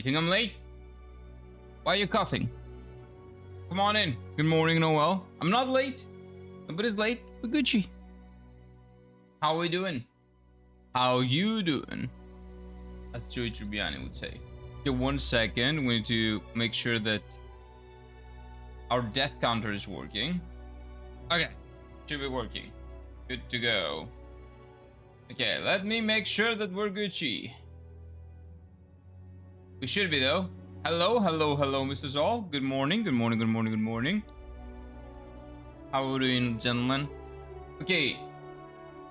think I'm late? Why are you coughing? Come on in. Good morning, Noel. I'm not late. Nobody's late. We're Gucci. How are we doing? How you doing? As Joey Tribbiani would say. Okay, 1 second. We need to make sure that our death counter is working. Okay, should be working. Good to go. Okay, let me make sure that we're Gucci. We should be though. Hello, Mr. Zoll. Good morning, good morning, good morning, good morning. How are we doing, gentlemen? Okay,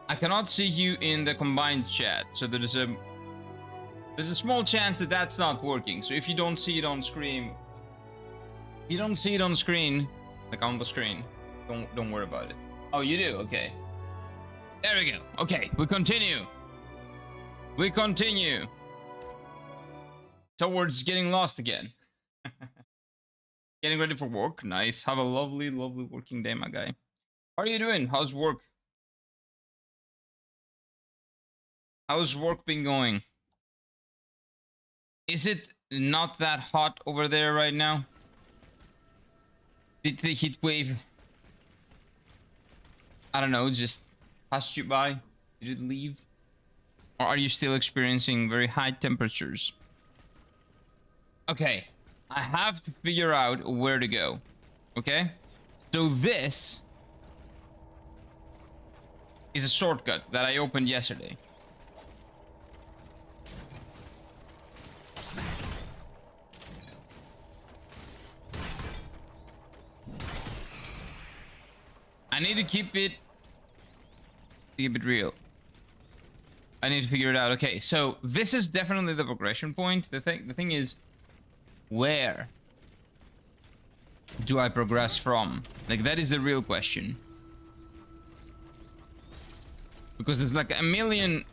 I cannot see you in the combined chat, so there's a small chance that that's not working. So if you don't see it on screen, like on the screen, don't worry about it. Oh, you do? Okay. There we go. Okay, we continue. We continue towards getting lost again. Getting ready for work. Nice. Have a lovely, lovely working day, my guy. How are you doing? How's work? How's work been going? Is it not that hot over there right now? Did the heat wave, I don't know, just passed you by? Did it leave? Or are you still experiencing very high temperatures? Okay, I have to figure out where to go. Okay? So this is a shortcut that I opened yesterday. I need to keep it real. I need to figure it out. Okay, so this is definitely the progression point. The thing is, where do I progress from? Like, that is the real question. Because there's like a million.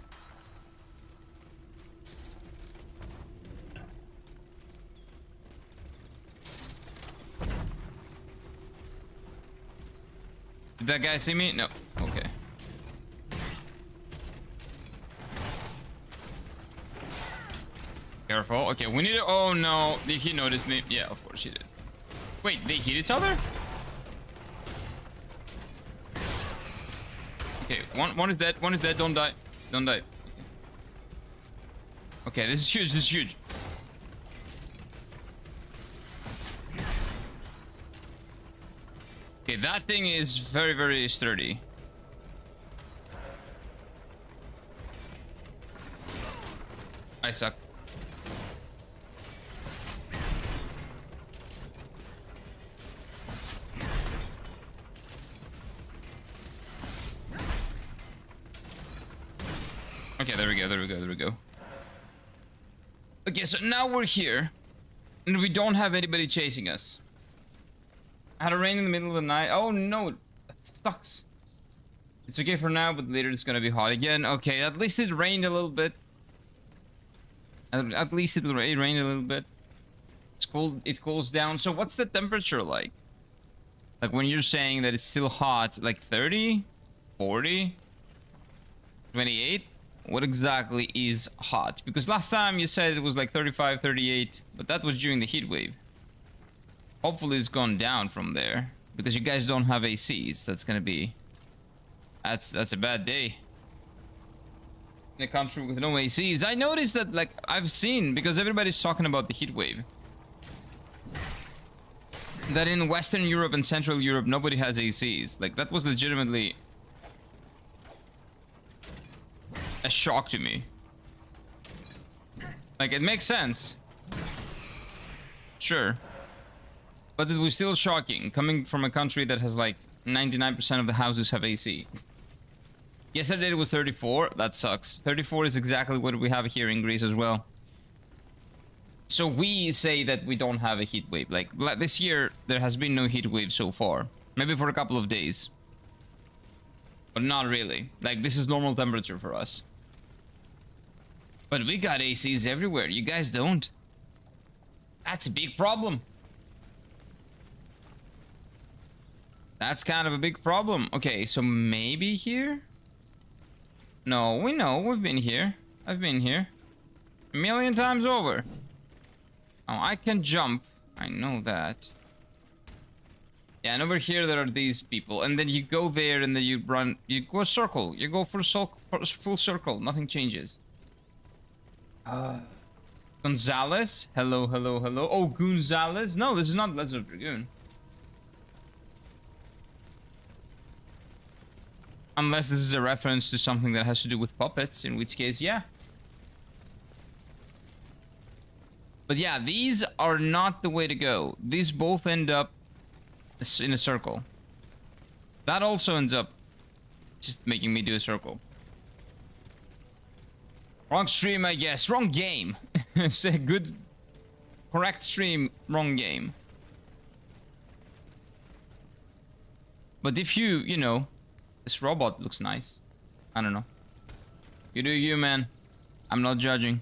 Did that guy see me? No. Okay. Careful. Okay, we need to... Oh, no. Did he notice me? Yeah, of course he did. Wait, they hit each other? Okay, one is dead. One is dead. Don't die. Don't die. Okay, this is huge. This is huge. Okay, that thing is very, very sturdy. I suck. Okay, there we go, there we go, there we go. Okay, so now we're here, and we don't have anybody chasing us. I had a rain in the middle of the night. Oh no, that sucks. It's okay for now, but later it's gonna be hot again. Okay, at least it rained a little bit. At least it rained a little bit. It's cool. It cools down. So what's the temperature like? Like when you're saying that it's still hot, like 30, 40, 28? What exactly is hot? Because last time you said it was like 35, 38, but that was during the heat wave. Hopefully it's gone down from there, because you guys don't have ACs. That's gonna be... That's a bad day. In a country with no ACs. I noticed that, like, I've seen, because everybody's talking about the heat wave, that in Western Europe and Central Europe, nobody has ACs. Like, that was legitimately a shock to me. Like, it makes sense. Sure. But it was still shocking, coming from a country that has, like, 99% of the houses have AC. Yesterday it was 34. That sucks. 34 is exactly what we have here in Greece as well. So we say that we don't have a heat wave. Like, this year, there has been no heat wave so far. Maybe for a couple of days. But not really. Like, this is normal temperature for us. But we got ACs everywhere. You guys don't. That's a big problem. That's kind of a big problem. Okay, so maybe here? No, we know. We've been here. I've been here. A million times over. Oh, I can jump. I know that. Yeah, and over here there are these people, and then you go there, and then you run. You go a circle. You go for full circle. Nothing changes. Gonzalez. Hello, hello, hello. Oh, Gonzalez. No, this is not Legend of Dragoon. Unless this is a reference to something that has to do with puppets, in which case, yeah. But yeah, these are not the way to go. These both end up in a circle. That also ends up just making me do a circle. Wrong stream, I guess. Wrong game. Say good, correct stream, wrong game. But if you know, this robot looks nice. I don't know. You do you, man. I'm not judging.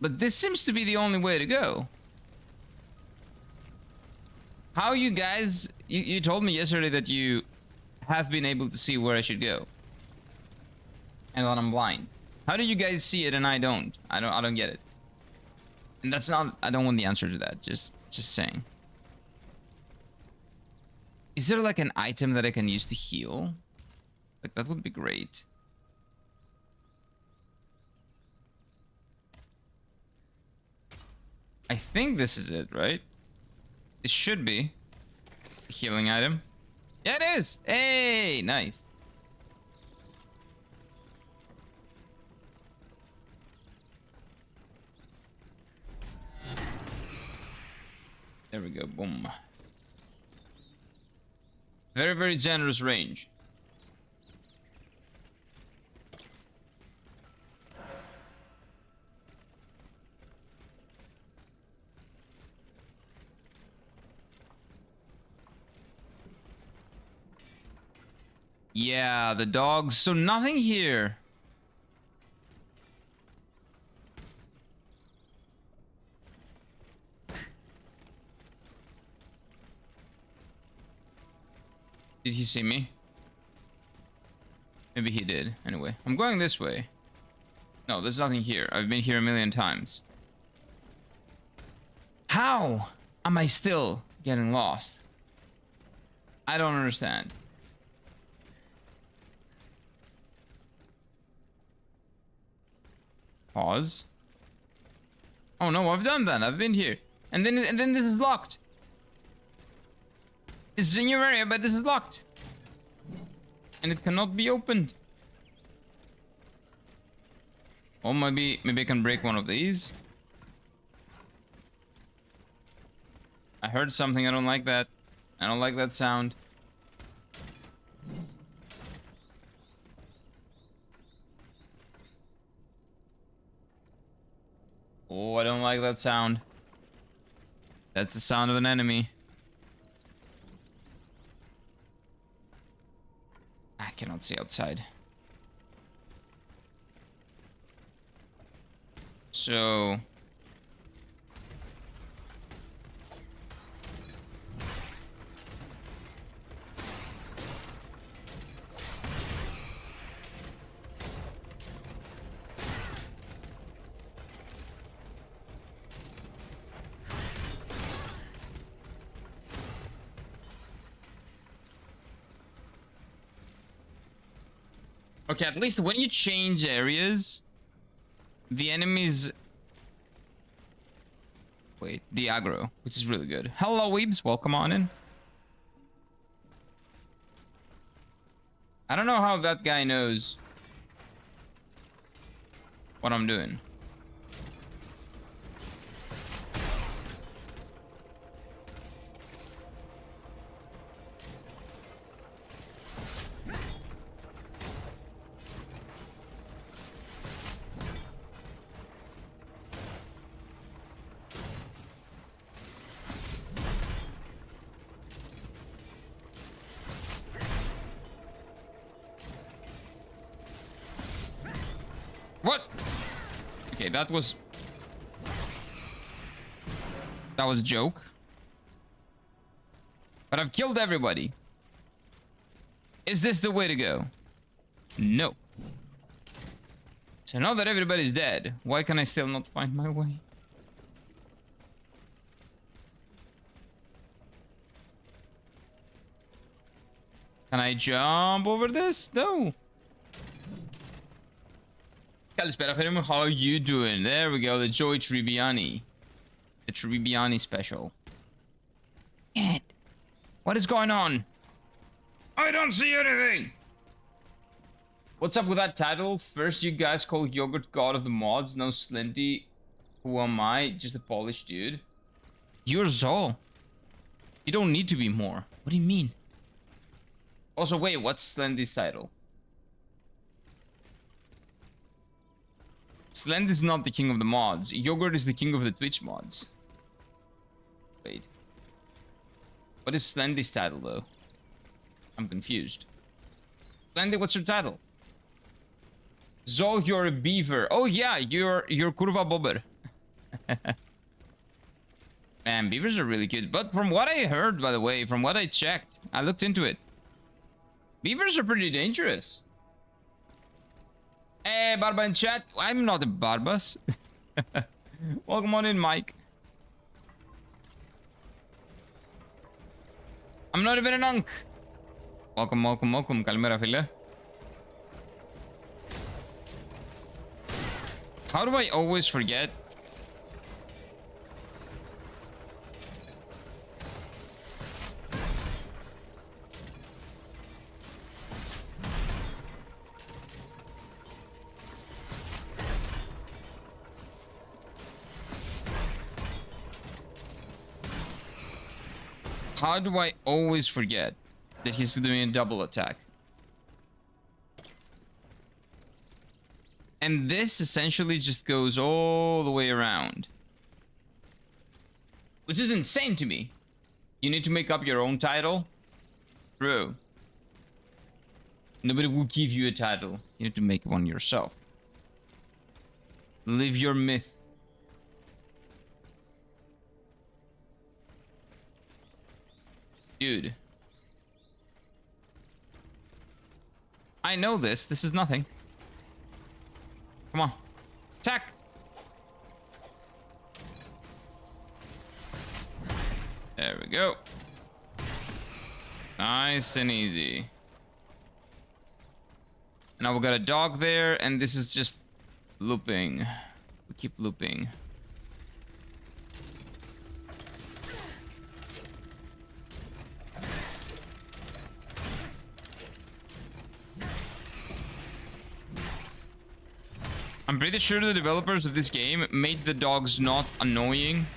But this seems to be the only way to go. How you guys... You told me yesterday that you have been able to see where I should go. And that I'm blind. How do you guys see it and I don't? I don't get it. And that's not... I don't want the answer to that. Just saying. Is there like an item that I can use to heal? Like, that would be great. I think this is it, right? It should be a healing item. Yeah, it is. Hey, nice. There we go. Boom. Very, very generous range. Yeah, the dogs. So nothing here. Did he see me? Maybe he did. Anyway, I'm going this way. No, there's nothing here. I've been here a million times. How am I still getting lost? I don't understand. Pause. Oh no, I've done that. I've been here. And then this is locked. This is a new area, but this is locked. And it cannot be opened. Oh, maybe I can break one of these. I heard something. I don't like that. I don't like that sound. Oh, I don't like that sound. That's the sound of an enemy. I cannot see outside. So... Okay, at least when you change areas, the enemies... Wait, the aggro, which is really good. Hello, weebs. Welcome on in. I don't know how that guy knows what I'm doing. What? Okay, that was a joke. But I've killed everybody. Is this the way to go? No. So now that everybody's dead, why can I still not find my way? Can I jump over this? No. Kalispera, Ferimo, how are you doing? There we go, the Joy Tribbiani. The Tribbiani special. Ed, what is going on? I don't see anything! What's up with that title? First you guys call Yogurt God of the Mods, now Slendy. Who am I? Just a polished dude. You're Zol. You don't need to be more. What do you mean? Also, wait, what's Slendy's title? Slend is not the king of the mods. Yogurt is the king of the Twitch mods. Wait. What is Slendy's title, though? I'm confused. Slendy, what's your title? Zol, you're a beaver. Oh yeah, you're Kurva Bobber. Man, beavers are really cute. But from what I heard, by the way, from what I checked, I looked into it. Beavers are pretty dangerous. Hey, Barba in chat. I'm not a Barbas. Welcome on in, Mike. I'm not even an unk. Welcome, welcome, welcome. Καλημέρα, φίλε. How do I always forget? How do I always forget that he's doing a double attack? And this essentially just goes all the way around. Which is insane to me. You need to make up your own title? Bro. Nobody will give you a title. You need to make one yourself. Live your myth. Dude. I know this. This is nothing. Come on. Attack! There we go. Nice and easy. Now we got a dog there, and this is just looping. We keep looping. I'm pretty sure the developers of this game made the dogs not annoying,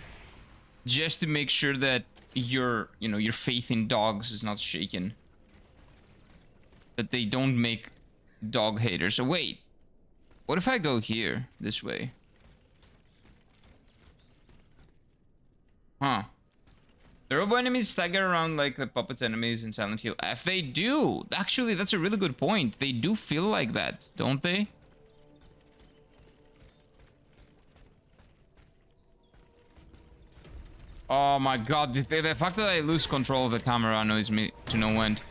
just to make sure that your faith in dogs is not shaken. That they don't make dog haters. So wait, what if I go here, this way? Huh. The robo enemies stagger around like the puppet enemies in Silent Hill F. They do. Actually, that's a really good point. They do feel like that, don't they? Oh my god, the fact that I lose control of the camera annoys me to no end.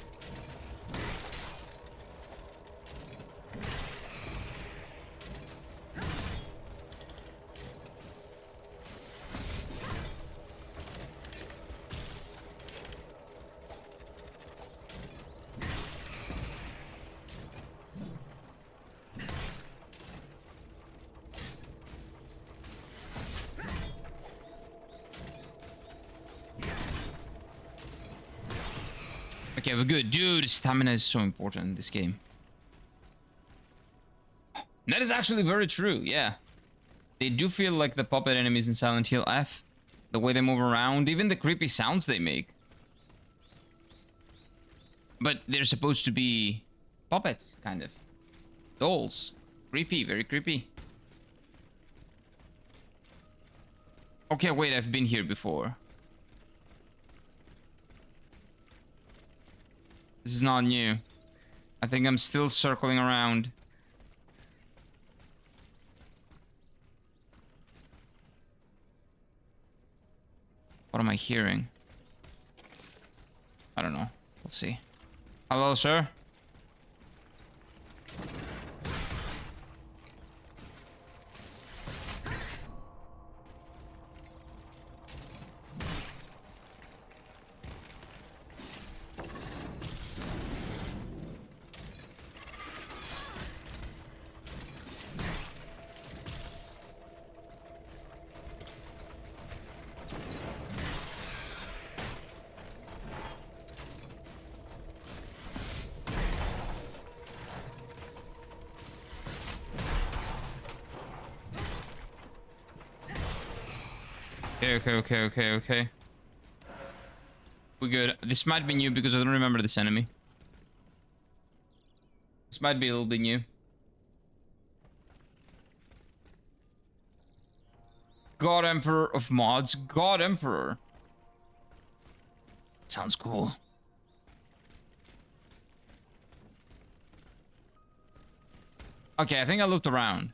Okay, we're good. Dude, stamina is so important in this game. That is actually very true, yeah. They do feel like the puppet enemies in Silent Hill F. The way they move around, even the creepy sounds they make. But they're supposed to be puppets, kind of. Dolls. Creepy, very creepy. Okay, wait, I've been here before. This is not new. I think I'm still circling around. What am I hearing? I don't know. We'll see. Hello, sir? Okay. We good. This might be new because I don't remember this enemy. This might be a little bit new. God Emperor of Mods. God Emperor. Sounds cool. Okay, I think I looked around.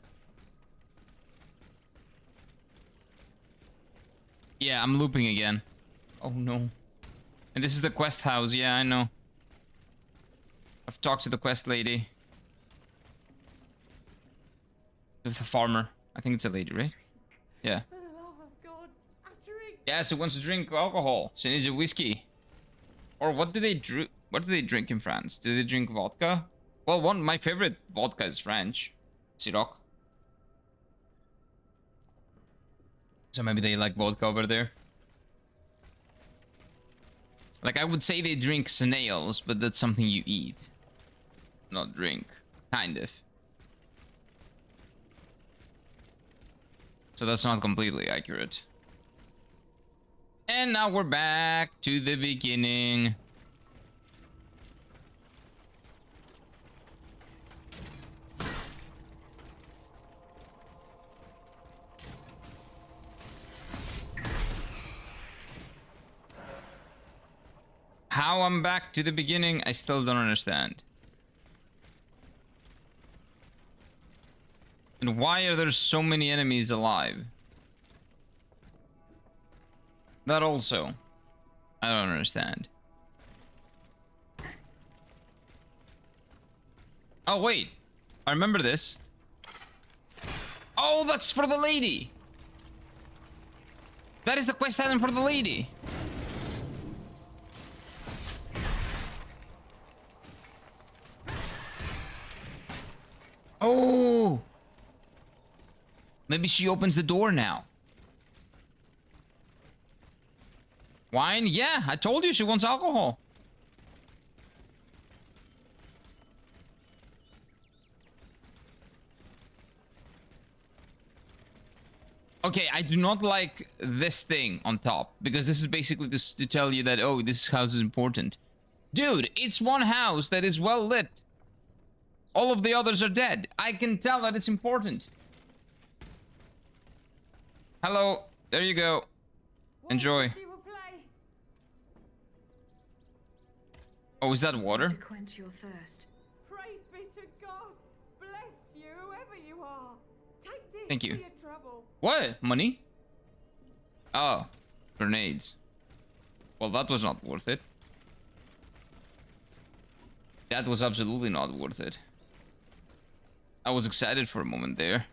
Yeah, I'm looping again. Oh no. And this is the quest house. Yeah, I know. I've talked to the quest lady. With the farmer. I think it's a lady, right? Yeah. For the love of God, a drink. Yeah, she wants to drink alcohol. She needs a whiskey. Or what do they drink? What do they drink in France? Do they drink vodka? Well, my favorite vodka is French. Ciroc. So maybe they like vodka over there. Like, I would say they drink snails, but that's something you eat. Not drink. Kind of. So that's not completely accurate. And now we're back to the beginning. How I'm back to the beginning, I still don't understand. And why are there so many enemies alive? That also, I don't understand. Oh, wait. I remember this. Oh, that's for the lady. That is the quest item for the lady. Oh. Maybe she opens the door now. Wine? Yeah, I told you she wants alcohol. Okay, I do not like this thing on top, because this is basically just to tell you that, oh, this house is important. Dude, it's one house that is well lit. All of the others are dead. I can tell that it's important. Hello, there you go. Enjoy. Oh, is that water? To quench your thirst. Praise be to God. Bless you, whoever you are. Take this. Thank you. For your trouble. What? Money? Oh, grenades. Well, that was not worth it. That was absolutely not worth it. I was excited for a moment there.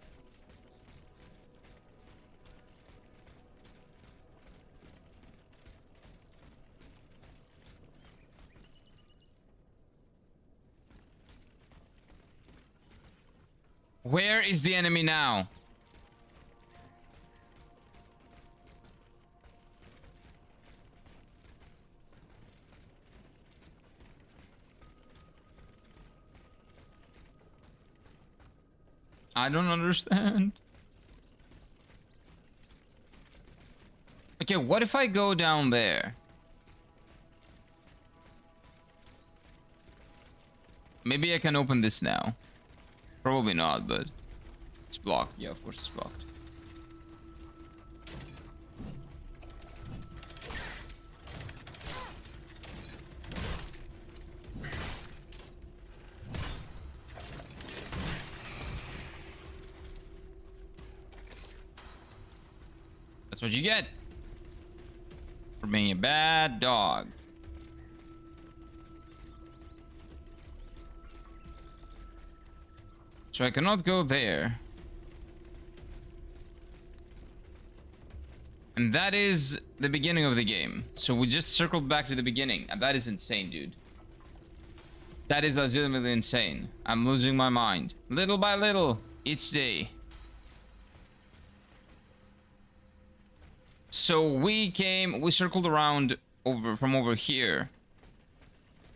Where is the enemy now? I don't understand. Okay, what if I go down there? Maybe I can open this now. Probably not, but it's blocked. Yeah, of course it's blocked. That's what you get for being a bad dog. So I cannot go there. And that is the beginning of the game. So we just circled back to the beginning. And that is insane, dude. That is legitimately insane. I'm losing my mind. Little by little, each day. So we circled around from over here.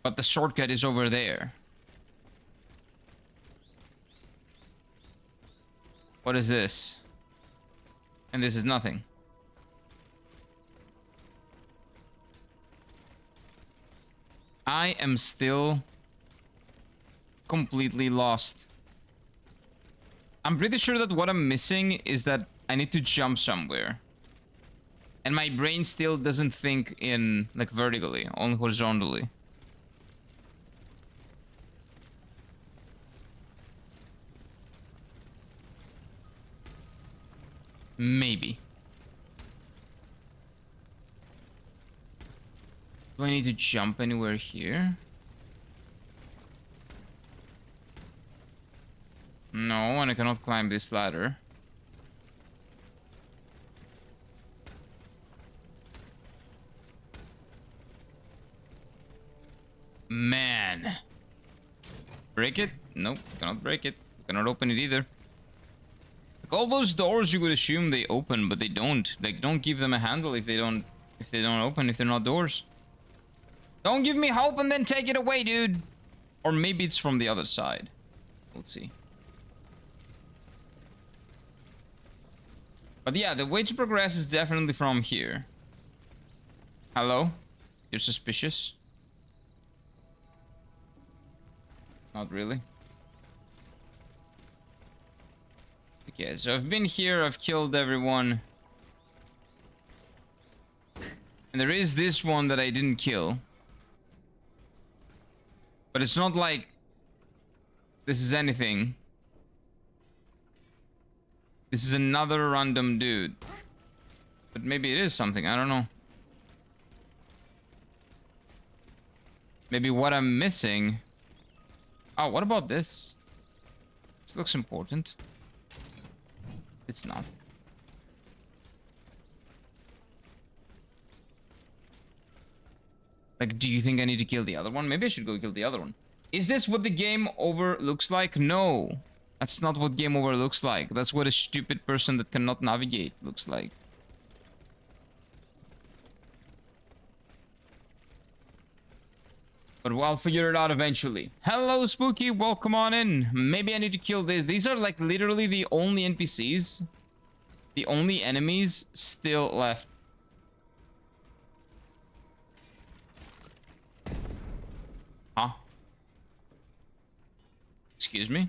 But the shortcut is over there. What is this? And this is nothing. I am still completely lost. I'm pretty sure that what I'm missing is that I need to jump somewhere. And my brain still doesn't think in, like, vertically, only horizontally. Maybe. Do I need to jump anywhere here? No, and I cannot climb this ladder. Man. Break it? Nope, cannot break it. Cannot open it either. Like, all those doors you would assume they open, but they don't. Like, don't give them a handle if they don't open, if they're not doors. Don't give me hope and then take it away, dude. Or maybe it's from the other side. We'll see. But yeah, the way to progress is definitely from here. Hello? You're suspicious? Not really. Okay, so I've been here, I've killed everyone. And there is this one that I didn't kill. But it's not like this is anything. This is another random dude. But maybe it is something, I don't know. Maybe what I'm missing... Oh, what about this? This looks important. It's not. Like, do you think I need to kill the other one? Maybe I should go kill the other one. Is this what the game over looks like? No. That's not what game over looks like. That's what a stupid person that cannot navigate looks like. But I'll figure it out eventually. Hello, Spooky. Welcome on in. Maybe I need to kill this. These are like literally the only NPCs. The only enemies still left. Huh? Excuse me?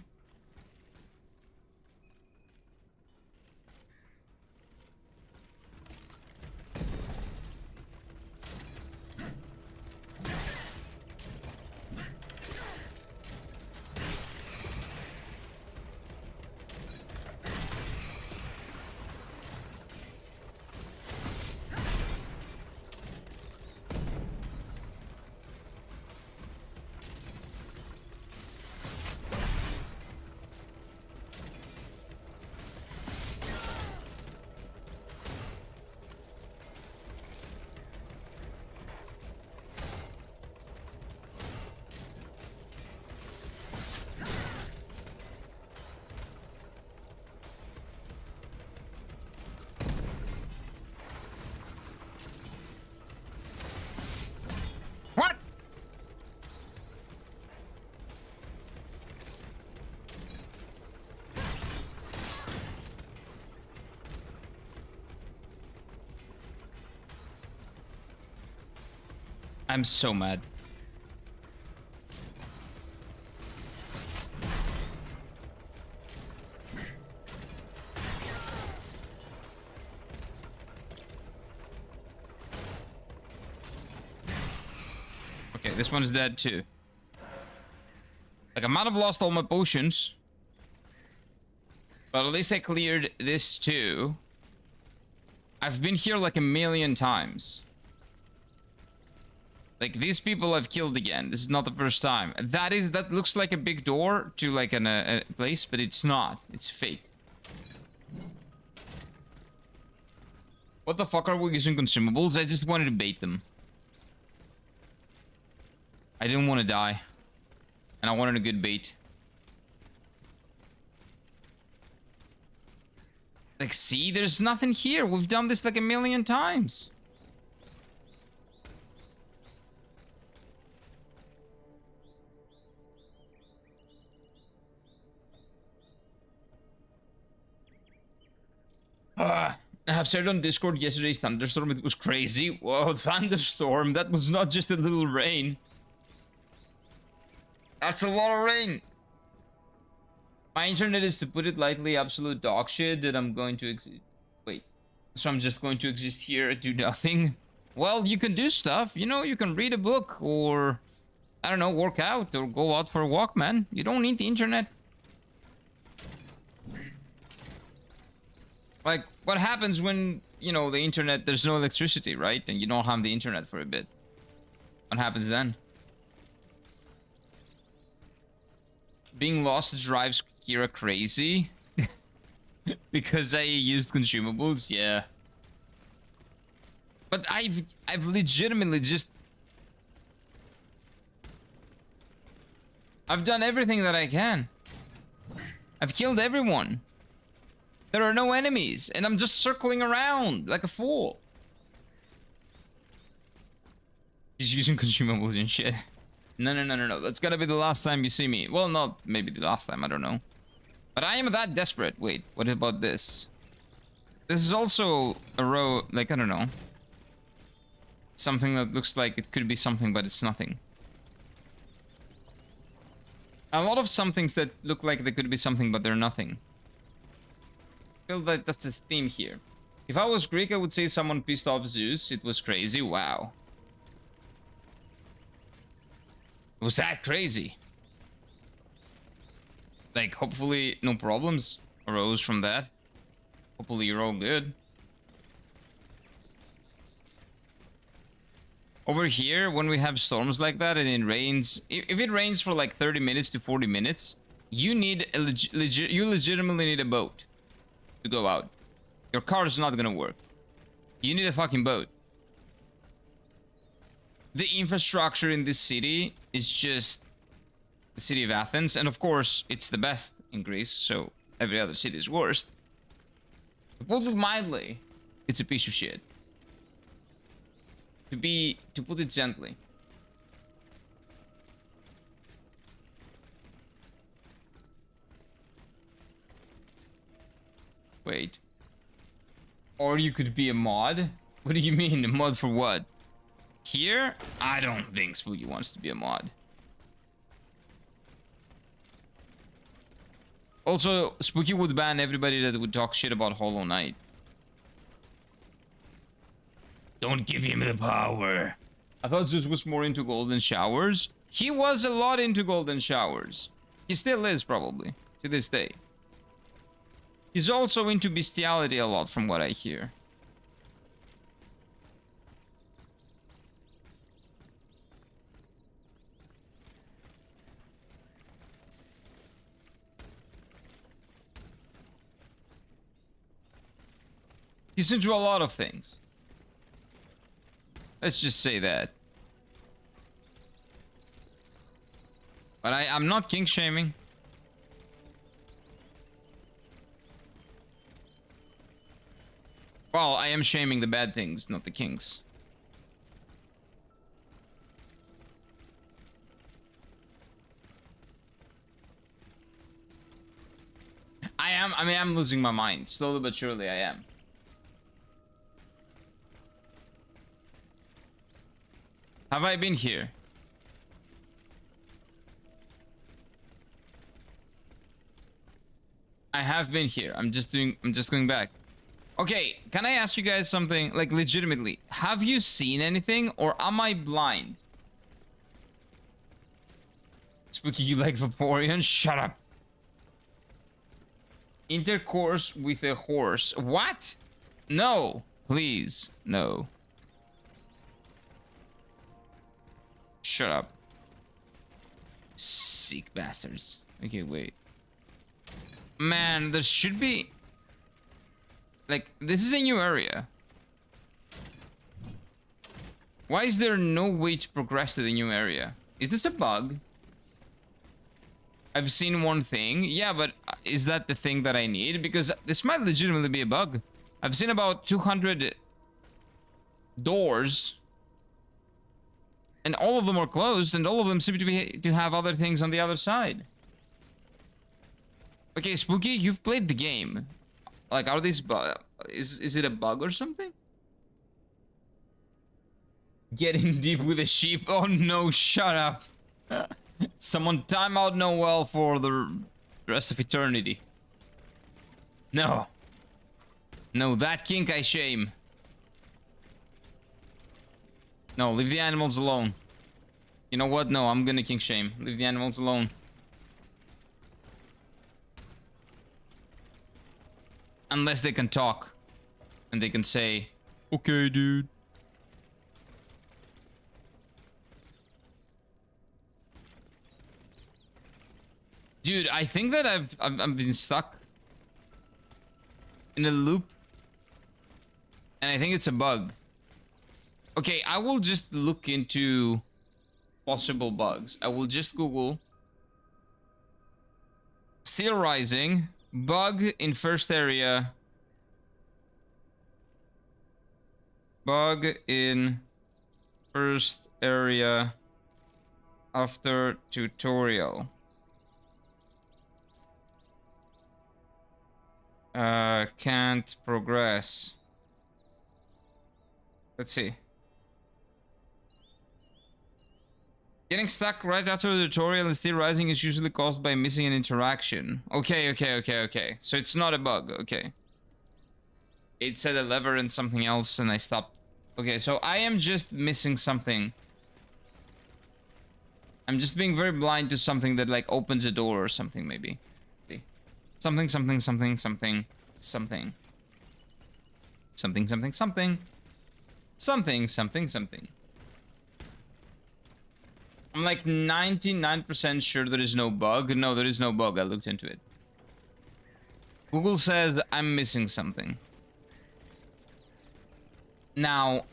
I'm so mad. Okay, this one's dead too. Like, I might have lost all my potions. But at least I cleared this too. I've been here like a million times. Like, these people I've killed again. This is not the first time. That looks like a big door to like a place, but it's not. It's fake. What the fuck are we using consumables? I just wanted to bait them. I didn't want to die. And I wanted a good bait. Like, see? There's nothing here. We've done this like a million times. I have said on Discord yesterday's thunderstorm, it was crazy. Whoa, thunderstorm, that was not just a little rain. That's a lot of rain. My internet is, to put it lightly, absolute dog shit that I'm going to exist. Wait. So I'm just going to exist here and do nothing? Well, you can do stuff. You know, you can read a book or, I don't know, work out or go out for a walk, man. You don't need the internet. Like, what happens when, you know, the internet, there's no electricity, right? And you don't have the internet for a bit. What happens then? Being lost drives Kira crazy. Because I used consumables, yeah. But I've legitimately just... I've done everything that I can. I've killed everyone. There are no enemies, and I'm just circling around like a fool. He's using consumables and shit. No. That's gotta be the last time you see me. Well, not maybe the last time, I don't know. But I am that desperate. Wait, what about this? This is also a row, like, I don't know. Something that looks like it could be something, but it's nothing. A lot of somethings that look like they could be something, but they're nothing. I feel like that's the theme here. If I was Greek, I would say someone pissed off Zeus. It was crazy. Wow. Was that crazy? Like, hopefully no problems arose from that. Hopefully you're all good. Over here, when we have storms like that and it rains, if it rains for like 30 minutes to 40 minutes, you need a you legitimately need a boat to go out. Your car is not gonna work. You need a fucking boat. The infrastructure in this city is just the city of Athens, and of course, it's the best in Greece, so every other city is worse. To put it mildly, it's a piece of shit. To put it gently. Wait. Or you could be a mod? What do you mean, a mod for what? Here? I don't think Spooky wants to be a mod. Also, Spooky would ban everybody that would talk shit about Hollow Knight. Don't give him the power. I thought Zeus was more into golden showers. He was a lot into golden showers. He still is, probably, to this day. He's also into bestiality a lot, from what I hear. He's into a lot of things. Let's just say that. But I'm not kink shaming. Well, I am shaming the bad things, not the kinks. I'm losing my mind. Slowly but surely I am. Have I been here? I have been here. I'm just going back. Okay, can I ask you guys something, like, legitimately? Have you seen anything, or am I blind? Spooky, you like Vaporeon? Shut up. Intercourse with a horse. What? No. Please, no. Shut up. Sick bastards. Okay, wait. Man, there should be... Like, this is a new area. Why is there no way to progress to the new area? Is this a bug? I've seen one thing. Yeah, but is that the thing that I need? Because this might legitimately be a bug. I've seen about 200 doors. And all of them are closed, and all of them seem to have other things on the other side. Okay, Spooky, you've played the game. Like, are these is it a bug or something? Getting deep with a sheep? Oh no, shut up. Someone time out Noel for the rest of eternity. No. No, that kink I shame. No, leave the animals alone. You know what? No, I'm gonna kink shame. Leave the animals alone. Unless they can talk. And they can say, okay, dude. Dude, I think that I've been stuck in a loop. And I think it's a bug. Okay, I will just look into possible bugs. I will just Google Steelrising bug in first area. Bug in first area after tutorial. Can't progress. Let's see. Getting stuck right after the tutorial in Steelrising is usually caused by missing an interaction. Okay. So it's not a bug, okay. It said a lever and something else and I stopped. Okay, so I am just missing something. I'm just being very blind to something that like opens a door or something maybe. See. Something. I'm like 99% sure there is no bug. No, there is no bug. I looked into it. Google says I'm missing something. Now,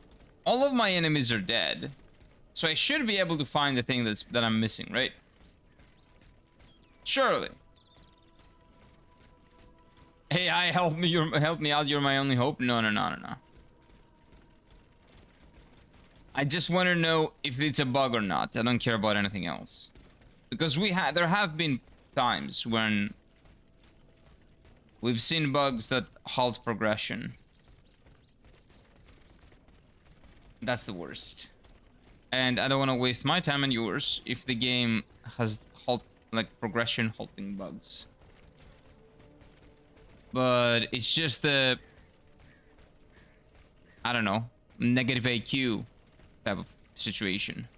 all of my enemies are dead. So I should be able to find the thing that I'm missing, right? Surely. Hey, help me out, you're my only hope. No. I just want to know if it's a bug or not. I don't care about anything else. Because there have been times when we've seen bugs that halt progression. That's the worst. And I don't want to waste my time and yours if the game has progression halting bugs. But it's just I don't know, negative AQ type of situation.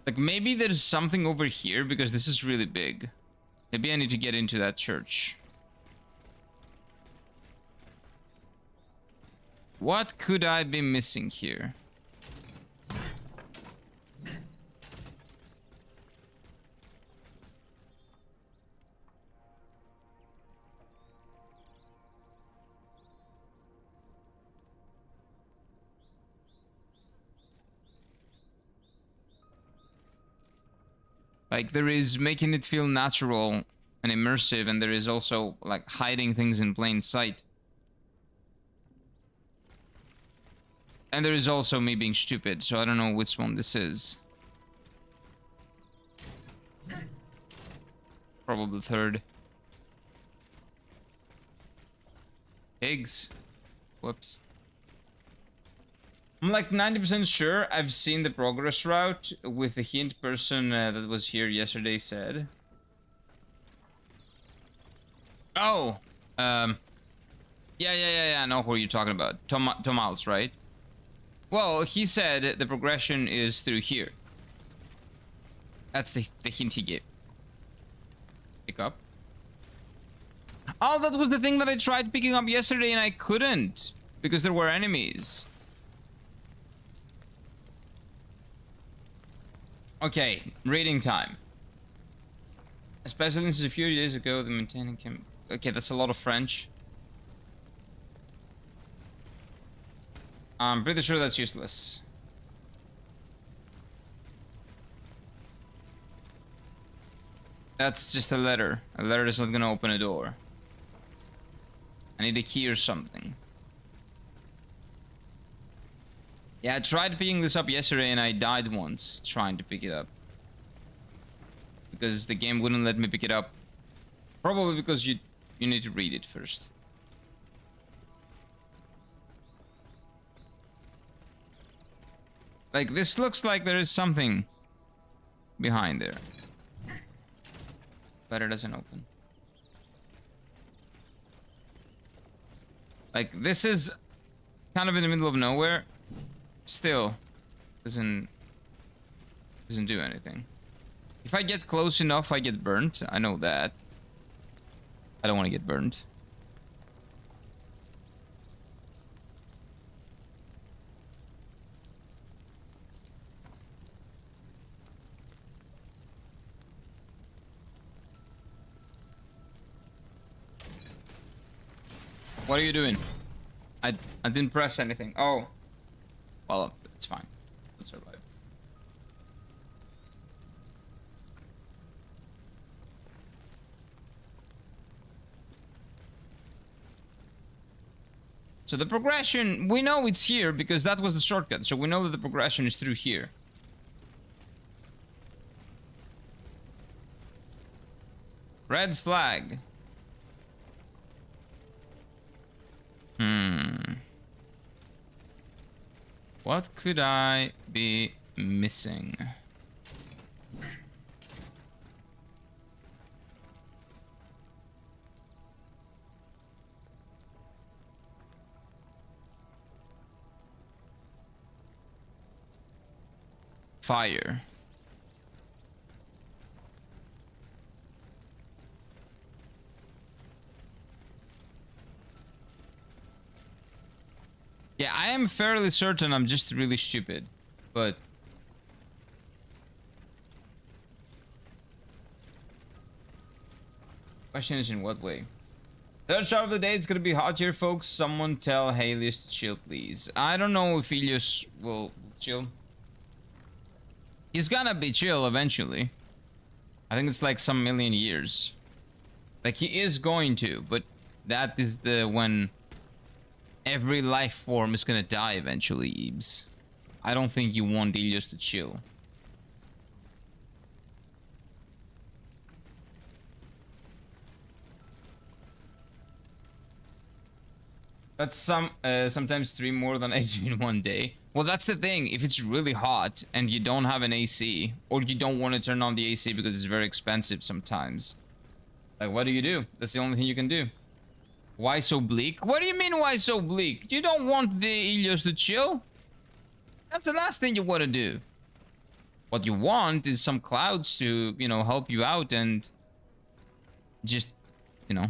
Like maybe there's something over here because this is really big. Maybe I need to get into that church. What could I be missing here? Like there is making it feel natural and immersive, and there is also like hiding things in plain sight. And there is also me being stupid, so I don't know which one this is. Probably the third. Pigs. Whoops. I'm like 90% sure I've seen the progress route with the hint person that was here yesterday said. Oh! Yeah, I know who you're talking about. Tomals, right? Well, he said the progression is through here. That's the hint he gave. Pick up. Oh, that was the thing that I tried picking up yesterday and I couldn't. Because there were enemies. Okay, reading time. Especially since a few days ago, the maintaining came... Okay, that's a lot of French. I'm pretty sure that's useless. That's just a letter. A letter is not gonna open a door. I need a key or something. Yeah, I tried picking this up yesterday and I died once trying to pick it up. Because the game wouldn't let me pick it up. Probably because you need to read it first. Like, this looks like there is something behind there. But it doesn't open. Like, this is kind of in the middle of nowhere. Still, doesn't do anything. If I get close enough, I get burnt. I know that. I don't want to get burnt. What are you doing? I didn't press anything. Oh. Well, it's fine. Let's survive. So the progression, we know it's here because that was the shortcut. So we know that the progression is through here. Red flag. What could I be missing? Fire. Yeah, I am fairly certain I'm just really stupid, but... Question is, in what way? Third shot of the day, it's gonna be hot here, folks. Someone tell Helios to chill, please. I don't know if Helios will chill. He's gonna be chill eventually. I think it's like some million years. Like, he is going to, but that is the when... Every life form is gonna die eventually, Ebs. I don't think you want Helios to chill. That's sometimes 3 more than 8 in one day. Well, that's the thing. If it's really hot and you don't have an AC, or you don't want to turn on the AC because it's very expensive sometimes. Like, what do? That's the only thing you can do. Why so bleak? What do you mean, why so bleak? You don't want the Helios to chill? That's the last thing you want to do. What you want is some clouds to, you know, help you out and just, you know,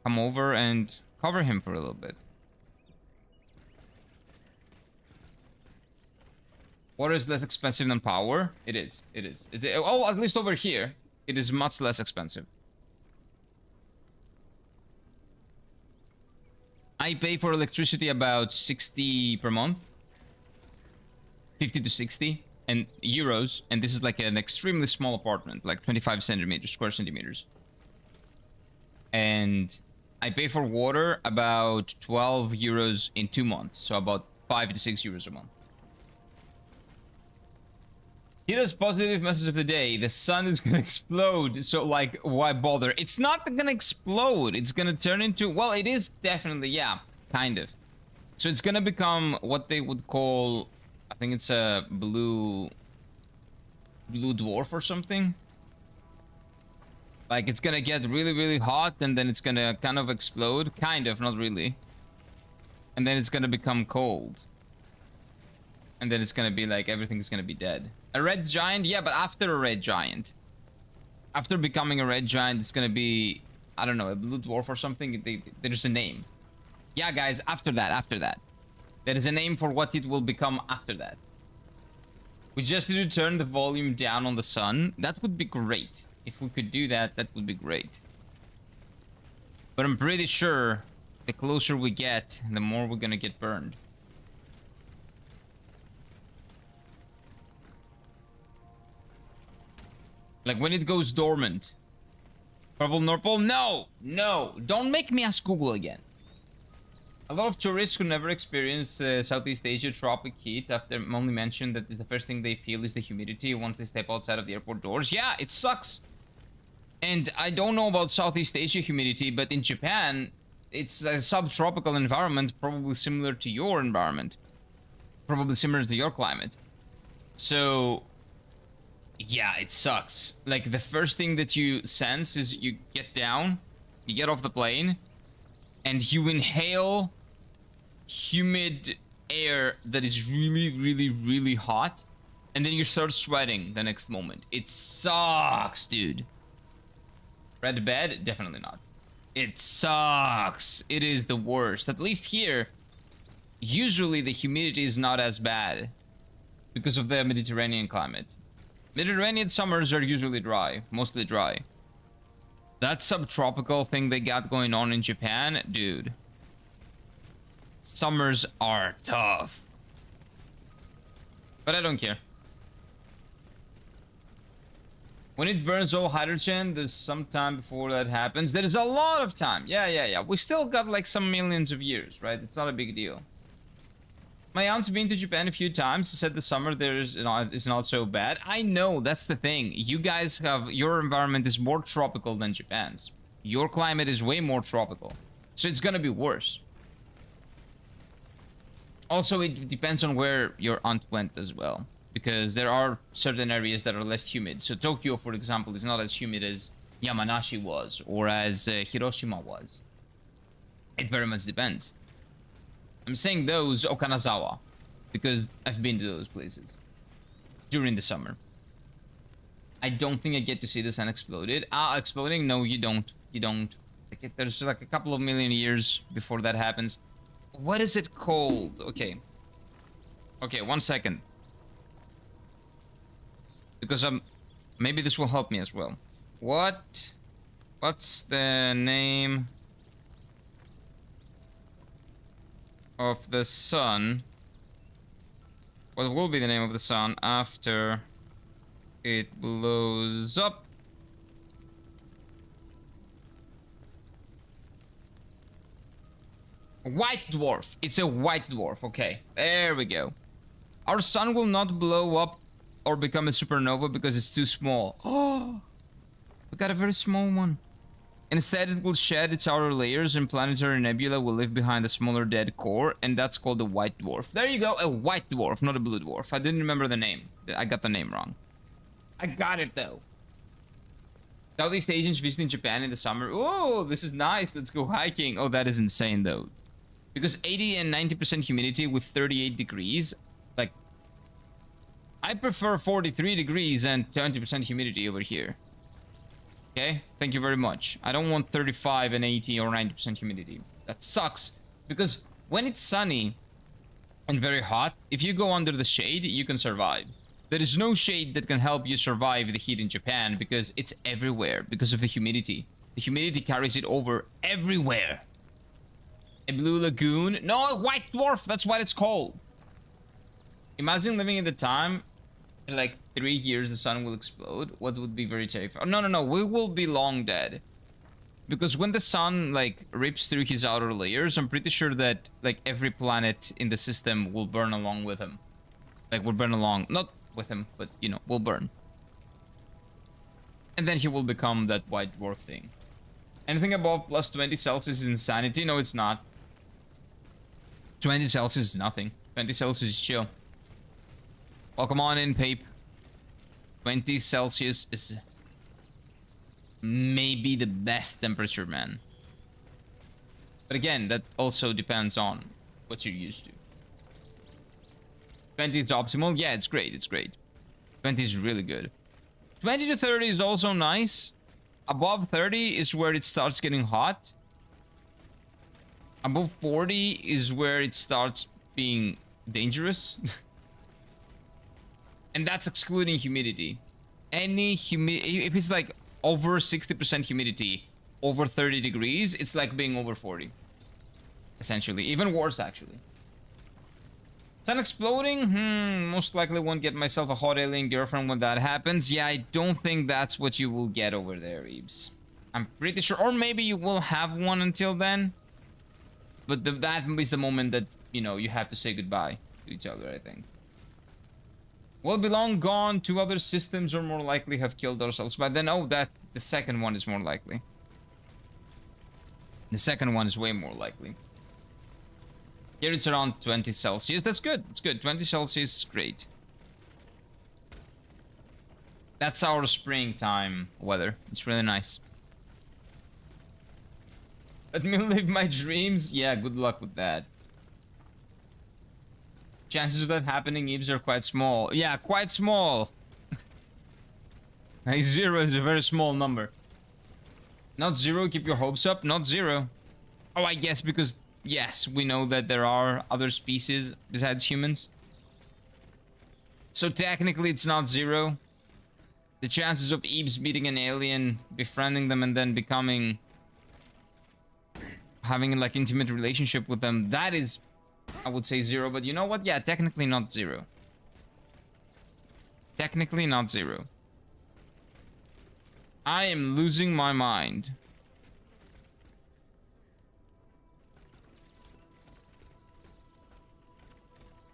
come over and cover him for a little bit. Water is less expensive than power? It is. It is. Oh, at least over here, it is much less expensive. I pay for electricity about 60 per month. 50 to 60 and euros. And this is like an extremely small apartment, like 25 centimeters, square centimeters. And I pay for water about 12 euros in 2 months. So about 5 to 6 euros a month. Here's positive message of the day. The sun is gonna explode. So, like, why bother? It's not gonna explode. It's gonna turn into... Well, it is definitely, yeah, kind of. So it's gonna become what they would call... I think it's a blue dwarf or something. Like, it's gonna get really, really hot, and then it's gonna kind of explode. Kind of, not really. And then it's gonna become cold. And then it's gonna be like, everything's gonna be dead. A red giant? Yeah, but after a red giant. After becoming a red giant, it's gonna be... I don't know, a blue dwarf or something. There's a name. Yeah, guys, after that. There is a name for what it will become after that. We just need to turn the volume down on the sun. That would be great. If we could do that, that would be great. But I'm pretty sure the closer we get, the more we're gonna get burned. Like when it goes dormant. Purple Norpal? No! No! Don't make me ask Google again. A lot of tourists who never experience Southeast Asia tropic heat after only mention that the first thing they feel is the humidity once they step outside of the airport doors. Yeah, it sucks. And I don't know about Southeast Asia humidity, but in Japan, it's a subtropical environment, probably similar to your environment. Probably similar to your climate. So, yeah, it sucks. Like, the first thing that you sense is you get down, you get off the plane, and you inhale humid air that is really, really, really hot, and then you start sweating the next moment. It sucks, dude. Red bed? Definitely not. It sucks. It is the worst. At least here, usually the humidity is not as bad because of the Mediterranean climate. Mediterranean summers are usually dry, mostly dry. That subtropical thing they got going on in Japan, dude. Summers are tough. But I don't care. When it burns all hydrogen, there's some time before that happens. There is a lot of time. Yeah. We still got like some millions of years, right? It's not a big deal. My aunt's been to Japan a few times. She said the summer there is not so bad. I know, that's the thing. You guys have, your environment is more tropical than Japan's. Your climate is way more tropical. So it's gonna be worse. Also, it depends on where your aunt went as well. Because there are certain areas that are less humid. So Tokyo, for example, is not as humid as Yamanashi was, or as Hiroshima was. It very much depends. I'm saying those, Okanazawa, because I've been to those places during the summer. I don't think I get to see the sun exploded. Exploding? No, you don't. You don't. Like, there's like a couple of million years before that happens. What is it called? Okay. Okay, 1 second. Because maybe this will help me as well. What's the name of the sun? What will be the name of the sun after it blows up? White dwarf. It's a white dwarf. Okay, there we go. Our sun will not blow up or become a supernova because it's too small. Oh, we got a very small one. Instead, it will shed its outer layers and planetary nebula will leave behind a smaller dead core, and that's called a white dwarf. There you go, a white dwarf, not a blue dwarf. I didn't remember the name. I got the name wrong. I got it though. Southeast Asians visiting Japan in the summer. Oh, this is nice. Let's go hiking. Oh, that is insane though. Because 80 and 90% humidity with 38 degrees, like, I prefer 43 degrees and 20% humidity over here. Okay, thank you very much. I don't want 35 and 80 or 90% humidity. That sucks. Because when it's sunny and very hot, if you go under the shade, you can survive. There is no shade that can help you survive the heat in Japan because it's everywhere because of the humidity. The humidity carries it over everywhere. A blue lagoon? No, a white dwarf. That's what it's called. Imagine living in the time, in like 3 years the sun will explode. What would be very terrifying? No. We will be long dead. Because when the sun like rips through his outer layers, I'm pretty sure that like every planet in the system will burn along with him. Like will burn along, not with him, but you know, will burn. And then he will become that white dwarf thing. Anything above plus 20 Celsius is insanity? No, it's not. 20 Celsius is nothing. 20 Celsius is chill. Welcome on in, Pape. 20 Celsius is maybe the best temperature, man. But again, that also depends on what you're used to. 20 is optimal. Yeah, it's great. It's great. 20 is really good. 20 to 30 is also nice. Above 30 is where it starts getting hot. Above 40 is where it starts being dangerous. And that's excluding humidity. Any humidity, if it's like over 60% humidity, over 30 degrees, it's like being over 40. Essentially, even worse actually. Sun exploding? Most likely won't get myself a hot alien girlfriend when that happens. Yeah, I don't think that's what you will get over there, Eebs. I'm pretty sure, or maybe you will have one until then. But that is the moment that, you know, you have to say goodbye to each other, I think. We'll be long gone. 2 other systems are more likely have killed ourselves. But then, oh, the second one is more likely. The second one is way more likely. Here it's around 20 Celsius. That's good. That's good. 20 Celsius is great. That's our springtime weather. It's really nice. Let me live my dreams. Yeah, good luck with that. Chances of that happening, Ibs, are quite small. Yeah, quite small. Like 0 is a very small number. Not 0, keep your hopes up. Not 0. Oh, I guess because, yes, we know that there are other species besides humans. So technically it's not 0. The chances of Ibs meeting an alien, befriending them, and then having like intimate relationship with them, that is, I would say 0. But you know what? Yeah, technically not 0. Technically not 0. I am losing my mind.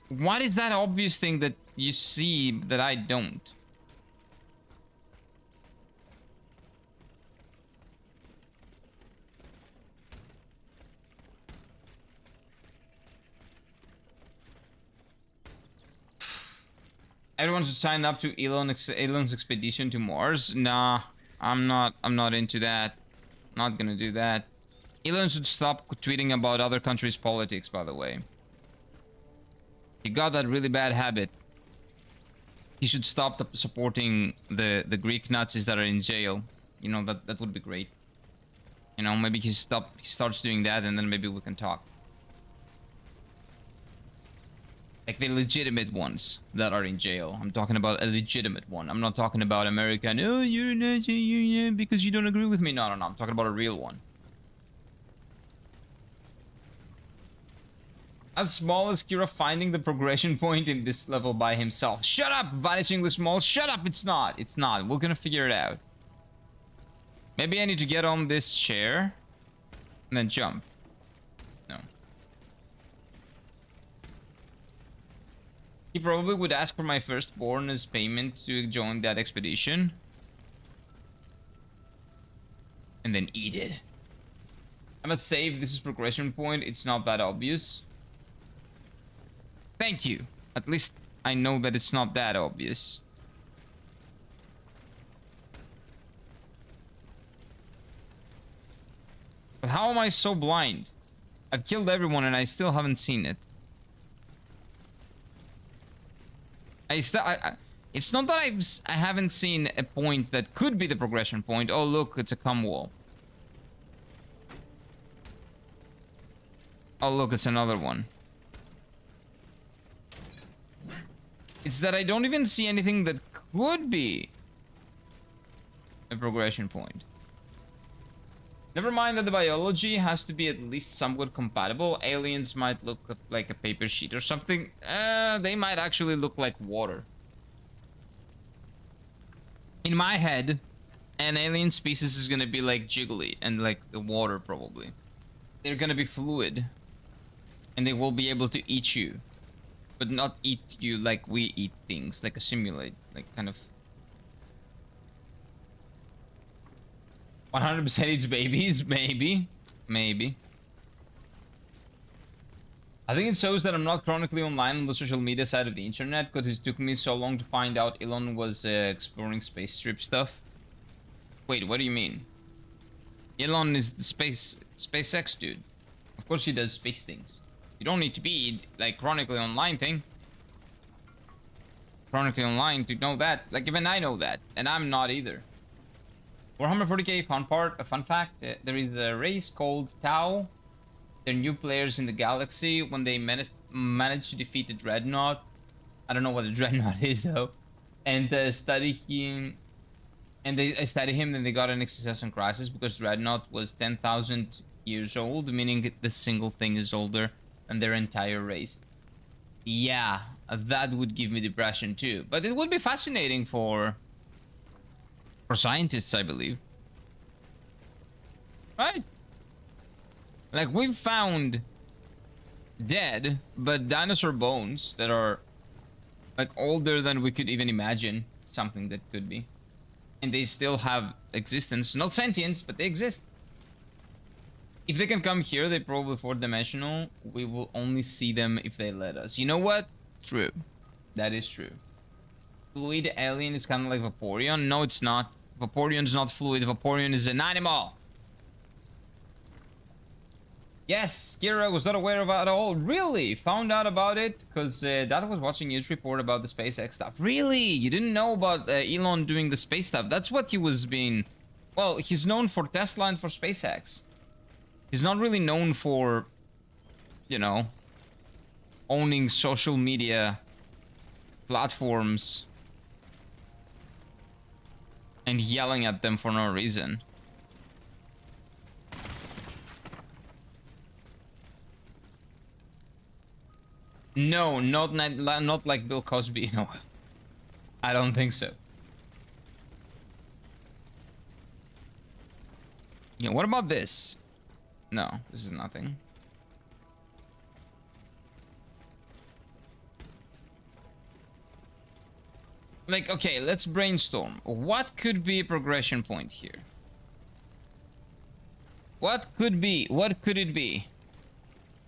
What is that obvious thing that you see that I don't? Everyone should sign up to Elon's expedition to Mars. Nah, I'm not into that. Not gonna do that. Elon should stop tweeting about other countries' politics, by the way. He got that really bad habit. He should stop supporting the Greek Nazis that are in jail. You know, that would be great. You know, maybe he starts doing that, and then maybe we can talk. Like the legitimate ones that are in jail. I'm talking about a legitimate one. I'm not talking about American. Oh, you're a Nazi, because you don't agree with me. No. I'm talking about a real one. As small as Kira finding the progression point in this level by himself. Shut up, vanishingly small. Shut up, it's not. It's not. We're gonna figure it out. Maybe I need to get on this chair and then jump. No. He probably would ask for my firstborn as payment to join that expedition. And then eat it. I must say, if this is progression point, it's not that obvious. Thank you. At least I know that it's not that obvious. But how am I so blind? I've killed everyone and I still haven't seen it. It's not that I haven't seen a point that could be the progression point. Oh look, it's a cum wall. Oh look, it's another one. It's that I don't even see anything that could be a progression point. Never mind that the biology has to be at least somewhat compatible. Aliens might look like a paper sheet or something. They might actually look like water. In my head, an alien species is gonna be like jiggly and like the water probably. They're gonna be fluid. And they will be able to eat you. But not eat you like we eat things, like a simulate, like kind of 100% eats babies, maybe. I think it shows that I'm not chronically online on the social media side of the internet, because it took me so long to find out Elon was exploring space strip stuff. Wait, what do you mean? Elon is the SpaceX dude. Of course he does space things. You don't need to be, like, chronically online thing. Chronically online to know that. Like, even I know that. And I'm not either. Warhammer 40k a fun fact. There is a race called Tau. They're new players in the galaxy. When they managed to defeat the Dreadnought. I don't know what the Dreadnought is, though. And study him. And they study him, then they got an existential crisis. Because Dreadnought was 10,000 years old. Meaning the single thing is older and their entire race. Yeah, that would give me depression too. But it would be fascinating for scientists, I believe. Right? Like, we've found dead, but dinosaur bones that are like older than we could even imagine something that could be. And they still have existence. Not sentience, but they exist. If they can come here, they probably fourth-dimensional. We will only see them if they let us. You know what? True. That is true. Fluid alien is kind of like Vaporeon. No, it's not. Vaporeon is not fluid. Vaporeon is an animal. Yes, Kira was not aware of it at all. Really? Found out about it? Because Dad was watching news report about the SpaceX stuff. Really? You didn't know about Elon doing the space stuff? That's what he was being... Well, he's known for Tesla and for SpaceX. He's not really known for, you know, owning social media platforms and yelling at them for no reason. No, not like Bill Cosby. No, I don't think so. Yeah, what about this? No, this is nothing. Like, okay, let's brainstorm. What could be a progression point here? What could be? What could it be?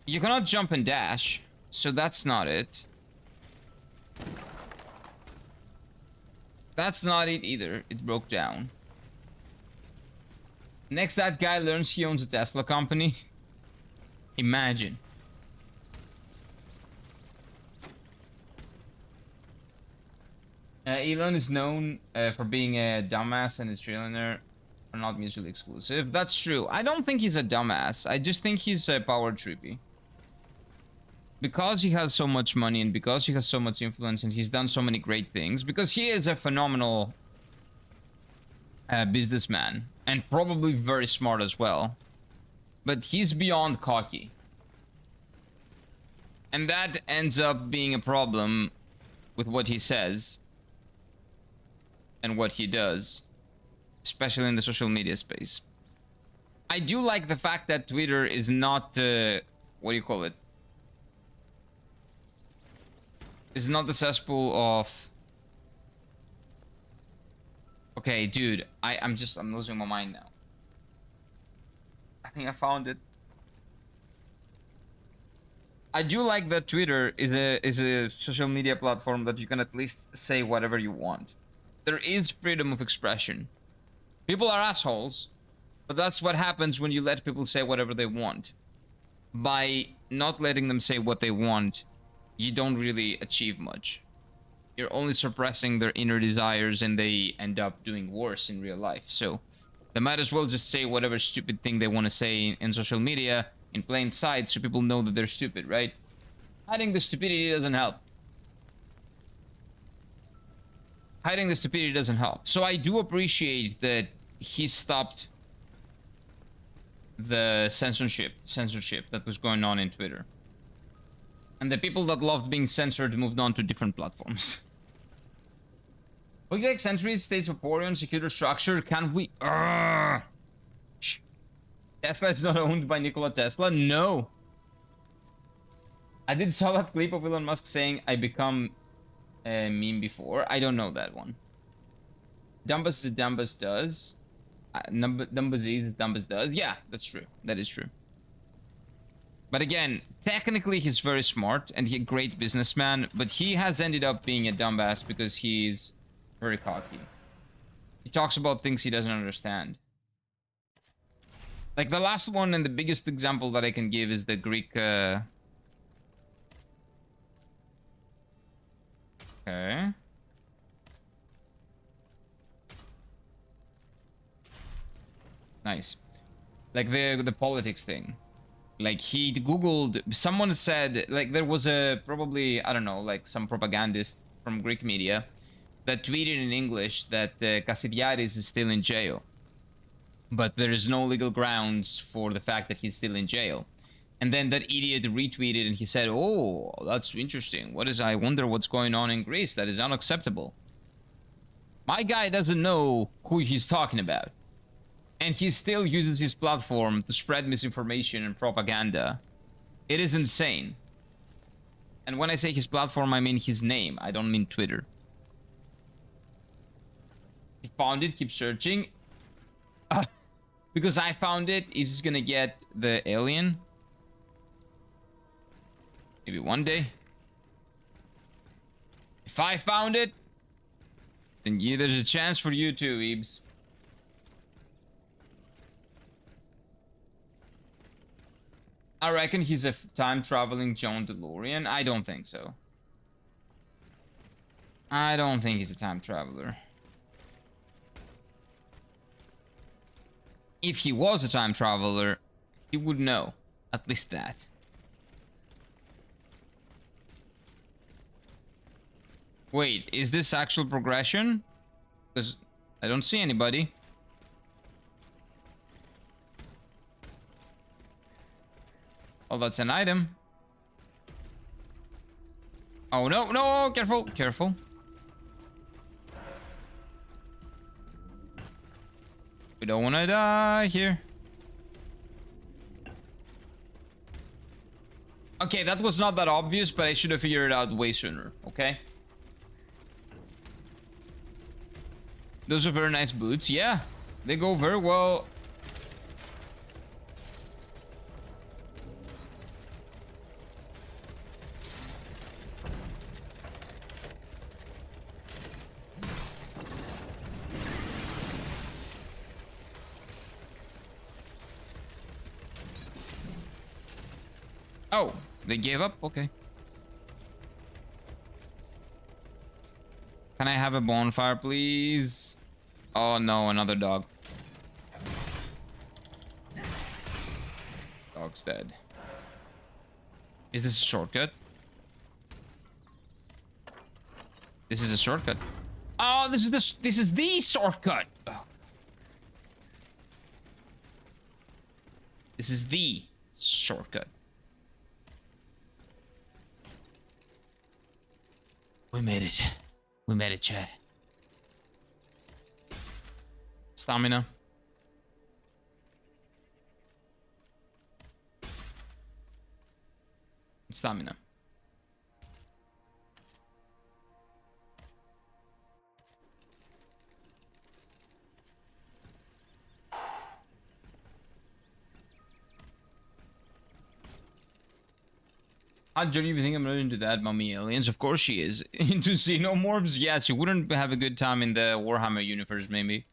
You cannot jump and dash, so that's not it. That's not it either. It broke down. Next, that guy learns he owns a Tesla company. Imagine. Elon is known for being a dumbass, and his trillionaire are not mutually exclusive. That's true. I don't think he's a dumbass. I just think he's power trippy. Because he has so much money and because he has so much influence and he's done so many great things, because he is a phenomenal businessman and probably very smart as well, but he's beyond cocky, and that ends up being a problem with what he says and what he does, especially in the social media space. I do like the fact that Twitter is not what do you call it, is not the cesspool of... Okay, dude, I'm losing my mind now. I think I found it. I do like that Twitter is a social media platform that you can at least say whatever you want. There is freedom of expression. People are assholes, but that's what happens when you let people say whatever they want. By not letting them say what they want, you don't really achieve much. You're only suppressing their inner desires, and they end up doing worse in real life. So they might as well just say whatever stupid thing they want to say in social media in plain sight, so people know that they're stupid, right? Hiding the stupidity doesn't help. Hiding the stupidity doesn't help. So I do appreciate that he stopped the censorship that was going on in Twitter. And the people that loved being censored moved on to different platforms. Like Centuries states Vaporeon secure structure. Can we? Tesla is not owned by Nikola Tesla. No. I did saw that clip of Elon Musk saying I become a meme before. I don't know that one. Dumbus is Dumbus does. Dumbus is Dumbus does. Yeah, that's true. That is true. But again, technically he's very smart and he's a great businessman, but he has ended up being a dumbass because he's very cocky. He talks about things he doesn't understand. Like the last one and the biggest example that I can give is the Greek... Okay. Nice. Like the politics thing. Like he googled, someone said, like there was a probably, I don't know, like some propagandist from Greek media that tweeted in English that Kasidiaris is still in jail, but there is no legal grounds for the fact that he's still in jail. And then that idiot retweeted and he said, oh, that's interesting. I wonder what's going on in Greece. That is unacceptable. My guy doesn't know who he's talking about. And he still uses his platform to spread misinformation and propaganda. It is insane. And when I say his platform, I mean his name. I don't mean Twitter. He found it, keep searching. Because I found it, it's gonna get the alien. Maybe one day. If I found it, then there's a chance for you too, Ebs. I reckon he's a time-traveling John DeLorean. I don't think so. I don't think he's a time traveler. If he was a time traveler, he would know. At least that. Wait, is this actual progression? Because I don't see anybody. Oh, that's an item. Oh, no, no, careful, careful. We don't want to die here. Okay, that was not that obvious, but I should have figured it out way sooner, okay? Those are very nice boots. Yeah, they go very well. Oh, they gave up? Okay. Can I have a bonfire, please? Oh no, another dog. Dog's dead. Is this a shortcut? This is a shortcut. Oh, this is the shortcut. Oh. This is the shortcut. We made it. We made it, Chad. Stamina. Stamina. How do you think I'm not into that, mummy aliens? Of course she is. Into xenomorphs? Yes, she wouldn't have a good time in the Warhammer universe, maybe.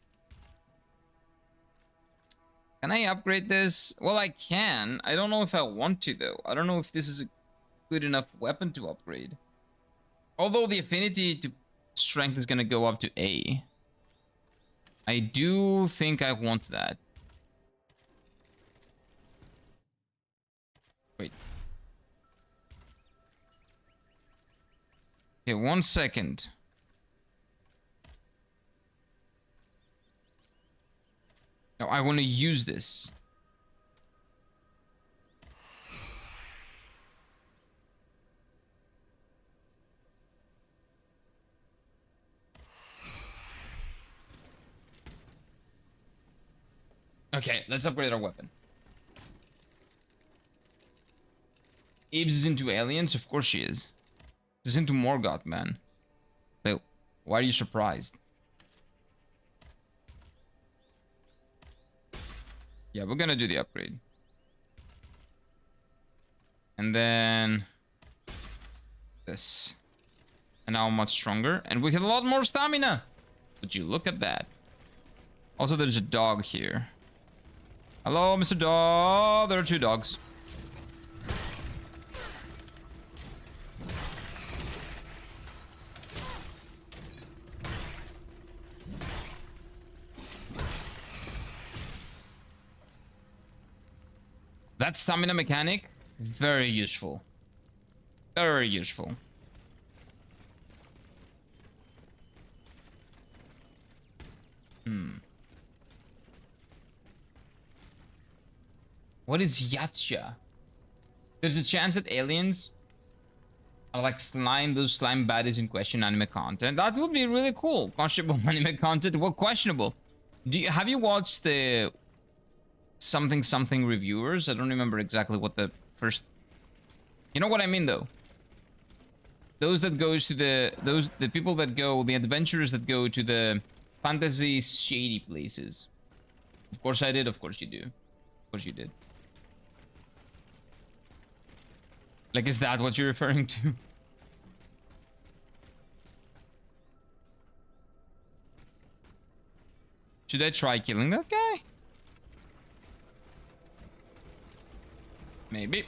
Can I upgrade this? Well, I can. I don't know if I want to, though. I don't know if this is a good enough weapon to upgrade. Although the affinity to strength is going to go up to A. I do think I want that. Wait. Okay, 1 second. No, I want to use this. Okay, let's upgrade our weapon. Ibs is into aliens? Of course she is. She's into Morgoth, man. Like, why are you surprised? Yeah, we're gonna do the upgrade. And then this. And now I'm much stronger. And we have a lot more stamina. Would you look at that? Also, there's a dog here. Hello, Mr. Dog. There are 2 dogs. That stamina mechanic, very useful. Very useful. What is Yacha? There's a chance that aliens are like those slime baddies in question anime content. That would be really cool. Questionable anime content. Well, questionable. Have you watched the something reviewers? I don't remember exactly what the first. You know what I mean, though. Those that goes to the people that go, the adventurers that go to the fantasy shady places. Of course I did. Of course you do. Of course you did. Like, is that what you're referring to? Should I try killing that guy? Maybe.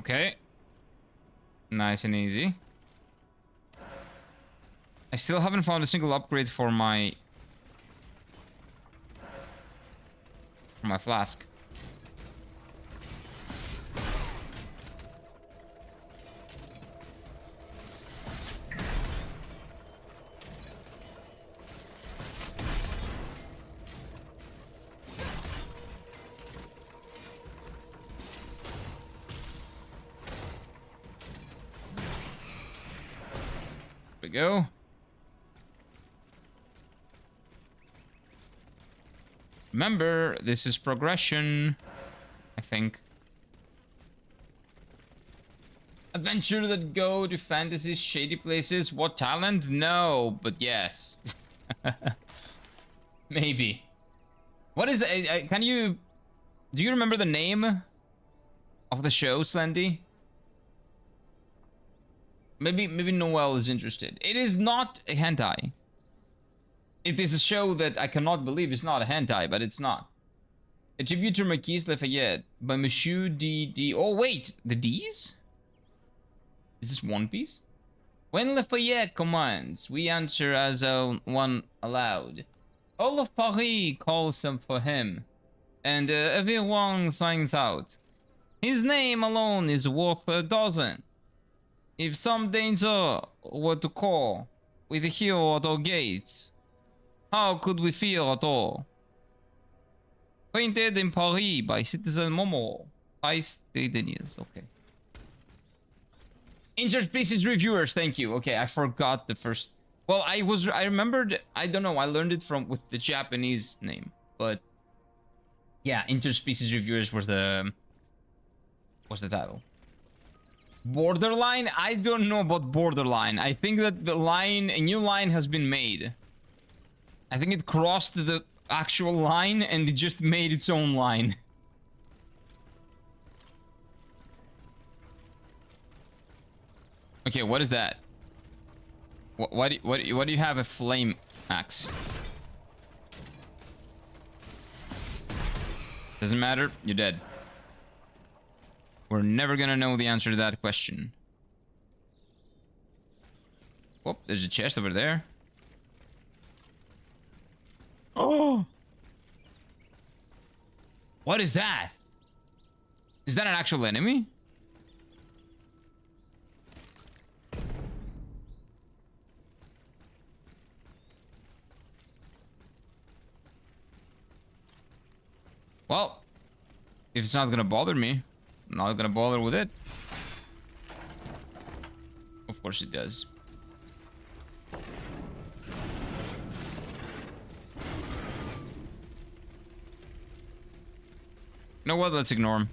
Okay. Nice and easy. I still haven't found a single upgrade for my flask. There we go. Remember, this is progression, I think. Adventure that go to fantasy shady places. What talent? No, but yes. Maybe. What is it? Can you... Do you remember the name of the show, Slendy? Maybe Noel is interested. It is not a hentai. It is a show that I cannot believe is not a hentai, but it's not. A tribute to Marquis Lafayette by Monsieur D. Oh, wait. The D's? Is this One Piece? When Lafayette commands, we answer as one aloud. All of Paris calls up for him, and everyone signs out. His name alone is worth a dozen. If some danger were to call, with a hero at our gates, how could we fear at all? Painted in Paris by Citizen Momo. Ice Deniers. Okay. Interspecies reviewers, thank you. Okay, I forgot the first. Well, I remembered. I don't know. I learned it with the Japanese name, but yeah, interspecies reviewers was the title. Borderline? I don't know about Borderline. I think that a new line has been made. I think it crossed the actual line and it just made its own line. Okay, what is that? What do you have a flame axe? Doesn't matter, you're dead. We're never gonna know the answer to that question. Whoop, there's a chest over there. Oh! What is that? Is that an actual enemy? Well, if it's not gonna bother me, I'm not gonna bother with it. Of course it does. You know what? Let's ignore him.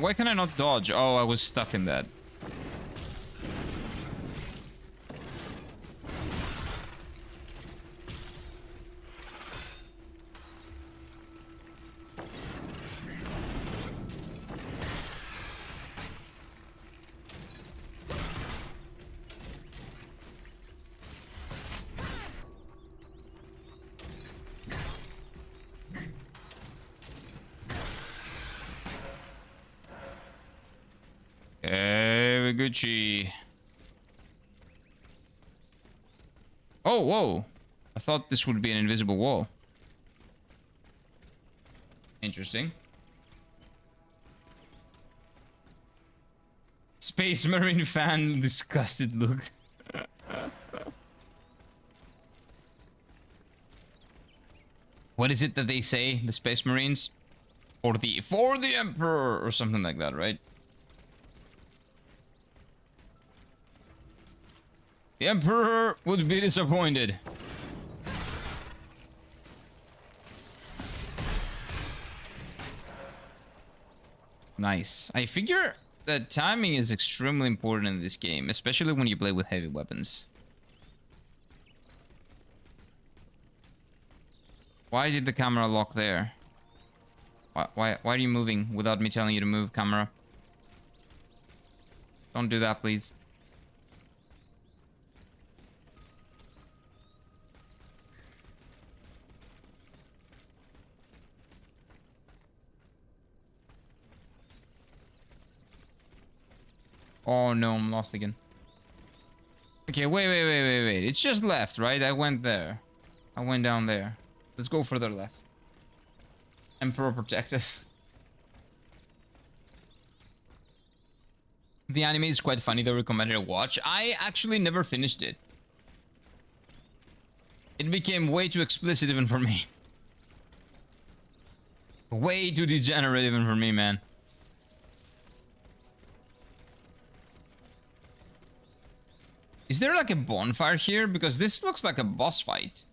Why can I not dodge? Oh, I was stuck in that. Gucci. Oh, whoa. I thought this would be an invisible wall. Interesting. Space Marine fan disgusted look. What is it that they say, the Space Marines? For the Emperor, or something like that, right? The Emperor would be disappointed. Nice. I figure that timing is extremely important in this game, especially when you play with heavy weapons. Why did the camera lock there? Why are you moving without me telling you to move, camera? Don't do that, please. Oh no, I'm lost again. Okay, wait. It's just left, right? I went there. I went down there. Let's go further left. Emperor protect us. The anime is quite funny, though. Recommended to watch. I actually never finished it. It became way too explicit even for me. Way too degenerate even for me, man. Is there like a bonfire here? Because this looks like a boss fight.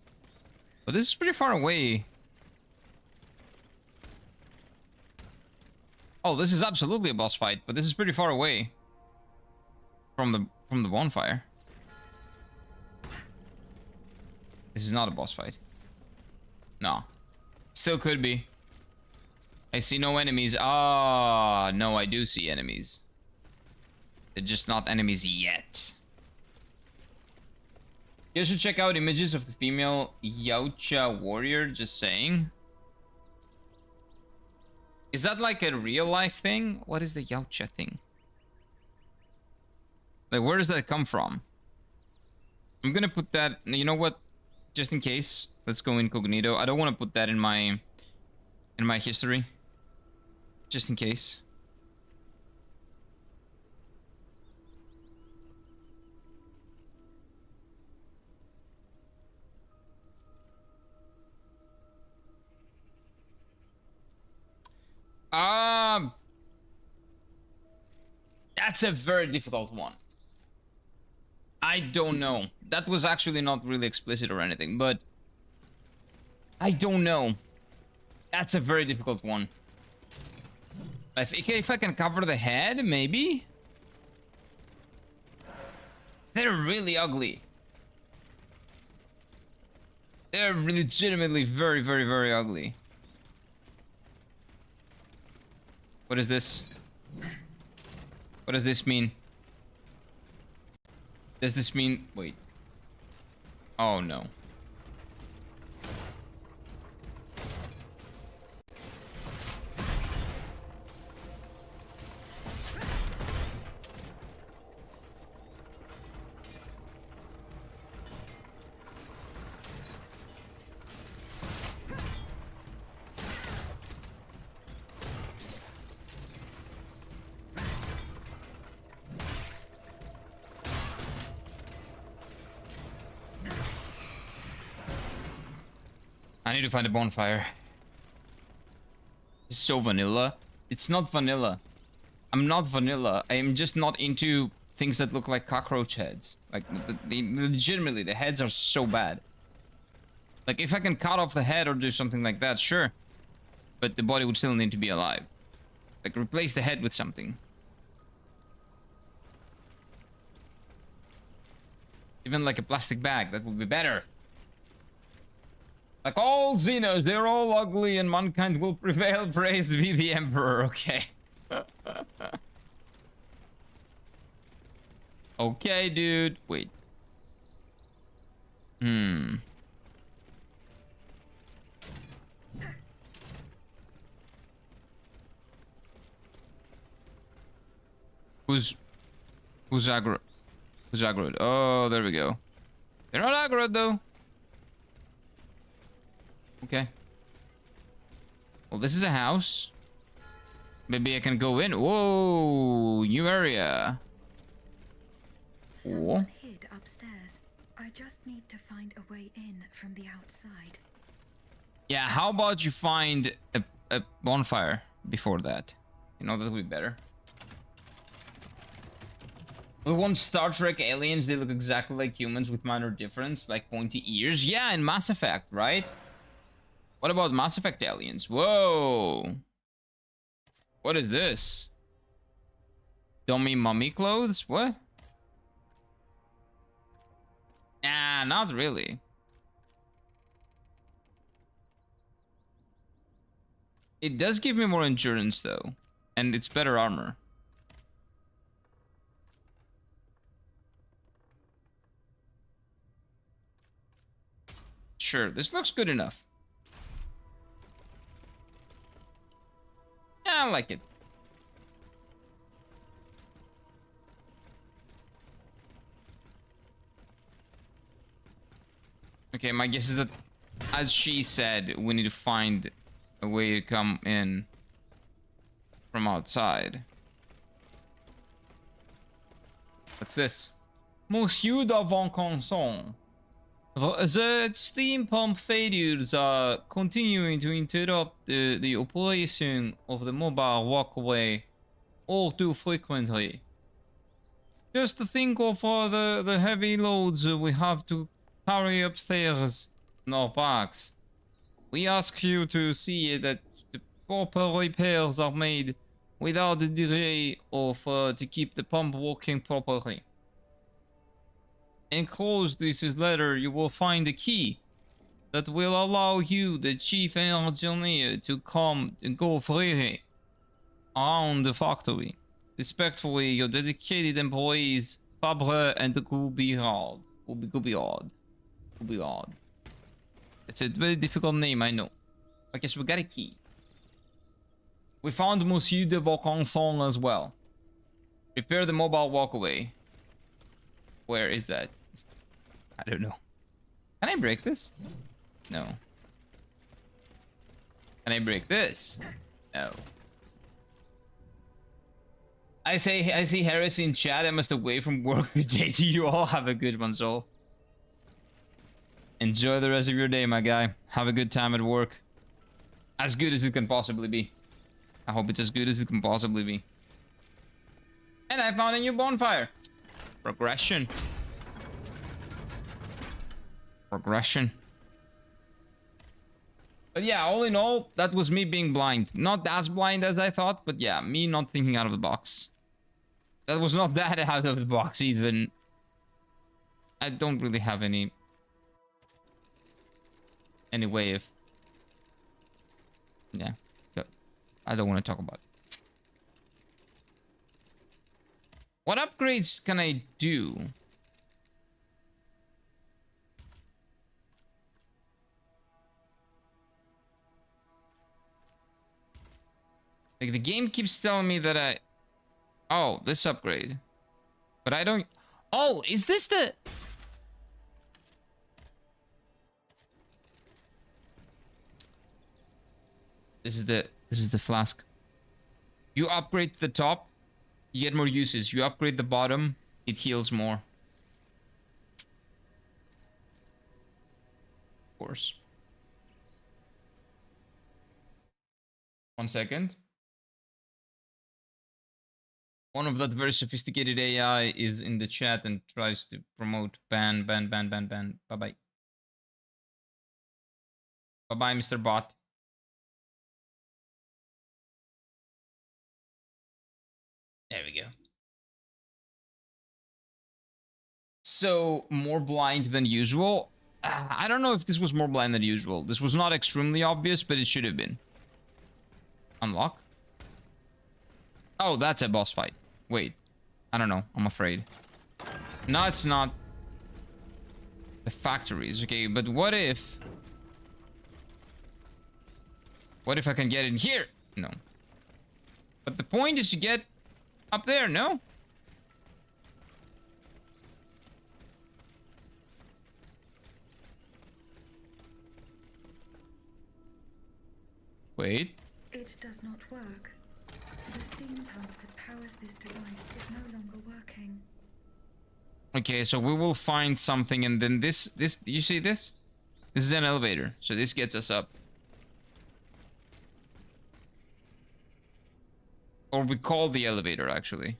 But this is pretty far away. Oh, this is absolutely a boss fight, but this is pretty far away from the bonfire. This is not a boss fight. No. Still could be. I see no enemies. Ah, no, I do see enemies. They're just not enemies yet. You should check out images of the female Yautja warrior, just saying. Is that like a real life thing? What is the Yautja thing? Like, where does that come from? I'm gonna put that, you know what? Just in case, let's go incognito. I don't want to put that in my history. Just in case. That's a very difficult one. I don't know. That was actually not really explicit or anything, but I don't know. That's a very difficult one. If I can cover the head, maybe? They're really ugly. They're legitimately very, very, very ugly. What is this? What does this mean? Does this mean... Wait. Oh, no. I need to find a bonfire. It's so vanilla. It's not vanilla. I'm not vanilla. I'm just not into things that look like cockroach heads. Like, legitimately, the heads are so bad. Like, if I can cut off the head or do something like that, sure. But the body would still need to be alive. Like, replace the head with something. Even like a plastic bag, that would be better. Like all Xenos, they're all ugly and mankind will prevail. Praised be the Emperor. Okay. Okay, dude. Wait. Who's aggro? Who's aggroed? Oh, there we go. They're not aggroed though. Okay. Well, this is a house. Maybe I can go in. Whoa, new area. Someone hid upstairs. I just need to find a way in from the outside. Yeah, how about you find a bonfire before that? You know, that would be better. We want Star Trek aliens, they look exactly like humans with minor difference, like pointy ears. Yeah, in Mass Effect, right? What about Mass Effect aliens? Whoa. What is this? Dummy mummy clothes? What? Nah, not really. It does give me more endurance though, and it's better armor. Sure, this looks good enough. Yeah, I like it. Okay, my guess is that, as she said, we need to find a way to come in from outside. What's this? Monsieur d'Avancanson. The steam pump failures are continuing to interrupt the operation of the mobile walkway all too frequently. Just to think of the heavy loads we have to carry upstairs in our parks. We ask you to see that the proper repairs are made without the delay of to keep the pump working properly. Enclosed this letter, you will find a key that will allow you, the chief engineer, to come and go freely around the factory. Respectfully, your dedicated employees, Fabre and Goubiard. Goubiard. It's a very difficult name, I know. I guess we got a key. We found Monsieur de Vaucanson as well. Repair the mobile walkway. Where is that? I don't know. Can I break this? No. Can I break this? No. I see Harris in chat. I must away from work. Good day to you all. Have a good one, Soul. Enjoy the rest of your day, my guy. Have a good time at work. As good as it can possibly be. I hope it's as good as it can possibly be. And I found a new bonfire. Progression. Progression. But yeah, all in all, that was me being blind. Not as blind as I thought, but yeah, me not thinking out of the box. That was not that out of the box even. I don't really have any way of... Yeah. I don't want to talk about it. What upgrades can I do? Like, the game keeps telling me that I... Oh, this upgrade. But I don't... Oh, is this the... This is the flask. You upgrade the top, you get more uses. You upgrade the bottom, it heals more. Of course. 1 second. One of that very sophisticated AI is in the chat and tries to promote ban. Bye-bye. Bye-bye, Mr. Bot. There we go. So, more blind than usual. I don't know if this was more blind than usual. This was not extremely obvious, but it should have been. Unlock? Oh, that's a boss fight. Wait. I don't know. I'm afraid. No, it's not. The factories. Okay, but what if... What if I can get in here? No. But the point is to get up there, no? Wait. It does not work. The steam pump that powers this device is no longer working. Okay, so we will find something, and then this, you see this? This is an elevator, so this gets us up. Or we call the elevator, actually.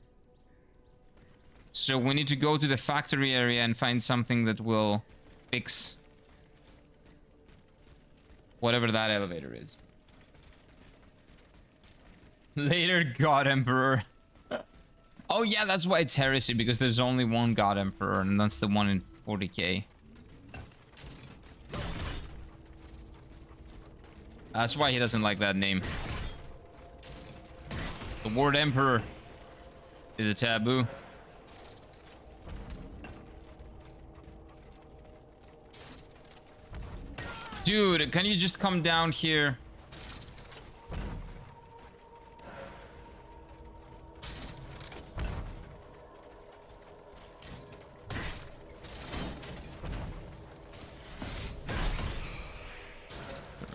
So we need to go to the factory area and find something that will fix whatever that elevator is. Later, God Emperor. Oh yeah, that's why it's heresy, because there's only one God Emperor, and that's the one in 40k. That's why he doesn't like that name. The word Emperor is a taboo. Dude, can you just come down here?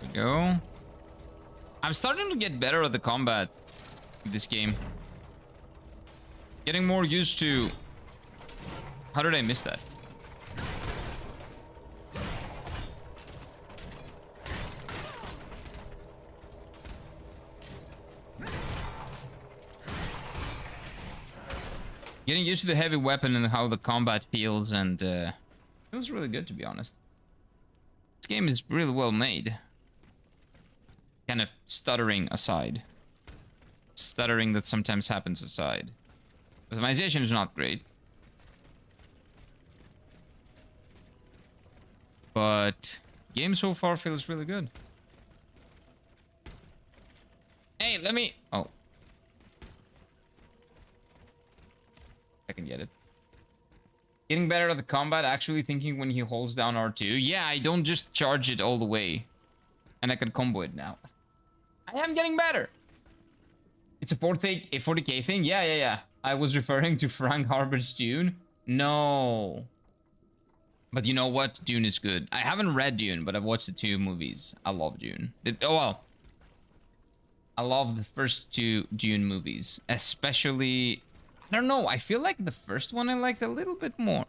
There we go. I'm starting to get better at the combat in this game. Getting more used to... How did I miss that? Getting used to the heavy weapon and how the combat feels, and feels really good, to be honest. This game is really well made. Kind of stuttering aside. Stuttering that sometimes happens aside. Customization is not great. But game so far feels really good. Hey, let me... Oh. I can get it. Getting better at the combat, actually thinking when he holds down R2. Yeah, I don't just charge it all the way. And I can combo it now. I am getting better. It's a 40k thing? Yeah. I was referring to Frank Harber's Dune. No. But you know what? Dune is good. I haven't read Dune, but I've watched the 2 movies. I love Dune. Oh, well. I love the first 2 Dune movies. Especially... I don't know. I feel like the first one I liked a little bit more.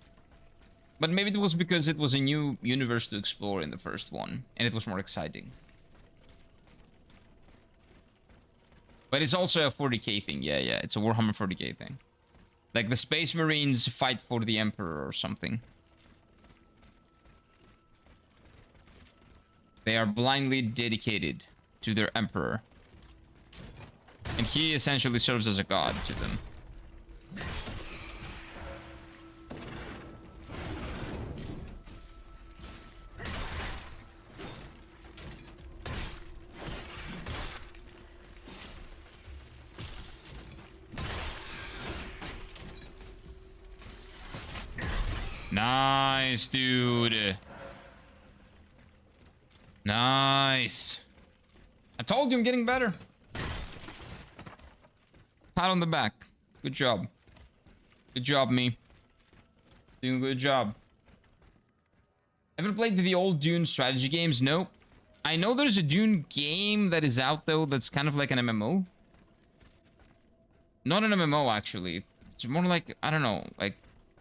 But maybe it was because it was a new universe to explore in the first one. And it was more exciting. But it's also a 40k thing. Yeah. It's a Warhammer 40k thing. Like the Space Marines fight for the Emperor or something. They are blindly dedicated to their Emperor. And he essentially serves as a god to them. Nice, dude. Nice. I told you I'm getting better. Pat on the back. Good job. Good job, me. Doing a good job. Ever played the old Dune strategy games? Nope. I know there's a Dune game that is out, though, that's kind of like an MMO. Not an MMO, actually. It's more like, I don't know, like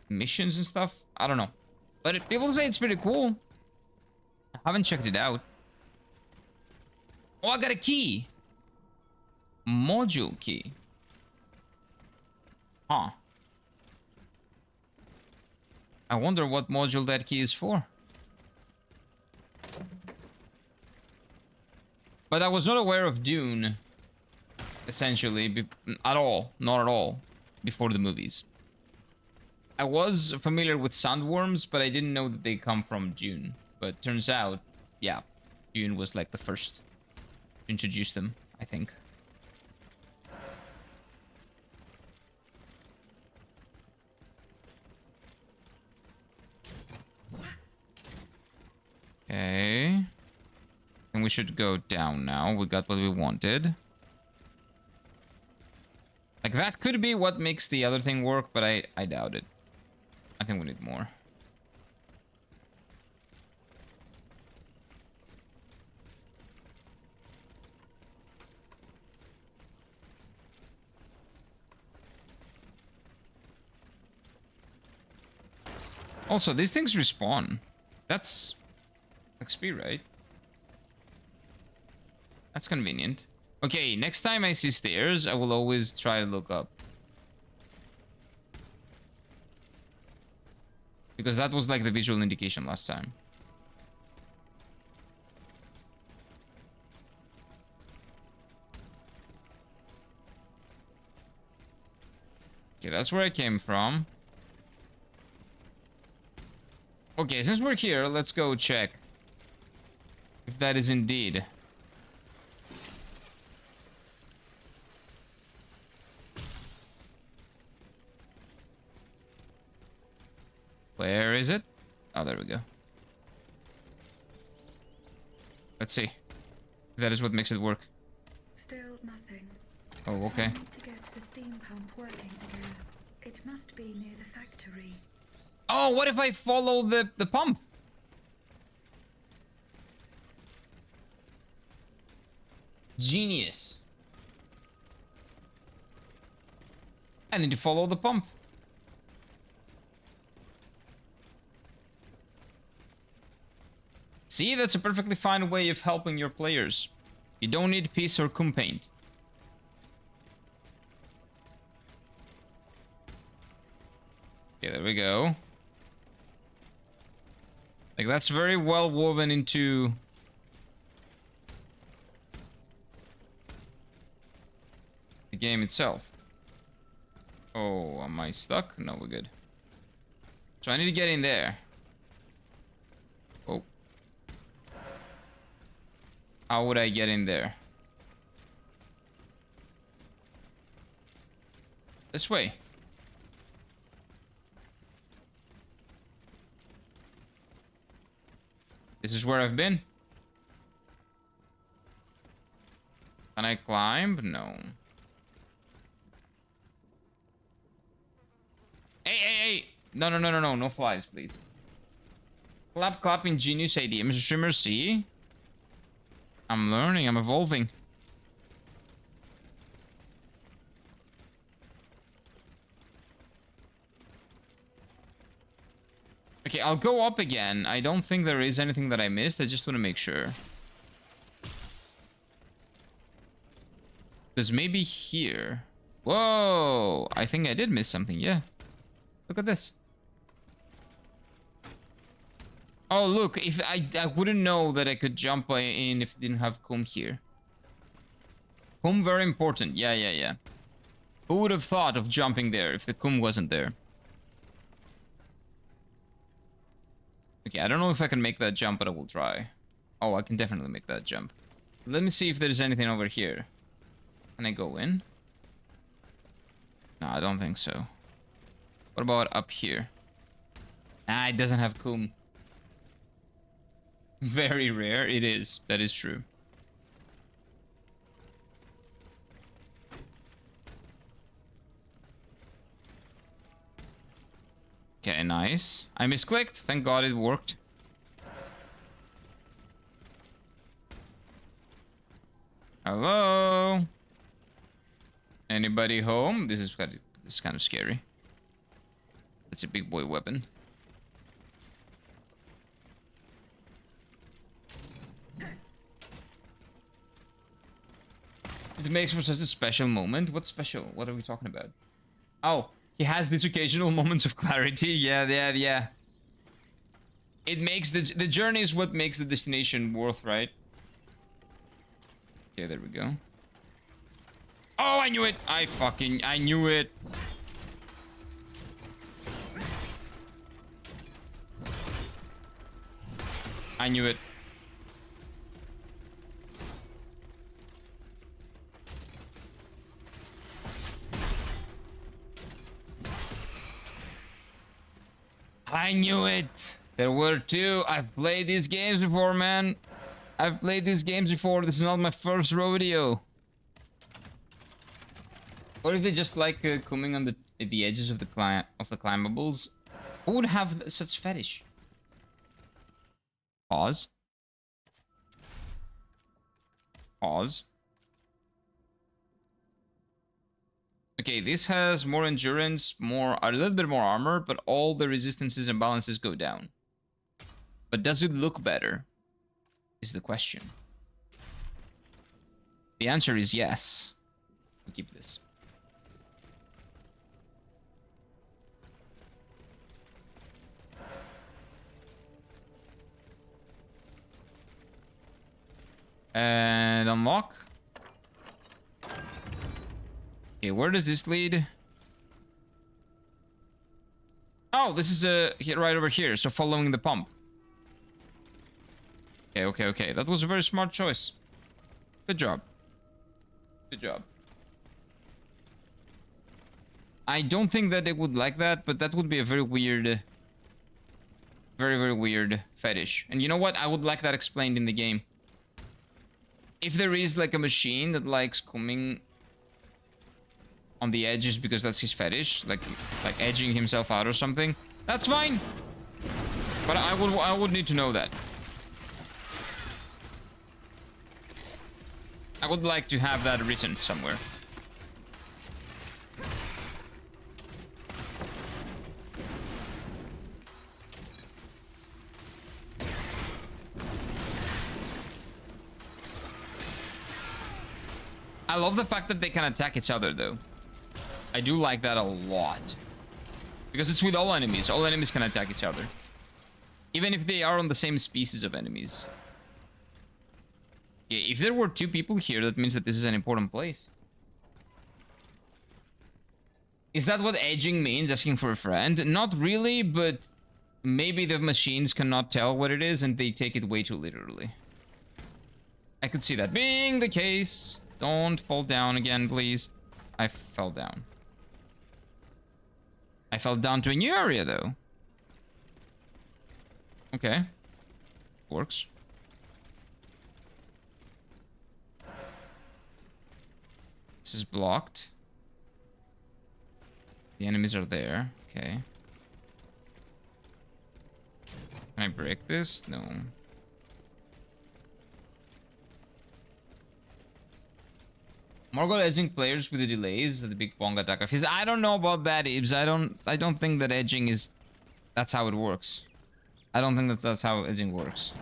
missions and stuff. I don't know. But people say it's pretty cool. I haven't checked it out. Oh, I got a key. Module key. Huh. I wonder what module that key is for. But I was not aware of Dune, essentially, at all. Not at all. Before the movies. I was familiar with sandworms, but I didn't know that they come from Dune. But turns out, yeah, Dune was like the first to introduce them, I think. Okay. And we should go down now. We got what we wanted. Like, that could be what makes the other thing work, but I doubt it. I think we need more. Also, these things respawn. That's XP, right? That's convenient. Okay, next time I see stairs, I will always try to look up. Because that was like the visual indication last time. Okay, that's where I came from. Okay, since we're here, let's go check if that is indeed. Where is it? Oh, there we go. Let's see. That is what makes it work. Still nothing. Oh, okay. I need to get the steam pump working again. It must be near the factory. Oh, what if I follow the pump? Genius. I need to follow the pump. See, that's a perfectly fine way of helping your players. You don't need piece or cum paint. Okay, there we go. Like, that's very well woven into the game itself. Oh, am I stuck? No, we're good. So I need to get in there. Oh. How would I get in there? This way. This is where I've been. Can I climb? No. Hey! No flies, please. Clap, ingenious idea. Mr. Streamer, see? I'm learning, I'm evolving. Okay, I'll go up again. I don't think there is anything that I missed. I just want to make sure. Because maybe here. Whoa! I think I did miss something, yeah. Look at this. Oh, look, if I wouldn't know that I could jump in if it didn't have cum here. Cum very important. Yeah. Who would have thought of jumping there if the cum wasn't there? Okay, I don't know if I can make that jump, but I will try. Oh, I can definitely make that jump. Let me see if there's anything over here. Can I go in? No, I don't think so. What about up here? Ah, it doesn't have cum. Very rare. It is. That is true. Okay, nice. I misclicked. Thank God it worked. Hello? Anybody home? This is kind of scary. It's a big boy weapon. It makes for such a special moment. What's special? What are we talking about? Oh, he has these occasional moments of clarity. Yeah. It makes the journey is what makes the destination worth, right? Okay, there we go. Oh, I knew it. I knew it. I knew it. I knew it. There were two. I've played these games before, man. I've played these games before. This is not my first rodeo. Or if they just like coming on the edges of the climbables. Who would have such fetish? Pause. Okay, this has more endurance, a little bit more armor, but all the resistances and balances go down. But does it look better? Is the question. The answer is yes. We'll keep this. And unlock. Okay, where does this lead? Oh, this is right over here, so following the pump. Okay. That was a very smart choice. Good job. Good job. I don't think that they would like that, but that would be a very weird... very weird fetish. And you know what? I would like that explained in the game. If there is like a machine that likes coming on the edges because that's his fetish, like edging himself out or something, that's fine. But I would need to know that. I would like to have that written somewhere. I love the fact that they can attack each other, though. I do like that a lot. Because it's with all enemies. All enemies can attack each other. Even if they are on the same species of enemies. Yeah, if there were two people here, that means that this is an important place. Is that what edging means? Asking for a friend? Not really, but maybe the machines cannot tell what it is and they take it way too literally. I could see that being the case. Don't fall down again, please. I fell down. I fell down to a new area, though. Okay. Works. This is blocked. The enemies are there. Okay. Can I break this? No. Morgul edging players with the delays that the big bong attack of his. I don't know about that, Ibs. I don't think that edging is... That's how it works. I don't think that's how edging works.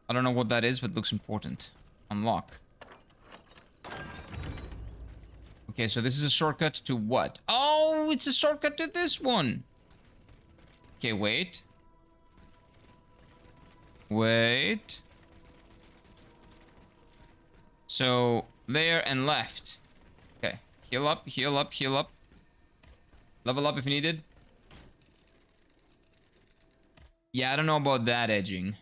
I don't know what that is, but it looks important. Unlock. Okay, so this is a shortcut to what? Oh, it's a shortcut to this one. Okay, wait. Wait. So, there and left. Okay. Heal up, heal up, heal up. Level up if needed. Yeah, I don't know about that edging.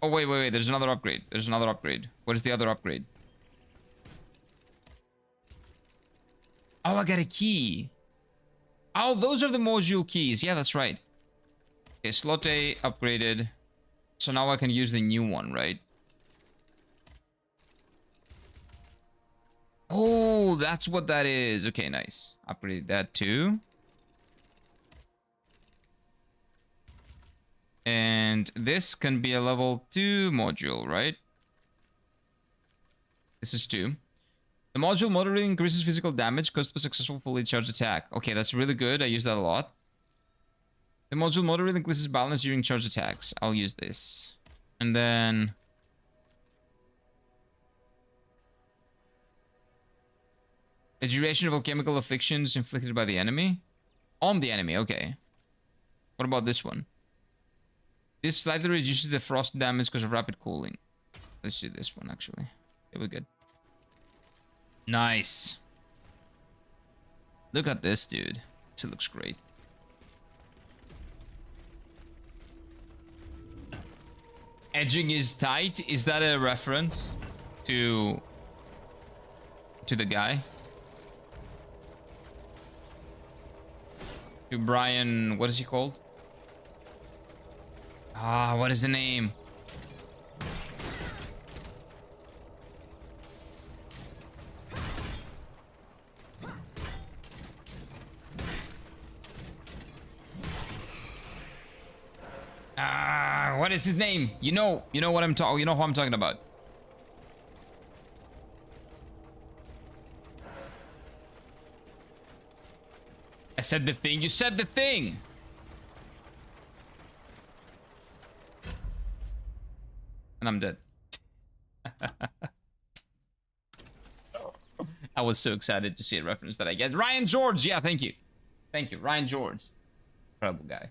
Oh, wait. There's another upgrade. There's another upgrade. What is the other upgrade? Oh, I got a key. Oh, those are the module keys. Yeah, that's right. Okay, slot A upgraded. So now I can use the new one, right? Oh, that's what that is. Okay, nice. Upgrade that too. And this can be a level 2 module, right? This is 2. The module moderately increases physical damage caused by successful fully charged attack. Okay, that's really good. I use that a lot. The module moderately increases balance during charged attacks. I'll use this. And then... the duration of alchemical afflictions inflicted by the enemy? On the enemy, okay. What about this one? This slightly reduces the frost damage because of rapid cooling. Let's do this one, actually. Okay, we're good. Nice. Look at this, dude. This looks great. Edging is tight. Is that a reference to the guy? To Brian, what is he called? Ah, what is the name? What is his name? You know what I'm talking. You know who I'm talking about. I said the thing. You said the thing. And I'm dead. I was so excited to see a reference that I get. Ryan George. Yeah, thank you. Thank you. Ryan George. Incredible guy.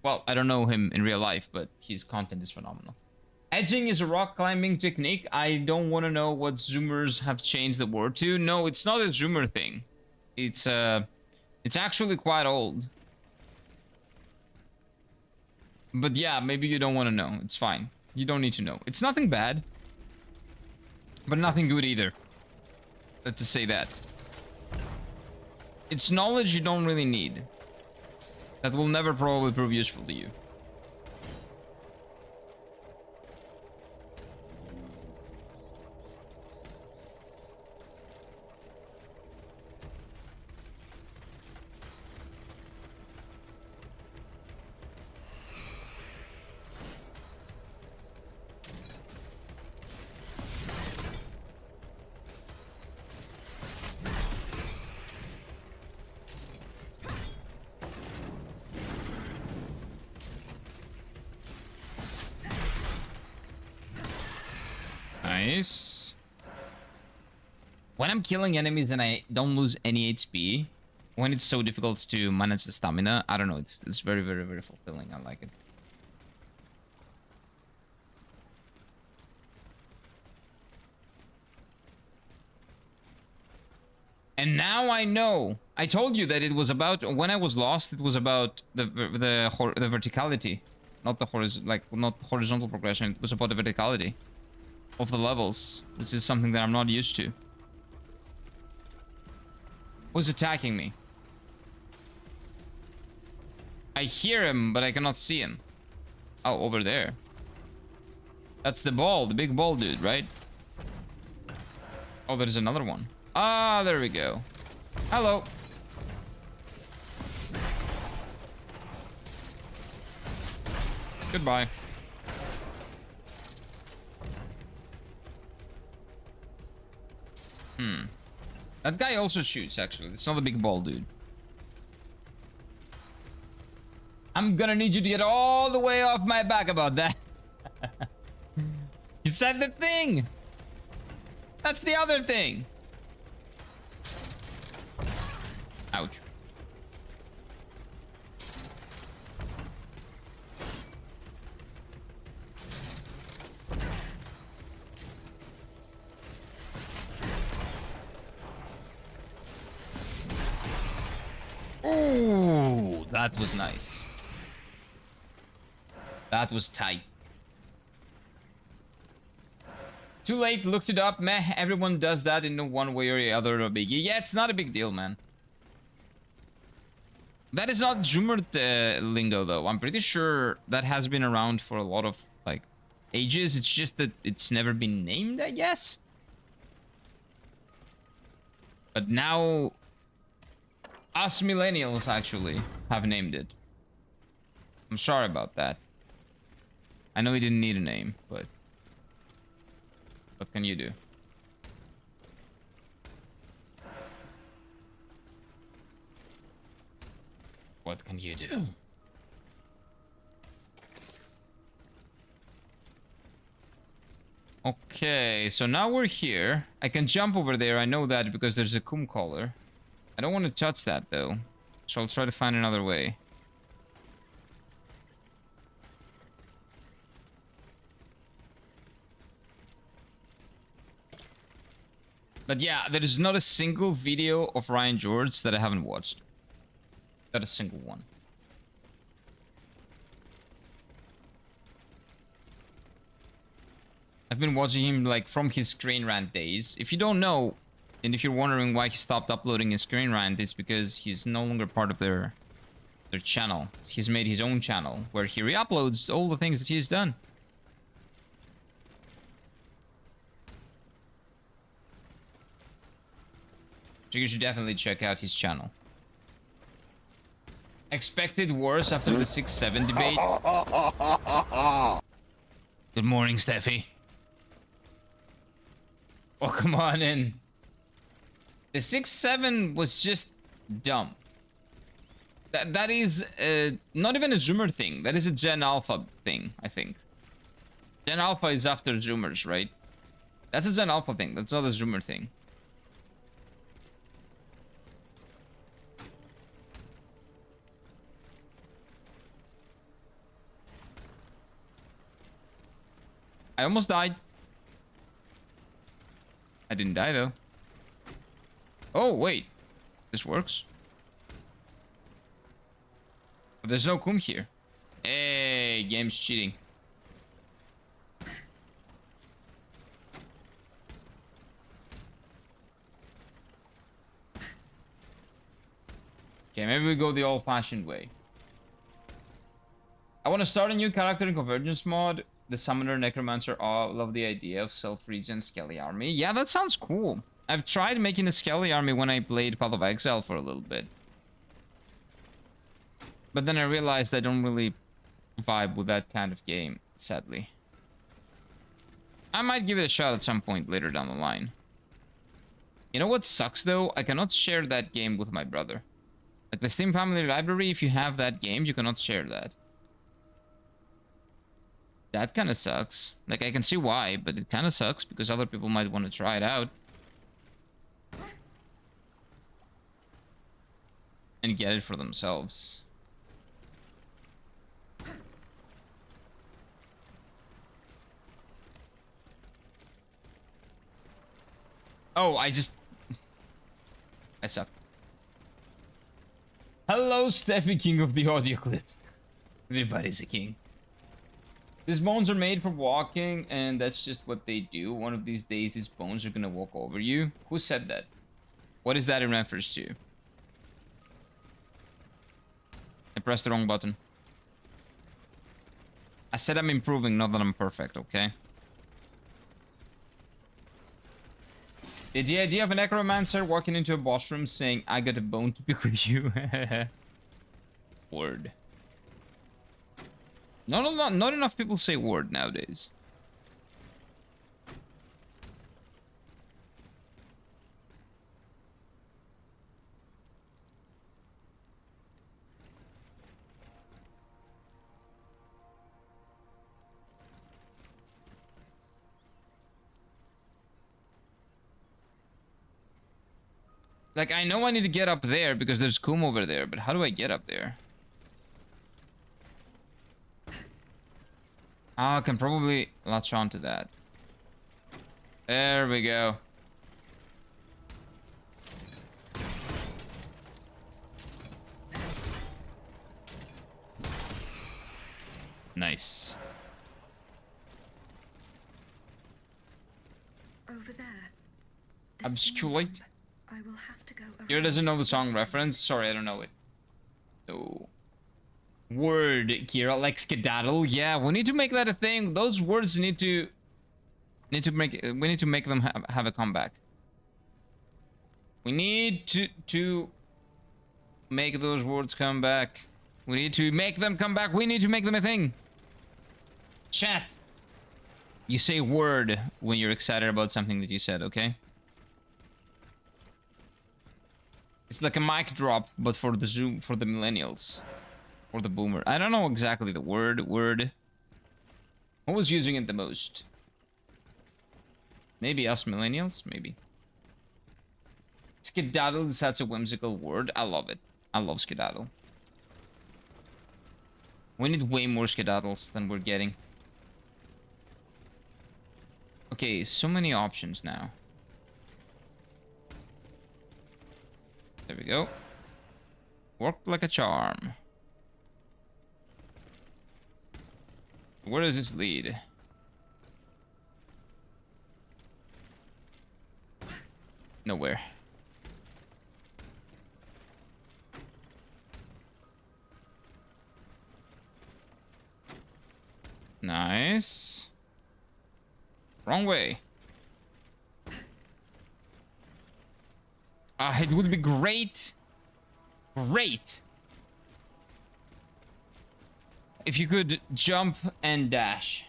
Well, I don't know him in real life, but his content is phenomenal. Edging is a rock climbing technique. I don't want to know what Zoomers have changed the word to. No, it's not a Zoomer thing. It's actually quite old. But yeah, maybe you don't want to know. It's fine. You don't need to know. It's nothing bad. But nothing good either. Let's just say that. It's knowledge you don't really need. That will never probably prove useful to you. Nice. When I'm killing enemies and I don't lose any HP, when it's so difficult to manage the stamina, I don't know, it's very, very, very fulfilling. I like it. And now I know. I told you that it was about, when I was lost, it was about the verticality, not the not horizontal progression. It was about the verticality of the levels, which is something that I'm not used to. Who's attacking me? I hear him, but I cannot see him. Oh, over there. That's the ball, the big ball dude, right? Oh, there's another one. Ah, there we go. Hello. Goodbye. That guy also shoots, actually. It's not a big ball, dude. I'm gonna need you to get all the way off my back about that. You said the thing! That's the other thing! Ouch. Ooh, that was nice. That was tight. Too late, looked it up. Meh, everyone does that in one way or the other. No biggie. Yeah, it's not a big deal, man. That is not Zoomer lingo, though. I'm pretty sure that has been around for a lot of, like, ages. It's just that it's never been named, I guess. But now, us millennials actually have named it. I'm sorry about that. I know he didn't need a name, but what can you do? What can you do? Okay, so now we're here. I can jump over there. I know that because there's a coom collar. I don't want to touch that though, so I'll try to find another way. But yeah, there is not a single video of Ryan George that I haven't watched. Not a single one. I've been watching him like from his Screen Rant days. If you don't know, and if you're wondering why he stopped uploading his Screen Rant, it's because he's no longer part of their channel. He's made his own channel where he re-uploads all the things that he's done. So you should definitely check out his channel. Expected worse after the 6-7 debate. Good morning, Steffi. Welcome on in. The 6-7 was just dumb. That is not even a Zoomer thing. That is a Gen Alpha thing, I think. Gen Alpha is after Zoomers, right? That's a Gen Alpha thing. That's not a Zoomer thing. I almost died. I didn't die, though. Oh, wait. This works. But there's no Kum here. Hey, game's cheating. Okay, maybe we go the old-fashioned way. I want to start a new character in Convergence mod. The Summoner Necromancer. Oh, love the idea of self-regen Skelly army. Yeah, that sounds cool. I've tried making a Skelly army when I played Path of Exile for a little bit. But then I realized I don't really vibe with that kind of game, sadly. I might give it a shot at some point later down the line. You know what sucks though? I cannot share that game with my brother. Like the Steam Family Library, if you have that game, you cannot share that. That kind of sucks. Like, I can see why, but it kind of sucks because other people might want to try it out. And get it for themselves. Oh, I suck. Hello, Steffi, king of the audio clips. Everybody's a king. These bones are made for walking, and that's just what they do. One of these days, these bones are gonna walk over you. Who said that? What is that in reference to? I pressed the wrong button. I said I'm improving, not that I'm perfect, okay? The idea of a necromancer walking into a boss room saying, I got a bone to pick with you. Word. Not enough people say word nowadays. Like, I know I need to get up there because there's Kum over there, but how do I get up there? Ah, I can probably latch onto that. There we go. Nice. Over there. The Obsculate. I will have to go Kira doesn't know the song reference. Sorry, I don't know it. No. Word, Kira, like skedaddle. Yeah, we need to make that a thing. Those words need to make. We need to make them have a comeback. We need to make those words come back. We need to make them come back. We need to make them a thing. Chat. You say word when you're excited about something that you said, okay? It's like a mic drop, but for the Zoom, for the millennials. Or the boomer. I don't know exactly the word. Who was using it the most? Maybe us millennials? Maybe. Skedaddle is such a whimsical word. I love it. I love skedaddle. We need way more skedaddles than we're getting. Okay, so many options now. There we go. Worked like a charm. Where does this lead? Nowhere. Nice. Wrong way. It would be great. Great. If you could jump and dash.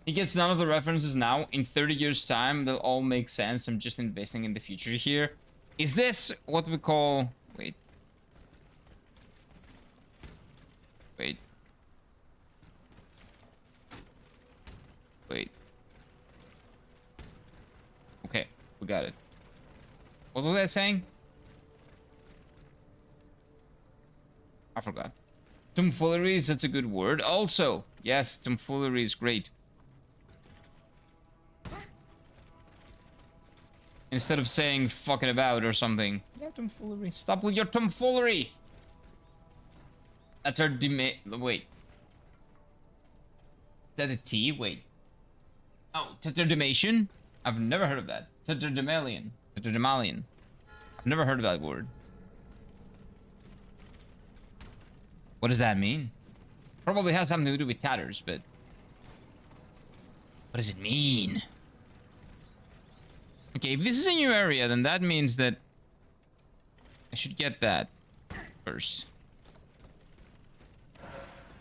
He gets none of the references now. In 30 years' time, they'll all make sense. I'm just investing in the future here. Is this what we call... Wait. Wait. Wait. Okay, we got it. What was I saying? I forgot. Tomfoolery is such a good word. Also, yes, tomfoolery is great. Instead of saying fucking about or something. Yeah, tomfoolery. Stop with your tomfoolery! That's our wait. Is that a T? Wait. Oh, tetradimension? I've never heard of that. Tetradimension. Tetradimension. I've never heard of that word. What does that mean? Probably has something to do with tatters, but... What does it mean? Okay, if this is a new area, then that means that... I should get that first.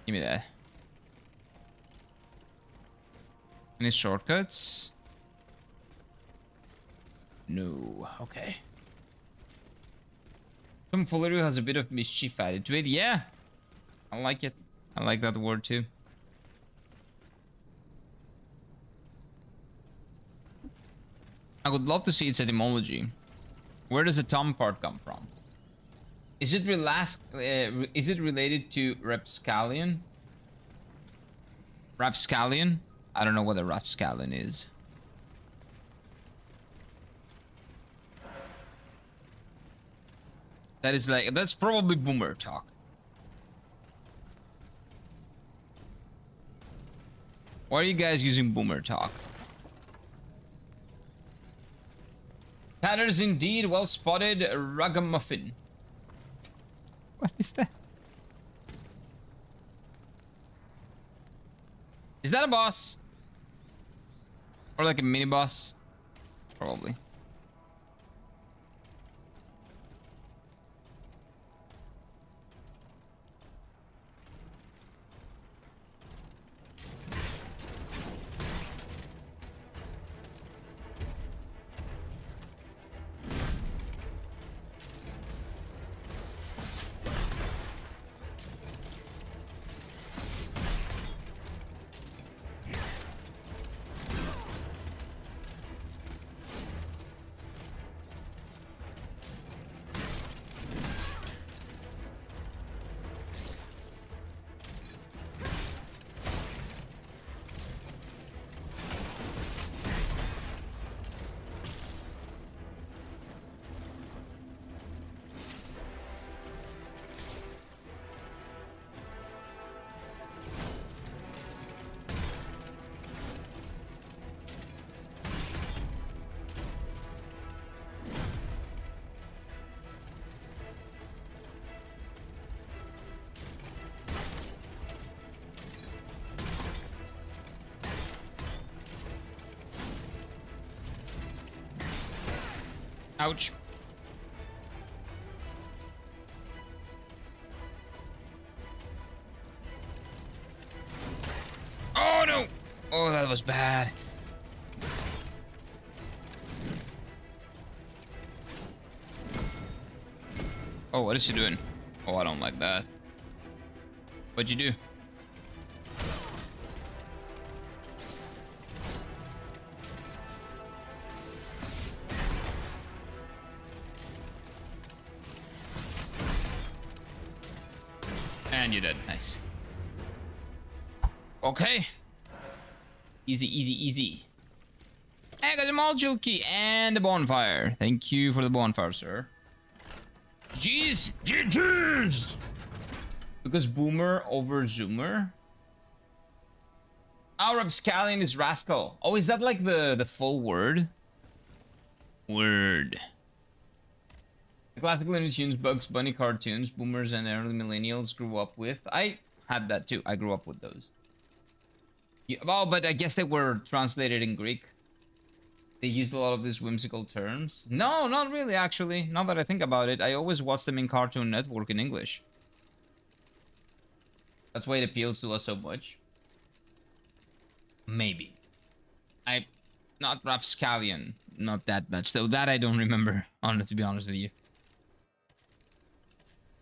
Give me that. Any shortcuts? No. Okay. Tomfoolery has a bit of mischief added to it. Yeah. I like it. I like that word too. I would love to see its etymology. Where does the tom part come from? Is it related to rapscallion? Rapscallion? I don't know what a rapscallion is. That is like, that's probably boomer talk. Why are you guys using boomer talk? Tatters indeed, well spotted, ragamuffin. What is that? Is that a boss? Or like a mini boss? Probably. Ouch. Oh no! Oh, that was bad. Oh, what is she doing? Oh, I don't like that. What'd you do? And you're dead. Nice. Okay. Easy, easy, easy. I got the module key and the bonfire. Thank you for the bonfire, sir. Jeez. Jeez. Because boomer over zoomer. Our rapscallion is rascal. Oh, is that like the full word? Word. The classic Looney Tunes, Bugs Bunny cartoons, boomers and early millennials grew up with. I had that too. I grew up with those. Yeah, well, but I guess they were translated in Greek. They used a lot of these whimsical terms. No, not really, actually. Now that I think about it, I always watched them in Cartoon Network in English. That's why it appeals to us so much. Maybe. Not rapscallion. Not that much. Though that I don't remember, to be honest with you.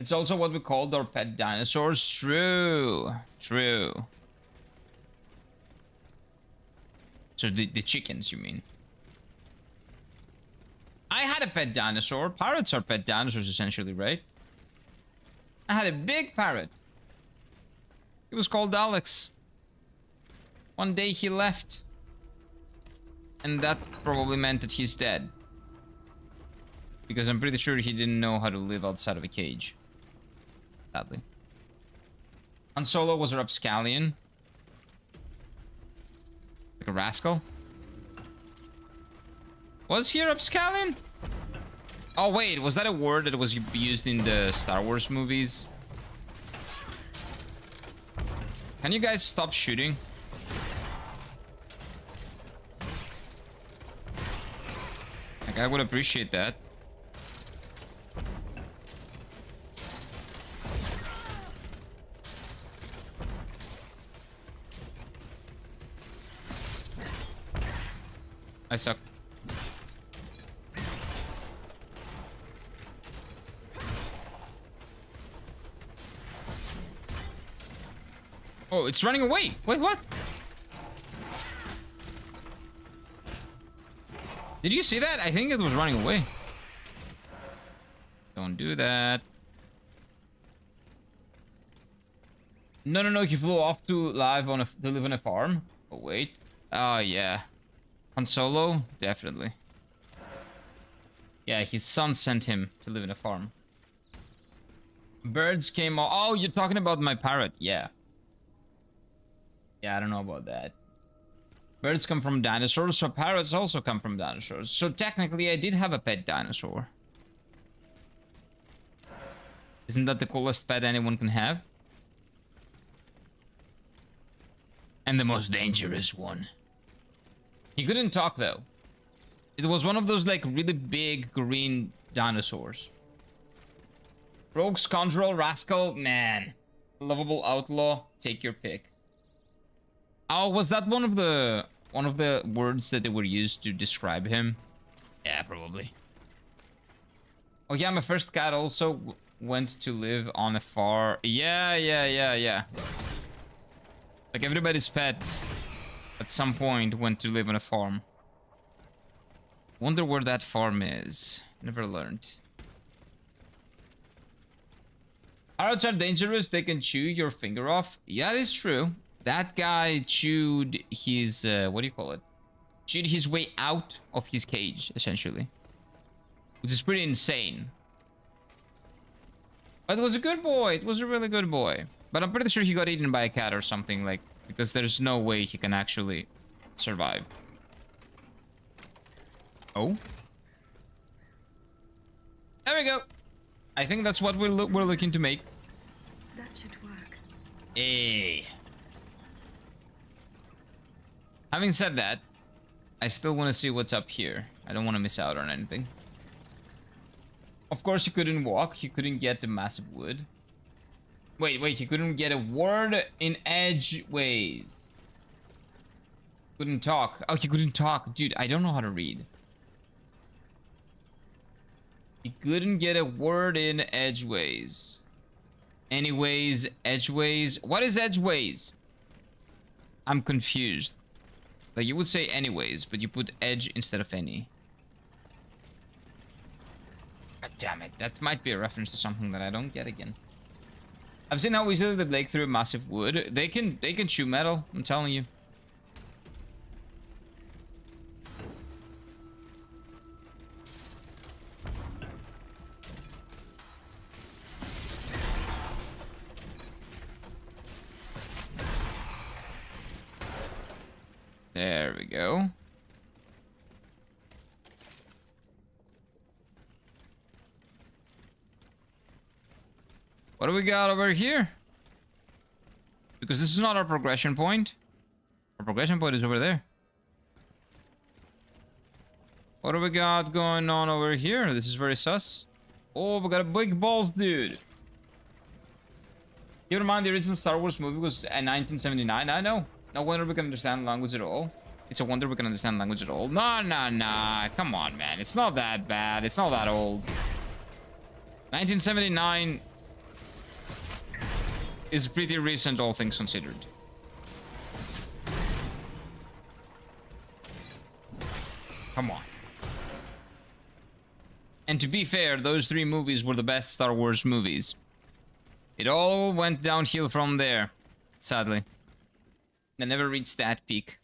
It's also what we called our pet dinosaurs. True. True. So the chickens, you mean? I had a pet dinosaur. Parrots are pet dinosaurs, essentially, right? I had a big parrot. He was called Alex. One day he left. And that probably meant that he's dead. Because I'm pretty sure he didn't know how to live outside of a cage. Sadly. Han Solo was a rapscallion. Like a rascal. Was he a rapscallion? Oh wait, was that a word that was used in the Star Wars movies? Can you guys stop shooting? Like, I would appreciate that. I suck. Oh, it's running away. Wait, what? Did you see that? I think it was running away. Don't do that. No. He flew off to live on to live on a farm. Oh wait. Oh yeah. Han Solo, definitely. Yeah, his son sent him to live in a farm. Birds came. Oh, you're talking about my parrot? Yeah. Yeah, I don't know about that. Birds come from dinosaurs, so parrots also come from dinosaurs. So technically, I did have a pet dinosaur. Isn't that the coolest pet anyone can have? And the most dangerous one. He couldn't talk, though. It was one of those, like, really big green dinosaurs. Rogue, scoundrel, rascal, man. Lovable outlaw, take your pick. Oh, was that one of the words that they were used to describe him? Yeah, probably. Oh yeah, my first cat also went to live on a farm. Yeah. Like everybody's pet at some point went to live on a farm. Wonder where that farm is. Never learned. Parrots are dangerous. They can chew your finger off. Yeah, it's true. That guy chewed his, what do you call it? Chewed his way out of his cage, essentially. Which is pretty insane. But it was a good boy. It was a really good boy. But I'm pretty sure he got eaten by a cat or something, like, because there's no way he can actually survive. Oh. There we go. I think that's what we're looking to make. That should work. Hey. Having said that, I still want to see what's up here. I don't want to miss out on anything. Of course, he couldn't walk. He couldn't get the massive wood. Wait. He couldn't get a word in edgeways. Couldn't talk. Oh, he couldn't talk. Dude, I don't know how to read. He couldn't get a word in edgeways. Anyways, edgeways. What is edgeways? I'm confused. Like, you would say anyways, but you put edge instead of any. God damn it. That might be a reference to something that I don't get again. I've seen how easily they break through massive wood. They can chew metal, I'm telling you. There we go. What do we got over here? Because this is not our progression point. Our progression point is over there. What do we got going on over here? This is very sus. Oh, we got a big balls, dude. Keep in mind the original Star Wars movie was in 1979. I know. No wonder we can understand language at all. It's a wonder we can understand language at all. Nah, nah, nah. Come on, man. It's not that bad. It's not that old. 1979 is pretty recent, all things considered. Come on. And to be fair, those 3 movies were the best Star Wars movies. It all went downhill from there, sadly. They never reached that peak.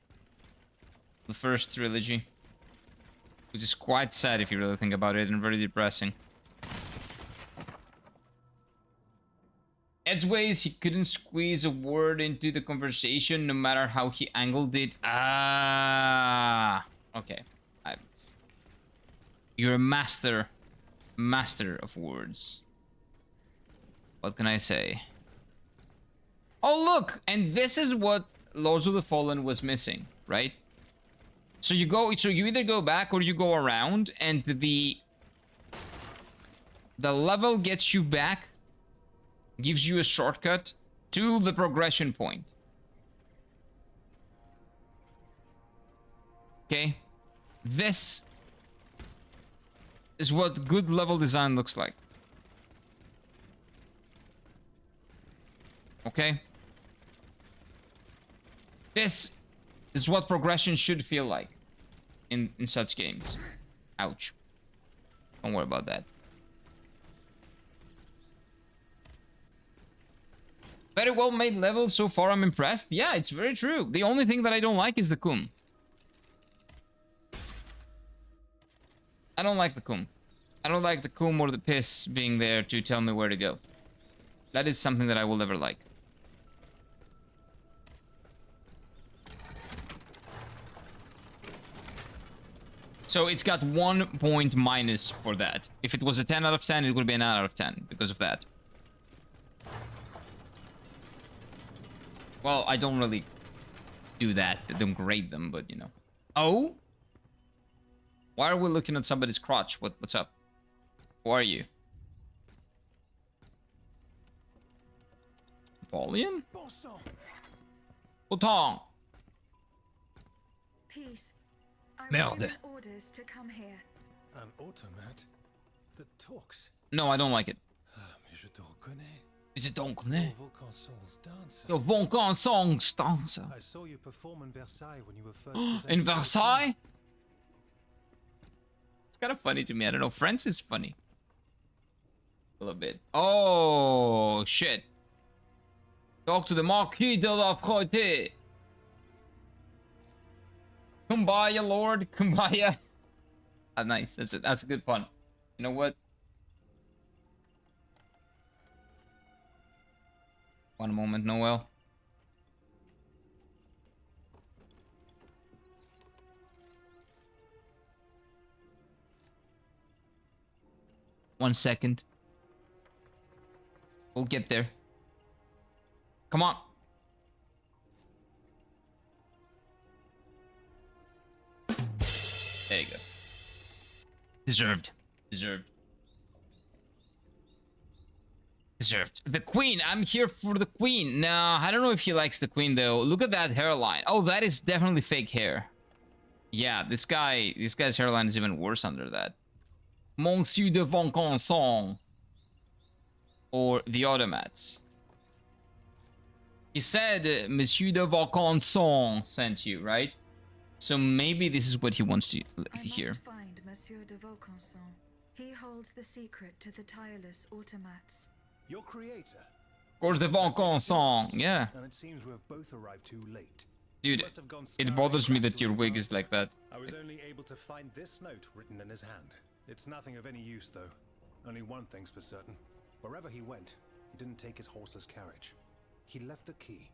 The first trilogy. Which is quite sad if you really think about it, and very depressing. Edgeways, he couldn't squeeze a word into the conversation no matter how he angled it. Ah, okay. You're a master of words. What can I say? Oh, look! And this is what Lords of the Fallen was missing, right? So you either go back or you go around, and the level gets you back, gives you a shortcut to the progression point. Okay? This is what good level design looks like. Okay? This is what progression should feel like in such games. Ouch. Don't worry about that. Very well made level so far, I'm impressed. Yeah, it's very true. The only thing that I don't like is the Kum. I don't like the Kum. I don't like the Kum or the Piss being there to tell me where to go. That is something that I will never like. So it's got 1 point minus for that. If it was a 10 out of 10, it would be a 9 out of 10 because of that. Well, I don't really do that. I don't grade them, but you know. Oh? Why are we looking at somebody's crotch? What's up? Who are you? Napoleon? Autant. Peace. I Merde. received orders to come here. An automat that talks. No, I don't like it. Ah, mais je te reconnais. Is it don't know? Volcanson's dancer. Your Vonkan song dancer. I saw you perform in Versailles when you were first presented In to the Versailles? king. It's kind of funny to me. I don't know. French is funny. A little bit. Oh, shit. Talk to the Marquis de la Frotte. Kumbaya, Lord. Kumbaya. Ah, nice. That's it. That's a good pun. You know what? One moment, Noel. One second. We'll get there. Come on. There you go. Deserved. Deserved. Deserved. The queen. I'm here for the queen. Nah, I don't know if he likes the queen though. Look at that hairline. Oh, that is definitely fake hair. Yeah, this guy's hairline is even worse under that. Monsieur de Voncanson. Or the automats. He said Monsieur de Voncanson sent you, right? So maybe this is what he wants to hear. I must find Monsieur de Vaucanson. He holds the secret to the tireless automats. Your creator. Of course, the Voncanson, yeah. And it seems we have both arrived too late. Dude, Must have gone it bothers me scouring that your back wig to is like that. I was only able to find this note written in his hand. It's nothing of any use, though. Only one thing's for certain. Wherever he went, he didn't take his horseless carriage. He left the key.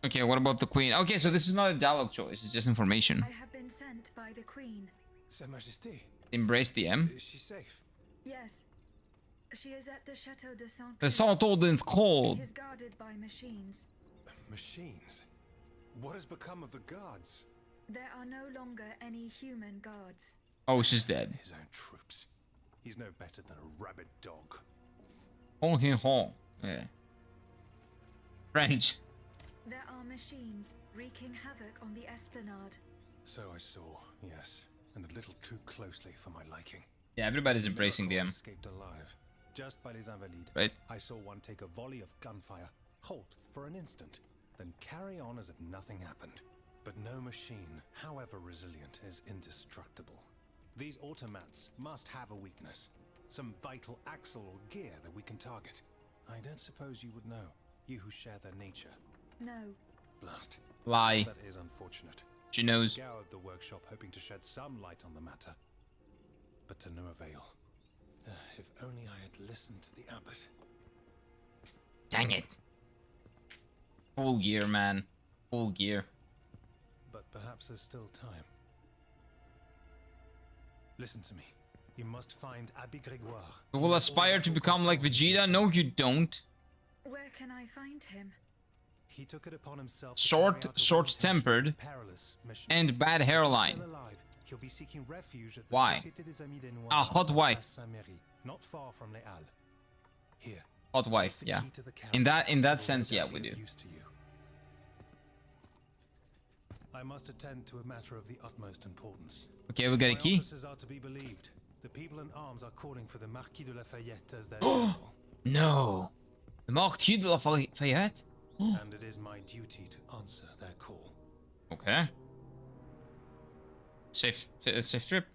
Okay, what about the queen? Okay, so this is not a dialogue choice, it's just information. I have been sent by the Queen. Sa Majesté, Embrace the M. is she safe? Yes. She is at the Chateau de Saint. The Saint-Auden's cold. It is guarded by machines. Machines? What has become of the guards? There are no longer any human guards. Oh, she's dead. His own troops. He's no better than a rabid dog. Hong Hin Hong. Yeah. French. There are machines wreaking havoc on the esplanade. So I saw, yes, and a little too closely for my liking. Yeah, everybody's embracing the M. Escaped alive, just by les Invalides. Right. I saw one take a volley of gunfire, halt for an instant, then carry on as if nothing happened. But no machine, however resilient, is indestructible. These automats must have a weakness, some vital axle or gear that we can target. I don't suppose you would know, you who share their nature. No. Blast. Lie. That is unfortunate. She knows. Scoured the workshop hoping to shed some light on the matter, but to no avail. If only I had listened to the abbot. Dang it. Full gear, man. Full gear. But perhaps there's still time. Listen to me. You must find Abbé Grégoire. You will aspire to become like Vegeta? No, you don't. Where can I find him? He took it upon himself to Short, carry out a short-tempered, reputationally perilous mission. and bad hairline. Still alive, he'll be seeking refuge at the Why? Société des Amis des Noirs A hot at wife. Saint-Méry, not far from Les Halles. Here. Hot wife, take the yeah. key to the In carriage. that It will sense, no yeah, doubt we be do. of use to you. I must attend to a matter of the utmost importance. Okay, we got a My key. officers are to be believed. The people in arms are calling for the Marquis de Lafayette as their general, No. The Marquis de Lafayette? and it is my duty to answer their call. Okay. Safe trip.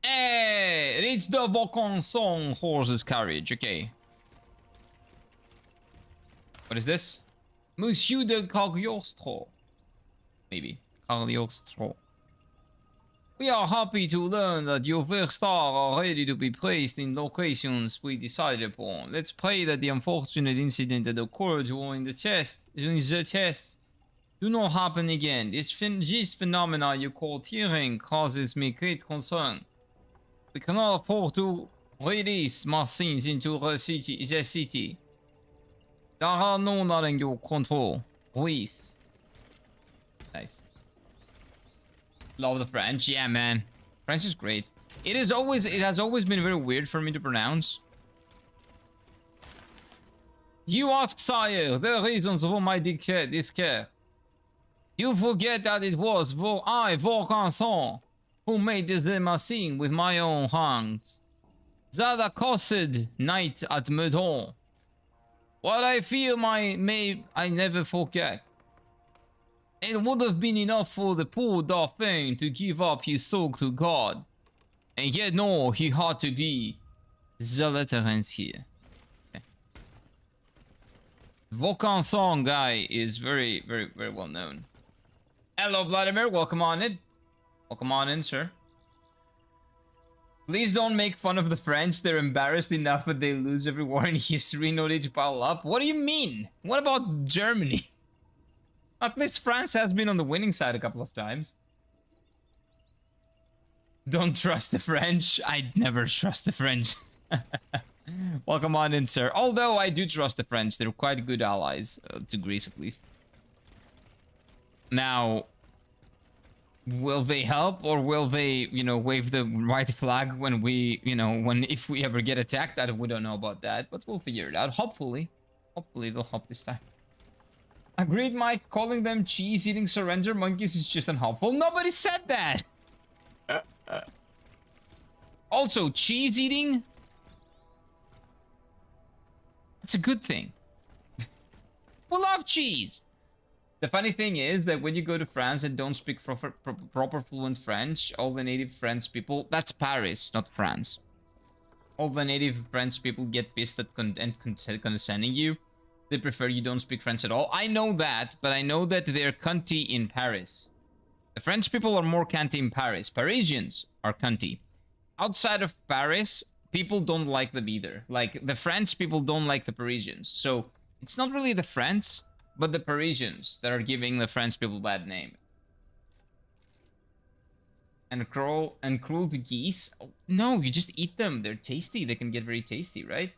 Hey, it's the Vaucanson horse's carriage. Okay. What is this? Monsieur de Cagliostro. Maybe. Cagliostro. We are happy to learn that your first are ready to be placed in locations we decided upon. Let's pray that the unfortunate incident that occurred during the test do not happen again. This phenomena you call tearing causes me great concern. We cannot afford to release machines into the city. There are no not in your control. Please. Nice. Love the French. Yeah, man. French is great. It has always been very weird for me to pronounce. You ask, sire, the reasons for my discare. You forget that it was I, Vaucanson, who made this machine with my own hands. That accursed night at Meudon. What I feel I never forget. It would have been enough for the poor Dauphin to give up his soul to God. And yet no, he had to be the letterings here. Okay. Vaucanson guy is very well known. Hello Vladimir, welcome on in. Welcome on in, sir. Please don't make fun of the French. They're embarrassed enough that they lose every war in history, no need to pile up. What do you mean? What about Germany? At least France has been on the winning side a couple of times. Don't trust the French. I'd never trust the French. Welcome on in, sir. Although I do trust the French. They're quite good allies, to Greece at least. Now, will they help or will they, wave the white flag when if we ever get attacked? We don't know about that, but we'll figure it out. Hopefully they'll help this time. Agreed, Mike. Calling them cheese-eating surrender monkeys is just unhelpful. Nobody said that. Also, cheese-eating? It's a good thing. We love cheese. The funny thing is that when you go to France and don't speak proper fluent French, all the native French people... That's Paris, not France. All the native French people get pissed at condescending you. They prefer you don't speak French at all. I know that, but I know that they're cunty in Paris. The French people are more cunty in Paris. Parisians are cunty. Outside of Paris, people don't like them either. Like, the French people don't like the Parisians. So, it's not really the French, but the Parisians that are giving the French people bad name. And cruel to geese? Oh, no, you just eat them. They're tasty. They can get very tasty, right?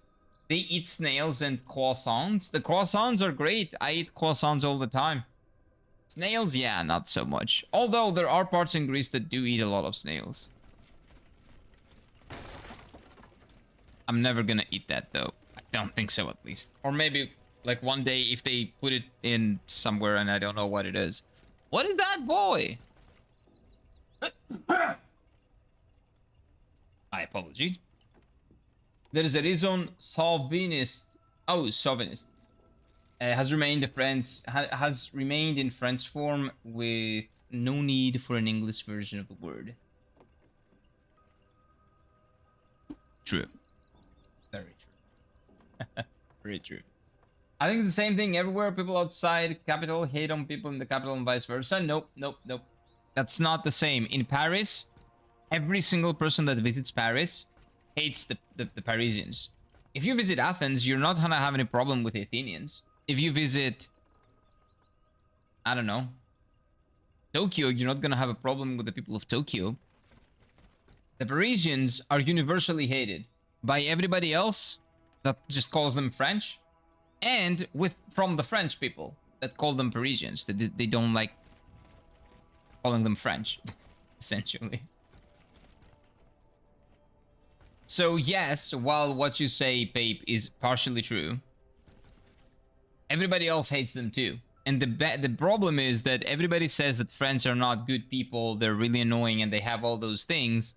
They eat snails and croissants. The croissants are great. I eat croissants all the time. Snails, yeah, not so much. Although there are parts in Greece that do eat a lot of snails. I'm never gonna eat that though. I don't think so, at least. Or maybe Like one day if they put it in somewhere and I don't know what it is. What is that, boy? My apologies. There is a reason Chauvinist. Oh, chauvinist. Has remained has remained in French form with no need for an English version of the word. True. Very true. Very true. I think it's the same thing everywhere. People outside capital hate on people in the capital and vice versa. Nope, nope, nope. That's not the same. In Paris, every single person that visits Paris hates the Parisians. If you visit Athens, you're not gonna have any problem with the Athenians. If you visit, I don't know, Tokyo, you're not gonna have a problem with the people of Tokyo. The Parisians are universally hated by everybody else that just calls them French, and from the French people that call them Parisians. They don't like calling them French, essentially. So yes, while what you say, Pape, is partially true, everybody else hates them too. And the problem is that everybody says that French are not good people, they're really annoying, and they have all those things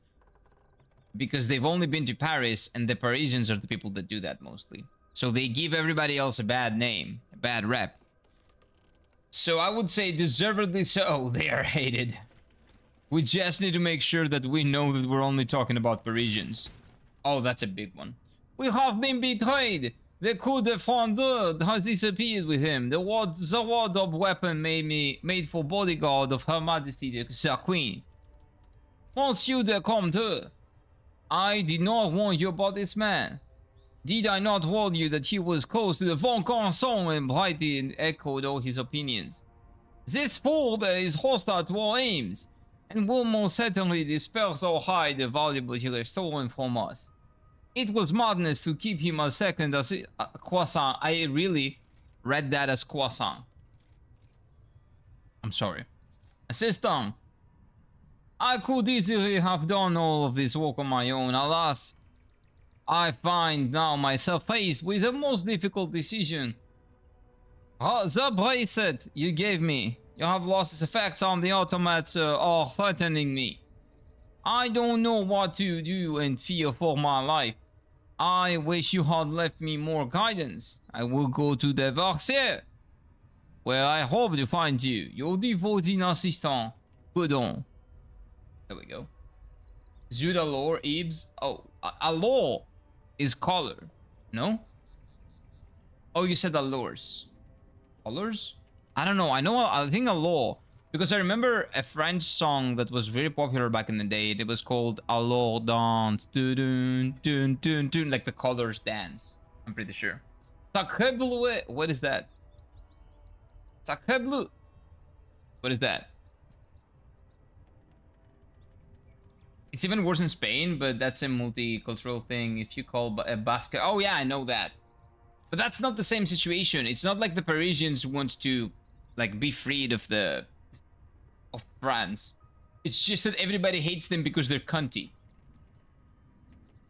because they've only been to Paris, and the Parisians are the people that do that mostly. So they give everybody else a bad name, a bad rep. So I would say deservedly so, they are hated. We just need to make sure that we know that we're only talking about Parisians. Oh, that's a big one. We have been betrayed. The coup de fondeur has disappeared with him. The wardrobe weapon made for bodyguard of Her Majesty the Queen. Monsieur de Comte, I did not warn you about this man. Did I not warn you that he was close to the Von Conson and Brighton echoed all his opinions? This fool is hostile to our aims, and will most certainly disperse or hide the valuables he has stolen from us. It was madness to keep him a second as croissant. I really read that as croissant. I'm sorry. Assistant, I could easily have done all of this work on my own. Alas, I find now myself faced with the most difficult decision. The bracelet you gave me, you have lost its effects on the automats are threatening me. I don't know what to do and fear for my life. I wish you had left me more guidance. I will go to the Versailles, where I hope to find you, your devoted assistant, Godon. There we go. Zudalor, Ibs. Oh, Allure is color. No? Oh, you said Allures. Colors? I don't know. I think Allure. Because I remember a French song that was very popular back in the day. It was called Alors Dance. Dun, dun, dun, dun, like the colors dance. I'm pretty sure. Sacre bleu. What is that? Sacre bleu. What is that? It's even worse in Spain, but that's a multicultural thing. If you call a basket... Oh yeah, I know that. But that's not the same situation. It's not like the Parisians want to like be freed of France. It's just that everybody hates them because they're cunty.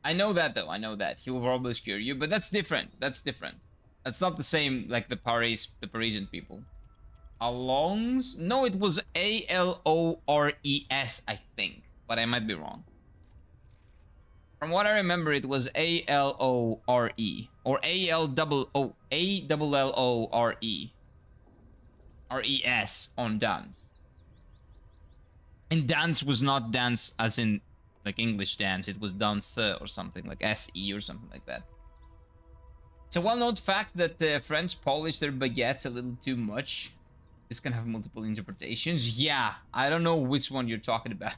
I know that though, I know that. He will probably scare you, but that's different. That's different. That's not the same like the Parisian people. Alongs? No, it was A-L-O-R-E-S, I think. But I might be wrong. From what I remember, it was A-L-O-R-E. Or A-L-O-O-A-L-L-O-R-E. R-E-S on dance. And dance was not dance as in like English dance. It was dance or something like S-E or something like that. It's a well-known fact that the French polish their baguettes a little too much. This can have multiple interpretations. Yeah, I don't know which one you're talking about.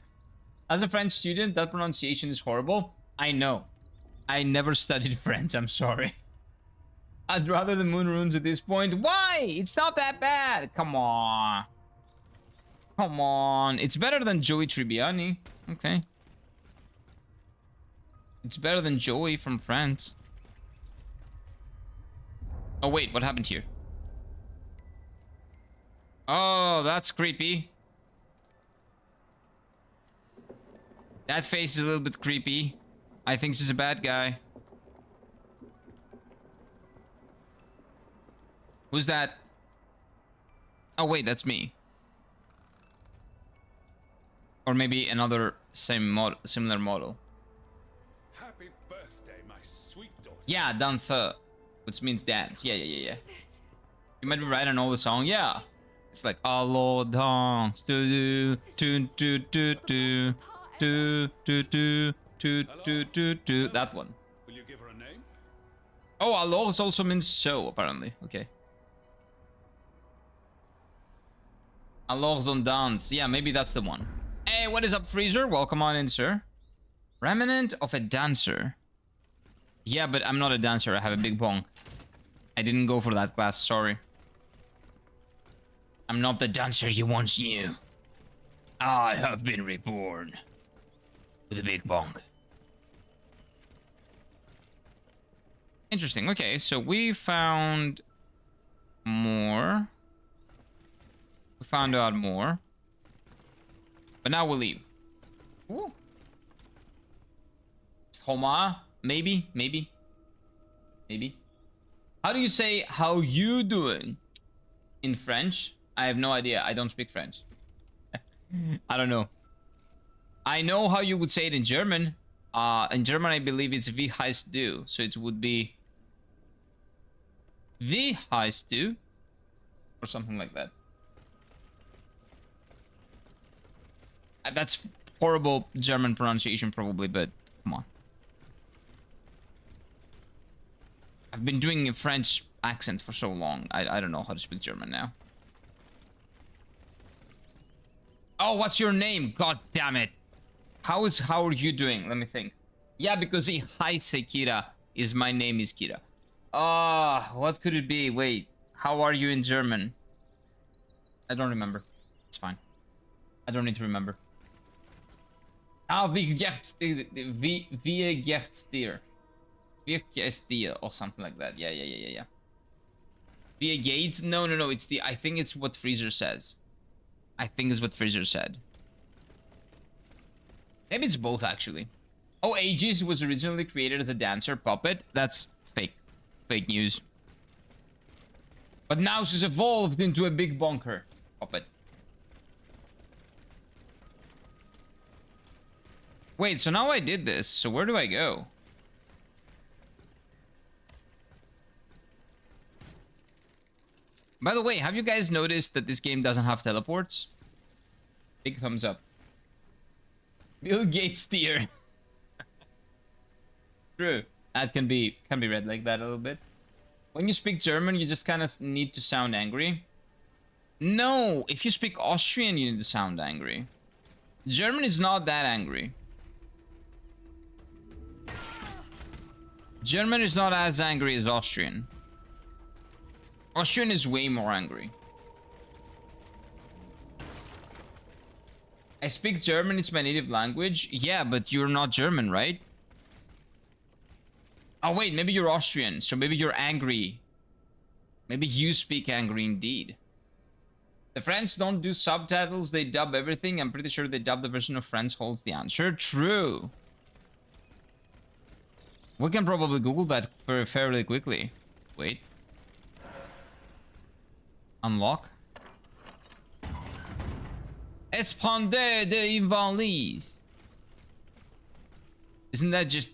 As a French student, that pronunciation is horrible. I know. I never studied French, I'm sorry. I'd rather the moon runes at this point. Why? It's not that bad. Come on. Come on. It's better than Joey Tribbiani. Okay. It's better than Joey from France. Oh, wait. What happened here? Oh, that's creepy. That face is a little bit creepy. I think she's a bad guy. Who's that? Oh wait, that's me. Or maybe another similar model. Happy birthday, my sweet daughter. Yeah, dancer, which means dance. Yeah. You might be right on all the song. Yeah, it's like allo dance, do do do do do do do do do do do do. That one. Will you give her a name? Oh, alors also means so apparently. Okay. Alors on dance. Yeah, maybe that's the one. Hey, what is up, Freezer? Welcome on in, sir. Remnant of a dancer. Yeah, but I'm not a dancer. I have a big bong. I didn't go for that class. Sorry. I'm not the dancer you once knew. I have been reborn with a big bong. Interesting. Okay, so we found more. We found out more. But now we'll leave. Ooh. Homa? Maybe. How do you say how you doing in French? I have no idea. I don't speak French. I don't know. I know how you would say it in German. In German, I believe it's wie heißt du. So it would be wie heißt du? Or something like that. That's horrible German pronunciation probably, but come on. I've been doing a French accent for so long. I don't know how to speak German now. Oh, what's your name? God damn it. How are you doing? Let me think. Yeah, because hi Sekira is my name is Kira. What could it be? Wait. How are you in German? I don't remember. It's fine. I don't need to remember. Wie geht's dir? Wie geht's dir? Or something like that. Yeah. Via Gates? No. It's the. I think it's what Freezer says. I think it's what Freezer said. Maybe it's both actually. Oh, Aegis was originally created as a dancer puppet. That's fake. Fake news. But now she's evolved into a big bonker puppet. Wait, so now I did this. So where do I go? By the way, have you guys noticed that this game doesn't have teleports? Big thumbs up. Bill Gates steer. True. That can be read like that a little bit. When you speak German, you just kind of need to sound angry. No, if you speak Austrian, you need to sound angry. German is not that angry. German is not as angry as Austrian. Austrian is way more angry. I speak German, it's my native language. Yeah, but you're not German, right? Oh wait, maybe you're Austrian, so maybe you're angry. Maybe you speak angry indeed. The French don't do subtitles, they dub everything. I'm pretty sure they dub the version of French holds the answer. True. We can probably Google that fairly quickly. Wait. Unlock. Espandre de Invalides. Isn't that just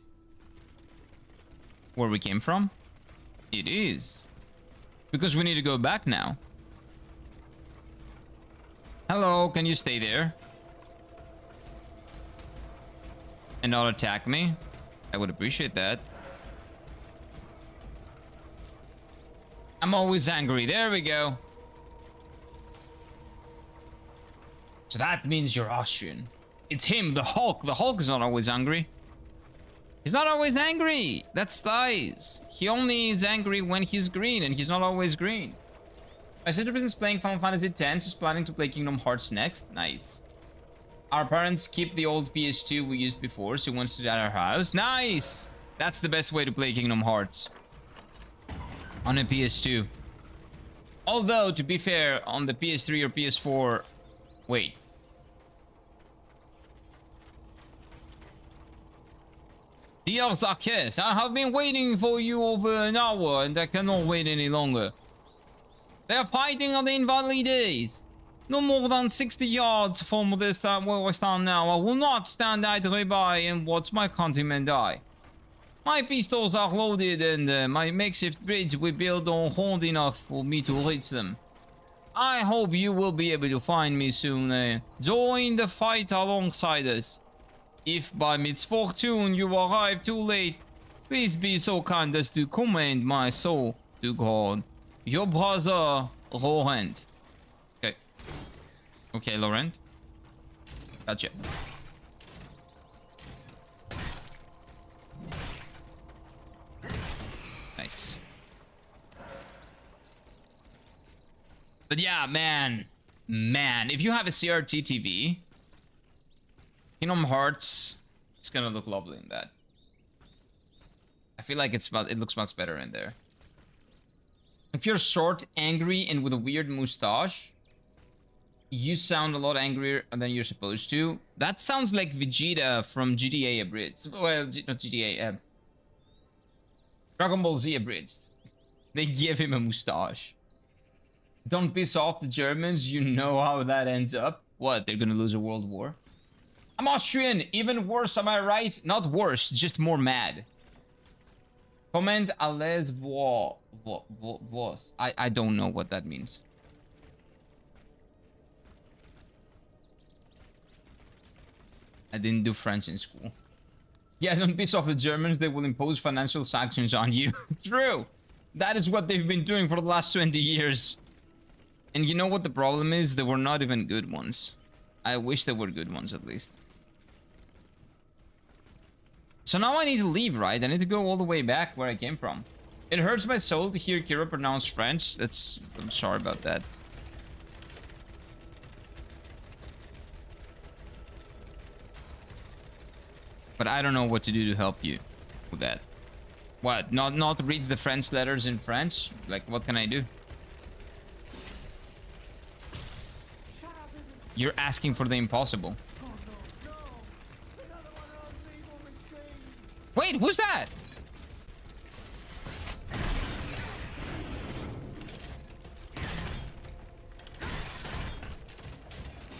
where we came from? It is. Because we need to go back now. Hello, can you stay there? And not attack me? I would appreciate that. I'm always angry. There we go. So that means you're Austrian. It's him, the Hulk. The Hulk is not always angry. He's not always angry. That's thighs. He only is angry when he's green, and he's not always green. My sister is playing Final Fantasy X. She's planning to play Kingdom Hearts next. Nice. Our parents keep the old PS2 we used before, so she wants to at our house. Nice! That's the best way to play Kingdom Hearts. On a PS2. Although, to be fair, on the PS3 or PS4... Wait. Dear Zakes, I have been waiting for you over an hour and I cannot wait any longer. They're fighting on the Invalides. No more than 60 yards from this time where we stand now. I will not stand idly by and watch my countrymen die. My pistols are loaded and my makeshift bridge we built on hold enough for me to reach them. I hope you will be able to find me soon. Join the fight alongside us. If by misfortune you arrive too late, please be so kind as to commend my soul to God. Your brother, Laurent. Okay. Okay, Laurent. Gotcha. Nice. But yeah, man, if you have a CRT TV, Kingdom Hearts, it's gonna look lovely in that. I feel like it looks much better in there. If you're short, angry, and with a weird mustache, you sound a lot angrier than you're supposed to. That sounds like Vegeta from GTA Abridged. Well, not GTA, Dragon Ball Z Abridged. They give him a mustache. Don't piss off the Germans, you know how that ends up. What, they're gonna lose a world war? I'm Austrian, even worse, am I right? Not worse, just more mad. Comment à l'aise vos. I don't know what that means. I didn't do French in school. Yeah, don't piss off the Germans, they will impose financial sanctions on you. True! That is what they've been doing for the last 20 years. And you know what the problem is? They were not even good ones. I wish they were good ones at least. So now I need to leave, right? I need to go all the way back where I came from. It hurts my soul to hear Kira pronounce French. I'm sorry about that. But I don't know what to do to help you with that. What? Not read the French letters in French? Like, what can I do? You're asking for the impossible. Wait, who's that?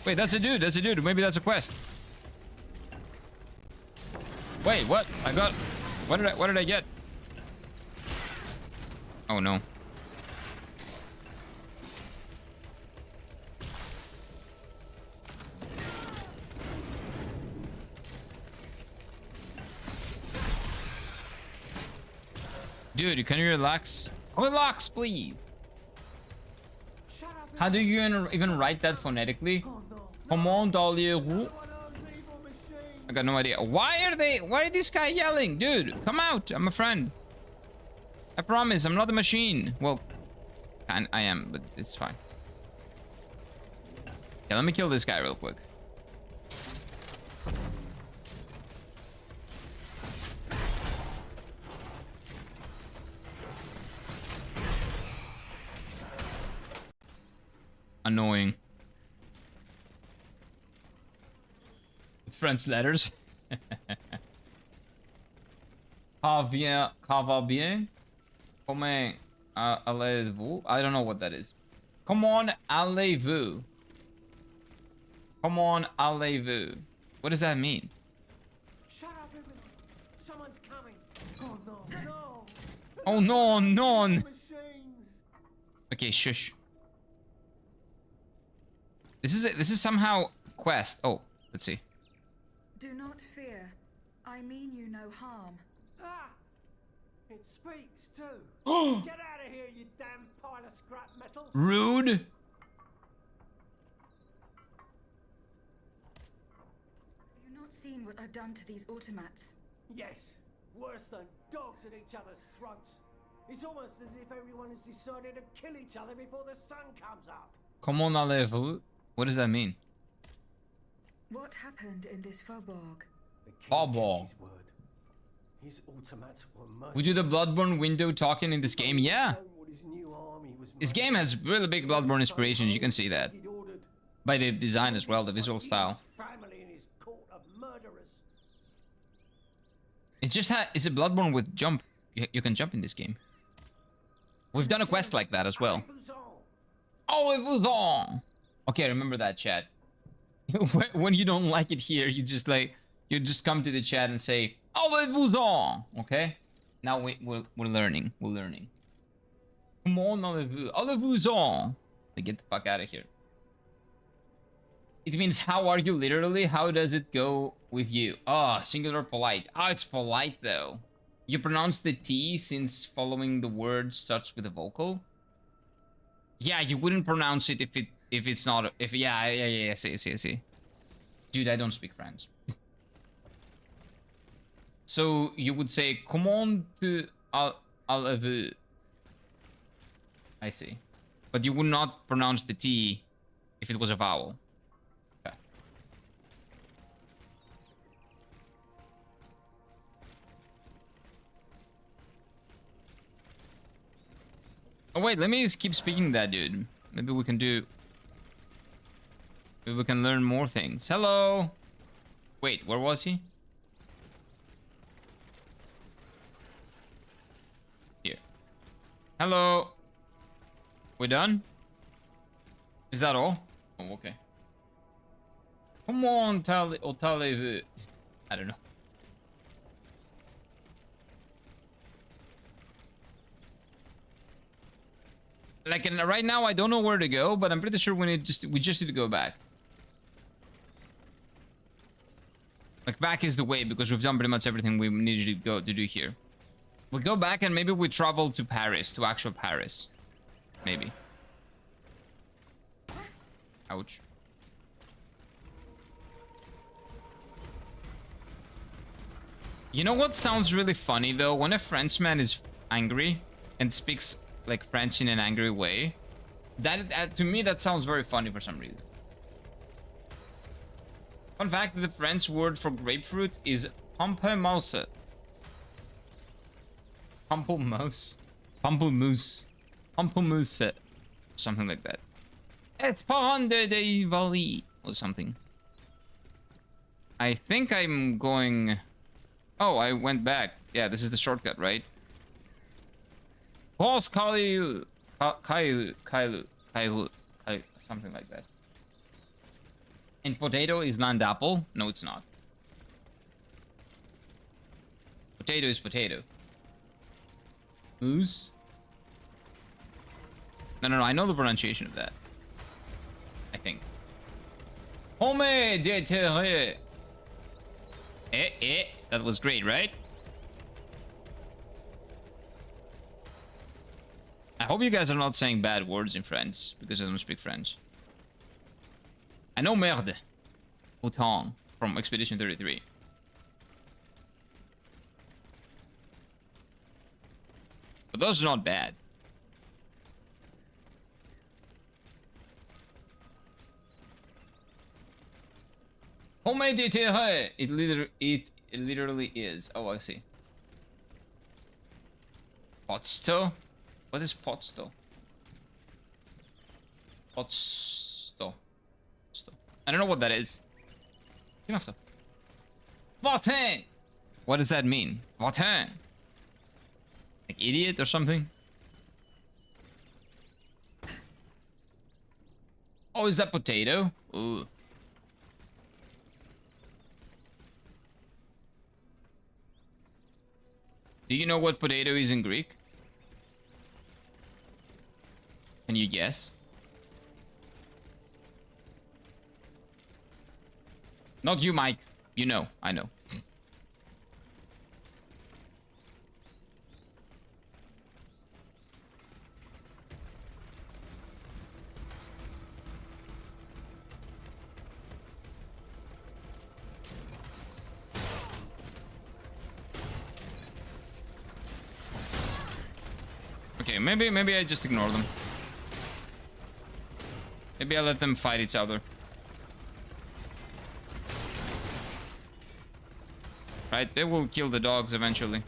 Wait, that's a dude. That's a dude. Maybe that's a quest. Wait, what? I got... What did I get? Oh, no. Dude, can you relax? Relax, please. How do you even write that phonetically? Comment allez-vous? I got no idea. Why is this guy yelling? Dude, come out. I'm a friend. I promise, I'm not a machine. Well, I am, but it's fine. Yeah, let me kill this guy real quick. Annoying. French letters. Ça va bien? Comment allez-vous? I don't know what that is. Comment allez-vous? Comment allez-vous? What does that mean? Shut up, everyone. Someone's coming. Oh no, no. Oh no, no. Machines. Okay, shush. This is somehow quest. Oh, let's see. Do not fear. I mean you no harm. Ah! It speaks too. Oh, Get out of here, you damn pile of scrap metal. rude. Have you not seen what I've done to these automats? Yes, worse than dogs at each other's throats. It's almost as if everyone has decided to kill each other before the sun comes up. Comment allez-vous? What does that mean? What happened in this faubourg? The king Faubourg. kept his word. His automats were merciless. We do the Bloodborne window talking in this game? Yeah. This game has really big Bloodborne inspirations, you can see that. By the design as well, the visual style. It's just it's a Bloodborne with jump. You can jump in this game. We've done a quest like that as well. Oh, it was on. Okay, remember that, chat. When you don't like it here, you just come to the chat and say, "Oh, it was on." Okay. Now we're learning. We're learning. Come on, all of vous on. Get the fuck out of here. It means how are you literally? How does it go with you? Oh, singular polite. Oh, it's polite though. You pronounce the T since following the word starts with a vocal. Yeah, you wouldn't pronounce it if it's not yeah, I see. Dude, I don't speak French. So you would say comment allez-vous? I see. But you would not pronounce the T if it was a vowel. Okay. Oh wait, let me keep speaking that, dude. Maybe we can learn more things. Hello. Wait, where was he? Here. Hello. We done? Is that all? Oh, okay. Come on, Otale. I don't know. Like, right now, I don't know where to go, but I'm pretty sure we just need to go back. Like, back is the way, because we've done pretty much everything we needed to do here. We go back and maybe we travel to Paris, to actual Paris. Maybe. Ouch. You know what sounds really funny, though? When a Frenchman is angry and speaks like French in an angry way, that to me that sounds very funny for some reason. Fun fact: the French word for grapefruit is pamplemousse. Pamplemousse, something like that. It's Pond de Valley or something. I think I'm going. Oh, I went back. Yeah, this is the shortcut, right? Boss Kailu, something like that. And potato is land apple? No, it's not. Potato is potato. Moose? No, I know the pronunciation of that. I think. Homme de terre. That was great, right? I hope you guys are not saying bad words in French, because I don't speak French. I know merde. Autant from Expedition 33. But those are not bad. Homemade detail. It literally is. Oh, I see. Potsto? What is potsto? Potsto. I don't know what that is. Votin! What does that mean? Votin! Like idiot or something? Oh, is that potato? Ooh. Do you know what potato is in Greek? Can you guess? Not you, Mike. You know. I know. Okay, maybe I just ignore them. Maybe I let them fight each other. Right? They will kill the dogs eventually.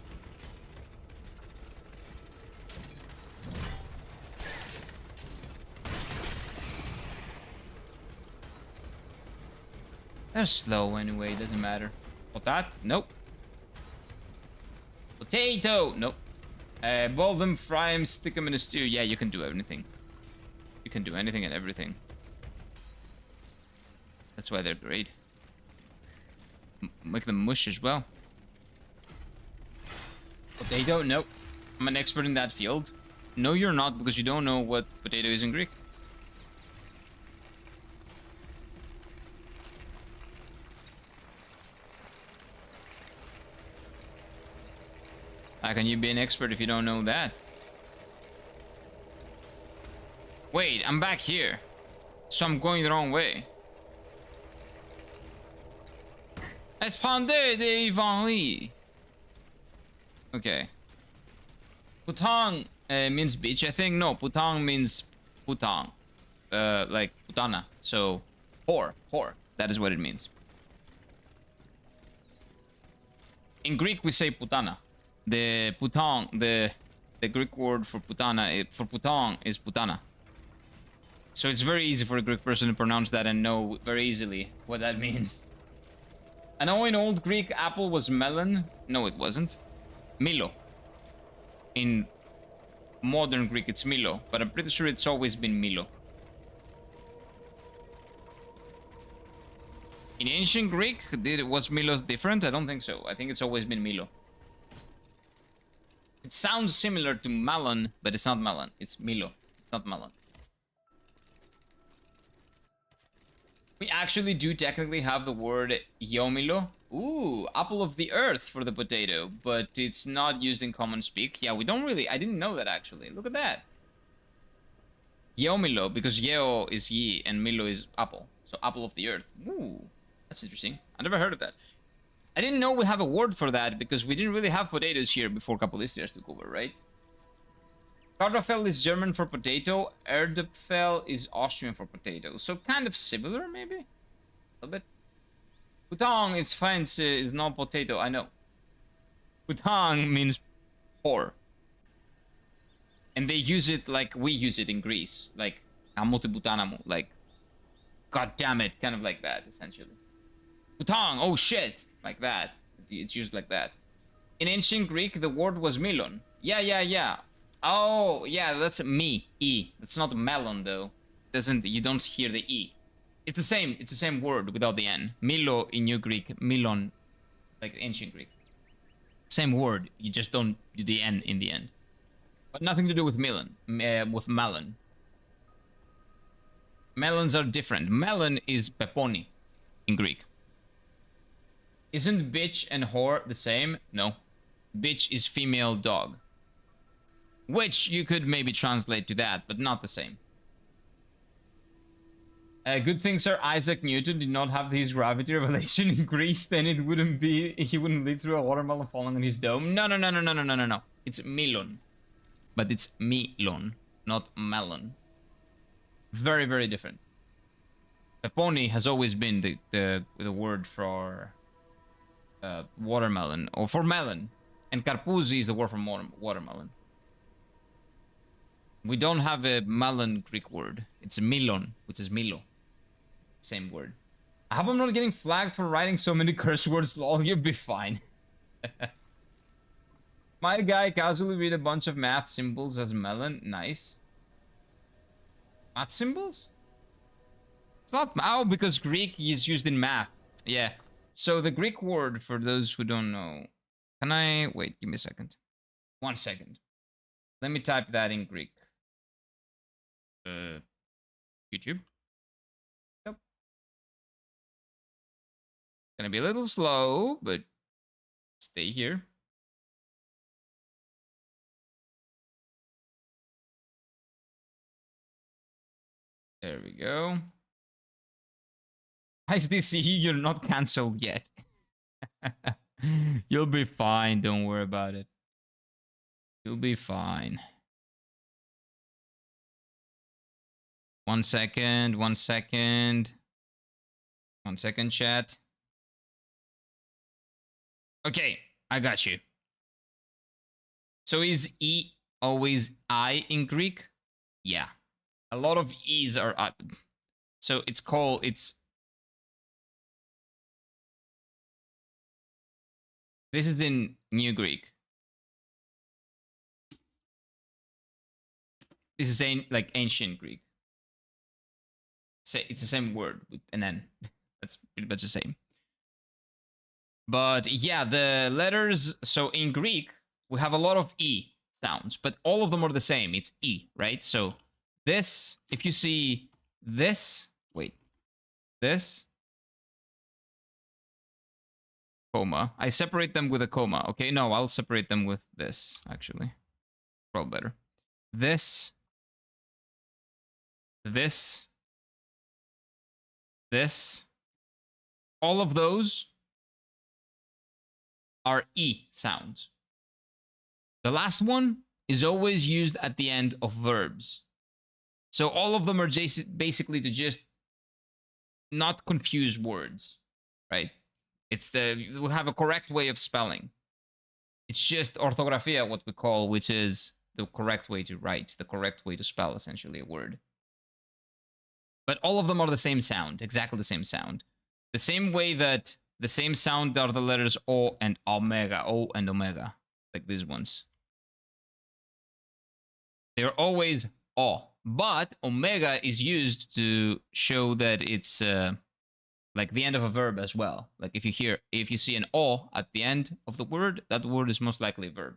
They're slow anyway, doesn't matter. Potat? Nope. Potato! Nope. Boil them, fry them, stick them in a stew. Yeah, you can do anything. You can do anything and everything. That's why they're great. Make them mush as well. Potato? Nope. I'm an expert in that field. No, you're not, because you don't know what potato is in Greek. How can you be an expert if you don't know that? Wait, I'm back here. So I'm going the wrong way. Espandez de Ivan Lee. Okay. Putang means bitch, I think. No, putang means putang. Like putana. So, whore. That is what it means. In Greek, we say putana. The putang, the Greek word for putana, for putang is putana. So it's very easy for a Greek person to pronounce that and know very easily what that means. I know in Old Greek, apple was melon. No, it wasn't. Milo. In modern Greek, it's Milo, but I'm pretty sure it's always been Milo. In ancient Greek, was Milo different? I don't think so. I think it's always been Milo. It sounds similar to melon, but it's not melon. It's Milo, not melon. We actually do technically have the word Yomilo. Ooh, apple of the earth for the potato, but it's not used in common speak. Yeah, we don't really... I didn't know that, actually. Look at that. Yomilo, because Yeo is ye and Milo is apple. So apple of the earth. Ooh, that's interesting. I never heard of that. I didn't know we have a word for that because we didn't really have potatoes here before Capodistria took over, right? Kartoffel is German for potato. Erdäpfel is Austrian for potato. So kind of similar, maybe? A little bit. Putang is fancy, is not potato, I know. Putang means whore. And they use it like we use it in Greece. Like, amote putanamo. Like, god damn it. Kind of like that, essentially. Putang, oh shit. Like that. It's used like that. In ancient Greek, the word was milon. Yeah. Oh, yeah, that's me, E. That's not melon, though. You don't hear the E. It's the same word without the N. Milo in New Greek, milon, like ancient Greek. Same word, you just don't do the N in the end. But nothing to do with melon, with melon. Melons are different. Melon is peponi in Greek. Isn't bitch and whore the same? No. Bitch is female dog. Which you could maybe translate to that, but not the same. Good thing Sir Isaac Newton did not have his gravity revelation in Greece, then he wouldn't live through a watermelon falling on his dome. No. It's melon. But it's melon, not melon. Very, very different. Peponi has always been the word for watermelon, or for melon. And karpouzi is the word for watermelon. We don't have a melon Greek word. It's milon, which is Milo. Same word. I hope I'm not getting flagged for writing so many curse words, lol. You'll be fine. My guy casually read a bunch of math symbols as melon. Nice. Math symbols? It's not... Oh, because Greek is used in math. Yeah. So the Greek word, for those who don't know... Can I... Wait, give me a second. 1 second. Let me type that in Greek. YouTube. Yep. Gonna be a little slow, but stay here. There we go. ICDC, you're not cancelled yet. You'll be fine. Don't worry about it. You'll be fine. 1 second. 1 second. 1 second, chat. Okay, I got you. So is E always I in Greek? Yeah. A lot of E's are I. So it's called, this is in New Greek. This is like ancient Greek. say it's the same word with an N. That's pretty much the same. But yeah, the letters, so in Greek, we have a lot of E sounds, but all of them are the same. It's E, right? So this, if you see this, wait, this, comma. I separate them with a comma. Okay, no, I'll separate them with this, actually. Probably better. This, this, this, all of those are E sounds. The last one is always used at the end of verbs. So all of them are basically to just not confuse words, right? It's we have a correct way of spelling. It's just orthografía, what we call, which is the correct way to write, the correct way to spell, essentially, a word. But all of them are the same sound, exactly the same sound. The same way that the same sound are the letters O and omega, O and omega, like these ones. They're always O, but omega is used to show that it's like the end of a verb as well. Like if you see an O at the end of the word, that word is most likely a verb.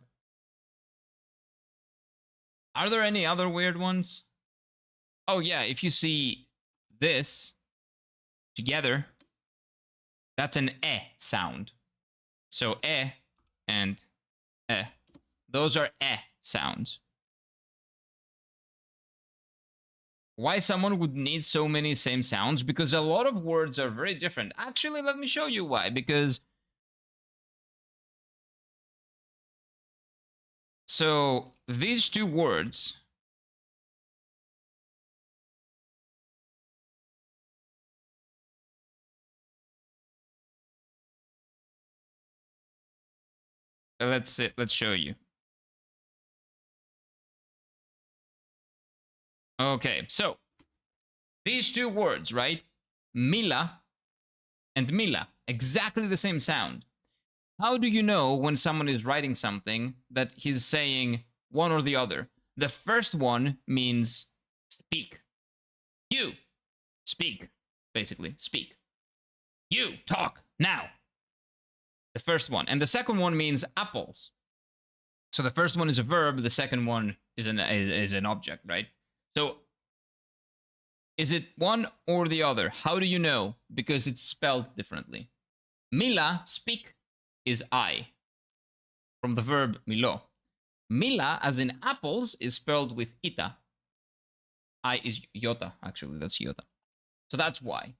Are there any other weird ones? Oh yeah, if you see this together, that's an E sound. So E and E. Those are E sounds. Why someone would need so many same sounds? Because a lot of words are very different. Actually, let me show you why. Because so these two words, let's show you. Okay, so these two words, right? Mila and Mila, exactly the same sound. How do you know when someone is writing something that he's saying one or the other? The first one means speak. You speak, basically, speak. You talk now. The first one. And the second one means apples. So the first one is a verb, the second one is an object, right? So, is it one or the other? How do you know? Because it's spelled differently. Mila, speak, is I, from the verb milo. Mila, as in apples, is spelled with ita. I is iota, actually, that's iota. So that's why.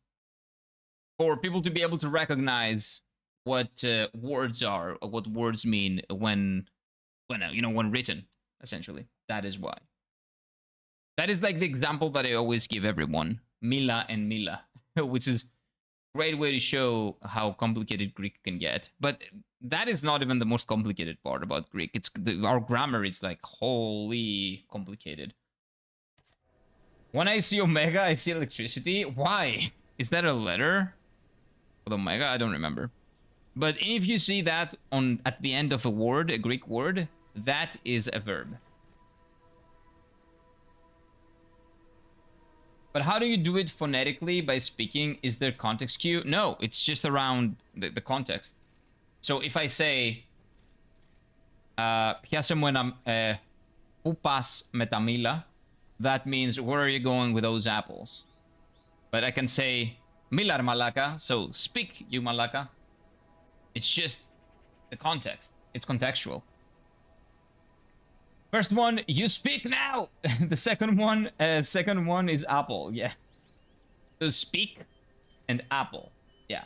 For people to be able to recognize what words are, or what words mean when written, essentially. That is why. That is like the example that I always give everyone. Mila and Mila, which is a great way to show how complicated Greek can get. But that is not even the most complicated part about Greek. Our grammar is like wholly complicated. When I see omega, I see electricity. Why? Is that a letter? With omega? I don't remember. But if you see that at the end of a word, a Greek word, that is a verb. But how do you do it phonetically by speaking? Is there context cue? No, it's just around the context. So if I say, Piase mo upas metamila, that means where are you going with those apples? But I can say, milar malaka, so speak you malaka. It's just the context. It's contextual. First one, you speak now. The second one is apple. Yeah. So speak and apple. Yeah.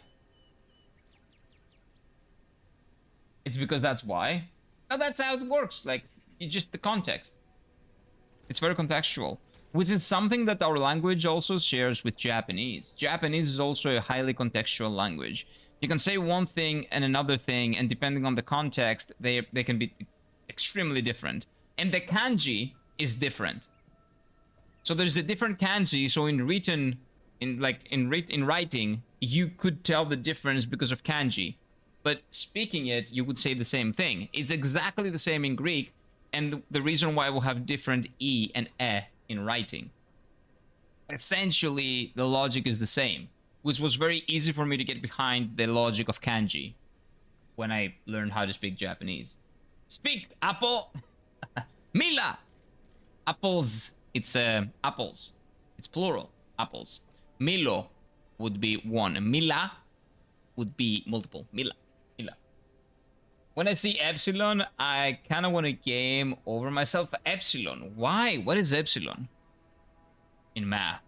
It's because that's why. Oh, that's how it works. Like, just the context. It's very contextual, which is something that our language also shares with Japanese. Japanese is also a highly contextual language. You can say one thing and another thing, and depending on the context, they can be extremely different. And the kanji is different. So there's a different kanji. So in writing, you could tell the difference because of kanji. But speaking it, you would say the same thing. It's exactly the same in Greek. And the reason why we'll have different E and E in writing. essentially the logic is the same, which was very easy for me to get behind the logic of kanji when I learned how to speak Japanese. Speak, apple! Mila! Apples. It's apples. It's plural. Apples. Milo would be one. Mila would be multiple. Mila. Mila. When I see epsilon, I kind of want to game over myself. Epsilon. Why? What is epsilon? In math.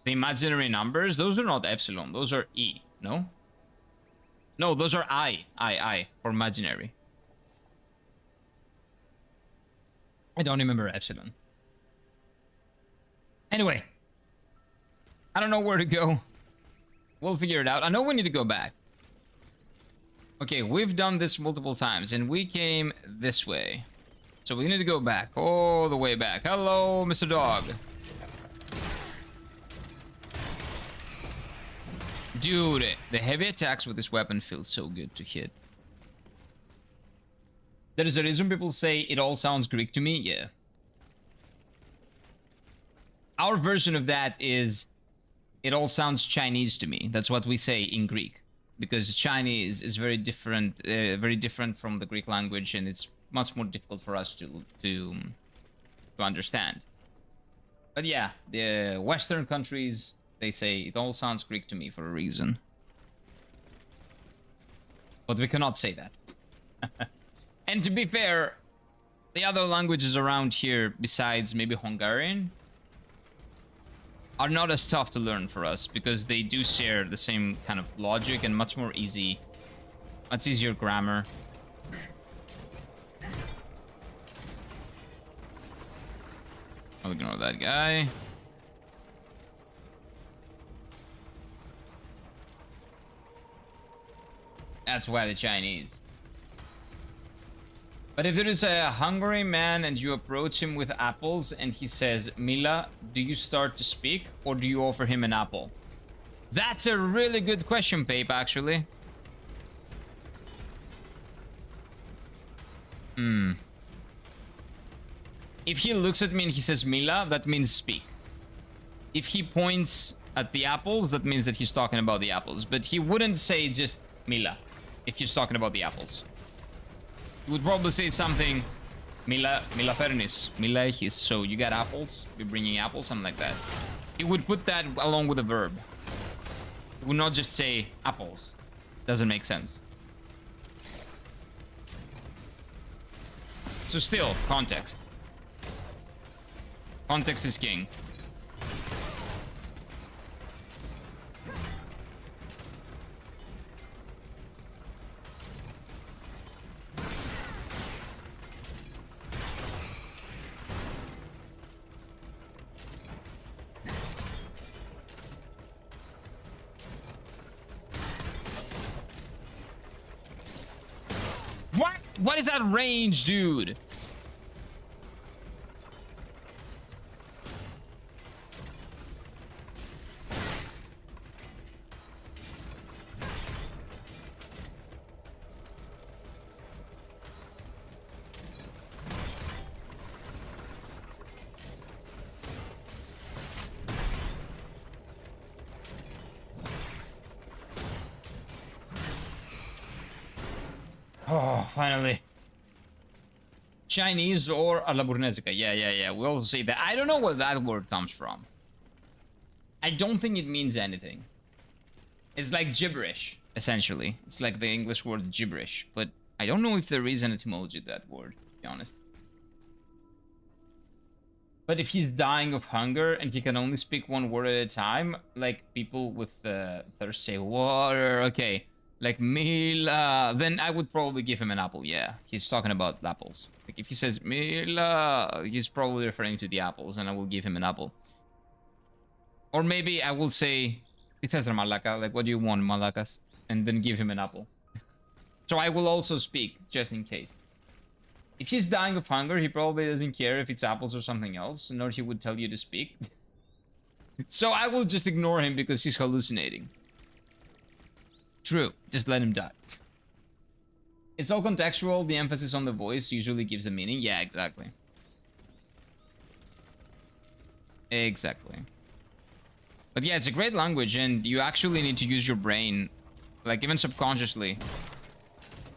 The imaginary numbers, those are not epsilon. Those are E. No? No, those are I. For imaginary. I don't remember epsilon. Anyway. I don't know where to go. We'll figure it out. I know we need to go back. Okay, we've done this multiple times, and we came this way. So we need to go back, all the way back. Hello, Mr. Dog. Dude, the heavy attacks with this weapon feel so good to hit. There is a reason people say it all sounds Greek to me, yeah. Our version of that is, it all sounds Chinese to me. That's what we say in Greek. Because Chinese is very different from the Greek language, and it's much more difficult for us to understand. But yeah, the Western countries, they say it all sounds Greek to me for a reason. But we cannot say that. And to be fair, the other languages around here, besides maybe Hungarian, are not as tough to learn for us, because they do share the same kind of logic and much more easy, much easier grammar. I'll ignore that guy. That's why the Chinese. But if there is a hungry man and you approach him with apples and he says, Mila, do you start to speak or do you offer him an apple? That's a really good question, Pape, actually. If he looks at me and he says Mila, that means speak. If he points at the apples, that means that he's talking about the apples. But he wouldn't say just Mila if he's talking about the apples. He would probably say something, Mila Fernis, Mila Aegis. So you got apples? You're bringing apples? Something like that. He would put that along with a verb. He would not just say apples. Doesn't make sense. So still, context. Context is king. What is that range, dude? Oh, finally. Chinese or alla burnesca. Yeah. We also say that. I don't know where that word comes from. I don't think it means anything. It's like gibberish, essentially. It's like the English word gibberish. But I don't know if there is an etymology to that word, to be honest. But if he's dying of hunger and he can only speak one word at a time, like people with thirst say water, okay. Like Mila, then I would probably give him an apple. Yeah, he's talking about apples. Like if he says Mila, he's probably referring to the apples, and I will give him an apple. Or maybe I will say, "Itesra malaka," like what do you want, malakas? And then give him an apple. So I will also speak, just in case. If he's dying of hunger, he probably doesn't care if it's apples or something else, nor he would tell you to speak. So I will just ignore him because he's hallucinating. True, just let him die. It's all contextual, the emphasis on the voice usually gives the meaning. Yeah, exactly. Exactly. But yeah, it's a great language, and you actually need to use your brain, like even subconsciously.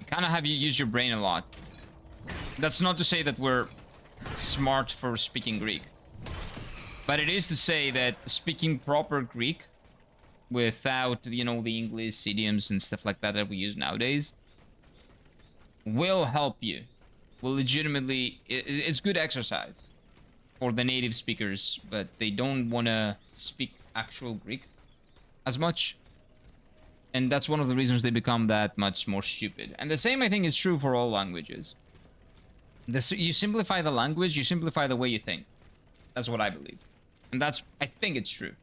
You kind of have you use your brain a lot. That's not to say that we're smart for speaking Greek, but it is to say that speaking proper Greek without, you know, the English idioms and stuff like that that we use nowadays will help you. Will legitimately, it's good exercise for the native speakers, but they don't want to speak actual Greek as much. And that's one of the reasons they become that much more stupid. And the same, I think, is true for all languages. You simplify the language, you simplify the way you think. That's what I believe. And that's, I think it's true.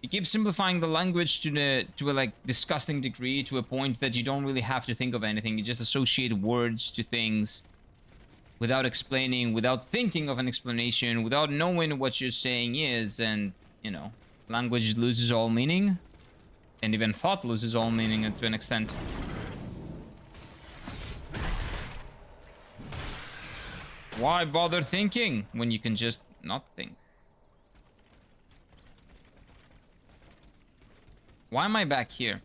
You keep simplifying the language to a like disgusting degree, to a point that you don't really have to think of anything. You just associate words to things without explaining, without thinking of an explanation, without knowing what you're saying is, and, you know, language loses all meaning, and even thought loses all meaning to an extent. Why bother thinking when you can just not think? Why am I back here?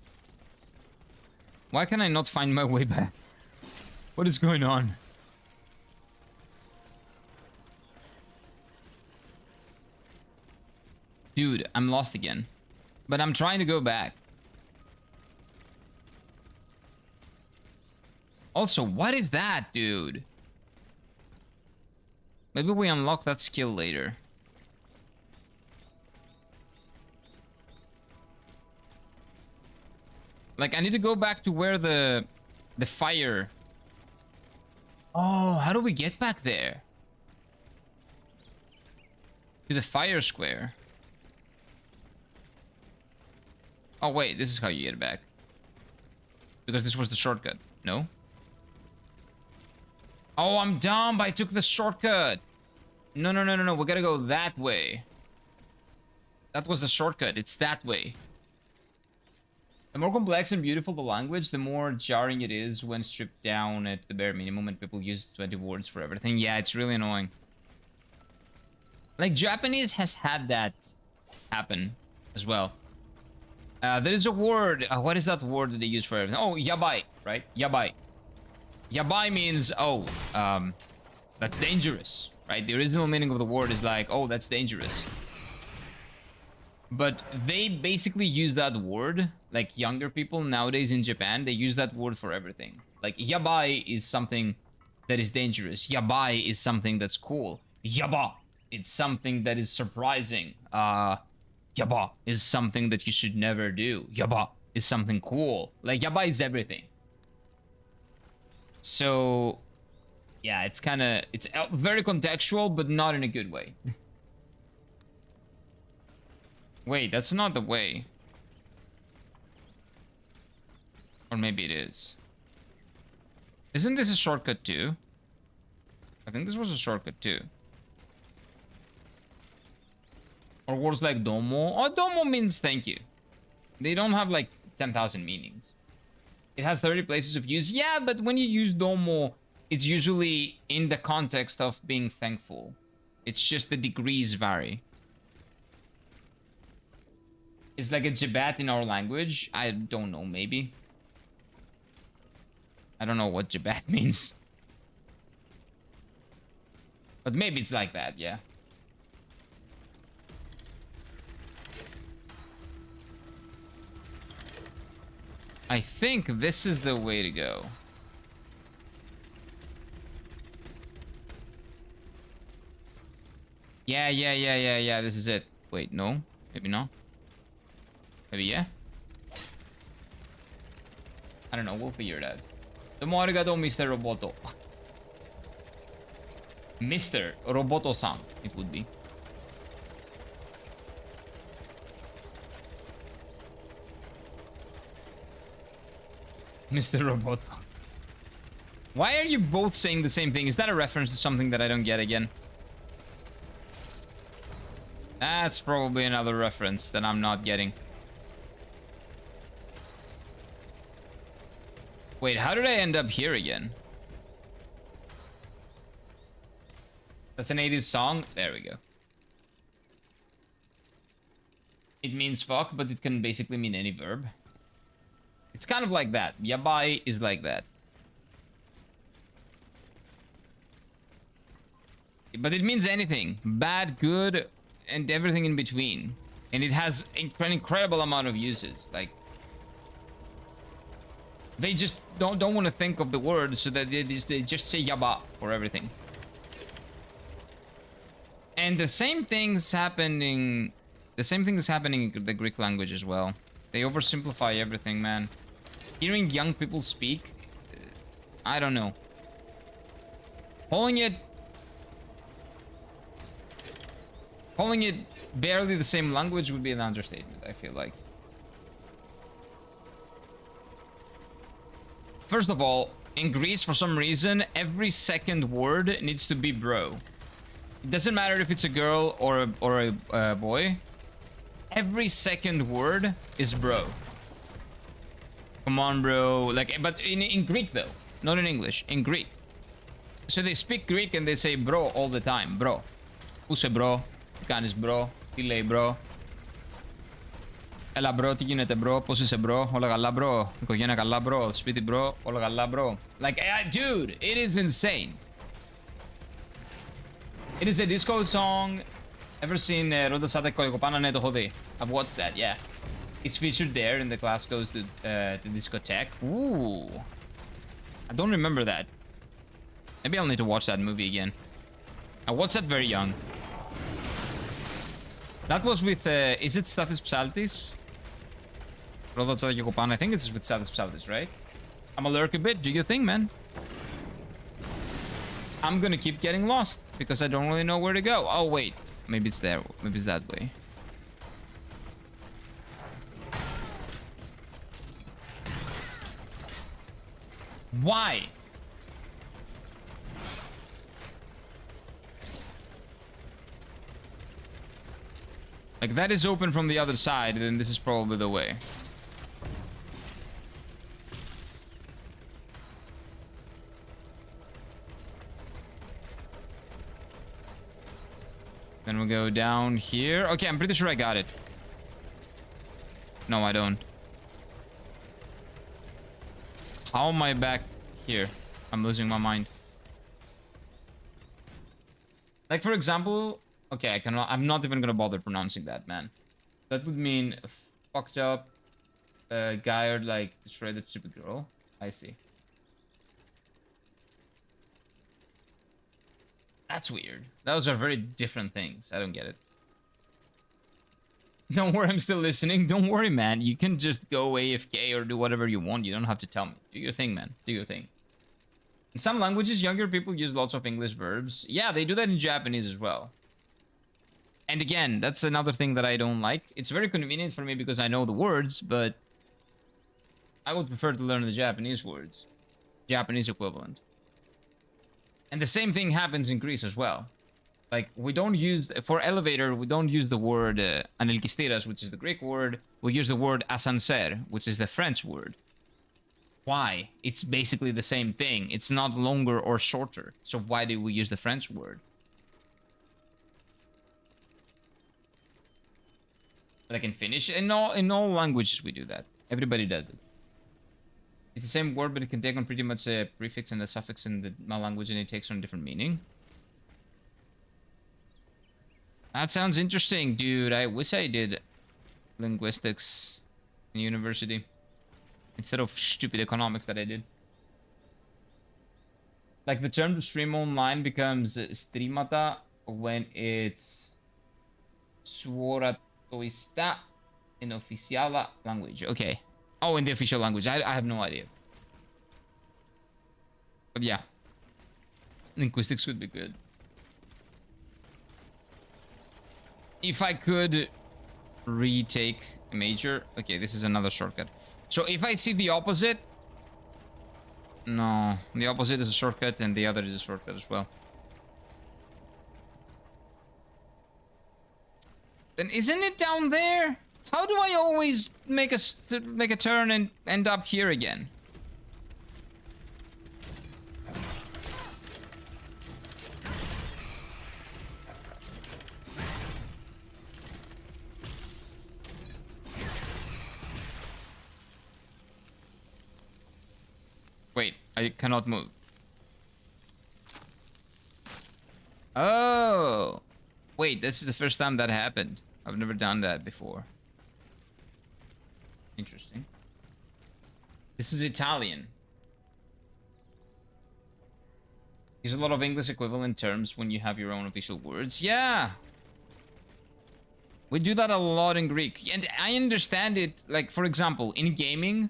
Why can I not find my way back? What is going on? Dude, I'm lost again. But I'm trying to go back. Also, what is that, dude? Maybe we unlock that skill later. Like, I need to go back to where the fire... Oh, how do we get back there? To the fire square. Oh, wait, this is how you get back. Because this was the shortcut. No? Oh, I'm dumb. I took the shortcut. No, no, no, no, no. We gotta go that way. That was the shortcut. It's that way. The more complex and beautiful the language, the more jarring it is when stripped down at the bare minimum and people use 20 words for everything. Yeah, it's really annoying. Like, Japanese has had that happen as well. There is a word. What is that word that they use for everything? Oh, yabai, right? Yabai. Yabai means, oh, that's dangerous, right? The original meaning of the word is like, oh, that's dangerous. But they basically use that word, like younger people nowadays in Japan, they use that word for everything. Like, yabai is something that is dangerous. Yabai is something that's cool. Yaba, it's something that is surprising. Yaba is something that you should never do. Yaba is something cool. Like, yaba is everything. So, yeah, it's kind of... It's very contextual, but not in a good way. Wait, that's not the way. Or maybe it is. Isn't this a shortcut too? I think this was a shortcut too. Or words like domo. Oh, domo means thank you. They don't have like 10,000 meanings. It has 30 places of use. Yeah, but when you use domo, it's usually in the context of being thankful. It's just the degrees vary. It's like a jabat in our language. I don't know, maybe. I don't know what jabat means. But maybe it's like that, yeah. I think this is the way to go. Yeah, this is it. Wait, no? Maybe not. Maybe yeah? I don't know, we'll figure it out. Domo arigato, Mr. Roboto. Mr. Roboto-san, it would be. Mr. Roboto. Why are you both saying the same thing? Is that a reference to something that I don't get again? That's probably another reference that I'm not getting. Wait, how did I end up here again? That's an 80s song? There we go. It means fuck, but it can basically mean any verb. It's kind of like that. Yabai is like that. But it means anything. Bad, good, and everything in between. And it has an incredible amount of uses. Like, they just don't want to think of the word, so that they just say yaba for everything. And the same thing's happening. The same thing is happening in the Greek language as well. They oversimplify everything, man. Hearing young people speak, I don't know. Calling it barely the same language would be an understatement, I feel like. First of all, in Greece, for some reason, every second word needs to be bro. It doesn't matter if it's a girl or a boy. Every second word is bro. Come on, bro. Like, but in Greek though, not in English. In Greek. So they speak Greek and they say bro all the time. Bro. Πού είσαι bro? Τι κάνεις bro? Τι λέει bro? Έλα bro, τι γίνεται bro? Πώς είσαι bro? Όλα καλά bro? Οικογένεια καλά bro? Σπίτι bro? Όλα καλά bro? Like, dude, it is insane. It is a disco song. Ever seen Ronda Sata Koikopana? Ναι, το έχω δει. I've watched that, yeah. It's featured there in the class goes to the discotheque. Ooh. I don't remember that. Maybe I'll need to watch that movie again. I watched that very young. That was with, is it Stathis Psaltis? Ronda Sata Koikopana, I think it's with Stathis Psaltis, right? I'm a lurk a bit. Do your thing, man. I'm gonna keep getting lost because I don't really know where to go. Oh, wait. Maybe it's there. Maybe it's that way. Why? Like, that is open from the other side, then this is probably the way. Then we'll go down here. Okay, I'm pretty sure I got it. No, I don't. How am I back here? I'm losing my mind. Like, for example... Okay, I'm not even gonna bother pronouncing that, man. That would mean fucked up guy or, like, destroyed the stupid girl. I see. That's weird. Those are very different things. I don't get it. Don't worry, I'm still listening. Don't worry, man. You can just go AFK or do whatever you want. You don't have to tell me. Do your thing, man. Do your thing. In some languages, younger people use lots of English verbs. Yeah, they do that in Japanese as well. And again, that's another thing that I don't like. It's very convenient for me because I know the words, but I would prefer to learn the Japanese words. Japanese equivalent. And the same thing happens in Greece as well. Like, we don't use... For elevator, we don't use the word anelkistiras, which is the Greek word. We use the word ascenseur, which is the French word. Why? It's basically the same thing. It's not longer or shorter. So why do we use the French word? Like in Finnish, in all languages we do that. Everybody does it. It's the same word, but it can take on pretty much a prefix and a suffix in my language, and it takes on a different meaning. That sounds interesting, dude. I wish I did linguistics in university instead of stupid economics that I did. Like, the term to stream online becomes streamata when it's suoratoista in official language. Okay. Oh, in the official language. I have no idea. But yeah. Linguistics would be good. If I could retake a major... Okay, this is another shortcut. So if I see the opposite... No, the opposite is a shortcut and the other is a shortcut as well. Then isn't it down there? How do I always make a turn and end up here again? I cannot move. Oh. Wait, this is the first time that happened. I've never done that before. Interesting. This is Italian. Use a lot of English equivalent terms when you have your own official words. Yeah. We do that a lot in Greek. And I understand it, like, for example, in gaming,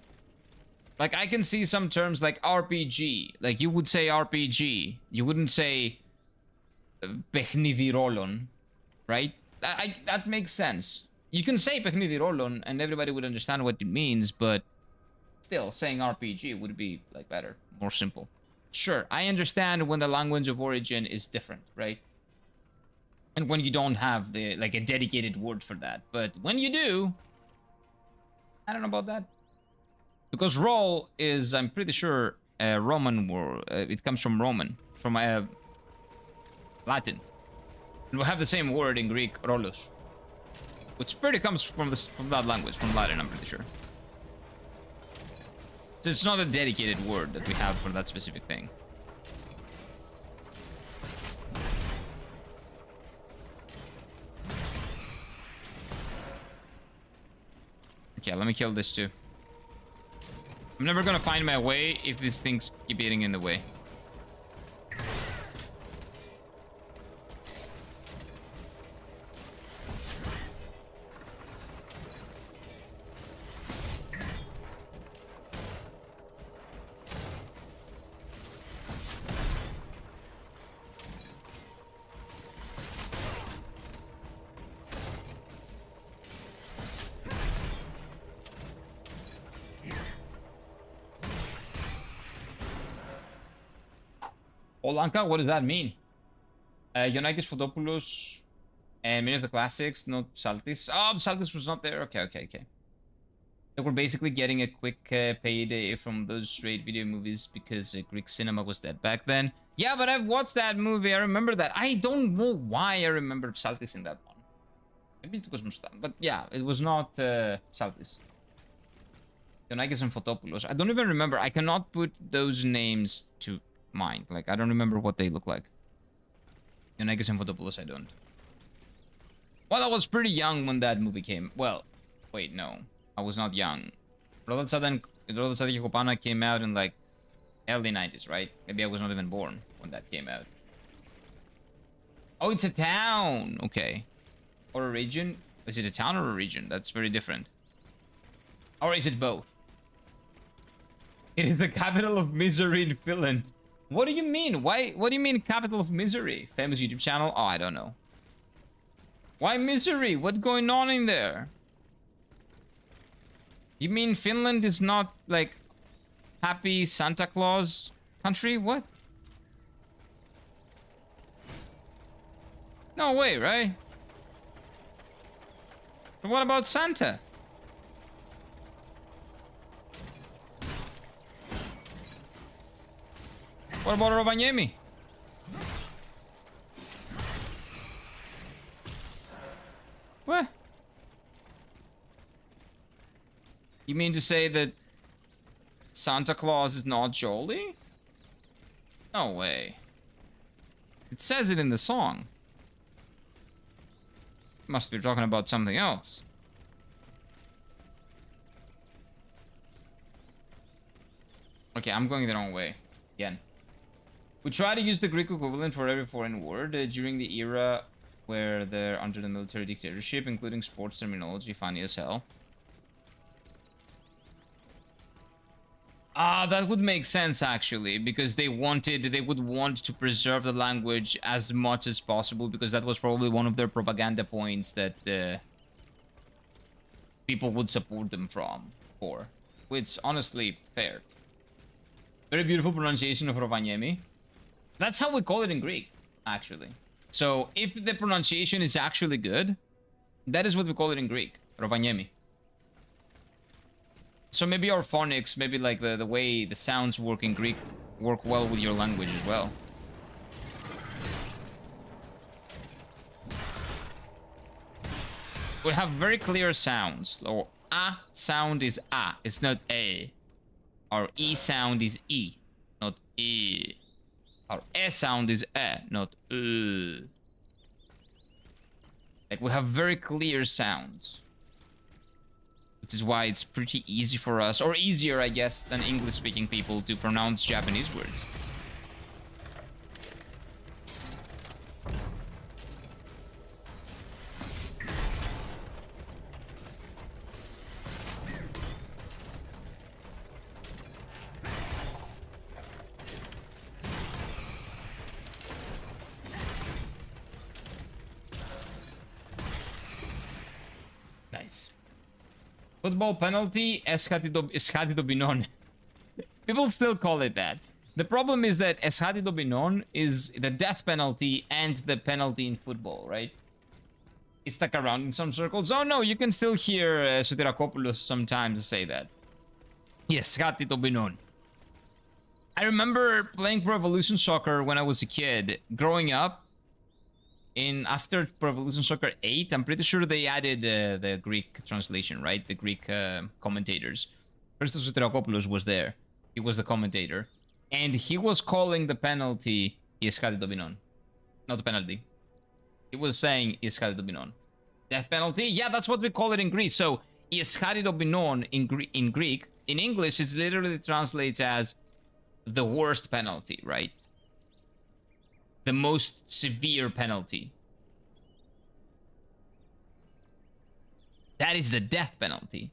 like, I can see some terms like RPG. Like, you would say RPG. You wouldn't say παιχνίδι ρόλων, right? That makes sense. You can say παιχνίδι ρόλων and everybody would understand what it means, but still, saying RPG would be, like, better, more simple. Sure, I understand when the language of origin is different, right? And when you don't have the, like, a dedicated word for that. But when you do, I don't know about that. Because role is, I'm pretty sure, a Roman word. It comes from Roman, from Latin. And we have the same word in Greek, rolos, which pretty comes from that language, from Latin, I'm pretty sure. So it's not a dedicated word that we have for that specific thing. Okay, let me kill this too. I'm never gonna find my way if these things keep getting in the way. Olanka, what does that mean? Ionikis Fodopoulos and many of the classics, not Psaltis. Oh, Psaltis was not there. Okay. They were basically getting a quick payday from those straight video movies because Greek cinema was dead back then. Yeah, but I've watched that movie. I remember that. I don't know why I remember Psaltis in that one. Maybe it was Mustan. But yeah, it was not Psaltis. Ionikis and Fotopoulos. I don't even remember. I cannot put those names to mind. Like, I don't remember what they look like. Ionikis and Fotopoulos, I don't. Well, I was pretty young when that movie came. Well, wait, no. I was not young. Ρόδα Τσάντα και Κοπάνα came out in, like, early 90s, right? Maybe I was not even born when that came out. Oh, it's a town! Okay. Or a region? Is it a town or a region? That's very different. Or is it both? It is the capital of misery in Finland. What do you mean? Why? What do you mean capital of misery? Famous YouTube channel? Oh, I don't know. Why misery? What's going on in there? You mean Finland is not, like, happy Santa Claus country? What? No way, right? But what about Santa? What about Rovaniemi? What? You mean to say that Santa Claus is not jolly? No way. It says it in the song. Must be talking about something else. Okay, I'm going the wrong way. Again. We try to use the Greek equivalent for every foreign word during the era where they're under the military dictatorship, including sports terminology, funny as hell. That would make sense, actually, because they would want to preserve the language as much as possible, because that was probably one of their propaganda points that people would support them for. Which, honestly, fair. Very beautiful pronunciation of Rovaniemi. That's how we call it in Greek, actually. So, if the pronunciation is actually good, that is what we call it in Greek, Rovaniemi. So maybe our phonics, maybe like the way the sounds work in Greek work well with your language as well. We have very clear sounds. Our A sound is A, it's not A. Our E sound is E, not E. Our E sound is E, not U. Like, we have very clear sounds. Which is why it's pretty easy for us, or easier, I guess, than English-speaking people to pronounce Japanese words. Nice. Football penalty, Eshati Dobinon. People still call it that. The problem is that Eshati Dobinon is the death penalty and the penalty in football, right? It's stuck around in some circles. Oh no, you can still hear Sotirakopoulos sometimes say that. Eshati Dobinon. I remember playing Pro Evolution Soccer when I was a kid. Growing up, after Pro Evolution Soccer 8, I'm pretty sure they added the Greek translation, right? The Greek commentators. Christos Sotirakopoulos was there. He was the commentator. And he was calling the penalty Eshati Dobinon. Not the penalty. He was saying Eshati Dobinon. Death penalty? Yeah, that's what we call it in Greece. So, Eshati Dobinon in Greek, in English, it literally translates as the worst penalty, right? The most severe penalty. That is the death penalty.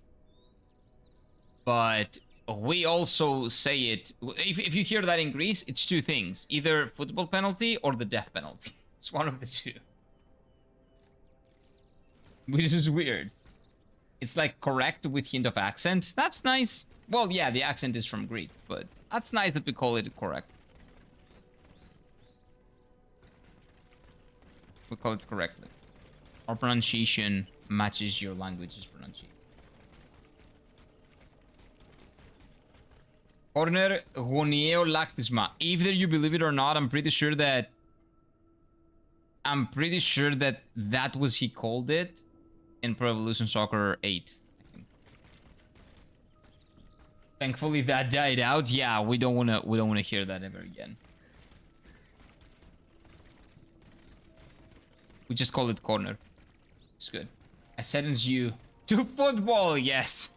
But we also say it... If you hear that in Greece, it's two things. Either football penalty or the death penalty. It's one of the two. Which is weird. It's like correct with hint of accent. That's nice. Well, yeah, the accent is from Greek, but that's nice that we call it correct. We call it correctly. Our pronunciation matches your language's pronunciation. Corner γωνιαίο λάκτισμα. Either you believe it or not, I'm pretty sure that that was he called it in Pro Evolution Soccer 8. Thankfully that died out. Yeah, we don't wanna hear that ever again. We just call it corner. It's good. I sentence you to football, yes.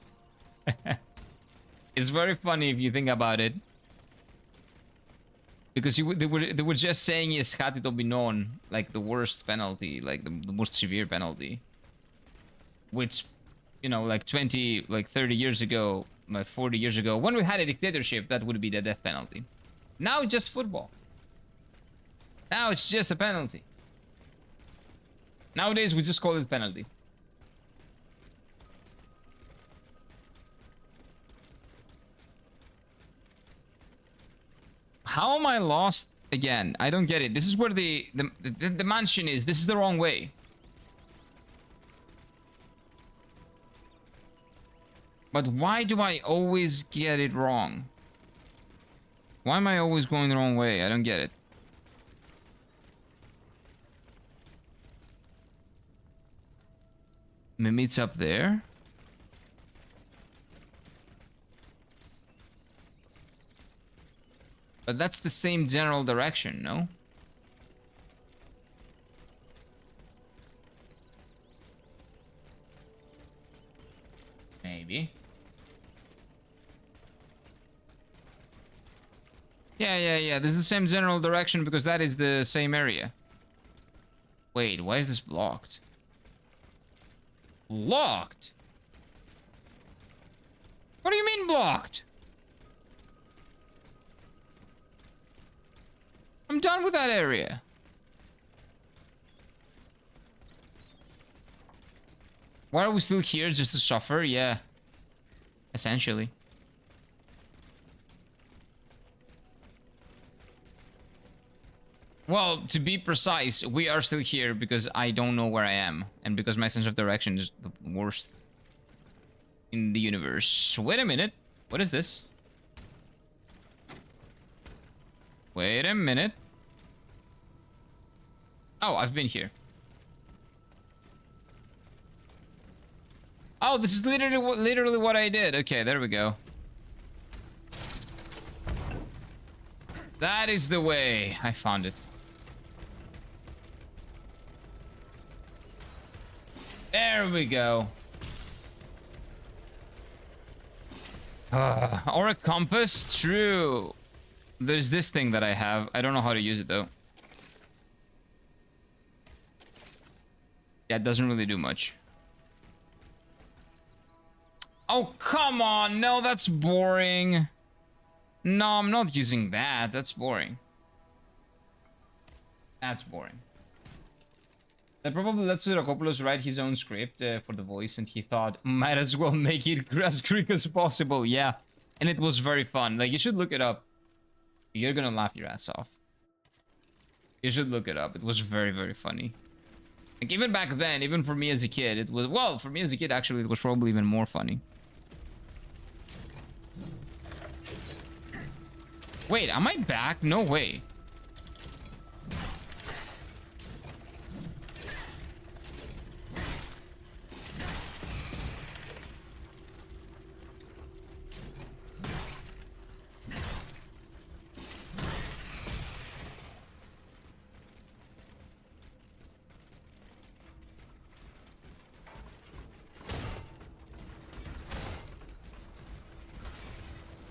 It's very funny if you think about it. Because they were just saying Eshati Dobinon, like the worst penalty, like the most severe penalty. Which, you know, like 30 years ago, like 40 years ago, when we had a dictatorship, that would be the death penalty. Now it's just football. Now it's just a penalty. Nowadays, we just call it penalty. How am I lost again? I don't get it. This is where the mansion is. This is the wrong way. But why do I always get it wrong? Why am I always going the wrong way? I don't get it. Maybe it's up there. But that's the same general direction, no? Maybe. Yeah. This is the same general direction because that is the same area. Wait, why is this blocked? Blocked? What do you mean blocked? I'm done with that area. Why are we still here? Just to suffer? Yeah. Essentially. Well, to be precise, we are still here because I don't know where I am. And because my sense of direction is the worst in the universe. Wait a minute. What is this? Wait a minute. Oh, I've been here. Oh, this is literally, literally what I did. Okay, there we go. That is the way. I found it. There we go. Or a compass? True. There's this thing that I have. I don't know how to use it though. Yeah, it doesn't really do much. Oh, come on. No, that's boring. No, I'm not using that. That's boring. That's boring. That probably led Siracopoulos write his own script for the voice, and he thought, might as well make it as Greek as possible. Yeah, and it was very fun. Like, you should look it up. You're gonna laugh your ass off. You should look it up. It was very, very funny. Like, even back then, even for me as a kid, it was... Well, for me as a kid, actually, it was probably even more funny. Wait, am I back? No way.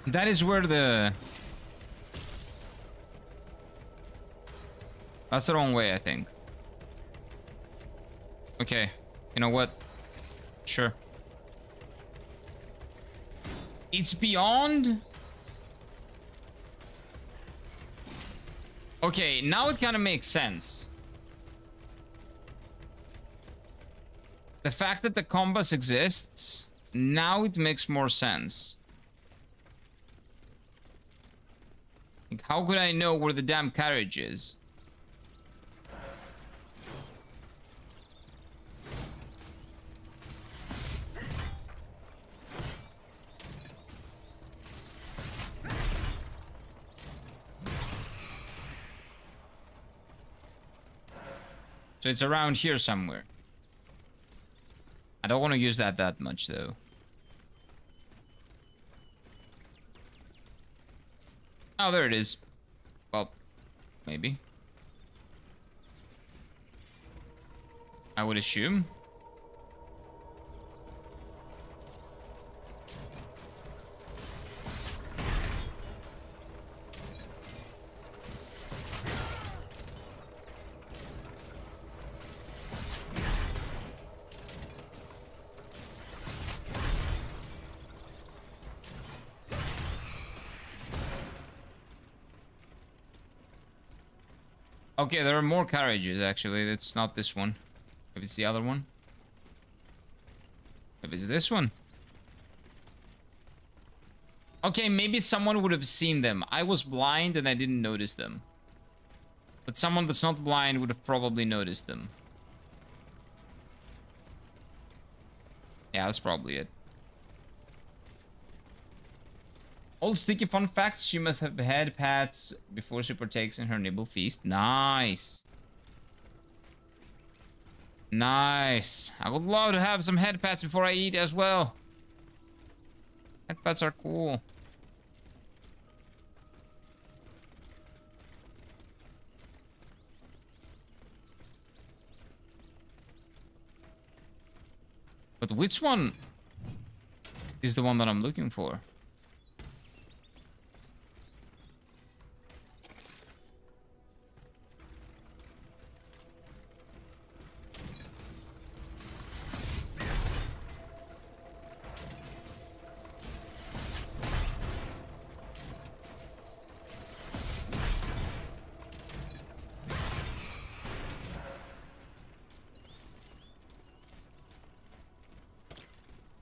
That is where the... That's the wrong way, I think. Okay. You know what? Sure. It's beyond? Okay, now it kind of makes sense. The fact that the compass exists, now it makes more sense. Like, how could I know where the damn carriage is? So it's around here somewhere. I don't want to use that much, though. Oh, there it is. Well, maybe. I would assume. Okay, there are more carriages, actually. It's not this one. Maybe it's the other one. Maybe it's this one. Okay, maybe someone would have seen them. I was blind and I didn't notice them. But someone that's not blind would have probably noticed them. Yeah, that's probably it. Old Sticky fun facts, she must have had pats before she partakes in her nibble feast. Nice. Nice. I would love to have some head pats before I eat as well. Head pats are cool. But which one is the one that I'm looking for?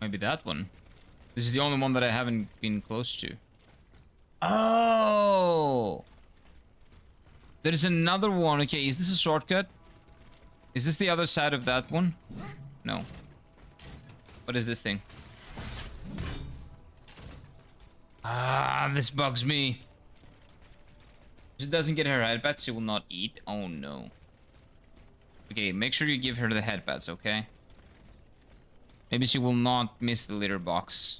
Maybe that one. This is the only one that I haven't been close to. Oh! There's another one. Okay, is this a shortcut? Is this the other side of that one? No. What is this thing? Ah, this bugs me. If she doesn't get her headpats, she will not eat. Oh no. Okay, make sure you give her the headpats, okay? Maybe she will not miss the litter box.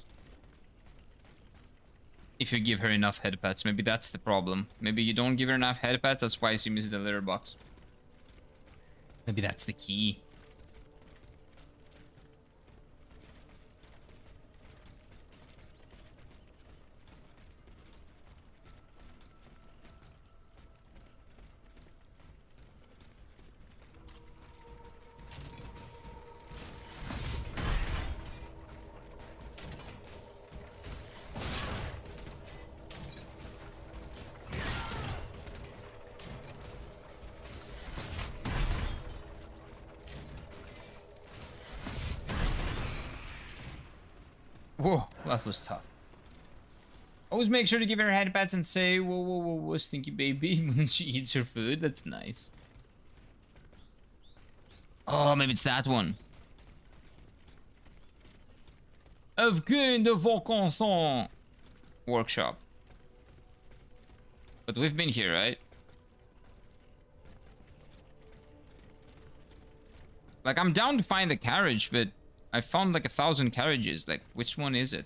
if you give her enough head pats. Maybe that's the problem. Maybe you don't give her enough head pats, that's why she misses the litter box. Maybe that's the key. Whoa, that was tough. Always make sure to give her head pats and say, whoa, whoa, whoa, whoa, stinky baby, when she eats her food. That's nice. Oh, maybe it's that one. Afghan de Vacances workshop. But we've been here, right? Like, I'm down to find the carriage, but I found like 1,000 carriages. Like, which one is it?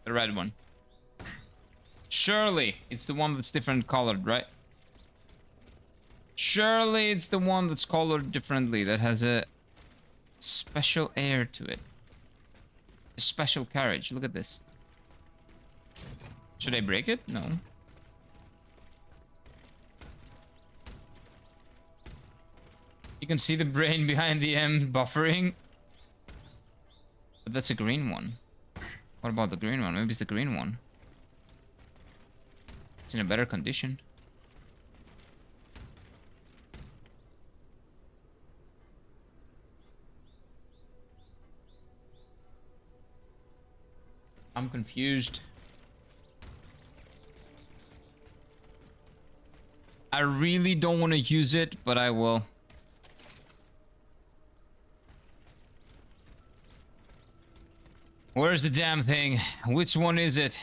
The red one. Surely it's the one that's different colored, right? Surely it's the one that's colored differently, that has a special air to it. A special carriage. Look at this. Should I break it? No. You can see the brain behind the M buffering. But that's a green one. What about the green one? Maybe it's the green one. It's in a better condition. I'm confused. I really don't want to use it, but I will. Where's the damn thing? Which one is it?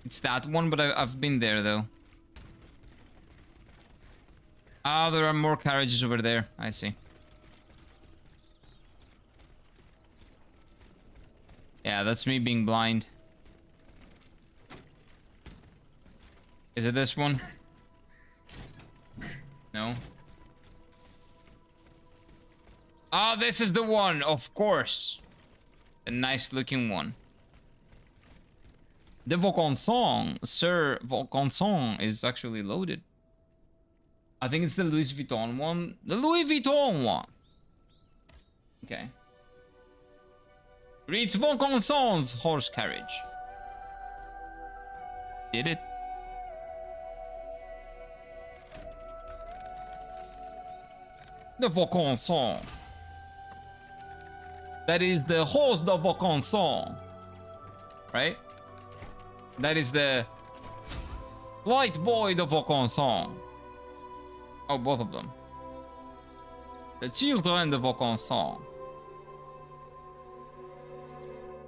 It's that one, but I've been there, though. Ah, there are more carriages over there. I see. Yeah, that's me being blind. Is it this one? No. Ah, this is the one, of course. A nice looking one. The Vaucanson, Sir Vaucanson, is actually loaded. I think it's the Louis Vuitton one. The Louis Vuitton one. Okay. Reach Vaucanson's horse carriage. Did it? The Vaucanson. That is the horse de Vaucanson. Right? That is the light boy de Vaucanson. Oh, both of them. The children de Vaucanson.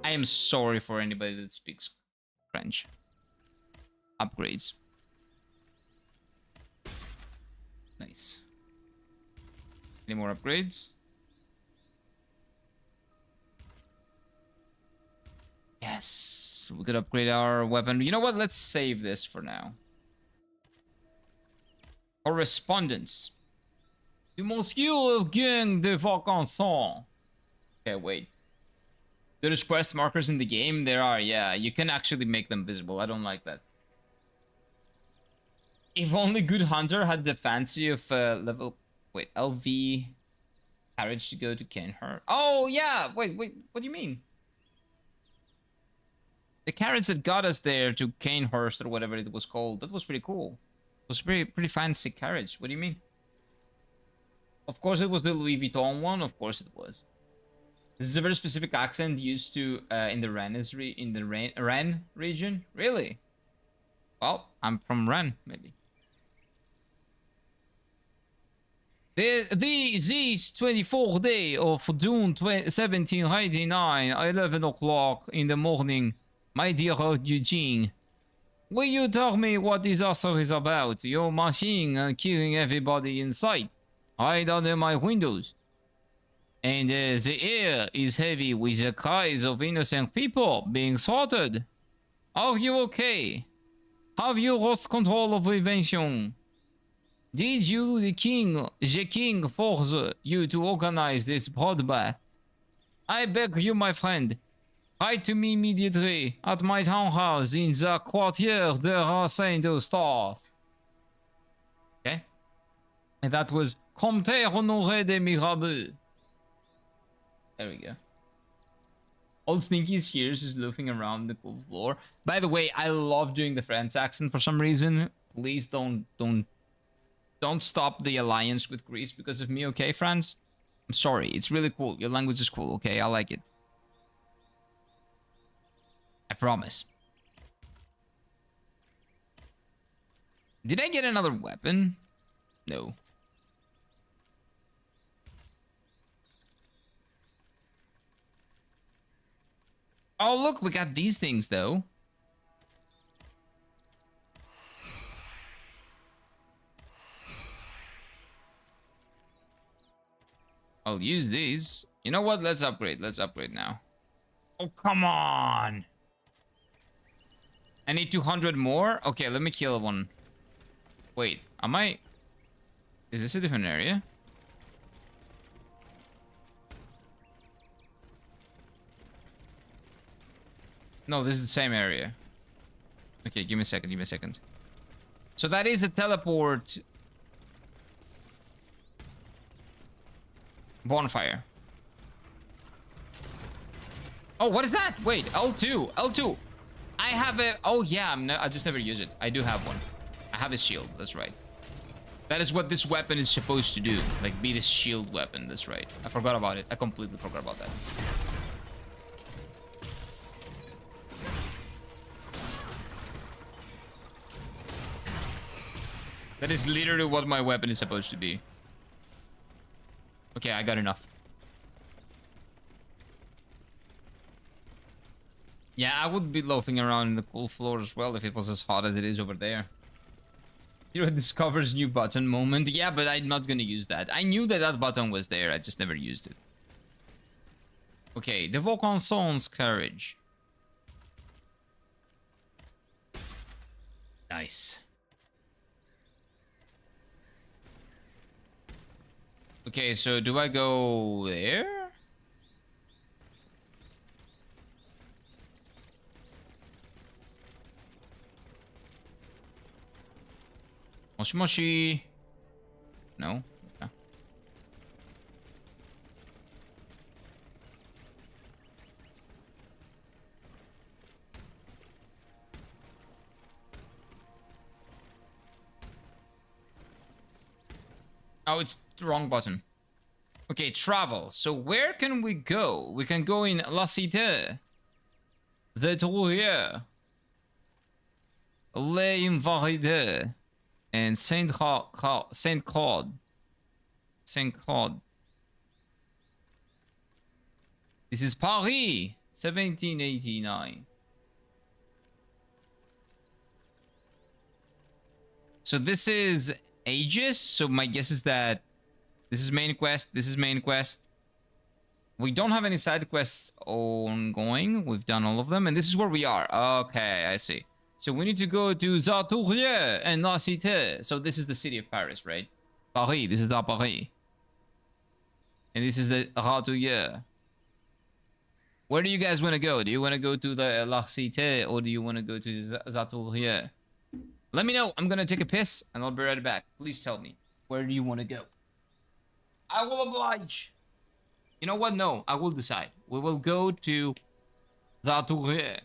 I am sorry for anybody that speaks French. Upgrades. Nice. Any more upgrades? Yes, we could upgrade our weapon. You know what? Let's save this for now. Correspondence. To Monsieur Gang de Vaucanson. Okay, wait. There's quest markers in the game? There are, yeah. You can actually make them visible. I don't like that. If only Good Hunter had the fancy of level... Wait, LV... Carriage to go to Kenher. Oh, yeah! Wait, what do you mean? The carriage that got us there to Canehurst or whatever it was called, that was pretty cool. It was pretty fancy carriage. What do you mean? Of course it was the Louis Vuitton one. Of course it was. This is a very specific accent used to in the Rennes region. Really? Well, I'm from Rennes, maybe. This 24th day of June 1789, 11 o'clock in the morning, my dear Eugene. Will you tell me what disaster is about? Your machine killing everybody in sight. right under my windows. And the air is heavy with the cries of innocent people being slaughtered. Are you okay? Have you lost control of invention? Did you, the king force you to organize this bloodbath? I beg you, my friend, write to me immediately at my townhouse in the Quartier de Saint-Eustache. Okay? And that was Comte Honoré de Mirabeau. There we go. Old Sneaky Shears is loafing around the cool floor. By the way, I love doing the French accent for some reason. Please don't stop the alliance with Greece because of me, okay, France? I'm sorry. It's really cool. Your language is cool, okay? I like it. I promise. Did I get another weapon? No. Oh, look, we got these things, though. I'll use these. You know what? Let's upgrade. Let's upgrade now. Oh, come on. I need 200 more? Okay, let me kill one. Wait, am I... Is this a different area? No, this is the same area. Okay, give me a second, give me a second. So that is a teleport... bonfire. Oh, what is that? Wait, L2, L2. I have a... Oh, yeah, I just never use it. I do have one. I have a shield, that's right. That is what this weapon is supposed to do. Like, be this shield weapon, that's right. I forgot about it. I completely forgot about that. That is literally what my weapon is supposed to be. Okay, I got enough. Yeah, I would be loafing around in the cool floor as well if it was as hot as it is over there. Hero discovers new button moment. Yeah, but I'm not gonna use that. I knew that that button was there. I just never used it. Okay, the Volcan Son's courage. Nice. Okay, so do I go there? Moshi moshi. No? Okay. Oh, it's the wrong button. Okay, travel. So where can we go? We can go in La Cité, the Tourier, Les Invalides, and Saint Claude. Saint Claude. This is Paris, 1789. So this is Aegis. So my guess is that this is main quest. This is main quest. We don't have any side quests ongoing. We've done all of them. And this is where we are. Okay, I see. So we need to go to Zartourier and La Cité. So this is the city of Paris, right? Paris. This is the Paris. And this is the Zartourier. Where do you guys want to go? Do you want to go to the La Cité or do you want to go to Zartourier? Let me know. I'm going to take a piss and I'll be right back. Please tell me. Where do you want to go? I will oblige. You know what? No, I will decide. We will go to Zartourier.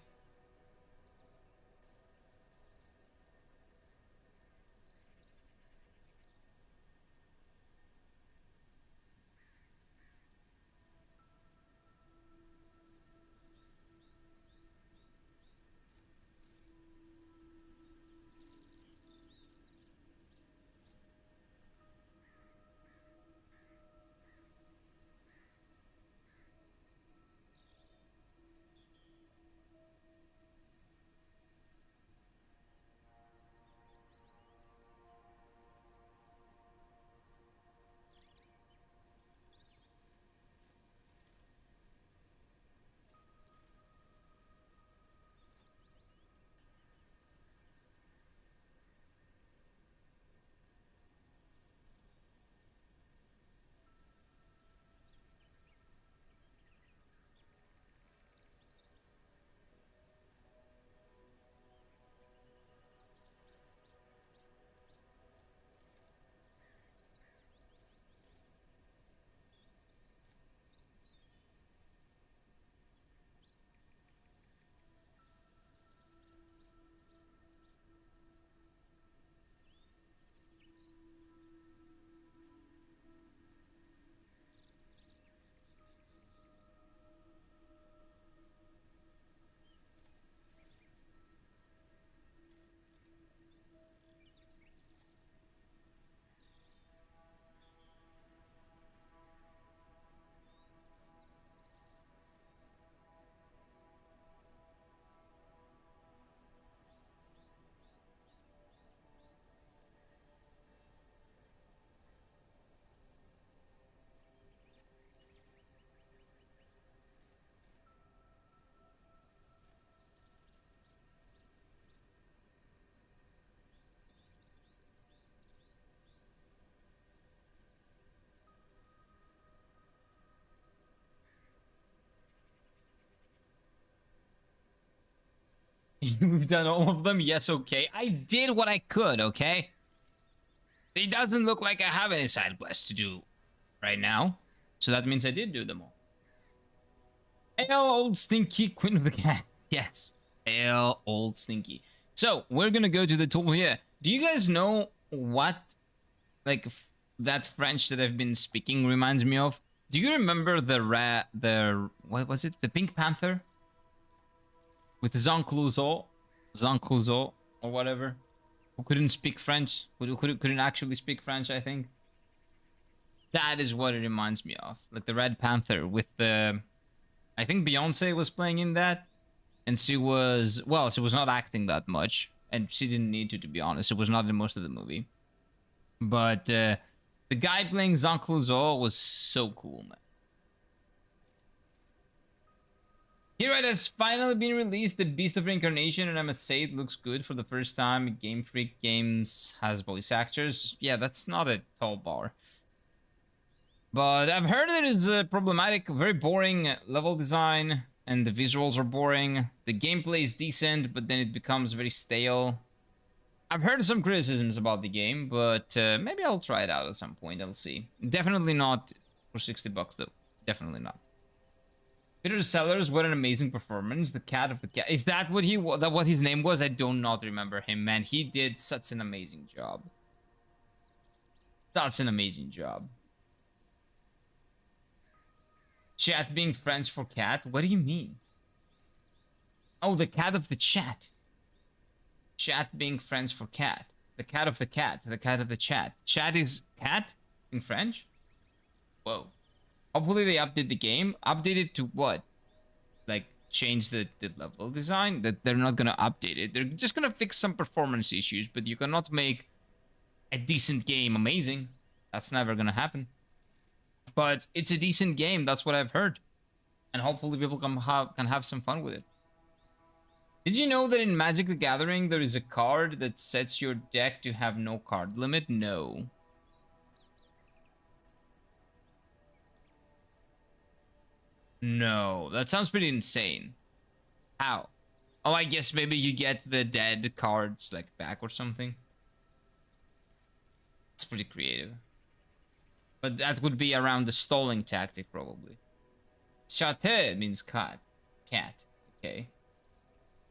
We've done all of them. Yes, okay. I did what I could, okay? It doesn't look like I have any side quests to do right now. So that means I did do them all. Hail, old stinky queen of the cat. Yes. Hail, old stinky. So, we're gonna go to the tool here. Do you guys know what, like, that French that I've been speaking reminds me of? Do you remember what was it? The Pink Panther? With Jean Clouseau, or whatever, who couldn't speak French, who couldn't actually speak French, I think. That is what it reminds me of, like the Red Panther with the, I think Beyonce was playing in that, and she was not acting that much, and she didn't need to be honest. It was not in most of the movie, but the guy playing Jean Clouseau was so cool, man. Here it has finally been released, the Beast of Reincarnation, and I must say it looks good for the first time. Game Freak Games has voice actors. Yeah, that's not a tall bar. But I've heard that it's problematic, very boring level design, and the visuals are boring. The gameplay is decent, but then it becomes very stale. I've heard some criticisms about the game, but maybe I'll try it out at some point. I'll see. Definitely not for 60 bucks, though. Definitely not. Peter Sellers, what an amazing performance. The cat of the cat. Is that what what his name was? I do not remember him, man. He did such an amazing job. That's an amazing job. Chat being French for cat? What do you mean? Oh, the cat of the chat. Chat being French for cat. The cat of the cat. The cat of the chat. Chat is cat in French? Whoa. Hopefully they update the game. Update it to what? Like, change the level design? That they're not gonna update it. They're just gonna fix some performance issues, but you cannot make a decent game amazing. That's never gonna happen. But it's a decent game, that's what I've heard. And hopefully people can have some fun with it. Did you know that in Magic the Gathering there is a card that sets your deck to have no card limit? No. No, that sounds pretty insane. How? Oh, I guess maybe you get the dead cards like back or something. It's pretty creative. But that would be around the stalling tactic, probably. Chatte means cat. Cat. Okay.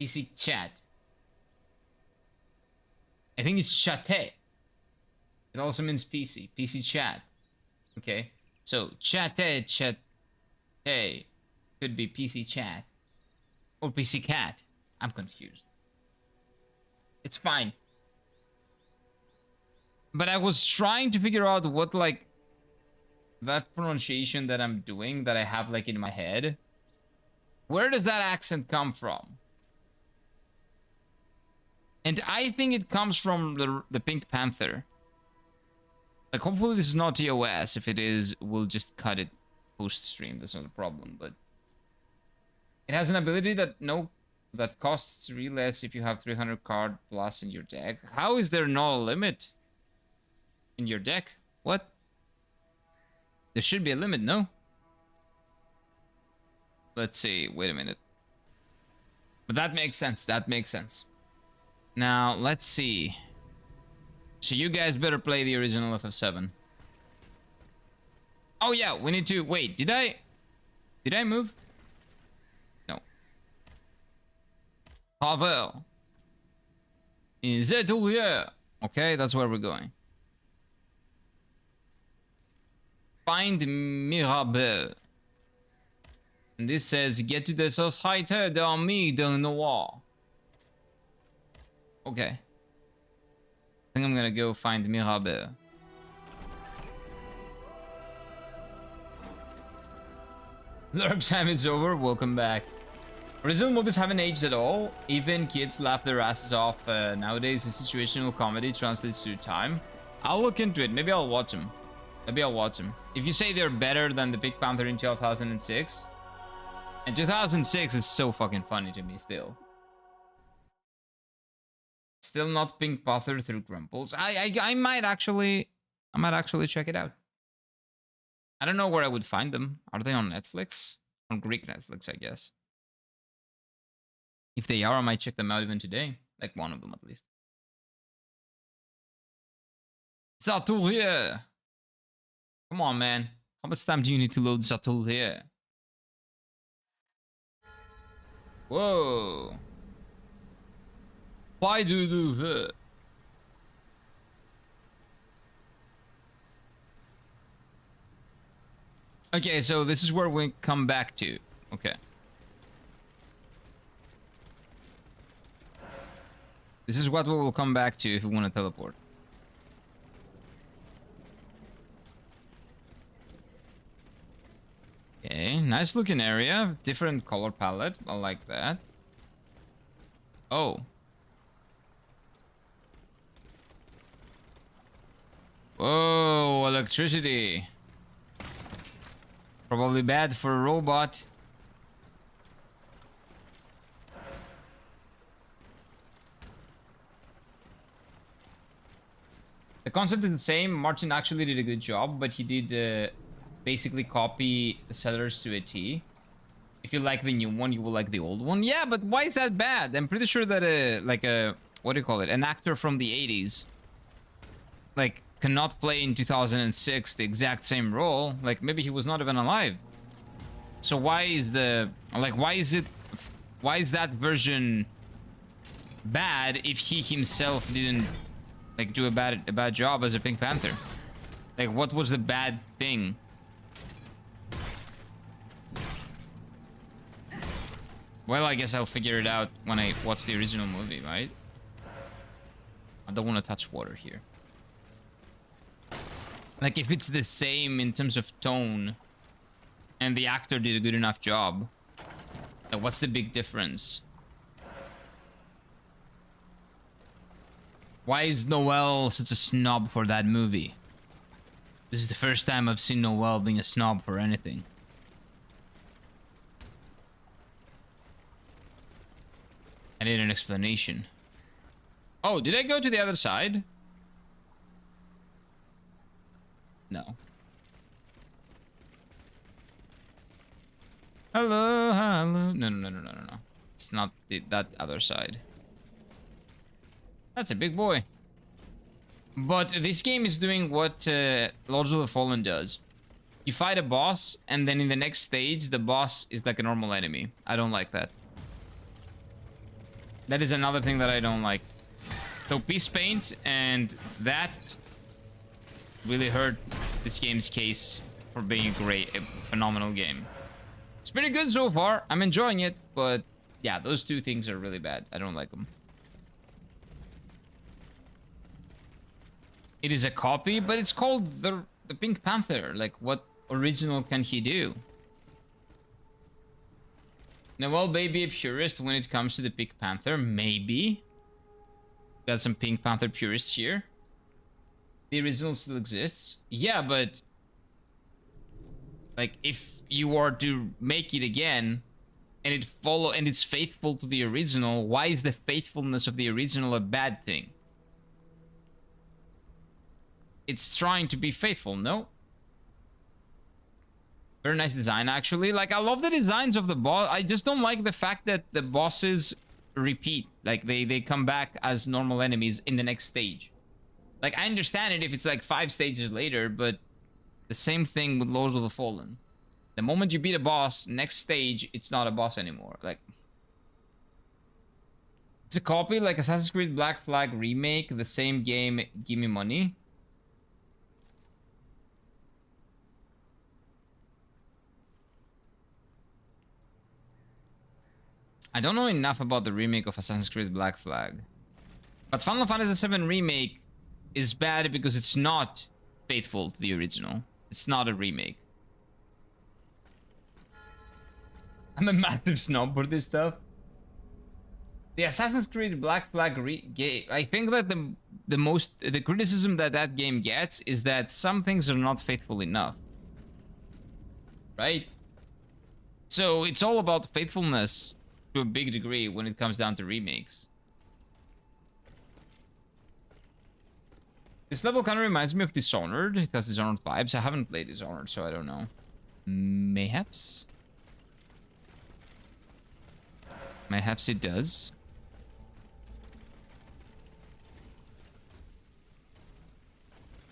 PC chat. I think it's chatte. It also means PC. PC chat. Okay. So, chatte, chat. Hey, could be PC chat. Or PC cat. I'm confused. It's fine. But I was trying to figure out what, like, that pronunciation that I'm doing, that I have, like, in my head. Where does that accent come from? And I think it comes from the Pink Panther. Like, hopefully this is not TOS. If it is, we'll just cut it post-stream. That's not a problem, but... It has an ability that that costs 3 less if you have 300 card plus in your deck. How is there not a limit in your deck? What? There should be a limit, no? Let's see. Wait a minute. But that makes sense. That makes sense. Now, let's see. So you guys better play the original FF7. Oh yeah, we need to... Wait, did I move? No. Pavel. In Zetouria. Okay, that's where we're going. Find Mirabel. And this says, get to the Société d'Armée de Noir. Okay. I think I'm gonna go find Mirabel. Dark time is over, welcome back. Original movies haven't aged at all. Even kids laugh their asses off. Nowadays, the situational comedy translates to time. I'll look into it, maybe I'll watch them. Maybe I'll watch them. If you say they're better than the Pink Panther in 2006, and 2006 is so fucking funny to me still. Still not Pink Panther through Grumples. I might actually check it out. I don't know where I would find them. Are they on Netflix? On Greek Netflix, I guess. If they are, I might check them out even today. Like one of them at least. Zaturier! Come on, man. How much time do you need to load Zaturier? Whoa. Why do you do that? Okay, so this is where we come back to. Okay. This is what we will come back to if we want to teleport. Okay, nice looking area. Different color palette. I like that. Oh. Whoa, electricity. Probably bad for a robot. The concept is the same. Martin actually did a good job, but he did basically copy the sellers to a T. If you like the new one, you will like the old one. Yeah, but why is that bad? I'm pretty sure that like a what do you call it? An actor from the 80s, like, cannot play in 2006 the exact same role. Like, maybe he was not even alive. So why is the like why is that version bad if he himself didn't like do a bad job as a Pink Panther? Like, what was the bad thing? Well, I guess I'll figure it out when I watch the original movie, right? I don't want to touch water here. Like, if it's the same in terms of tone and the actor did a good enough job, like, what's the big difference? Why is Noel such a snob for that movie? This is the first time I've seen Noel being a snob for anything. I need an explanation. Oh, did I go to the other side? No. Hello, hello. No. It's not that other side. That's a big boy. But this game is doing what Lords of the Fallen does. You fight a boss, and then in the next stage, the boss is like a normal enemy. I don't like that. That is another thing that I don't like. So Peace Paint and that really hurt this game's case for being a phenomenal game. It's pretty good so far. I'm enjoying it, but yeah, those two things are really bad. I don't like them. It is a copy, but it's called the Pink Panther. Like, what original can he do? Noel may be a purist when it comes to the Pink Panther. Maybe. Got some Pink Panther purists here. The original still exists. Yeah, but like, if you were to make it again and it's faithful to the original, why is the faithfulness of the original a bad thing? It's trying to be faithful, no? Very nice design, actually. Like, I love the designs of the boss. I just don't like the fact that the bosses repeat. Like, they come back as normal enemies in the next stage. Like, I understand it if it's like 5 stages later, but the same thing with Lords of the Fallen. The moment you beat a boss, next stage, it's not a boss anymore. Like, it's a copy, like Assassin's Creed Black Flag Remake, the same game, give me money. I don't know enough about the remake of Assassin's Creed Black Flag. But Final Fantasy VII Remake is bad because it's not faithful to the original. It's not a remake. I'm a massive snob for this stuff. The Assassin's Creed Black Flag game, I think that the criticism that game gets is that some things are not faithful enough. Right? So it's all about faithfulness to a big degree when it comes down to remakes. This level kind of reminds me of Dishonored. It has Dishonored vibes. I haven't played Dishonored, so I don't know. Mayhaps? Perhaps it does.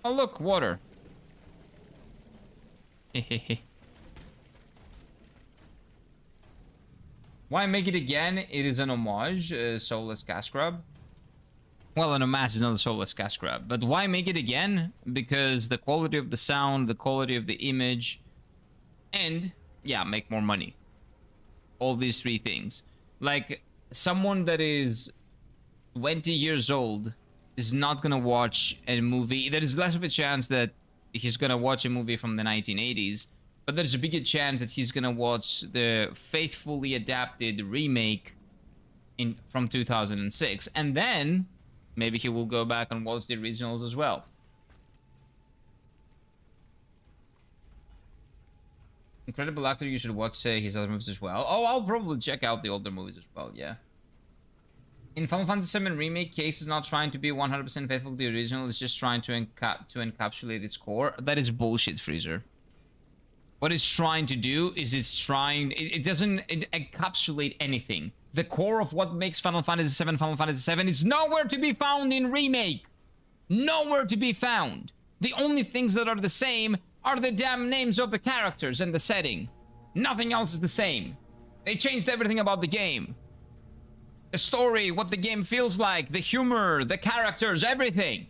Oh look, water. Hehehe. Why make it again? It is an homage, soulless cash grab. Well, an homage is not a soulless cash grab, but why make it again? Because the quality of the sound, the quality of the image, and yeah, make more money. All these three things. Like, someone that is 20 years old is not gonna watch a movie. There is less of a chance that he's gonna watch a movie from the 1980s, but there's a bigger chance that he's gonna watch the faithfully adapted remake from 2006, and then maybe he will go back and watch the originals as well. Incredible actor, you should watch his other movies as well. Oh, I'll probably check out the older movies as well, yeah. In Final Fantasy VII Remake, Case is not trying to be 100% faithful to the original, it's just trying to encapsulate its core. That is bullshit, Freezer. What it's trying to do is it doesn't encapsulate anything. The core of what makes Final Fantasy VII is nowhere to be found in Remake. Nowhere to be found. The only things that are the same are the damn names of the characters and the setting. Nothing else is the same. They changed everything about the game. The story, what the game feels like, the humor, the characters, everything.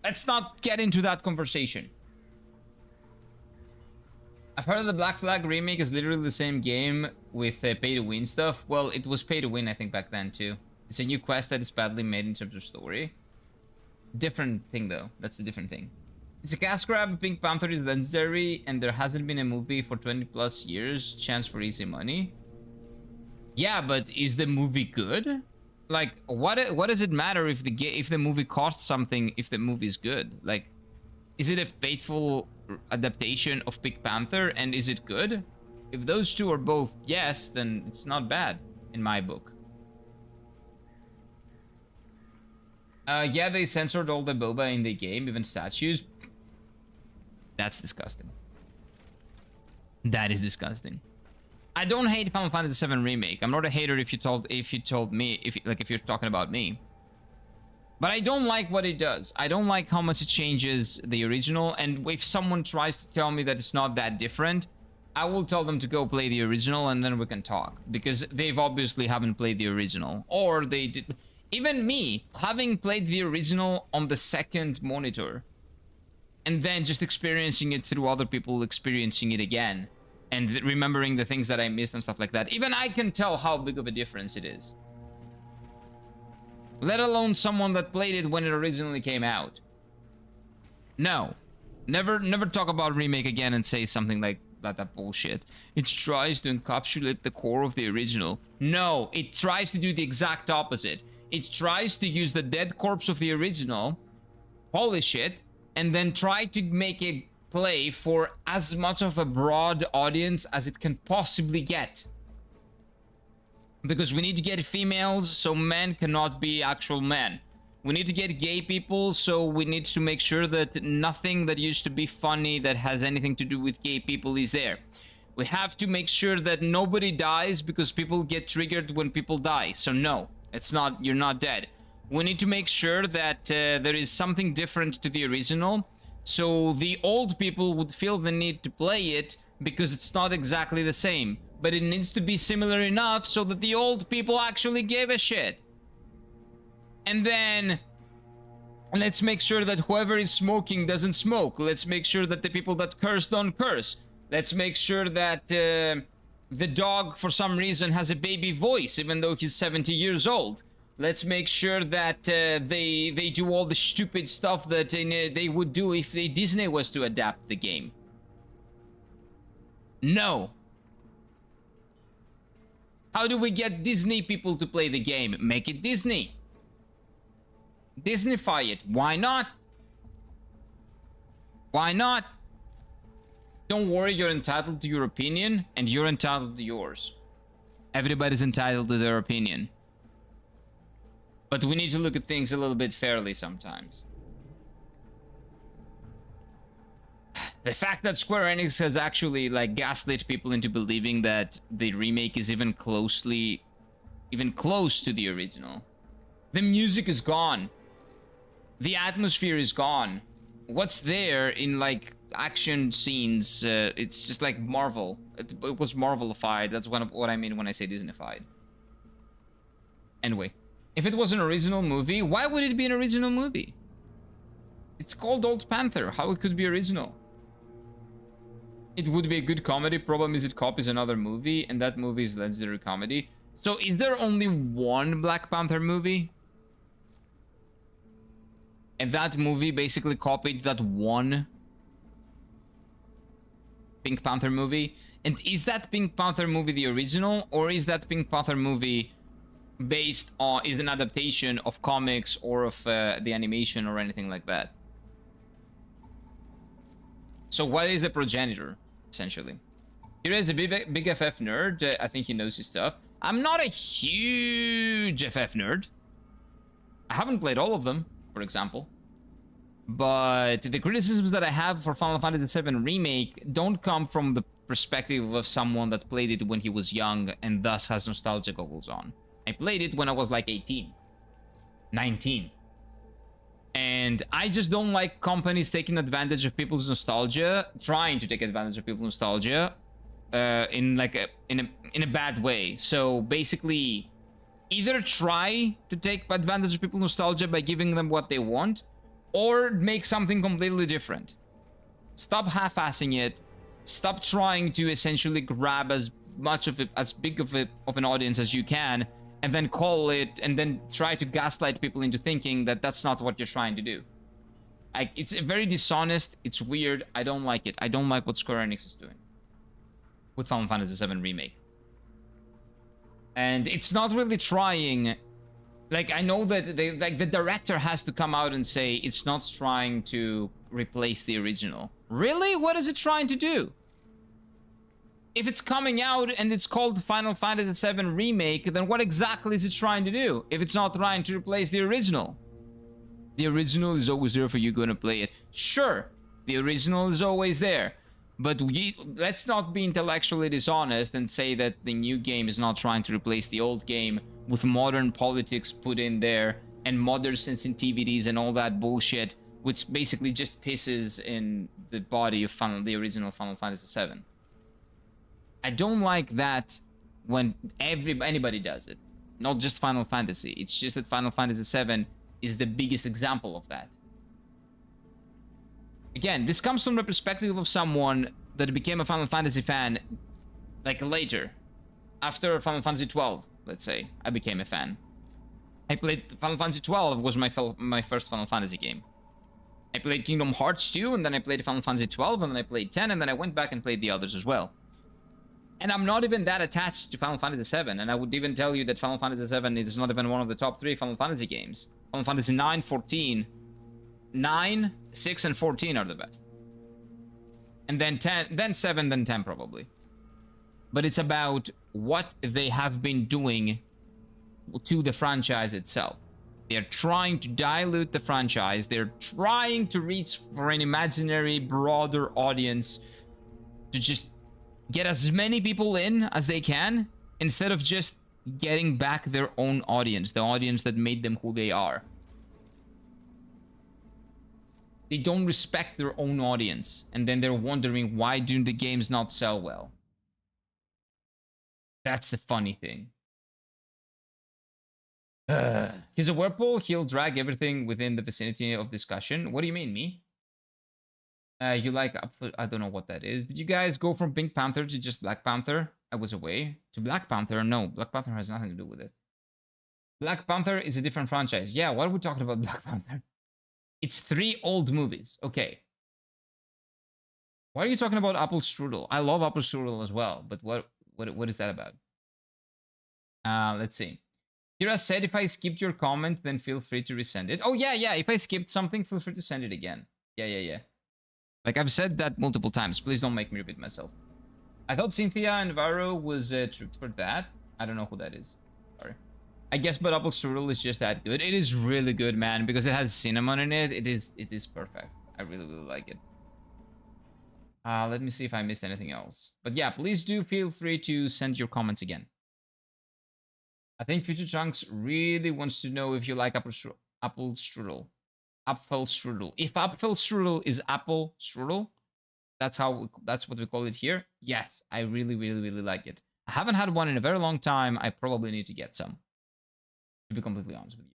Let's not get into that conversation. I've heard the Black Flag remake is literally the same game with pay-to-win stuff. Well, it was pay-to-win, I think, back then, too. It's a new quest that is badly made in terms of story. Different thing, though. That's a different thing. It's a cash grab. Pink Panther is legendary, and there hasn't been a movie for 20+ years. Chance for easy money. Yeah, but is the movie good? Like, what does it matter if the movie costs something if the movie's good? Like, is it a faithful adaptation of Pink Panther, and is it good? If those two are both yes, then it's not bad in my book. Yeah, they censored all the boba in the game, even statues. That's disgusting. That is disgusting. I don't hate Final Fantasy VII Remake. I'm not a hater if you told me if you're talking about me. But I don't like what it does. I don't like how much it changes the original, and if someone tries to tell me that it's not that different, I will tell them to go play the original and then we can talk, because they've obviously haven't played the original, or they did. Even me, having played the original on the second monitor and then just experiencing it through other people experiencing it again and remembering the things that I missed and stuff like that, even I can tell how big of a difference it is. Let alone someone that played it when it originally came out. No. Never talk about remake again and say something like that bullshit. It tries to encapsulate the core of the original. No, it tries to do the exact opposite. It tries to use the dead corpse of the original, polish it, and then try to make it play for as much of a broad audience as it can possibly get. Because we need to get females, so men cannot be actual men. We need to get gay people, so we need to make sure that nothing that used to be funny that has anything to do with gay people is there. We have to make sure that nobody dies because people get triggered when people die. So no, it's not, you're not dead. We need to make sure that there is something different to the original, so the old people would feel the need to play it because it's not exactly the same. But it needs to be similar enough so that the old people actually give a shit. And then let's make sure that whoever is smoking doesn't smoke. Let's make sure that the people that curse don't curse. Let's make sure that the dog for some reason has a baby voice even though he's 70 years old. Let's make sure that they do all the stupid stuff that they would do if Disney was to adapt the game. No. How do we get Disney people to play the game? Make it Disney. Disneyfy it. Why not? Why not? Don't worry, you're entitled to your opinion, and you're entitled to yours. Everybody's entitled to their opinion. But we need to look at things a little bit fairly sometimes. The fact that Square Enix has actually like gaslit people into believing that the remake is even closely even close to the original. The music is gone. The atmosphere is gone. What's there in like action scenes? It's just like Marvel. It was Marvelified. That's what I mean when I say Disneyfied. Anyway, if it was an original movie, why would it be an original movie? It's called Old Panther. How it could be original? It would be a good comedy. Problem is it copies another movie, and that movie is legendary comedy. So is there only one Black Panther movie? And that movie basically copied that one Pink Panther movie? And is that Pink Panther movie the original? Or is that Pink Panther movie based on... is an adaptation of comics or of the animation or anything like that? So what is the progenitor, essentially? Here is a big FF nerd. I think he knows his stuff. I'm not a huge FF nerd. I haven't played all of them, for example. But the criticisms that I have for Final Fantasy VII Remake don't come from the perspective of someone that played it when he was young and thus has nostalgia goggles on. I played it when I was like 18, 19. And I just don't like companies taking advantage of people's nostalgia, trying to take advantage of people's nostalgia in a bad way. So basically, either try to take advantage of people's nostalgia by giving them what they want, or make something completely different. Stop half-assing it. Stop trying to essentially grab as much of it, as big of an audience as you can, and then call it, and then try to gaslight people into thinking that that's not what you're trying to do. It's very dishonest. It's weird. I don't like it. I don't like what Square Enix is doing with Final Fantasy VII Remake. And it's not really trying... Like, I know that the director has to come out and say it's not trying to replace the original. Really? What is it trying to do? If it's coming out and it's called Final Fantasy VII Remake, then what exactly is it trying to do? If it's not trying to replace the original. The original is always there for you going to play it. Sure, the original is always there. But let's not be intellectually dishonest and say that the new game is not trying to replace the old game with modern politics put in there and modern sensitivities and all that bullshit, which basically just pisses in the body of the original Final Fantasy VII. I don't like that when anybody does it. Not just Final Fantasy. It's just that Final Fantasy VII is the biggest example of that. Again, this comes from the perspective of someone that became a Final Fantasy fan, like, later. After Final Fantasy XII, let's say, I became a fan. I played Final Fantasy XII, was my first Final Fantasy game. I played Kingdom Hearts 2, and then I played Final Fantasy XII, and then I played 10, and then I went back and played the others as well. And I'm not even that attached to Final Fantasy VII, and I would even tell you that Final Fantasy VII is not even one of the top 3 Final Fantasy games. Final Fantasy 9, 14... 9, 6, and 14 are the best. And then 10, then 7, then 10 probably. But it's about what they have been doing to the franchise itself. They're trying to dilute the franchise. They're trying to reach for an imaginary, broader audience to just get as many people in as they can, instead of just getting back their own audience, the audience that made them who they are. They don't respect their own audience, and then they're wondering why do the games not sell well. That's the funny thing. He's a whirlpool. He'll drag everything within the vicinity of discussion. What do you mean, me? You like... I don't know what that is. Did you guys go from Pink Panther to just Black Panther? I was away. To Black Panther? No, Black Panther has nothing to do with it. Black Panther is a different franchise. Yeah, what are we talking about Black Panther? It's 3 old movies. Okay. Why are you talking about apple strudel? I love apple strudel as well, but what is that about? Let's see. Kira said if I skipped your comment, then feel free to resend it. Oh, yeah. If I skipped something, feel free to send it again. Yeah. Like, I've said that multiple times. Please don't make me repeat myself. I thought Cynthia and Varo was tripped for that. I don't know who that is. Sorry. I guess, but apple strudel is just that good. It is really good, man, because it has cinnamon in it. It is perfect. I really like it. Let me see if I missed anything else. But yeah, please do feel free to send your comments again. I think Future Trunks really wants to know if you like apple strudel. Apfel strudel. If apfel strudel is apple strudel, that's what we call it here. Yes, I really, really, really like it. I haven't had one in a very long time. I probably need to get some, to be completely honest with you.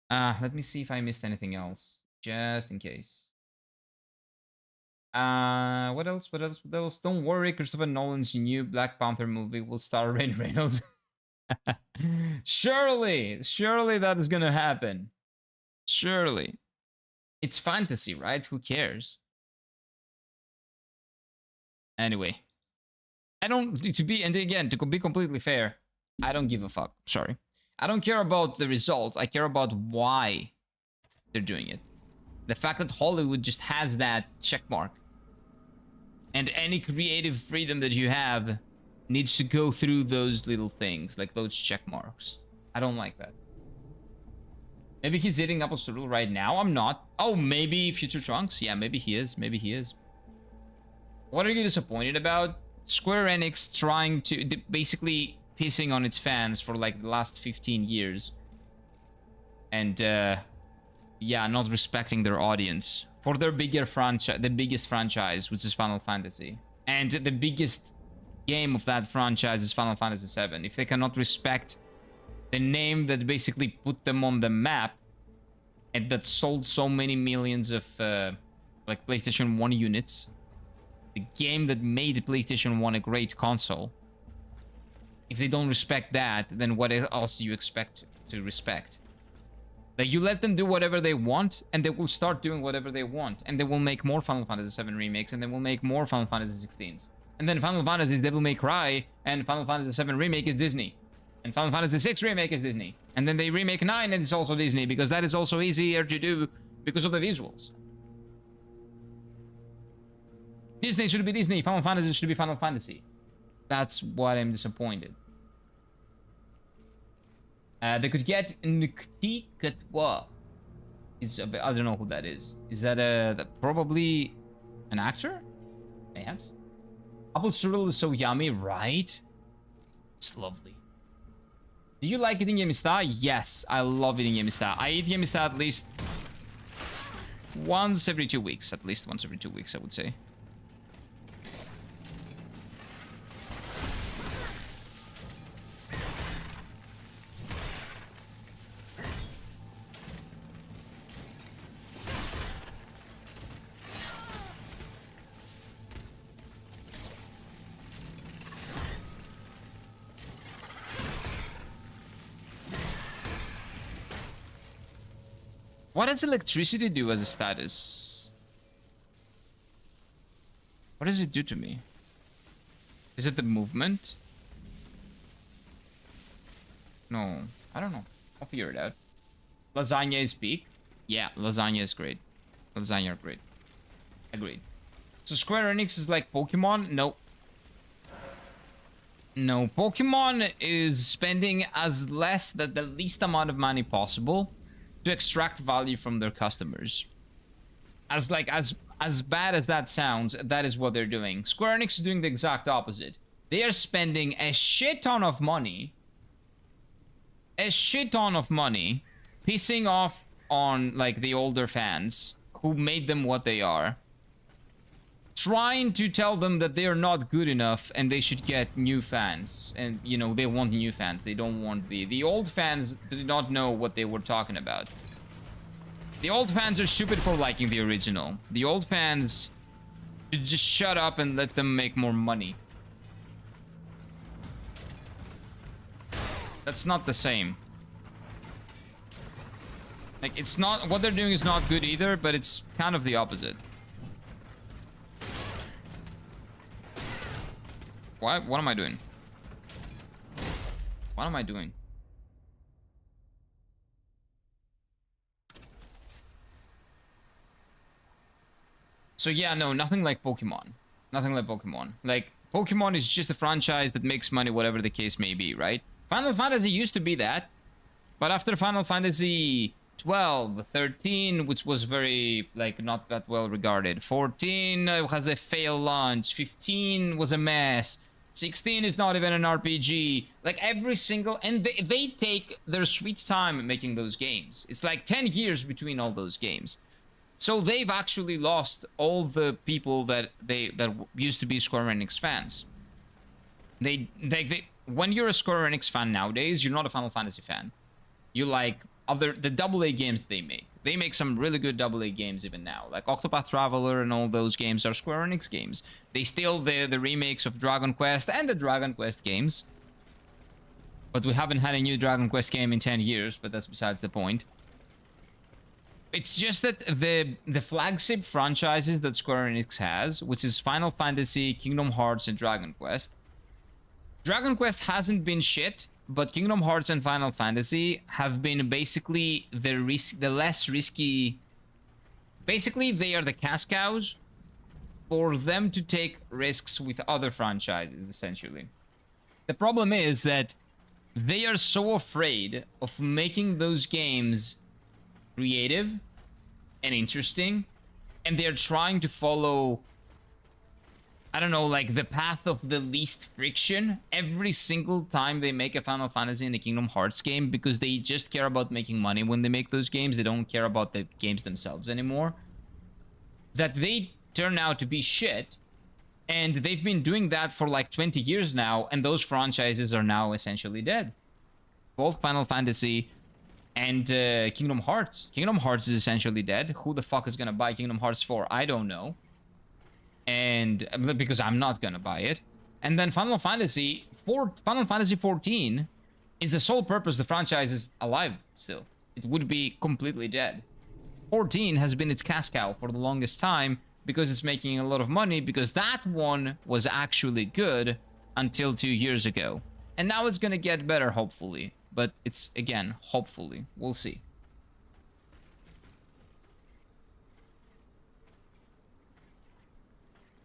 Let me see if I missed anything else, just in case. What else? What else? What else? Don't worry, Christopher Nolan's new Black Panther movie will star Ryan Reynolds. Surely that is gonna happen. Surely. It's fantasy, right? Who cares? Anyway. to be completely fair, I don't give a fuck. Sorry. I don't care about the results. I care about why they're doing it. The fact that Hollywood just has that check mark. And any creative freedom that you have needs to go through those little things, like those check marks. I don't like that. Maybe he's eating apple strudel right now. I'm not. Oh, maybe Future Trunks? Yeah, maybe he is. Maybe he is. What are you disappointed about? Square Enix trying to... basically pissing on its fans for like the last 15 years. And, yeah, not respecting their audience. For their bigger franchise, the biggest franchise, which is Final Fantasy. And the biggest game of that franchise is Final Fantasy VII. If they cannot respect the name that basically put them on the map and that sold so many millions of like PlayStation 1 units, the game that made PlayStation 1 a great console, if they don't respect that, then what else do you expect to respect? Like, you let them do whatever they want, and they will start doing whatever they want, and they will make more Final Fantasy VII remakes, and they will make more Final Fantasy 16s. And then Final Fantasy is Devil May Cry, and Final Fantasy VII remake is Disney. And Final Fantasy 6 remake is Disney. And then they remake 9 and it's also Disney, because that is also easier to do because of the visuals. Disney should be Disney, Final Fantasy should be Final Fantasy. That's what I'm disappointed. They could get Nukti Katwa. I don't know who that is. Is that probably an actor? Perhaps. Apple strudel is so yummy, right? It's lovely. Do you like eating Yemista? Yes, I love eating Yemista. I eat Yemista at least once every 2 weeks. At least once every 2 weeks, I would say. What does electricity do as a status? What does it do to me? Is it the movement? No, I don't know. I'll figure it out. Lasagna is peak? Yeah, lasagna is great. Lasagna are great. Agreed. So Square Enix is like Pokemon? No. No, Pokemon is spending the least amount of money possible to extract value from their customers. As bad as that sounds, that is what they're doing. Square Enix is doing the exact opposite. They are spending a shit ton of money, pissing off on like the older fans who made them what they are, trying to tell them that they are not good enough and they should get new fans. And, you know, they want new fans. They don't want the old fans did not know what they were talking about. The old fans are stupid for liking the original. The old fans should just shut up and let them make more money. That's not the same. Like, it's not... what they're doing is not good either, but it's kind of the opposite. What am I doing? What am I doing? So yeah, no, nothing like Pokemon. Nothing like Pokemon. Like, Pokemon is just a franchise that makes money, whatever the case may be, right? Final Fantasy used to be that. But after Final Fantasy 12, 13, which was very, like, not that well regarded. 14 has a failed launch. 15 was a mess. 16 is not even an RPG. Like every single, and they take their sweet time making those games. It's like 10 years between all those games. So they've actually lost all the people that used to be Square Enix fans. They when you're a Square Enix fan nowadays, you're not a Final Fantasy fan. You like the AA games they make. They make some really good AA games even now. Like Octopath Traveler and all those games are Square Enix games. They steal the remakes of Dragon Quest and the Dragon Quest games. But we haven't had a new Dragon Quest game in 10 years, but that's besides the point. It's just that the flagship franchises that Square Enix has, which is Final Fantasy, Kingdom Hearts, and Dragon Quest. Dragon Quest hasn't been shit, but Kingdom Hearts and Final Fantasy have been basically the less risky. Basically, they are the cash cows for them to take risks with other franchises, essentially. The problem is that they are so afraid of making those games creative and interesting, and they're trying to follow, I don't know, like the path of the least friction every single time they make a Final Fantasy and a Kingdom Hearts game, because they just care about making money when they make those games. They don't care about the games themselves anymore. That they turn out to be shit, and they've been doing that for like 20 years now, and those franchises are now essentially dead. Both Final Fantasy and Kingdom Hearts. Kingdom Hearts is essentially dead. Who the fuck is gonna buy Kingdom Hearts 4? I don't know. And because I'm not gonna buy it. And then Final Fantasy 14 is the sole purpose the franchise is alive still. It would be completely dead. 14 has been its cash cow for the longest time because it's making a lot of money, because that one was actually good until 2 years ago. And now it's gonna get better, hopefully. But it's, again, hopefully. We'll see.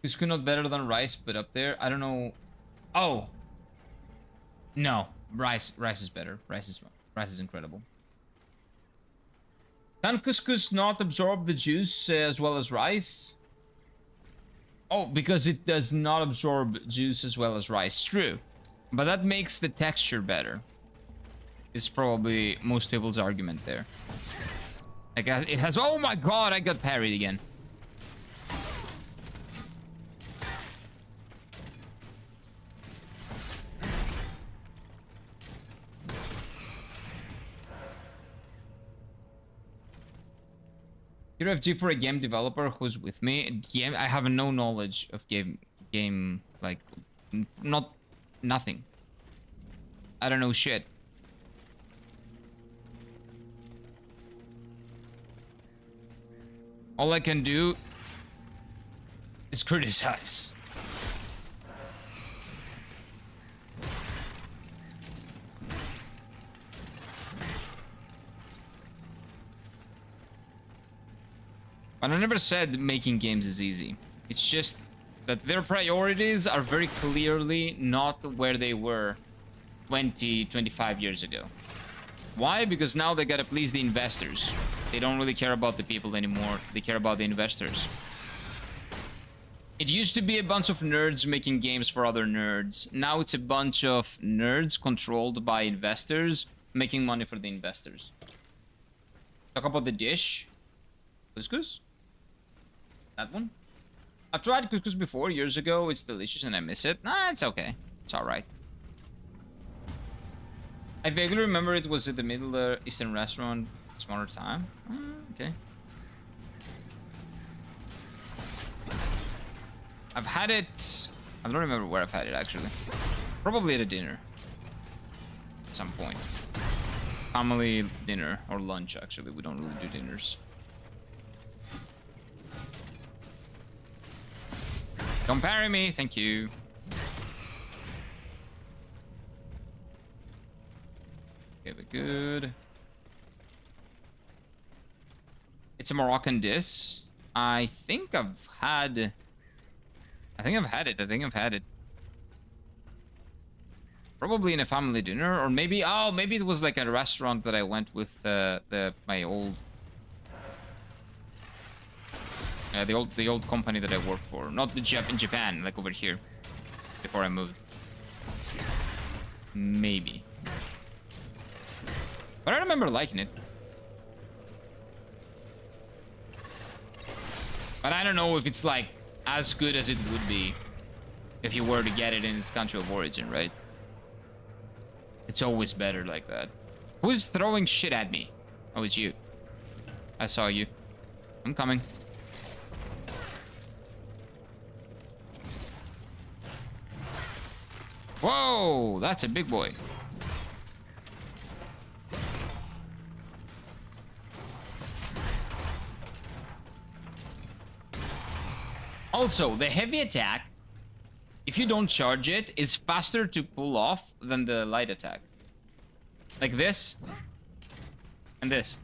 Is not better than rice, but up there? I don't know. Oh! No. Rice is better. Rice is incredible. Can couscous not absorb the juice as well as rice? Oh, because it does not absorb juice as well as rice. True. But that makes the texture better. Is probably most people's argument there. Like, it has... Oh my god, I got parried again. You're FG for a game developer who's with me. I have no knowledge of game like nothing. I don't know shit. All I can do is criticize. But I never said making games is easy. It's just that their priorities are very clearly not where they were 20, 25 years ago. Why? Because now they gotta please the investors. They don't really care about the people anymore. They care about the investors. It used to be a bunch of nerds making games for other nerds. Now it's a bunch of nerds controlled by investors making money for the investors. Talk about the dish. Couscous? That one? I've tried couscous before, years ago. It's delicious and I miss it. Nah, it's okay. It's alright. I vaguely remember it was at the Middle Eastern restaurant. Smaller time. Okay. I've had it... I don't remember where I've had it, actually. Probably at a dinner. At some point. Family dinner. Or lunch, actually. We don't really do dinners. Don't parry me. Thank you. Okay, but good. It's a Moroccan dish. I think I've had it. I think I've had it. Probably in a family dinner, or maybe... Oh, maybe it was like a restaurant that I went with my old... the old company that I worked for. Not in Japan, like over here. Before I moved. Maybe. But I remember liking it. But I don't know if it's like as good as it would be if you were to get it in its country of origin, right? It's always better like that. Who's throwing shit at me? Oh, it's you. I saw you. I'm coming. Whoa, that's a big boy. Also, the heavy attack, if you don't charge it, is faster to pull off than the light attack. Like this. And this.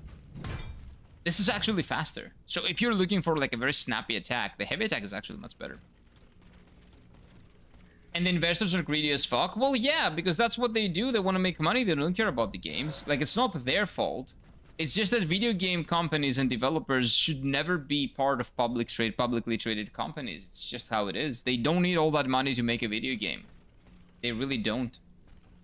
This is actually faster. So if you're looking for like a very snappy attack, the heavy attack is actually much better. And the investors are greedy as fuck. Well, yeah, because that's what they do. They want to make money. They don't care about the games. Like, it's not their fault. It's just that video game companies and developers should never be part of publicly traded companies. It's just how it is. They don't need all that money to make a video game. They really don't.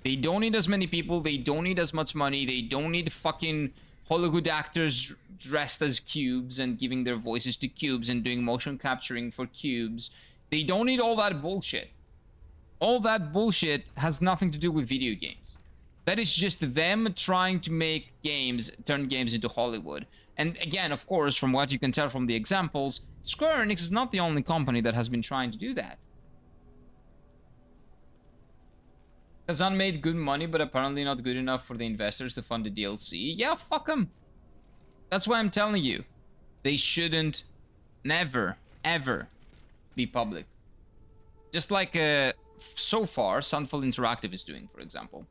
They don't need as many people. They don't need as much money. They don't need fucking Hollywood actors dressed as cubes and giving their voices to cubes and doing motion capturing for cubes. They don't need all that bullshit. All that bullshit has nothing to do with video games. That is just them trying to make games, turn games into Hollywood. And again, of course, from what you can tell from the examples, Square Enix is not the only company that has been trying to do that. Kazan made good money, but apparently not good enough for the investors to fund the DLC. Yeah, fuck them. That's why I'm telling you. They shouldn't, never, ever be public. Just like, so far, Sunfall Interactive is doing, for example.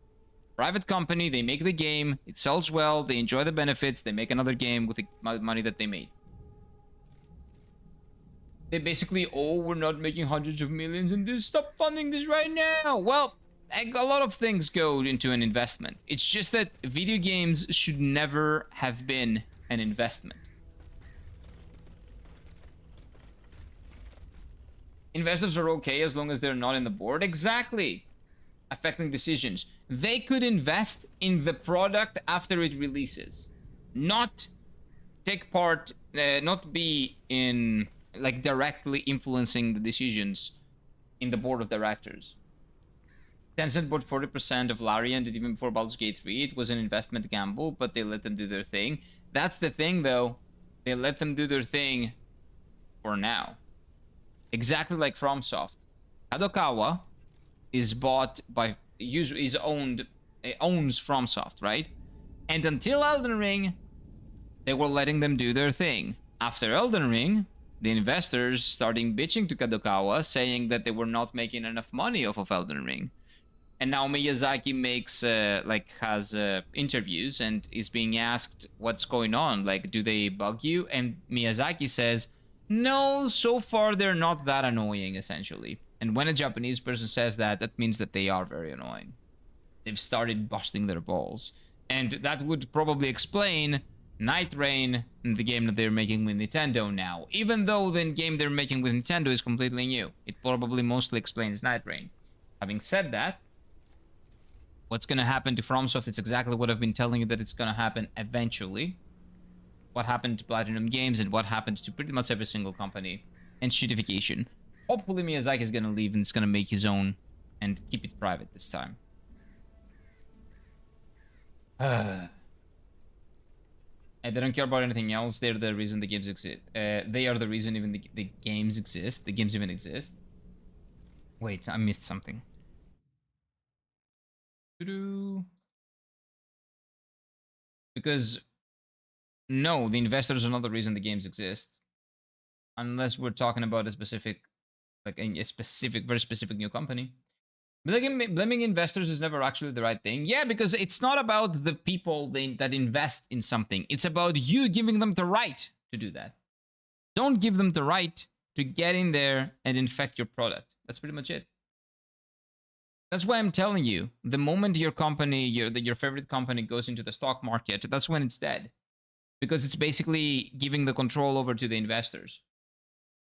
Private company, they make the game, it sells well, they enjoy the benefits, they make another game with the money that they made. They basically, oh, we're not making hundreds of millions in this, stop funding this right now. Well, a lot of things go into an investment. It's just that video games should never have been an investment. Investors are okay as long as they're not in the board. Exactly. Affecting decisions. They could invest in the product after it releases. Not take part, not be in, like, directly influencing the decisions in the board of directors. Tencent bought 40% of Larian, and even before Baldur's Gate 3, it was an investment gamble, but they let them do their thing. That's the thing, though. They let them do their thing for now. Exactly like FromSoft. Kadokawa is bought by, owns FromSoft, right? And until Elden Ring, they were letting them do their thing. After Elden Ring, the investors starting bitching to Kadokawa, saying that they were not making enough money off of Elden Ring. And now Miyazaki makes, has interviews and is being asked what's going on. Like, do they bug you? And Miyazaki says, no, so far they're not that annoying, essentially. And when a Japanese person says that, that means that they are very annoying. They've started busting their balls. And that would probably explain Night Rain, the game that they're making with Nintendo now. Even though the game they're making with Nintendo is completely new. It probably mostly explains Night Rain. Having said that, what's going to happen to FromSoft, it's exactly what I've been telling you that it's going to happen eventually. What happened to Platinum Games and what happened to pretty much every single company. And shitification. Hopefully Miyazaki is going to leave and it's going to make his own and keep it private this time. And they don't care about anything else. They're the reason the games exist. They are the reason even the games exist. The games even exist. Wait, I missed something. Because no, the investors are not the reason the games exist. Unless we're talking about a specific, like a specific, very specific new company. Blaming investors is never actually the right thing. Yeah, because it's not about the people that invest in something. It's about you giving them the right to do that. Don't give them the right to get in there and infect your product. That's pretty much it. That's why I'm telling you, the moment your company, your favorite company goes into the stock market, that's when it's dead. Because it's basically giving the control over to the investors.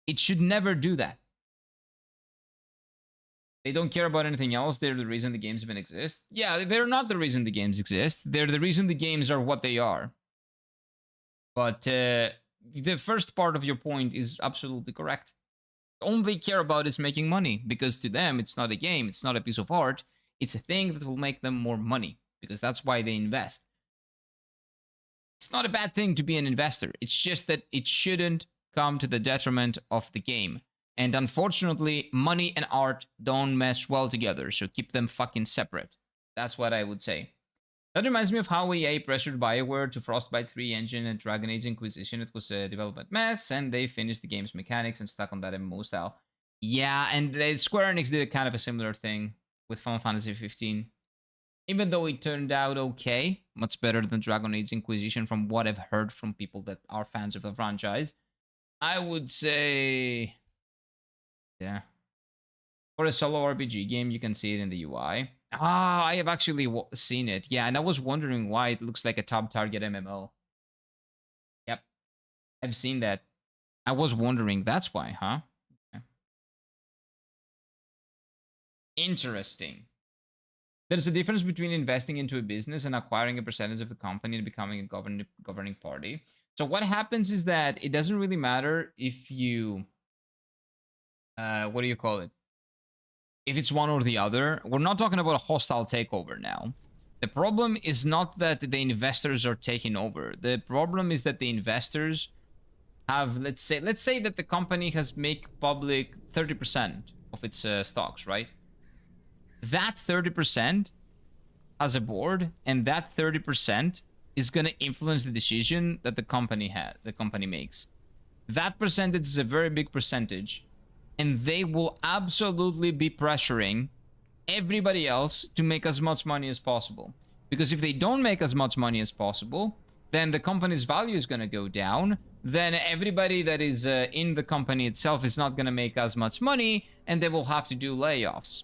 It should never do that. They don't care about anything else. They're the reason the games even exist. Yeah, they're not the reason the games exist. They're the reason the games are what they are. But the first part of your point is absolutely correct. All they care about is making money, because to them, it's not a game, it's not a piece of art. It's a thing that will make them more money, because that's why they invest. It's not a bad thing to be an investor. It's just that it shouldn't come to the detriment of the game. And unfortunately, money and art don't mesh well together, so keep them fucking separate. That's what I would say. That reminds me of how EA pressured BioWare to Frostbite 3 engine and Dragon Age Inquisition. It was a development mess, and they finished the game's mechanics and stuck on that MMO style. Yeah, and Square Enix did kind of a similar thing with Final Fantasy 15. Even though it turned out okay, much better than Dragon Age Inquisition from what I've heard from people that are fans of the franchise, I would say... yeah. For a solo RPG game, you can see it in the UI. Ah, I have actually seen it. Yeah, and I was wondering why it looks like a top target MMO. Yep. I've seen that. I was wondering, that's why, huh? Okay. Interesting. There's a difference between investing into a business and acquiring a percentage of the company and becoming a governing party. So what happens is that it doesn't really matter if you... what do you call it? If it's one or the other. We're not talking about a hostile takeover now. The problem is not that the investors are taking over. The problem is that the investors have, let's say that the company has make public 30% of its stocks, right? That 30% has a board, and that 30% is going to influence the decision that the company makes. That percentage is a very big percentage. And they will absolutely be pressuring everybody else to make as much money as possible. Because if they don't make as much money as possible, then the company's value is going to go down. Then everybody that is in the company itself is not going to make as much money, and they will have to do layoffs.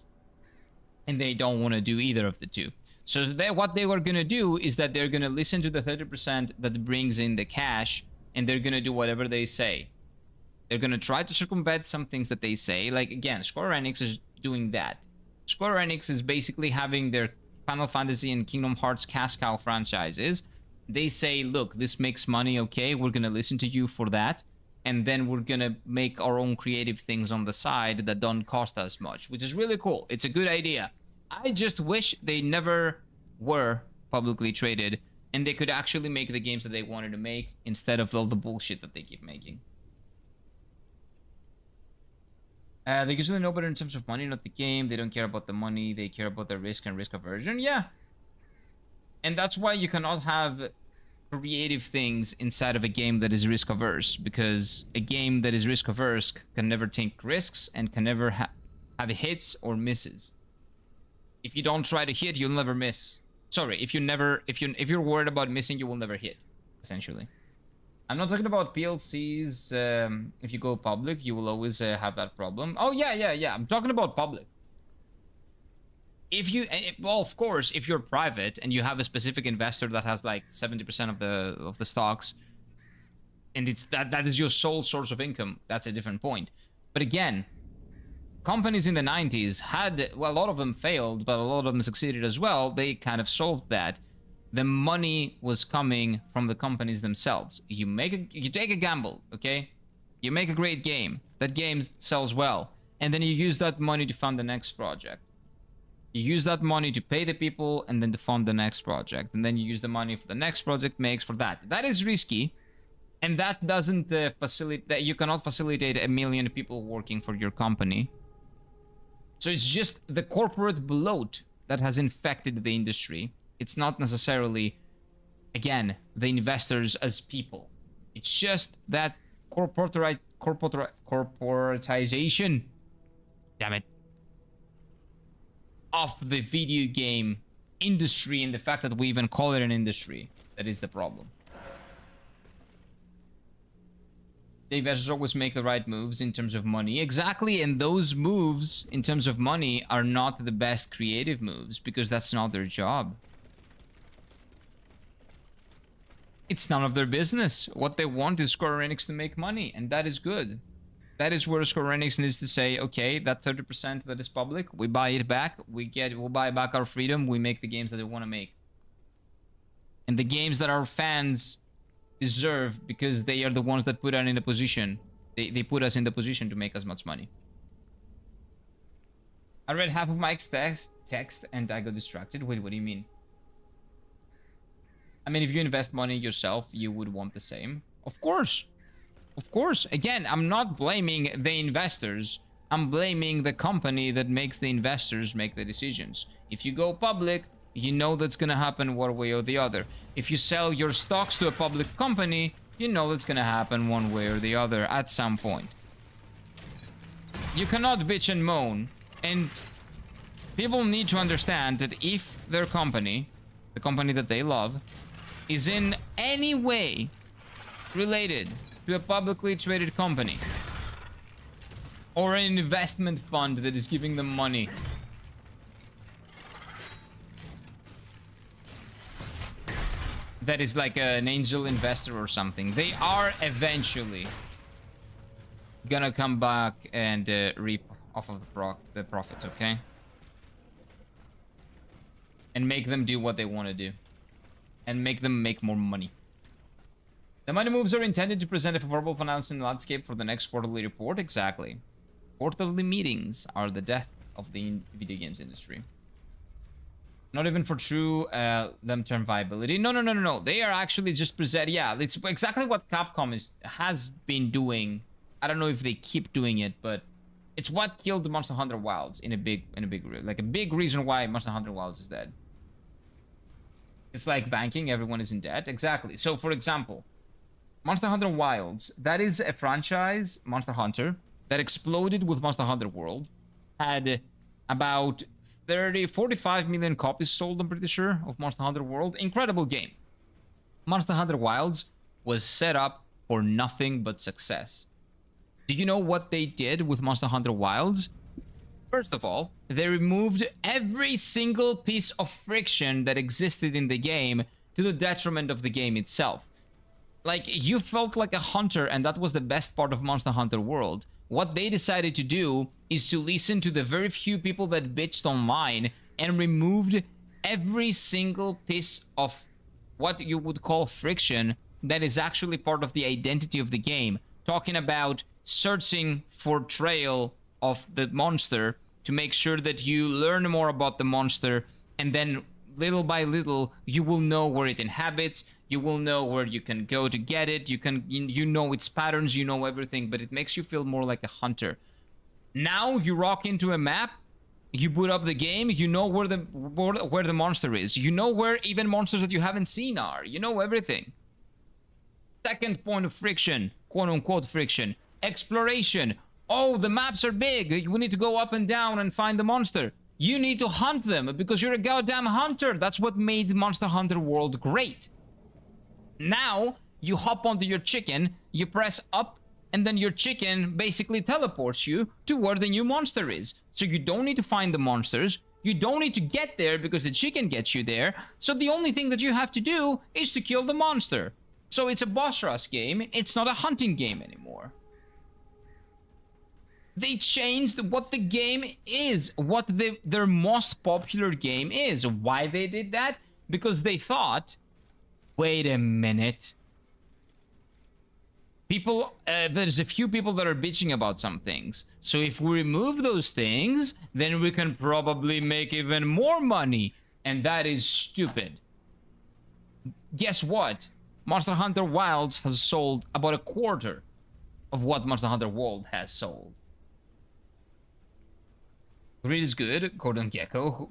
And they don't want to do either of the two. So what they were going to do is that they're going to listen to the 30% that brings in the cash, and they're going to do whatever they say. They're going to try to circumvent some things that they say. Like, again, Square Enix is doing that. Square Enix is basically having their Final Fantasy and Kingdom Hearts cash cow franchises. They say, look, this makes money, okay? We're going to listen to you for that. And then we're going to make our own creative things on the side that don't cost us much, which is really cool. It's a good idea. I just wish they never were publicly traded and they could actually make the games that they wanted to make instead of all the bullshit that they keep making. They usually know better in terms of money, not the game. They don't care about the money. They care about the risk and risk aversion. Yeah. And that's why you cannot have creative things inside of a game that is risk averse. Because a game that is risk averse can never take risks and can never have hits or misses. If you don't try to hit, you'll never miss. Sorry, if you're worried about missing, you will never hit, essentially. I'm not talking about PLCs. If you go public, you will always have that problem. Oh, yeah. I'm talking about public. If you, well, of course, if you're private and you have a specific investor that has like 70% of the stocks, and it's that is your sole source of income, that's a different point. But again, companies in the 90s had, well, a lot of them failed, but a lot of them succeeded as well. They kind of solved that. The money was coming from the companies themselves. You take a gamble, okay? You make a great game. That game sells well. And then you use that money to fund the next project. You use that money to pay the people and then to fund the next project. And then you use the money for the next project makes for that. That is risky. And that doesn't facilitate, you cannot facilitate 1 million people working for your company. So it's just the corporate bloat that has infected the industry. It's not necessarily, again, the investors as people. It's just that corporatization, damn it, of the video game industry and the fact that we even call it an industry. That is the problem. The investors always make the right moves in terms of money. Exactly, and those moves in terms of money are not the best creative moves because that's not their job. It's none of their business. What they want is Square Enix to make money, and that is good. That is where Square Enix needs to say, okay, that 30% that is public, we buy it back. We'll buy back our freedom. We make the games that they want to make. And the games that our fans deserve, because they are the ones that put us in the position. They put us in the position to make as much money. I read half of Mike's text and I got distracted. Wait, what do you mean? I mean, if you invest money yourself, you would want the same. Of course. Of course. Again, I'm not blaming the investors. I'm blaming the company that makes the investors make the decisions. If you go public, you know that's going to happen one way or the other. If you sell your stocks to a public company, you know that's going to happen one way or the other at some point. You cannot bitch and moan. And people need to understand that if their company, the company that they love, is in any way related to a publicly traded company or an investment fund that is giving them money, that is like an angel investor or something, they are eventually gonna come back and reap off of the profits, okay? And make them do what they want to do. And make them make more money. The money moves are intended to present a favorable financial landscape for the next quarterly report. Exactly. Quarterly meetings are the death of the video games industry. Not even for true long-term viability. No. They are actually just present. Yeah, it's exactly what Capcom has been doing. I don't know if they keep doing it, but it's what killed Monster Hunter Wilds in a big reason why Monster Hunter Wilds is dead. It's like banking, everyone is in debt. Exactly. So for example, Monster Hunter Wilds, that is a franchise, Monster Hunter, that exploded with Monster Hunter World, had about 45 million copies sold, I'm pretty sure, of Monster Hunter World. Incredible game. Monster Hunter Wilds was set up for nothing but success. Do you know what they did with Monster Hunter Wilds? First of all, they removed every single piece of friction that existed in the game to the detriment of the game itself. Like, you felt like a hunter, and that was the best part of Monster Hunter World. What they decided to do is to listen to the very few people that bitched online and removed every single piece of what you would call friction that is actually part of the identity of the game. Talking about searching for trail of the monster to make sure that you learn more about the monster, and then little by little you will know where it inhabits, you will know where you can go to get it, you know its patterns, you know everything, but it makes you feel more like a hunter. Now you rock into a map, you boot up the game, you know where the monster is, you know where even monsters that you haven't seen are, you know everything. Second point of friction, quote unquote friction, exploration. Oh, the maps are big, we need to go up and down and find the monster. You need to hunt them because you're a goddamn hunter. That's what made Monster Hunter World great. Now, you hop onto your chicken, you press up, and then your chicken basically teleports you to where the new monster is. So you don't need to find the monsters, you don't need to get there because the chicken gets you there, so the only thing that you have to do is to kill the monster. So it's a boss rush game, it's not a hunting game anymore. They changed what the game is, what their most popular game is. Why they did that? Because they thought, wait a minute. People, there's a few people that are bitching about some things. So if we remove those things, then we can probably make even more money. And that is stupid. Guess what? Monster Hunter Wilds has sold about a quarter of what Monster Hunter World has sold. Greed is good, according to Gecko.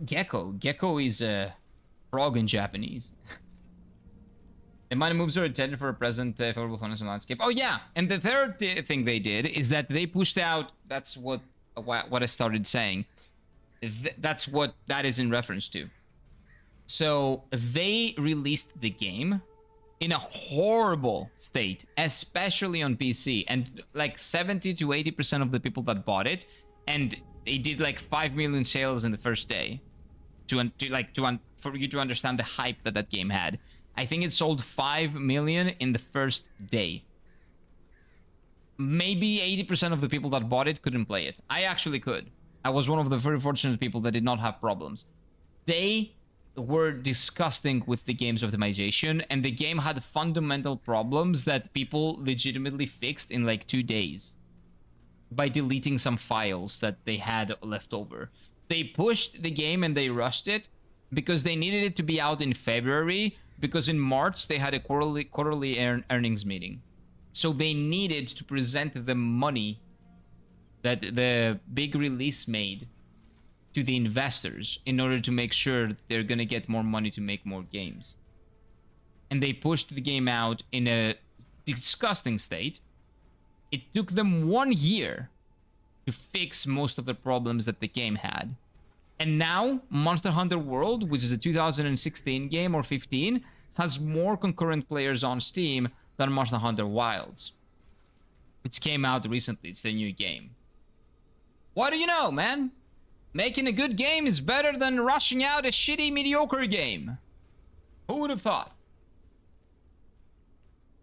Gecko is a frog in Japanese. The money moves are intended for a present favorable financial landscape. Oh yeah, and the third thing they did is that they pushed out. That's what I started saying. That's what that is in reference to. So they released the game in a horrible state, especially on PC, and like 70 to 80% of the people that bought it, and they did like 5 million sales in the first day. For you to understand the hype that game had. I think it sold 5 million in the first day. maybe 80% of the people that bought it couldn't play it. I actually could. I was one of the very fortunate people that did not have problems. They were disgusting with the game's optimization, and the game had fundamental problems that people legitimately fixed in like 2 days by deleting some files that they had left over. They pushed the game and they rushed it because they needed it to be out in February, because in March they had a quarterly earnings meeting. So they needed to present the money that the big release made to the investors in order to make sure that they're gonna get more money to make more games. And they pushed the game out in a disgusting state. It took them 1 year to fix most of the problems that the game had. And now, Monster Hunter World, which is a 2016 game or 15, has more concurrent players on Steam than Monster Hunter Wilds, which came out recently. It's the new game. What do you know, man? Making a good game is better than rushing out a shitty, mediocre game. Who would have thought?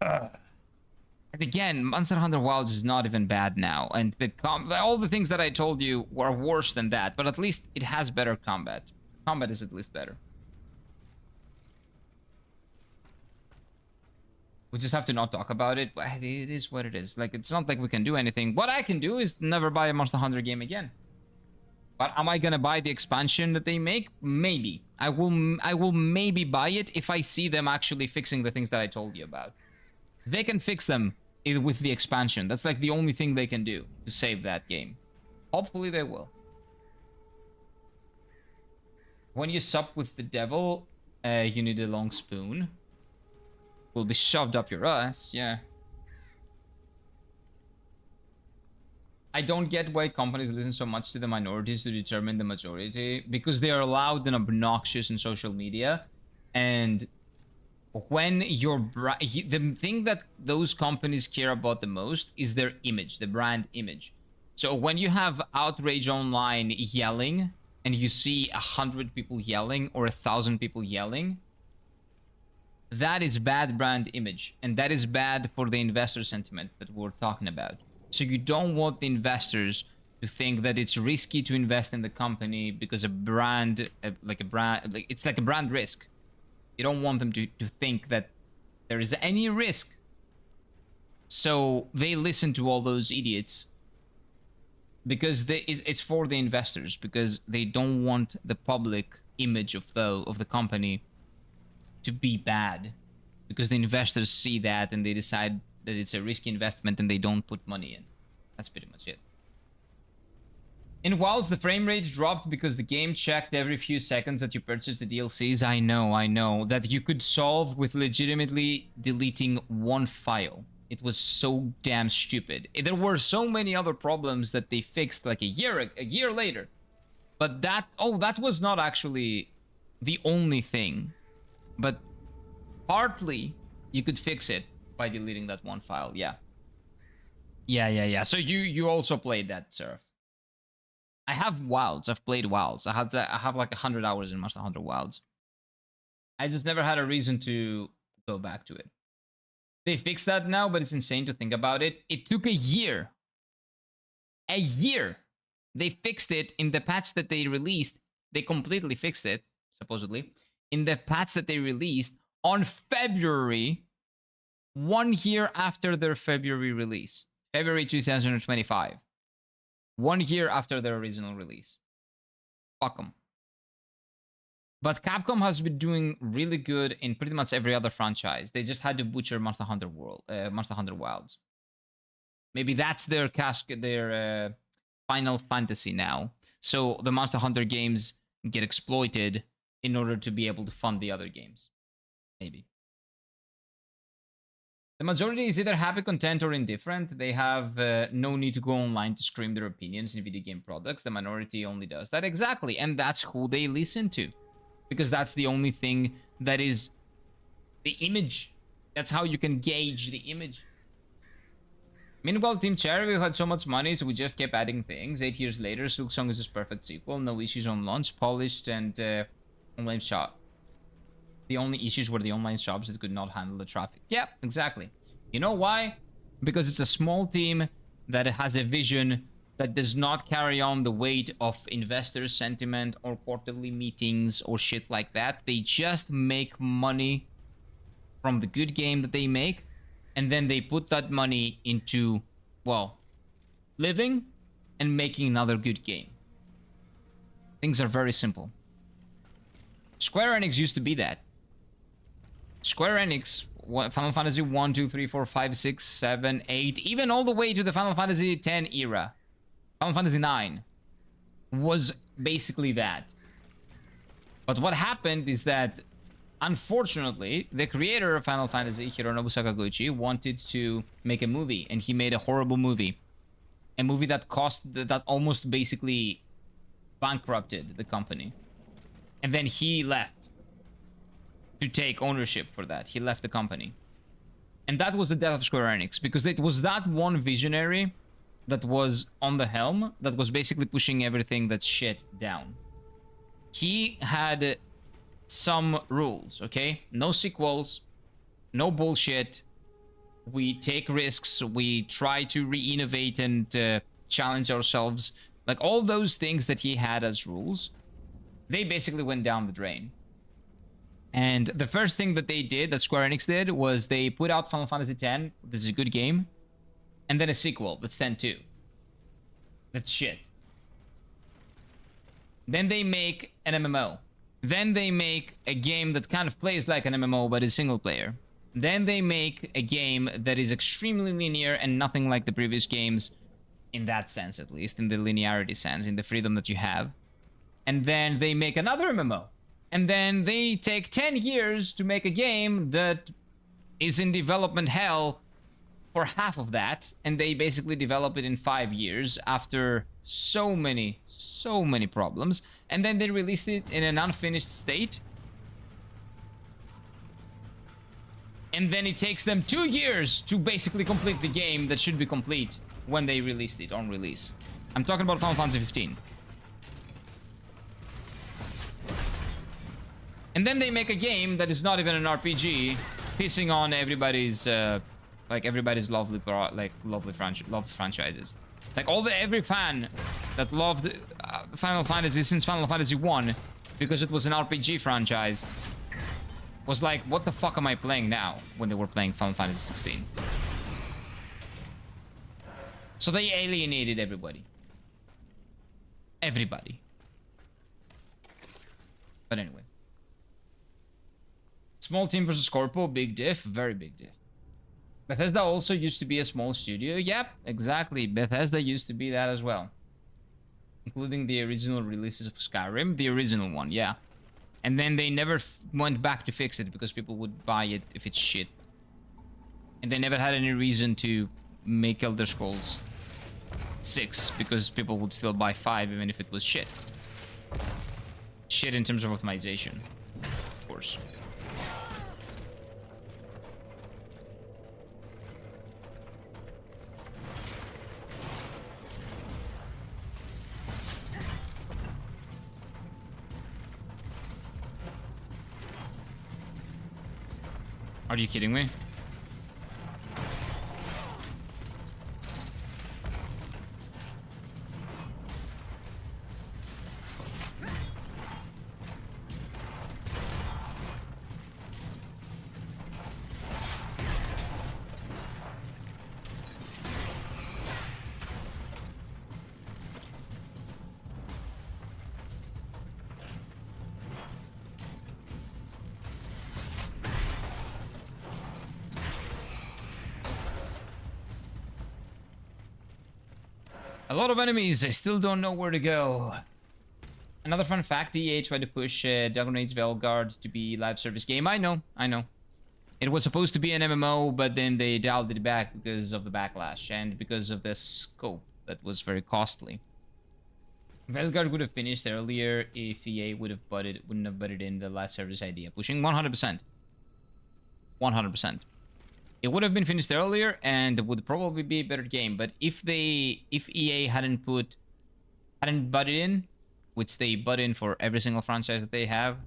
And again, Monster Hunter Wilds is not even bad now. And all the things that I told you were worse than that. But at least it has better combat. Combat is at least better. We just have to not talk about it. But it is what it is. Like, it's not like we can do anything. What I can do is never buy a Monster Hunter game again. But am I gonna buy the expansion that they make? Maybe. I will maybe buy it if I see them actually fixing the things that I told you about. They can fix them with the expansion. That's like the only thing they can do to save that game. Hopefully they will. When you sup with the devil, you need a long spoon. Will be shoved up your ass, yeah. I don't get why companies listen so much to the minorities to determine the majority, because they are loud and obnoxious in social media. And when the thing that those companies care about the most is their image, the brand image. So when you have outrage online yelling and you see 100 people yelling or 1,000 people yelling, that is bad brand image, and that is bad for the investor sentiment that we're talking about. So you don't want the investors to think that it's risky to invest in the company because it's like a brand risk. You don't want them to think that there is any risk. So they listen to all those idiots because it's for the investors, because they don't want the public image of the company to be bad, because the investors see that and they decide that it's a risky investment and they don't put money in. That's pretty much it. In Wilds, the frame rate dropped because the game checked every few seconds that you purchased the DLCs. I know. That you could solve with legitimately deleting one file. It was so damn stupid. There were so many other problems that they fixed like a year later. But that was not actually the only thing. But partly you could fix it by deleting that one file. Yeah. So you also played that, Seraph. I have Wilds. I've played Wilds. I have like 100 hours in Monster Hunter Wilds. I just never had a reason to go back to it. They fixed that now, but it's insane to think about it. It took a year. A year. They fixed it in the patch that they released. They completely fixed it, supposedly, in the patch that they released on February, 1 year after their February release. February 2025. 1 year after their original release. Fuck them. But Capcom has been doing really good in pretty much every other franchise. They just had to butcher Monster Hunter Wilds. Maybe that's their Final Fantasy now. So the Monster Hunter games get exploited in order to be able to fund the other games. Maybe. The majority is either happy, content, or indifferent. They have no need to go online to scream their opinions in video game products. The minority only does that. Exactly. And that's who they listen to. Because that's the only thing that is the image. That's how you can gauge the image. Meanwhile, Team Cherry had so much money, so we just kept adding things. 8 years later, Silksong is a perfect sequel. No issues on launch. Polished and online shop. The only issues were the online shops that could not handle the traffic. Yeah, exactly. You know why? because it's a small team that has a vision that does not carry on the weight of investor sentiment or quarterly meetings or shit like that. They just make money from the good game that they make, and then they put that money into, well, living and making another good game. Things are very simple. Square Enix used to be that. Square Enix, Final Fantasy 1, 2, 3, 4, 5, 6, 7, 8, even all the way to the Final Fantasy 10 era. Final Fantasy 9 was basically that. But what happened is that, unfortunately, the creator of Final Fantasy, Hironobu Sakaguchi, wanted to make a movie, and he made a horrible movie. A movie that that almost basically bankrupted the company. And then he left to take ownership for that. He left the company. And that was the death of Square Enix, because it was that one visionary that was on the helm that was basically pushing everything that's shit down. He had some rules, okay? No sequels, no bullshit. We take risks, we try to re-innovate and challenge ourselves. Like, all those things that he had as rules, they basically went down the drain. And the first thing that they did, that Square Enix did, was they put out Final Fantasy X, this is a good game, and then a sequel, that's 10-2. That's shit. Then they make an MMO. Then they make a game that kind of plays like an MMO, but is single player. Then they make a game that is extremely linear and nothing like the previous games, in that sense at least, in the linearity sense, in the freedom that you have. And then they make another MMO. And then they take 10 years to make a game that is in development hell for half of that. And they basically develop it in 5 years after so many problems. And then they released it in an unfinished state. And then it takes them 2 years to basically complete the game that should be complete when they released it on release. I'm talking about Final Fantasy 15. And then they make a game that is not even an RPG, pissing on everybody's everybody's lovely franchises. Like every fan that loved Final Fantasy since Final Fantasy 1, because it was an RPG franchise, was like, what the fuck am I playing now, when they were playing Final Fantasy 16? So they alienated everybody. Everybody. But anyway. Small team versus Corpo, big diff, very big diff. Bethesda also used to be a small studio. Yep, exactly. Bethesda used to be that as well. Including the original releases of Skyrim, the original one, yeah. And then they never went back to fix it because people would buy it if it's shit. And they never had any reason to make Elder Scrolls 6 because people would still buy 5 even if it was shit. Shit in terms of optimization, of course. Are you kidding me? A lot of enemies, I still don't know where to go. Another fun fact, EA tried to push Dragon Age Veilguard to be live service game. I know. It was supposed to be an MMO, but then they dialed it back because of the backlash and because of the scope that was very costly. Veilguard would have finished earlier if EA wouldn't have butted in the live service idea. Pushing 100%. 100%. It would have been finished earlier and would probably be a better game, but if EA hadn't butted in, which they butt in for every single franchise that they have,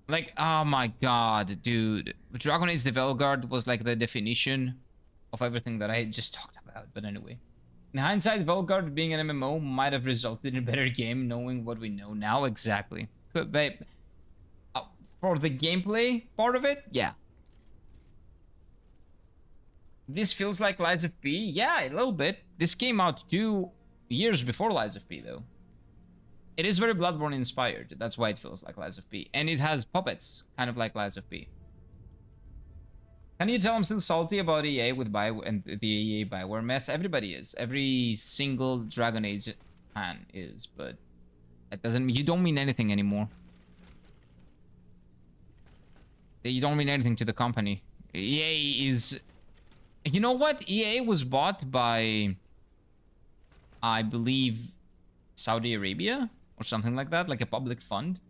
like, oh my god, dude, Dragon Age the Veilguard was like the definition of everything that I just talked about. But anyway. In hindsight, Velgard being an MMO might have resulted in a better game knowing what we know now. Exactly. Could they... for the gameplay part of it, yeah. This feels like Lies of P? Yeah, a little bit. This came out 2 years before Lies of P, though. It is very Bloodborne inspired. That's why it feels like Lies of P. And it has puppets, kind of like Lies of P. Can you tell I'm still salty about EA with and the EA Bioware mess? Everybody is. Every single Dragon Age fan is, but that doesn't mean you don't mean anything anymore. You don't mean anything to the company. EA is... You know what? EA was bought by, I believe, Saudi Arabia or something like that, like a public fund.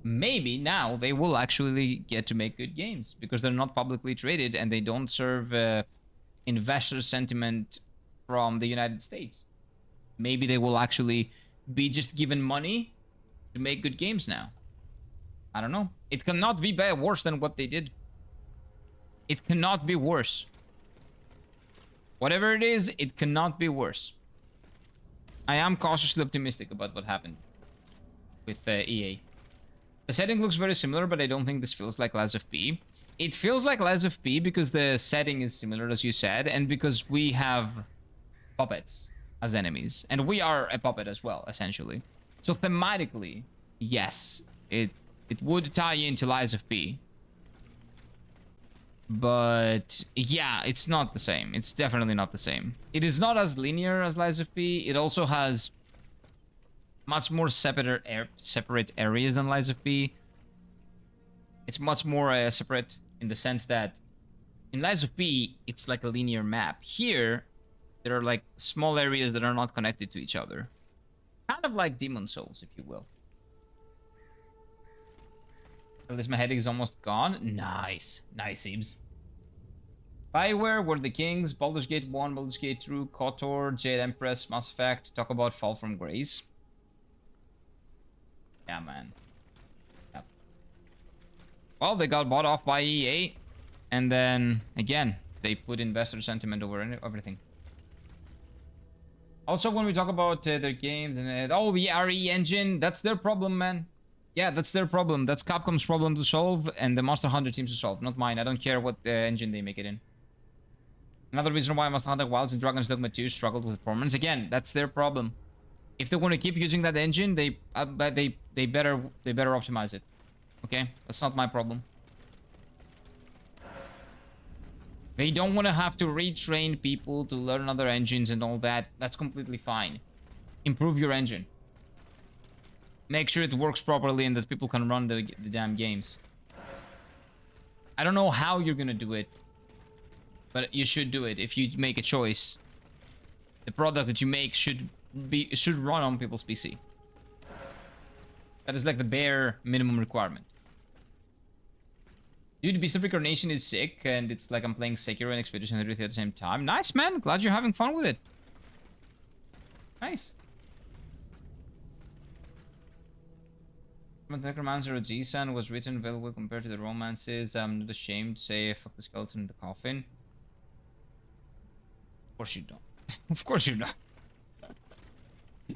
Maybe now they will actually get to make good games because they're not publicly traded and they don't serve investor sentiment from the United States. Maybe they will actually be just given money to make good games now. I don't know. It cannot be worse than what they did. It cannot be worse. Whatever it is, it cannot be worse. I am cautiously optimistic about what happened with EA. The setting looks very similar, but I don't think this feels like Lies of P. It feels like Lies of P because the setting is similar, as you said, and because we have puppets as enemies. And we are a puppet as well, essentially. So thematically, yes, it would tie into Lies of P. But yeah, it's not the same. It's definitely not the same. It is not as linear as Lies of P. It also has much more separate areas than Lies of P. It's much more separate in the sense that in Lies of P, it's like a linear map. Here, there are like small areas that are not connected to each other. Kind of like Demon Souls, if you will. At least my headache is almost gone. Nice. Nice, Ebs. Bioware were the kings. Baldur's Gate 1, Baldur's Gate 2, KOTOR, Jade Empress, Mass Effect. Talk about Fall from Grace. Yeah, man. Yep. Well, they got bought off by EA. And then, again, they put investor sentiment over everything. Also, when we talk about their games and... oh, the RE engine. That's their problem, man. Yeah, that's their problem. That's Capcom's problem to solve, and the Monster Hunter teams to solve, not mine. I don't care what engine they make it in. Another reason why Monster Hunter Wilds and Dragon's Dogma 2 struggled with performance. Again, that's their problem. If they want to keep using that engine, they better optimize it. Okay, that's not my problem. They don't want to have to retrain people to learn other engines and all that. That's completely fine. Improve your engine. Make sure it works properly and that people can run the damn games. I don't know how you're gonna do it, but you should do it if you make a choice. The product that you make should run on people's PC. That is like the bare minimum requirement. Dude, Beast of Reincarnation is sick, and it's like I'm playing Sekiro and Expedition 33 at the same time. Nice, man. Glad you're having fun with it. Nice. Necromancer Oji-san was written very well compared to the romances. I'm not ashamed to say fuck the skeleton in the coffin. Of course you don't. Of course you don't.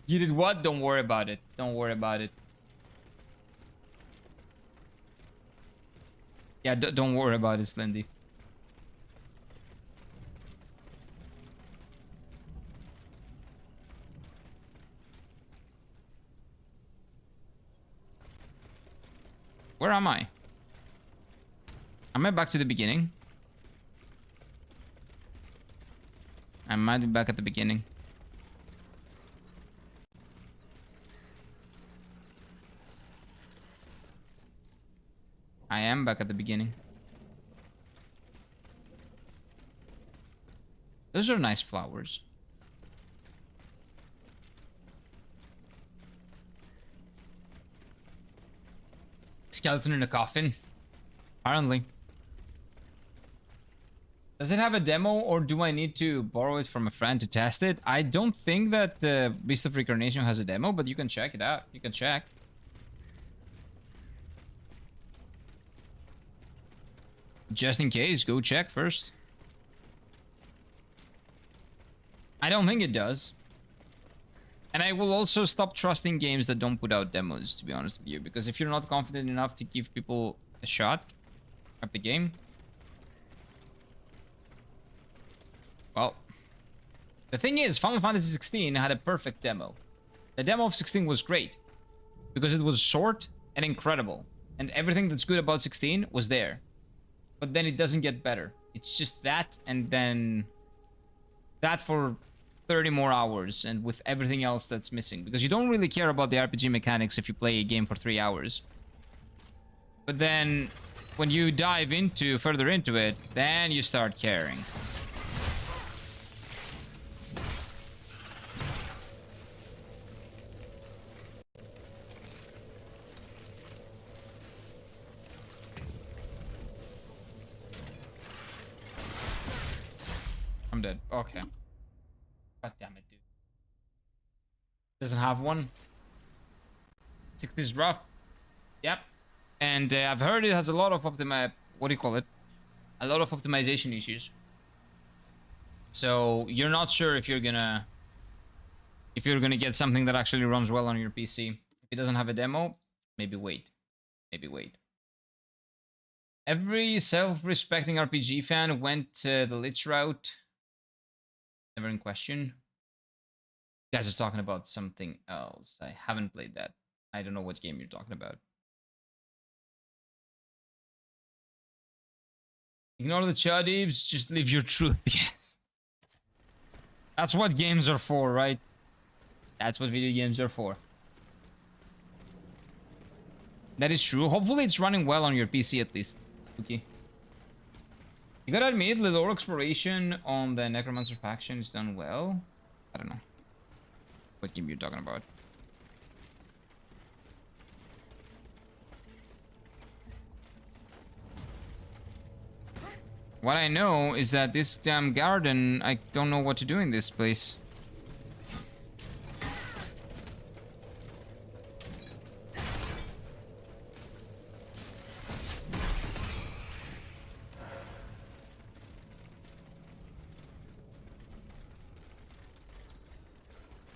You did what? Don't worry about it. Don't worry about it. Yeah, don't worry about it, Slendy. Where am I? Am I back to the beginning? I might be back at the beginning. I am back at the beginning. Those are nice flowers. Skeleton in a coffin? Apparently. Does it have a demo, or do I need to borrow it from a friend to test it? I don't think that Beast of Reincarnation has a demo, but you can check it out. You can check. Just in case, go check first. I don't think it does. And I will also stop trusting games that don't put out demos, to be honest with you. Because if you're not confident enough to give people a shot at the game, well, the thing is, Final Fantasy 16 had a perfect demo. The demo of 16 was great because it was short and incredible. And everything that's good about 16 was there. But then it doesn't get better. It's just that and then that for 30 more hours and with everything else that's missing. Because you don't really care about the RPG mechanics if you play a game for 3 hours. But then when you dive further into it, then you start caring. I'm dead. Okay. God damn it, dude. Doesn't have one. 60 is rough. Yep. And I've heard it has a lot of what do you call it? A lot of optimization issues. So you're not sure if you're gonna get something that actually runs well on your PC. If it doesn't have a demo, maybe wait. Maybe wait. Every self-respecting RPG fan went the Lich route. Never in question. You guys are talking about something else. I haven't played that. I don't know what game you're talking about. Ignore the chuddies, just live your truth. Yes. That's what games are for, right? That's what video games are for. That is true. Hopefully it's running well on your PC at least. Spooky. You gotta admit, the lore exploration on the Necromancer faction is done well. I don't know what game you're talking about. What I know is that this damn garden, I don't know what to do in this place.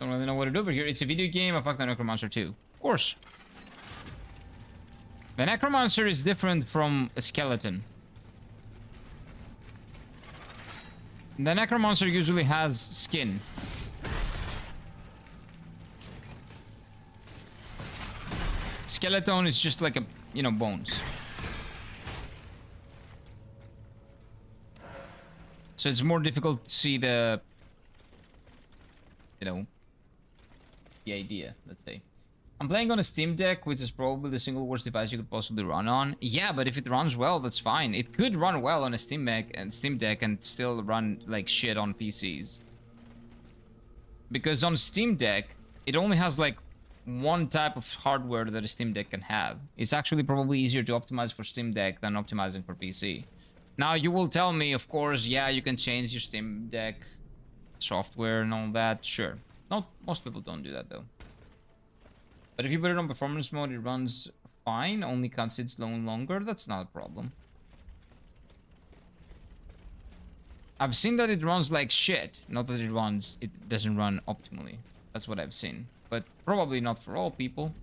Don't really know what to do over here. It's a video game. I fucked the Necromancer too. Of course. The Necromancer is different from a skeleton. The Necromancer usually has skin. Skeleton is just like a, you know, bones. So it's more difficult to see the, you know, the idea, let's say. I'm playing on a Steam Deck, which is probably the single worst device you could possibly run on. Yeah, but if it runs well, that's fine. It could run well on a Steam Deck and still run like shit on PCs. Because on Steam Deck, it only has like one type of hardware that a Steam Deck can have. It's actually probably easier to optimize for Steam Deck than optimizing for PC. Now, you will tell me, of course, yeah, you can change your Steam Deck software and all that. Sure. Most people don't do that, though. But if you put it on performance mode, it runs fine. Only cutscenes longer. That's not a problem. I've seen that it runs like shit. Not that it doesn't run optimally. That's what I've seen. But probably not for all people.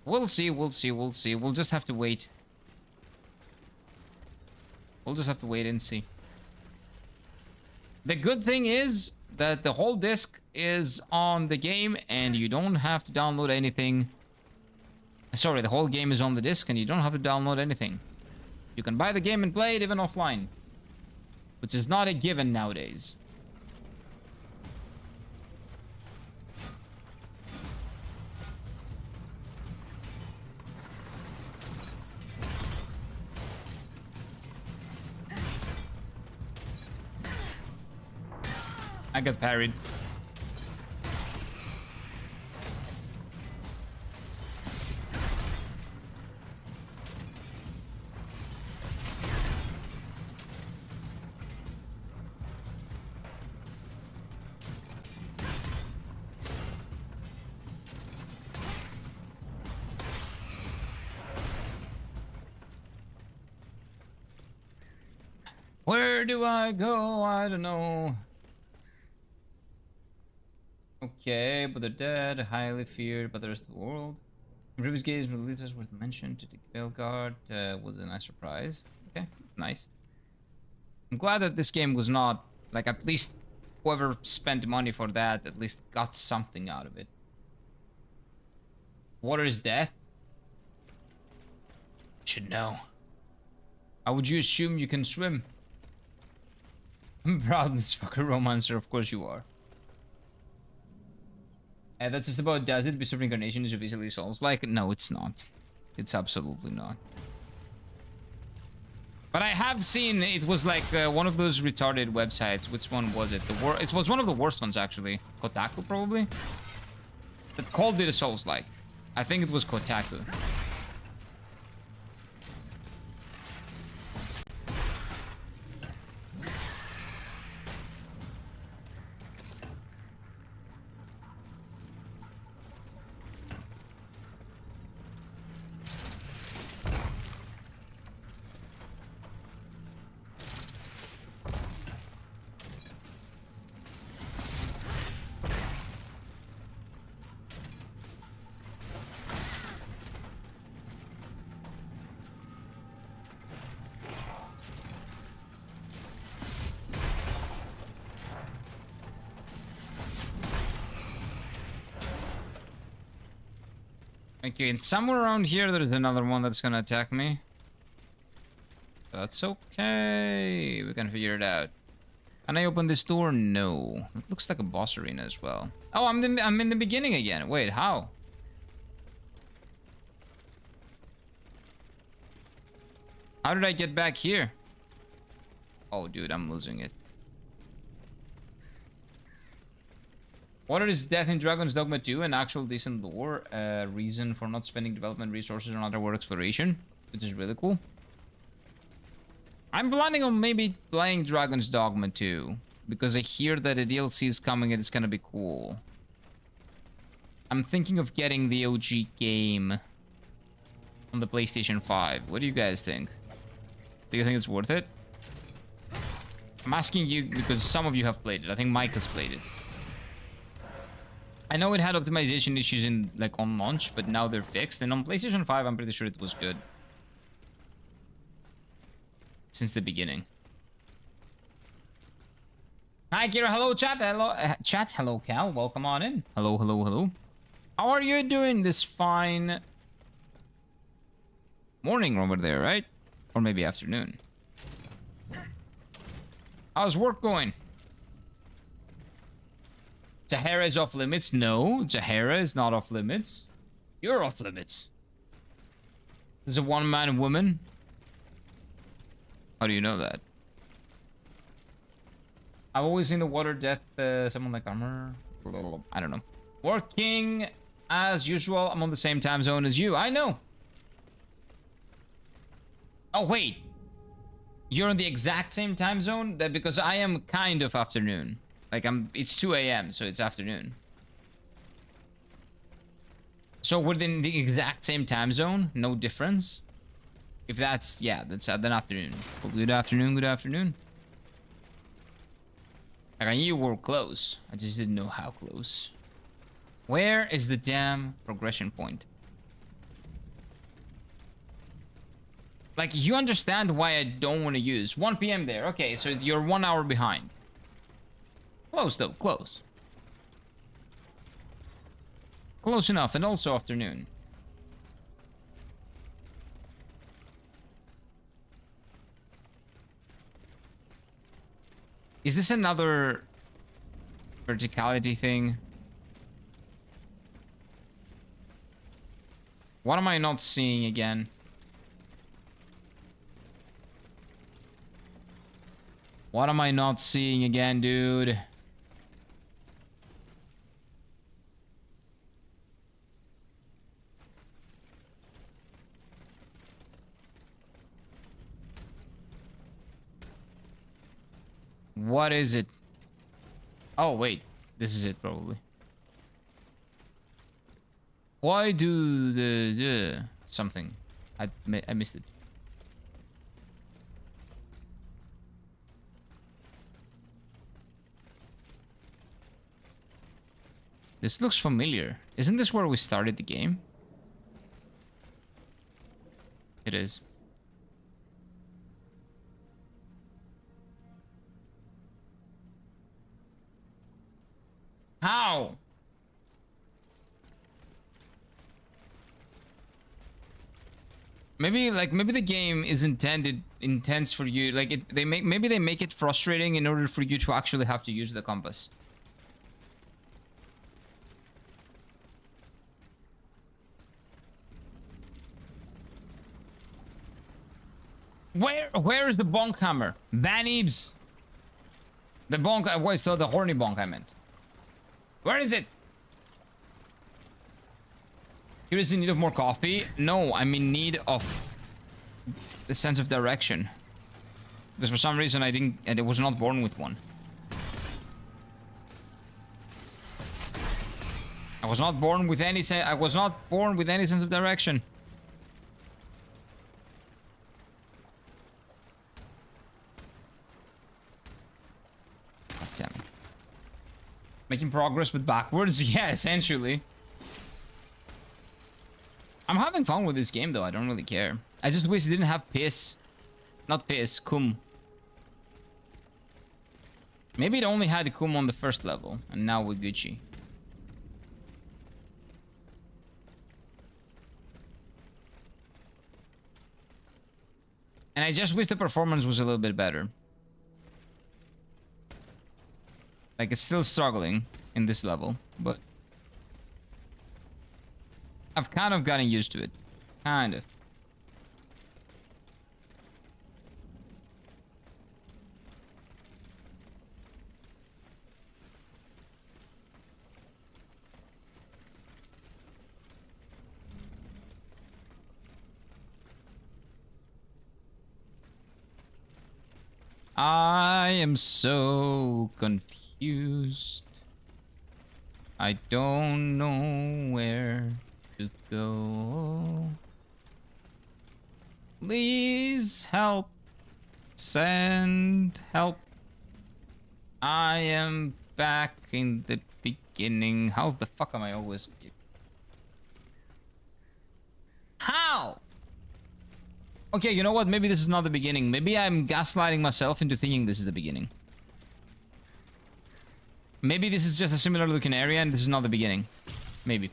We'll see, we'll see, we'll see. We'll just have to wait. We'll just have to wait and see. The good thing is that the whole disc is on the game and you don't have to download anything. Sorry, the whole game is on the disc and you don't have to download anything. You can buy the game and play it even offline, which is not a given nowadays. I got parried. Where do I go? I don't know. Okay, but they're dead. Highly feared by the rest of the world. In previous games, Melita's worth mention to the Veilguard was a nice surprise. Okay, nice. I'm glad that this game was not, like, at least whoever spent money for that at least got something out of it. Water is death? Should know. How would you assume you can swim? I'm proud of this fucker romancer, of course you are. That's just about does it. Bishop Reincarnation is obviously Souls-like. No, it's not. It's absolutely not. But I have seen it was like one of those retarded websites. Which one was it? It was one of the worst ones, actually. Kotaku, probably? That called it a Souls-like. I think it was Kotaku. Okay, and somewhere around here there's another one that's gonna attack me. That's okay. We can figure it out. Can I open this door? No. It looks like a boss arena as well. Oh, I'm in the beginning again. Wait, how? How did I get back here? Oh, dude, I'm losing it. What is Death in Dragon's Dogma 2? An actual decent lore reason for not spending development resources on other world exploration, which is really cool. I'm planning on maybe playing Dragon's Dogma 2 because I hear that a DLC is coming and it's gonna be cool. I'm thinking of getting the OG game on the PlayStation 5. What do you guys think? Do you think it's worth it? I'm asking you because some of you have played it. I think Mike has played it. I know it had optimization issues in like on launch, but now they're fixed. And on PlayStation 5, I'm pretty sure it was good. Since the beginning. Hi, Kira. Hello, chat. Hello, chat. Hello, Cal. Welcome on in. Hello, hello, hello. How are you doing this fine morning over there, right? Or maybe afternoon. How's work going? Sahara is off limits? No, Sahara is not off limits. You're off limits. This is a one-man woman. How do you know that? I've always seen the water death, someone like armor. I don't know. Working as usual. I'm on the same time zone as you. I know. Oh, wait. You're in the exact same time zone? That because I am kind of afternoon. Like it's 2 a.m. so it's afternoon. So within the exact same time zone, no difference. If that's, yeah, that's then afternoon. Well, good afternoon, good afternoon. Like I knew you were close. I just didn't know how close. Where is the damn progression point? Like you understand why I don't want to use 1 p.m. there. Okay, so you're 1 hour behind. Close though, close. Close enough, and also afternoon. Is this another verticality thing? What am I not seeing again? What am I not seeing again, dude? What is it? Oh, wait. This is it, probably. Why do the... something. I missed it. This looks familiar. Isn't this where we started the game? It is. How? Maybe the game is intense for you. Like maybe they make it frustrating in order for you to actually have to use the compass. Where is the bonk hammer? Banibs. The bonk. Wait, so the horny bonk I meant. Where is it? You're in need of more coffee? No, I'm in need of the sense of direction. Because for some reason I was not born with one. I was not born with any sense of direction. God damn it. Making progress with backwards? Yeah, essentially. I'm having fun with this game, though. I don't really care. I just wish it didn't have piss. Not piss, cum. Maybe it only had cum on the first level, and now we're Gucci. And I just wish the performance was a little bit better. Like, it's still struggling in this level, but I've kind of gotten used to it. Kind of. I am so confused. I don't know where to go. Please help. Send help. I am back in the beginning. How the fuck am I always... How? Okay, you know what? Maybe this is not the beginning. Maybe I'm gaslighting myself into thinking this is the beginning. Maybe this is just a similar looking area and this is not the beginning. Maybe.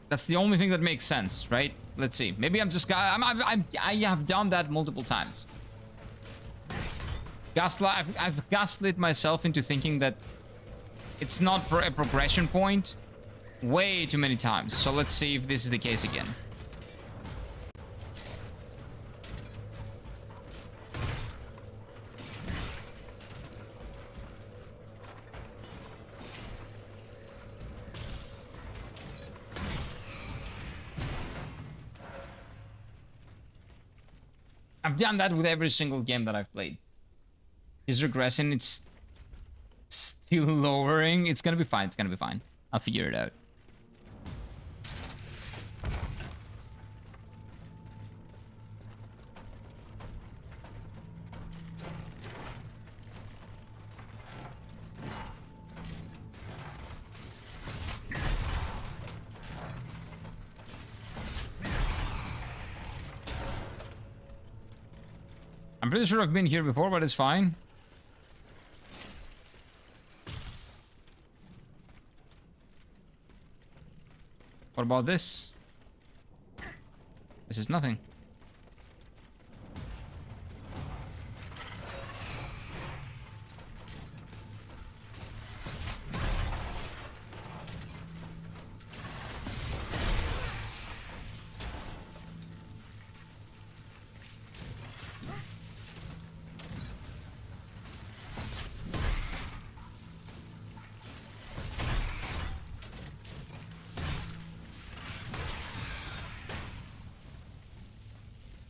That's the only thing that makes sense, right? Let's see. Maybe I'm just... I have done that multiple times. I've gaslit myself into thinking that it's not a progression point way too many times. So let's see if this is the case again. I've done that with every single game that I've played. Is regressing, it's still lowering. It's gonna be fine, it's gonna be fine. I'll figure it out. I'm pretty sure I've been here before, but it's fine. What about this? This is nothing.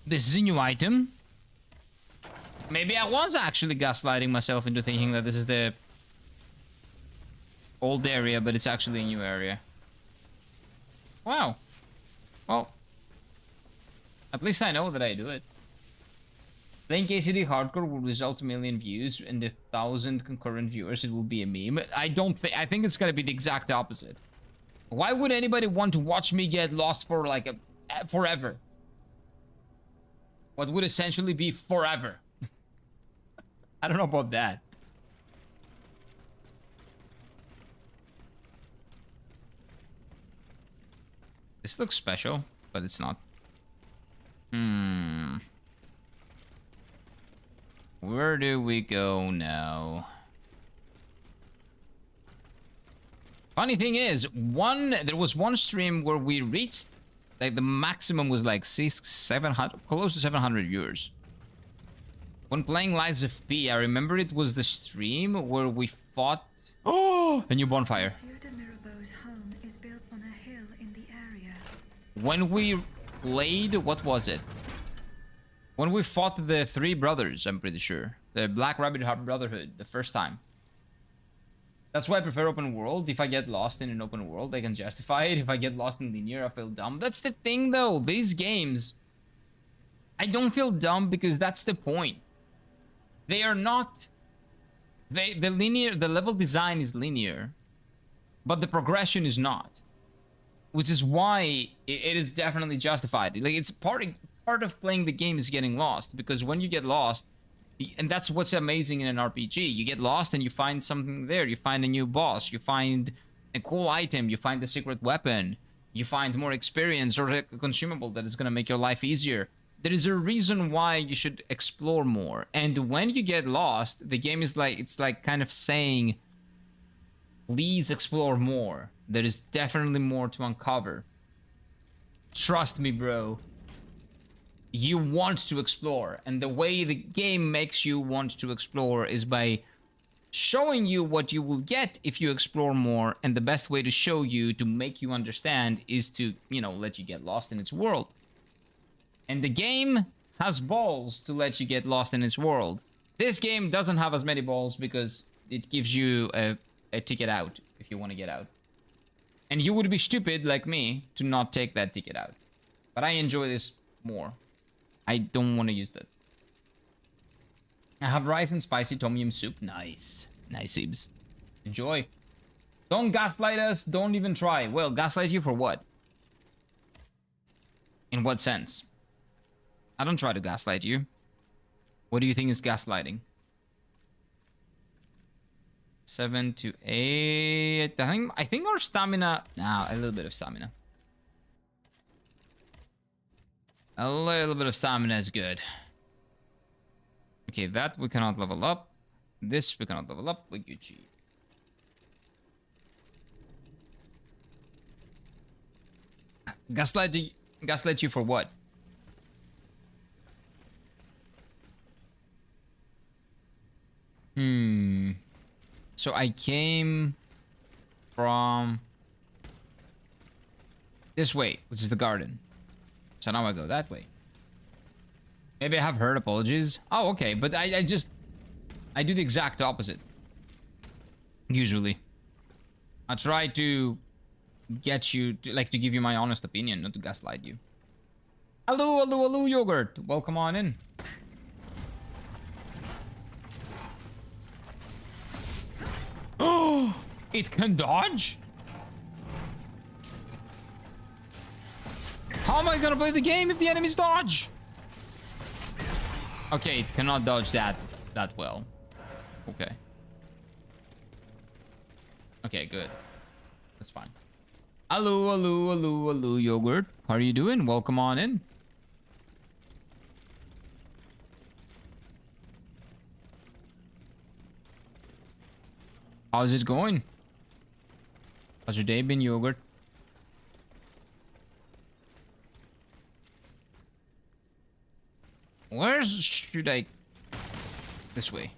This is a new item. Maybe I was actually gaslighting myself into thinking that this is the old area, but it's actually a new area. Wow. Well, at least I know that I do it. Playing KCD hardcore will result in 1,000,000 views, and 1,000 concurrent viewers, it will be a meme. I think it's gonna be the exact opposite. Why would anybody want to watch me get lost for like forever? What would essentially be forever? I don't know about that. This looks special, but it's not. Where do we go now? Funny thing is, there was one stream where we reached, like, the maximum was like 700, close to 700 viewers. When playing Lies of P, I remember it was the stream where we fought. Oh, a new bonfire. Monsieur de Mirabeau's home is built on a hill in the area. When we played, what was it? When we fought the three brothers, I'm pretty sure. The Black Rabbit Brotherhood, the first time. That's why I prefer open world. If I get lost in an open world, I can justify it. If I get lost in linear, I feel dumb. That's the thing, though. These games, I don't feel dumb because that's the point. They are not... The level design is linear, but the progression is not. Which is why it is definitely justified. Like, it's part of playing the game is getting lost, because when you get lost, and that's what's amazing in an RPG, you get lost and you find something there. You find a new boss, you find a cool item, you find a secret weapon, you find more experience or a consumable that is going to make your life easier. There is a reason why you should explore more. And when you get lost, the game is like, it's like kind of saying, please explore more. There is definitely more to uncover. Trust me, bro. You want to explore, and the way the game makes you want to explore is by showing you what you will get if you explore more, and the best way to show you, to make you understand, is to, you know, let you get lost in its world. And the game has balls to let you get lost in its world. This game doesn't have as many balls because it gives you a ticket out if you want to get out. And you would be stupid, like me, to not take that ticket out. But I enjoy this more. I don't want to use that. I have rice and spicy tom yum soup. Nice. Nice, Ibs. Enjoy. Don't gaslight us. Don't even try. Well, gaslight you for what? In what sense? I don't try to gaslight you. What do you think is gaslighting? 7 to 8. I think our stamina... Nah, a little bit of stamina. A little bit of stamina is good. Okay, that we cannot level up. This we cannot level up. We Gucci. Gaslight you for what? So I came from this way, which is the garden. So now I go that way. Maybe I have heard apologies. Oh, okay, but I do the exact opposite. Usually. I try to get you, to give you my honest opinion, not to gaslight you. Hello, hello, hello, yogurt. Welcome on in. Oh, it can dodge? How am I gonna play the game if the enemies dodge? Okay, it cannot dodge that well. Okay. Okay, good. That's fine. Hello, hello, hello, hello, yogurt. How are you doing? Welcome on in. How's it going? How's your day been, yogurt? Where should I... This way.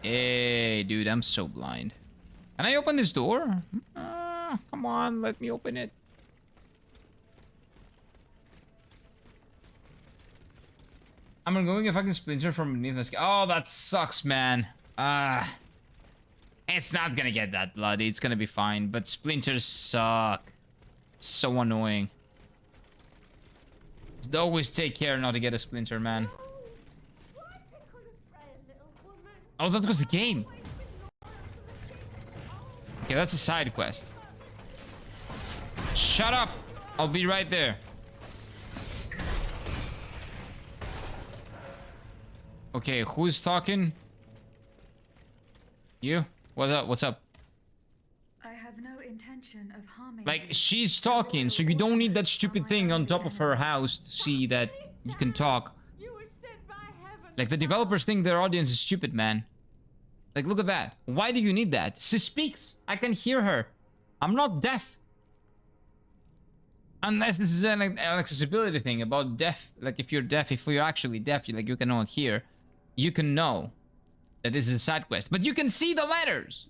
Hey, dude, I'm so blind. Can I open this door? Come on, let me open it. I'm going if I can splinter from beneath my skin. Oh, that sucks, man. It's not gonna get that bloody. It's gonna be fine. But splinters suck. So annoying. Just always take care not to get a splinter, man. Oh, that was the game. Okay, that's a side quest. Shut up! I'll be right there. Okay, who's talking? You? What's up? What's up? I have no intention of harming Like, you. she's talking, so you don't need that stupid thing on top of her house to see that you can talk. You were sent by heaven. Like, the developers think their audience is stupid, man. Like, look at that. Why do you need that? She speaks. I can hear her. I'm not deaf. Unless this is an accessibility thing about deaf. Like, if you're deaf, if you're actually deaf, like, you cannot hear, you can know that this is a side quest. But you can see the letters.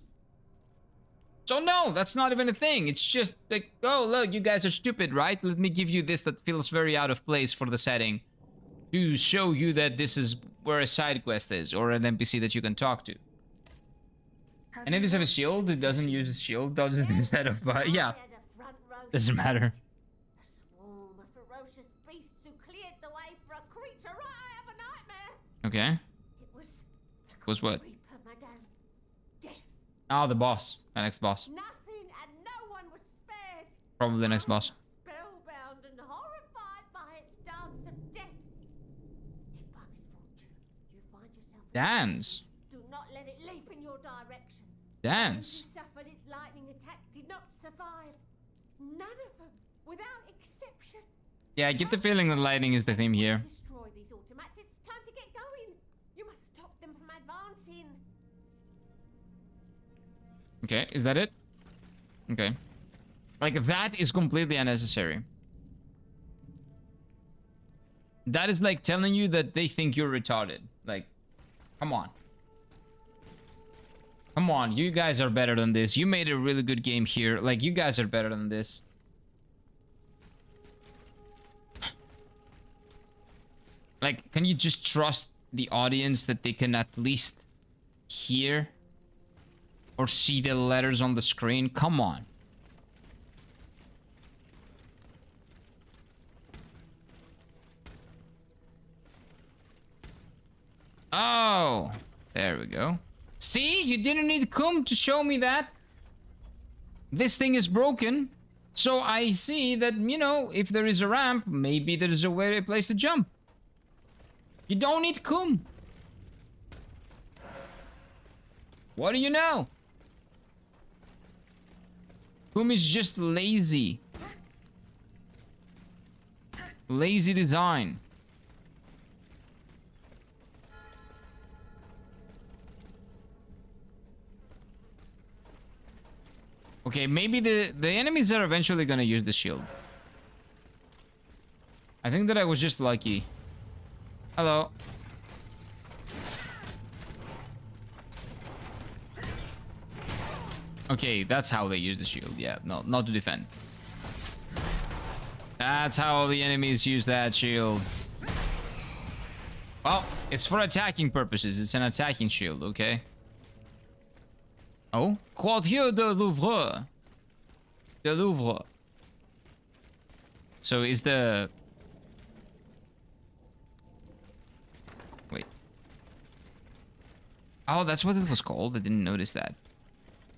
So no, that's not even a thing. It's just like, oh, look, you guys are stupid, right? Let me give you this that feels very out of place for the setting to show you that this is where a side quest is, or an NPC that you can talk to. Have And if you you have a watched shield, it this doesn't mission? use a shield, does it? Instead of, yeah, I had a front row doesn't matter. A swarm of ferocious beasts who cleared the way for a creature right out of a nightmare. Okay. It was the Was what? Reaper, madame. Death. Oh, the boss. The next boss. Nothing and no one was spared. Probably the next boss. Spellbound and horrified by its dance of death. If by misfortune you find yourself Dance. do not let it leap in your direction. Dance. Those who suffered its lightning attack did not survive. None of them, without exception. Yeah, I get the feeling that lightning is the theme here. Destroy these automats. It's time to get going. You must stop them from advancing. Okay, is that it? Okay. Like, that is completely unnecessary. That is like telling you that they think you're retarded. Like, come on. Come on, you guys are better than this. You made a really good game here. Like, you guys are better than this. Like, can you just trust the audience that they can at least hear or see the letters on the screen? Come on. Oh, there we go. See, you didn't need Kum to show me that. This thing is broken. So I see that, you know, if there is a ramp, maybe there is a place to jump. You don't need Kum. What do you know? Kum is just lazy. Lazy design. Okay, maybe the enemies are eventually gonna use the shield. I think that I was just lucky. Hello. Okay, that's how they use the shield. Yeah, no, not to defend. That's how the enemies use that shield. Well, it's for attacking purposes. It's an attacking shield, okay? Oh, Quartier de Louvre. De Louvre. So is the... Wait. Oh, that's what it was called. I didn't notice that.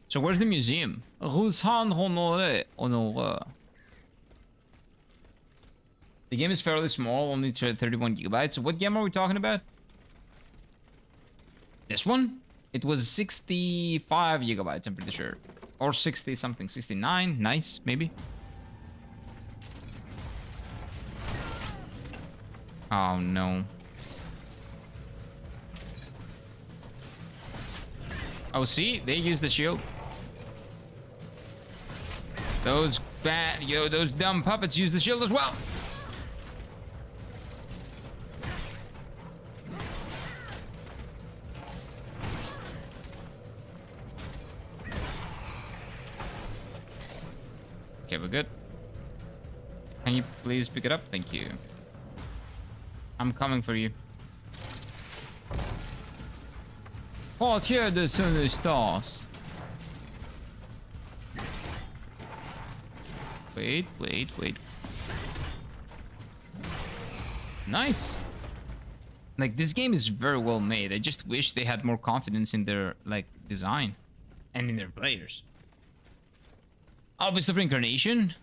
So where's the museum? Rue Saint-Honoré. The game is fairly small, only 31 gigabytes. So what game are we talking about? This one? It was 65 gigabytes, I'm pretty sure. Or 60 something, 69, nice, maybe. Oh no. Oh, see? They use the shield. Those bad, those dumb puppets use the shield as well. Okay, we're good. Can you please pick it up? Thank you. I'm coming for you. Portier de Saint-Eustache. Wait. Nice. Like, this game is very well made. I just wish they had more confidence in their, like, design. And in their players. Obviously, reincarnation.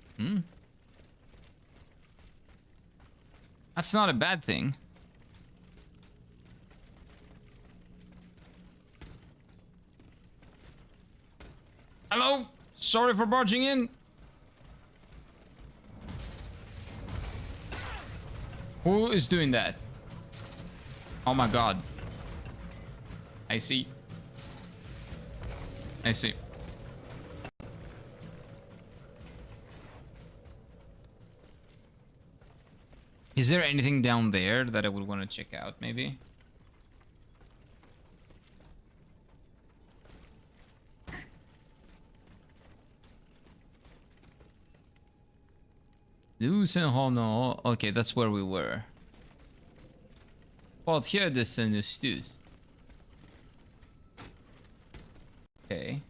That's not a bad thing. Hello? Sorry for barging in. Who is doing that? Oh my god. I see. I see. Is there anything down there that I would want to check out, maybe? No. Okay, that's where we were. What here this understood. Okay.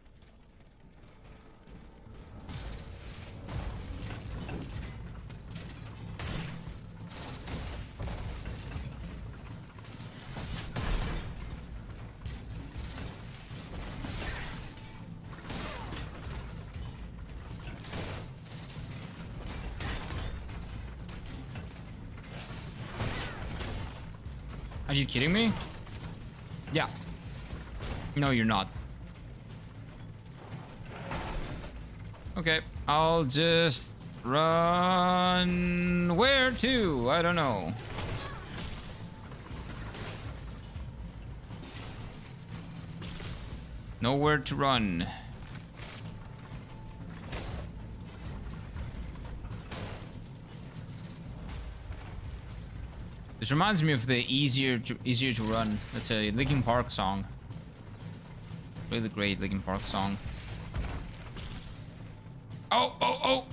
Are you kidding me? Yeah. No, you're not. Okay, I'll just run... Where to? I don't know. Nowhere to run. This reminds me of the easier to run. That's a Linkin Park song. Really great Linkin Park song. Oh!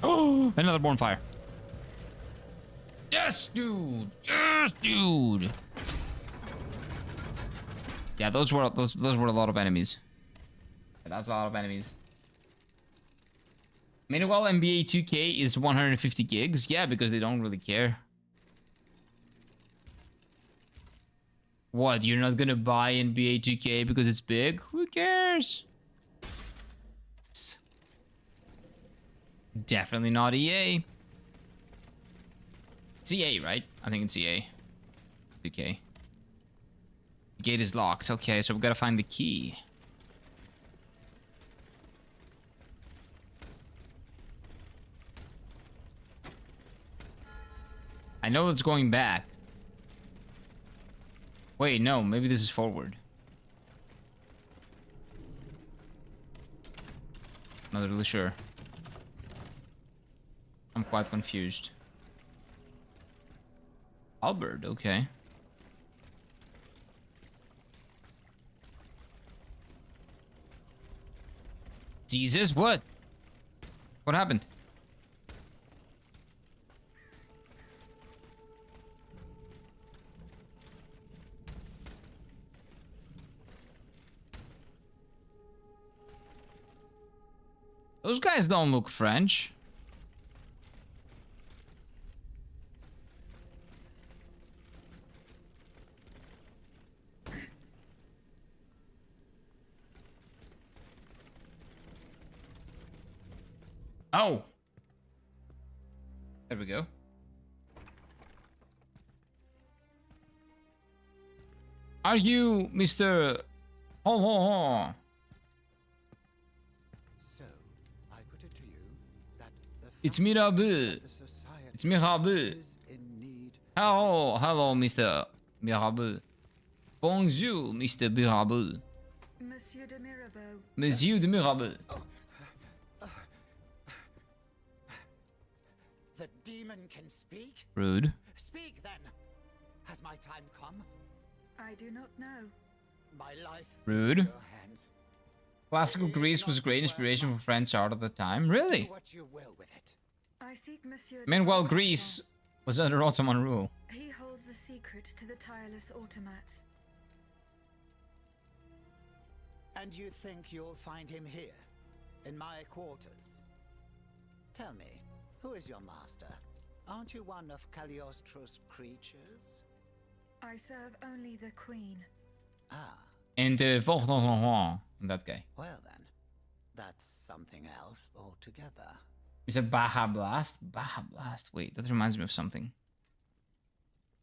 Oh! Another bonfire. Yes, dude. Yes, dude. Yeah, those were a lot of enemies. That's a lot of enemies. Meanwhile, NBA 2K is 150 gigs. Yeah, because they don't really care. What? You're not gonna buy NBA 2K because it's big? Who cares? Definitely not EA. It's EA, right? I think it's EA. 2K. The gate is locked. Okay, so we've got to find the key. I know it's going back. Wait, no, maybe this is forward. Not really sure. I'm quite confused. Albert, okay. Jesus, what? What happened? Those guys don't look French. Oh! There we go. Are you Mr. Ho ho ho? So, I put it to you that the It's fact Mirabeau. that the society It's Mirabeau. is in need Hello, Mr. Mirabeau. Bonjour, Mr. Mirabeau. Monsieur de Mirabeau. Monsieur de Mirabeau. The demon can speak? Rude. Speak then! Has my time come? I do not know. My life Rude. is in your hands. Classical Greece was a great inspiration for French art at the time. Really? Do what you will with it. I seek Monsieur. Meanwhile, de Greece was under Ottoman rule. He holds the secret to the tireless automats. And you think you'll find him here, in my quarters? Tell me, who is your master? Aren't you one of Cagliostro's creatures? I serve only the queen. Ah, And that guy. well then. That's something else altogether. Is it Baja Blast? Baja Blast. Wait, that reminds me of something.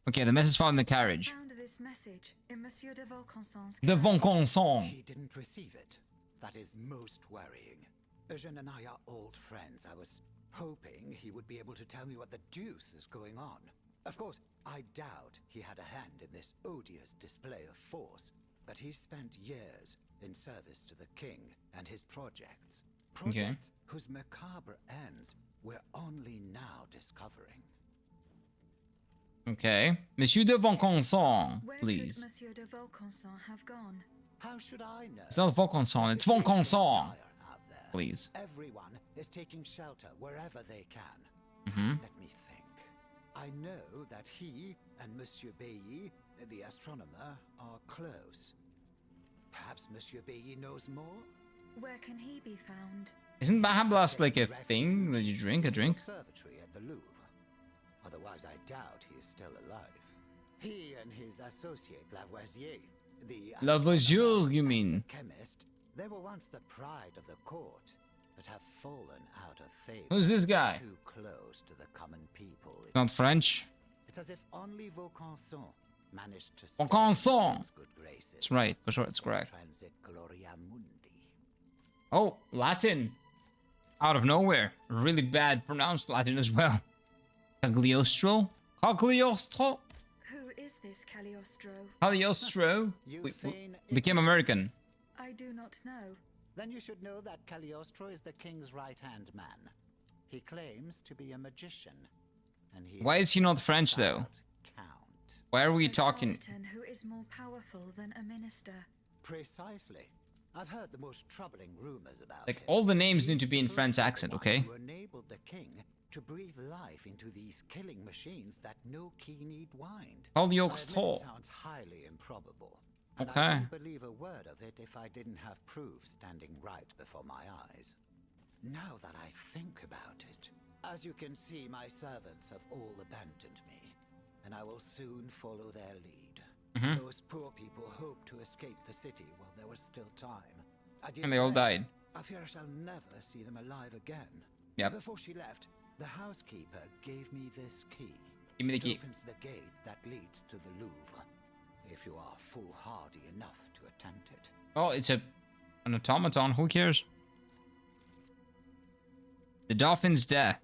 Okay, the message found in the carriage. Found this message in Monsieur de Vaucanson's De carriage. Vaucanson. He didn't receive it. That is most worrying. Eugène and I are old friends. I was hoping he would be able to tell me what the deuce is going on. Of course, I doubt he had a hand in this odious display of force, but he spent years in service to the king and his projects. Projects whose macabre ends we're only now discovering. Okay. Monsieur de Vaucanson, Where please. could Monsieur de Vaucanson have gone? How should I know? It's not Vaucanson, The it's situation is Vaucanson. dire out there. Please. Everyone is taking shelter wherever they can. Mm-hmm. Let me think. I know that he and Monsieur Bailly, the astronomer, are close. Perhaps Monsieur Bailly knows more? Where can he be found? Isn't Baja Blast like a Taking thing that you drink? A refuge in drink? his observatory at the Louvre. Otherwise, I doubt he is still alive. He and his associate Lavoisier, the Lavoisier, astronomer you and mean? the chemist, they were once the pride of the court, but have fallen out of favor. Who's this guy? Too close to the common people. Not French. It's as if only Vaucanson managed to stay Vaucanson. in his good graces. That's right, for sure, it's So correct. Transit Gloria Mundi. Oh, Latin. Out of nowhere. Really bad pronounced Latin as well. Cagliostro? Cagliostro? Who is this Cagliostro? Cagliostro? You We feign became American. ignorance? I do not know. Then you should know that Cagliostro is the king's right-hand man. He claims to be a magician, and he Why is he not French, though? Count. Why are we A talking? charlatan who is more powerful than a minister. Precisely. I've heard the most troubling rumors about Like, him. all the names need He's to be in supposed French be the accent, one okay? Who enabled the king to breathe life into these killing machines that no key need wind. I admit Cagliostro. it sounds highly improbable. And Okay. I wouldn't believe a word of it if I didn't have proof standing right before my eyes. Now that I think about it, as you can see, my servants have all abandoned me, and I will soon follow their lead. Those poor people hoped to escape the city while there was still time. I did And they all pray. died. I fear I shall never see them alive again. Yep. Before she left, the housekeeper gave me this key. Give me the It key. opens the gate that leads to the Louvre, if you are foolhardy enough to attempt it. Oh, it's an automaton. Who cares? The Dauphin's death.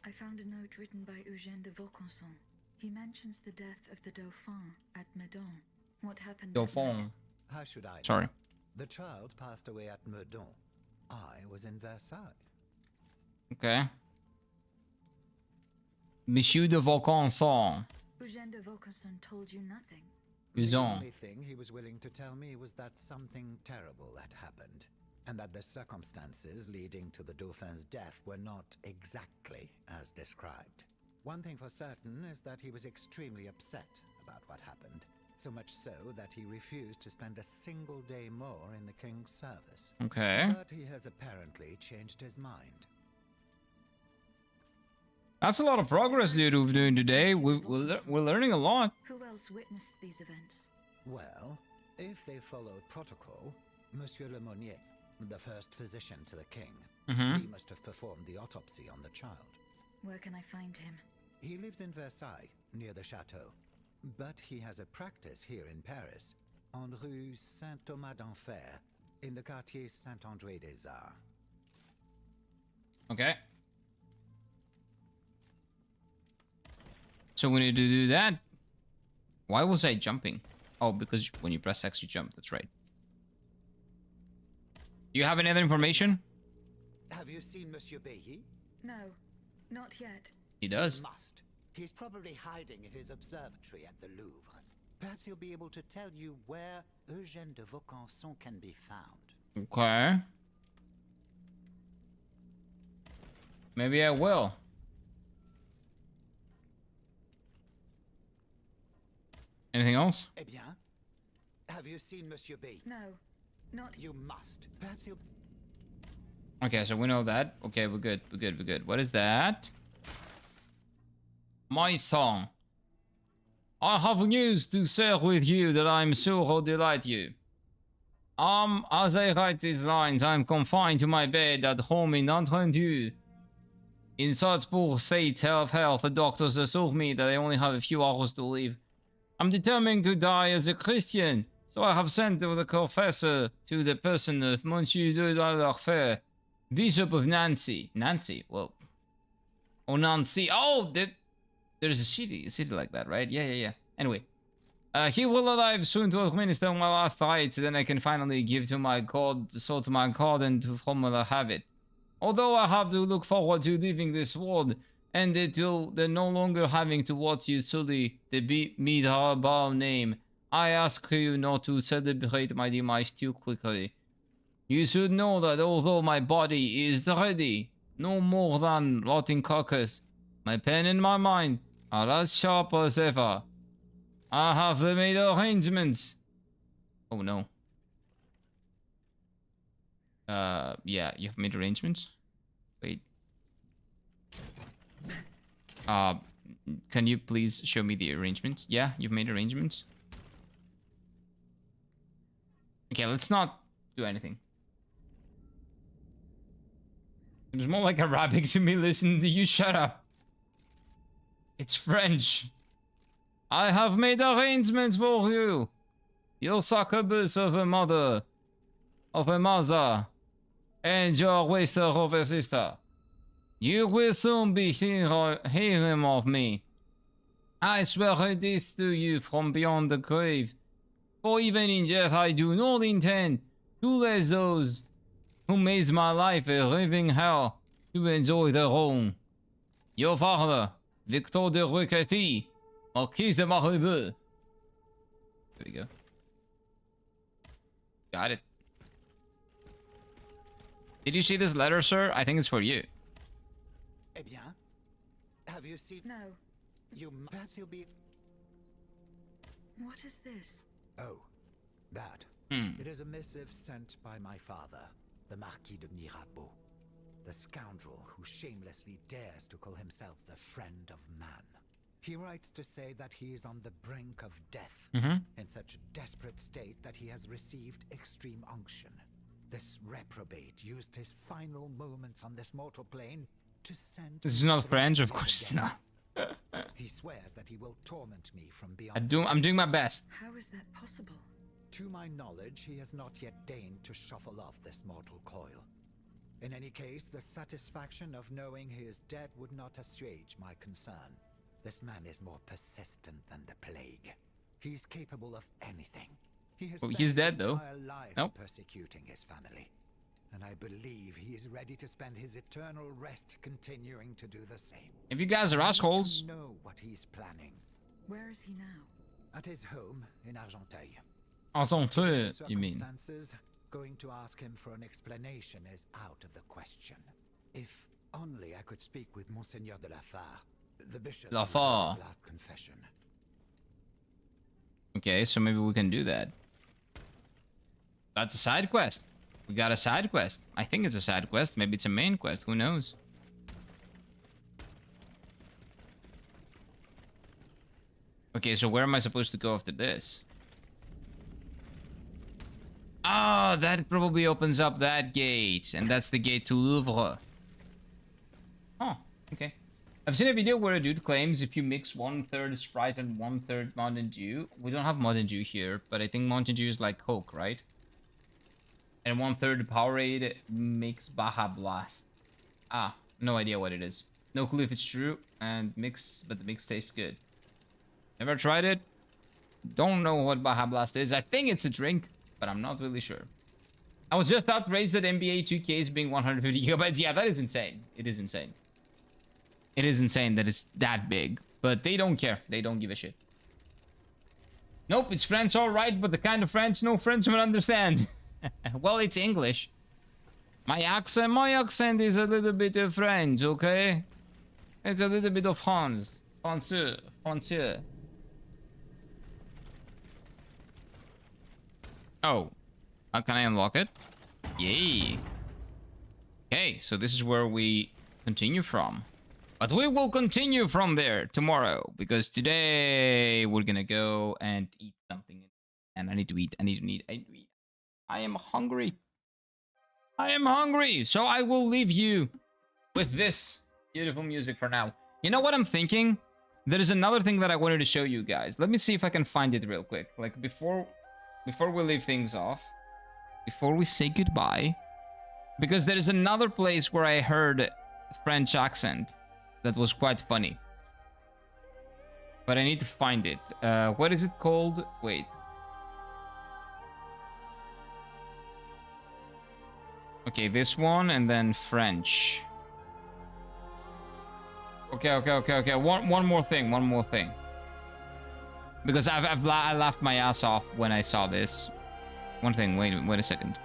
I found a note written by Eugène de Vaucanson. He mentions the death of the Dauphin at Meudon. What happened that night? Dauphin. How should I know? Sorry. The child passed away at Meudon. I was in Versailles. Okay. Monsieur de Vaucanson. Eugène de Vaucanson told you nothing. The Uson. only thing he was willing to tell me was that something terrible had happened, and that the circumstances leading to the Dauphin's death were not exactly as described. One thing for certain is that he was extremely upset about what happened, so much so that he refused to spend a single day more in the king's service. Okay. But he has apparently changed his mind. That's a lot of progress, dude, we're doing today. We're learning a lot. Who else witnessed these events? Well, if they followed protocol, Monsieur Lemonnier, the first physician to the king, he must have performed the autopsy on the child. Where can I find him? He lives in Versailles, near the chateau. But he has a practice here in Paris, on Rue Saint-Thomas d'Enfer, in the quartier Saint-André-des-Arts. Okay. So we need to do that. Why was I jumping? Oh, because when you press X, you jump. That's right. Do you have any other information? Have you seen Monsieur Bailly? No, not yet. He does. Must. He's probably hiding at his observatory at the Louvre. Perhaps he'll be able to tell you where Eugène de Vaucanson can be found. Okay. Maybe I will. Anything else? Eh bien, have you seen Monsieur Bailly? No, Not You must. Perhaps he'll... Okay, so we know that. Okay, we're good. We're good. We're good. What is that? My song. I have news to share with you that I'm sure will delight you. As I write these lines, I'm confined to my bed at home in Entendue. In such poor state of health, the doctors assure me that I only have a few hours to live. I'm determined to die as a Christian, so I have sent the confessor to the person of Monsieur de Larfer, Bishop of Nancy. Nancy? Well... Oh, Nancy. Oh, there's a city like that, right? Yeah. Anyway. He will arrive soon to administer my last rites, then I can finally give to my god, so to my god, and to whom I have it. Although I have to look forward to leaving this world, and to the no longer having to watch you sully the miserable name, I ask you not to celebrate my demise too quickly. You should know that although my body is ready, no more than rotting carcass, my pen and my mind are as sharp as ever. I have made arrangements. Oh no. Yeah, you've made arrangements? Wait. Can you please show me the arrangements? Yeah, you've made arrangements? Okay, let's not do anything. It's more like Arabic to me. Listen to you, shut up. It's French. I have made arrangements for you. Your succubus of a mother, and your waster of a sister. You will soon be hearing of me. I swear this to you from beyond the grave. For even in death I do not intend to let those who made my life a living hell to enjoy their own. Your father, Victor de Riquetti, Marquis de Maribeux. There we go. Got it. Did you see this letter, sir? I think it's for you. Eh bien, have you seen... no. Perhaps he'll be... What is this? Oh, that. It is a missive sent by my father, the Marquis de Mirabeau, the scoundrel who shamelessly dares to call himself the friend of man. He writes to say that he is on the brink of death, in such a desperate state that he has received extreme unction. This reprobate used his final moments on this mortal plane to send... This is not French, of course it's not. He swears that he will torment me from beyond... I'm doing my best. How is that possible? To my knowledge, he has not yet deigned to shuffle off this mortal coil. In any case, the satisfaction of knowing he is dead would not assuage my concern. This man is more persistent than the plague. He's capable of anything. He has spent he's dead, his though. entire life Nope. persecuting his family. And I believe he is ready to spend his eternal rest continuing to do the same. If you guys are assholes... To know what he's planning. Where is he now? At his home in Argenteuil. Enchanté, you mean. Circumstances, going to ask him for an explanation is out of the question. If only I could speak with Monseigneur de Lafare, the bishop of his Lafare. last confession. Okay, so maybe we can do that. That's a side quest. We got a side quest. I think it's a side quest. Maybe it's a main quest. Who knows? Okay, so where am I supposed to go after this? Ah, that probably opens up that gate. And that's the gate to Louvre. Oh, okay. I've seen a video where a dude claims if you mix 1/3 Sprite and 1/3 Mountain Dew... We don't have Mountain Dew here, but I think Mountain Dew is like Coke, right? And 1/3 Powerade makes Baja Blast. Ah, no idea what it is. No clue if it's true, and but the mix tastes good. Never tried it. Don't know what Baja Blast is. I think it's a drink, but I'm not really sure. I was just outraged that NBA 2K is being 150 gigabytes. Yeah, that is insane. It is insane. It is insane that it's that big, but they don't care. They don't give a shit. Nope, it's French all right, but the kind of French no Frenchman understands. Well, it's English. My accent is a little bit of French, okay? It's a little bit of Français. Oh. How can I unlock it? Yay. Okay, so this is where we continue from. But we will continue from there tomorrow, because today we're gonna go and eat something. And I need to eat. I need to eat. I am hungry. I am hungry. So I will leave you with this beautiful music for now. You know what I'm thinking? There is another thing that I wanted to show you guys. Let me see if I can find it real quick. Like before we leave things off, before we say goodbye, because there is another place where I heard French accent that was quite funny. But I need to find it. What is it called? Wait. Okay, this one and then French. Okay. One more thing. Because I laughed my ass off when I saw this. One thing. Wait a second.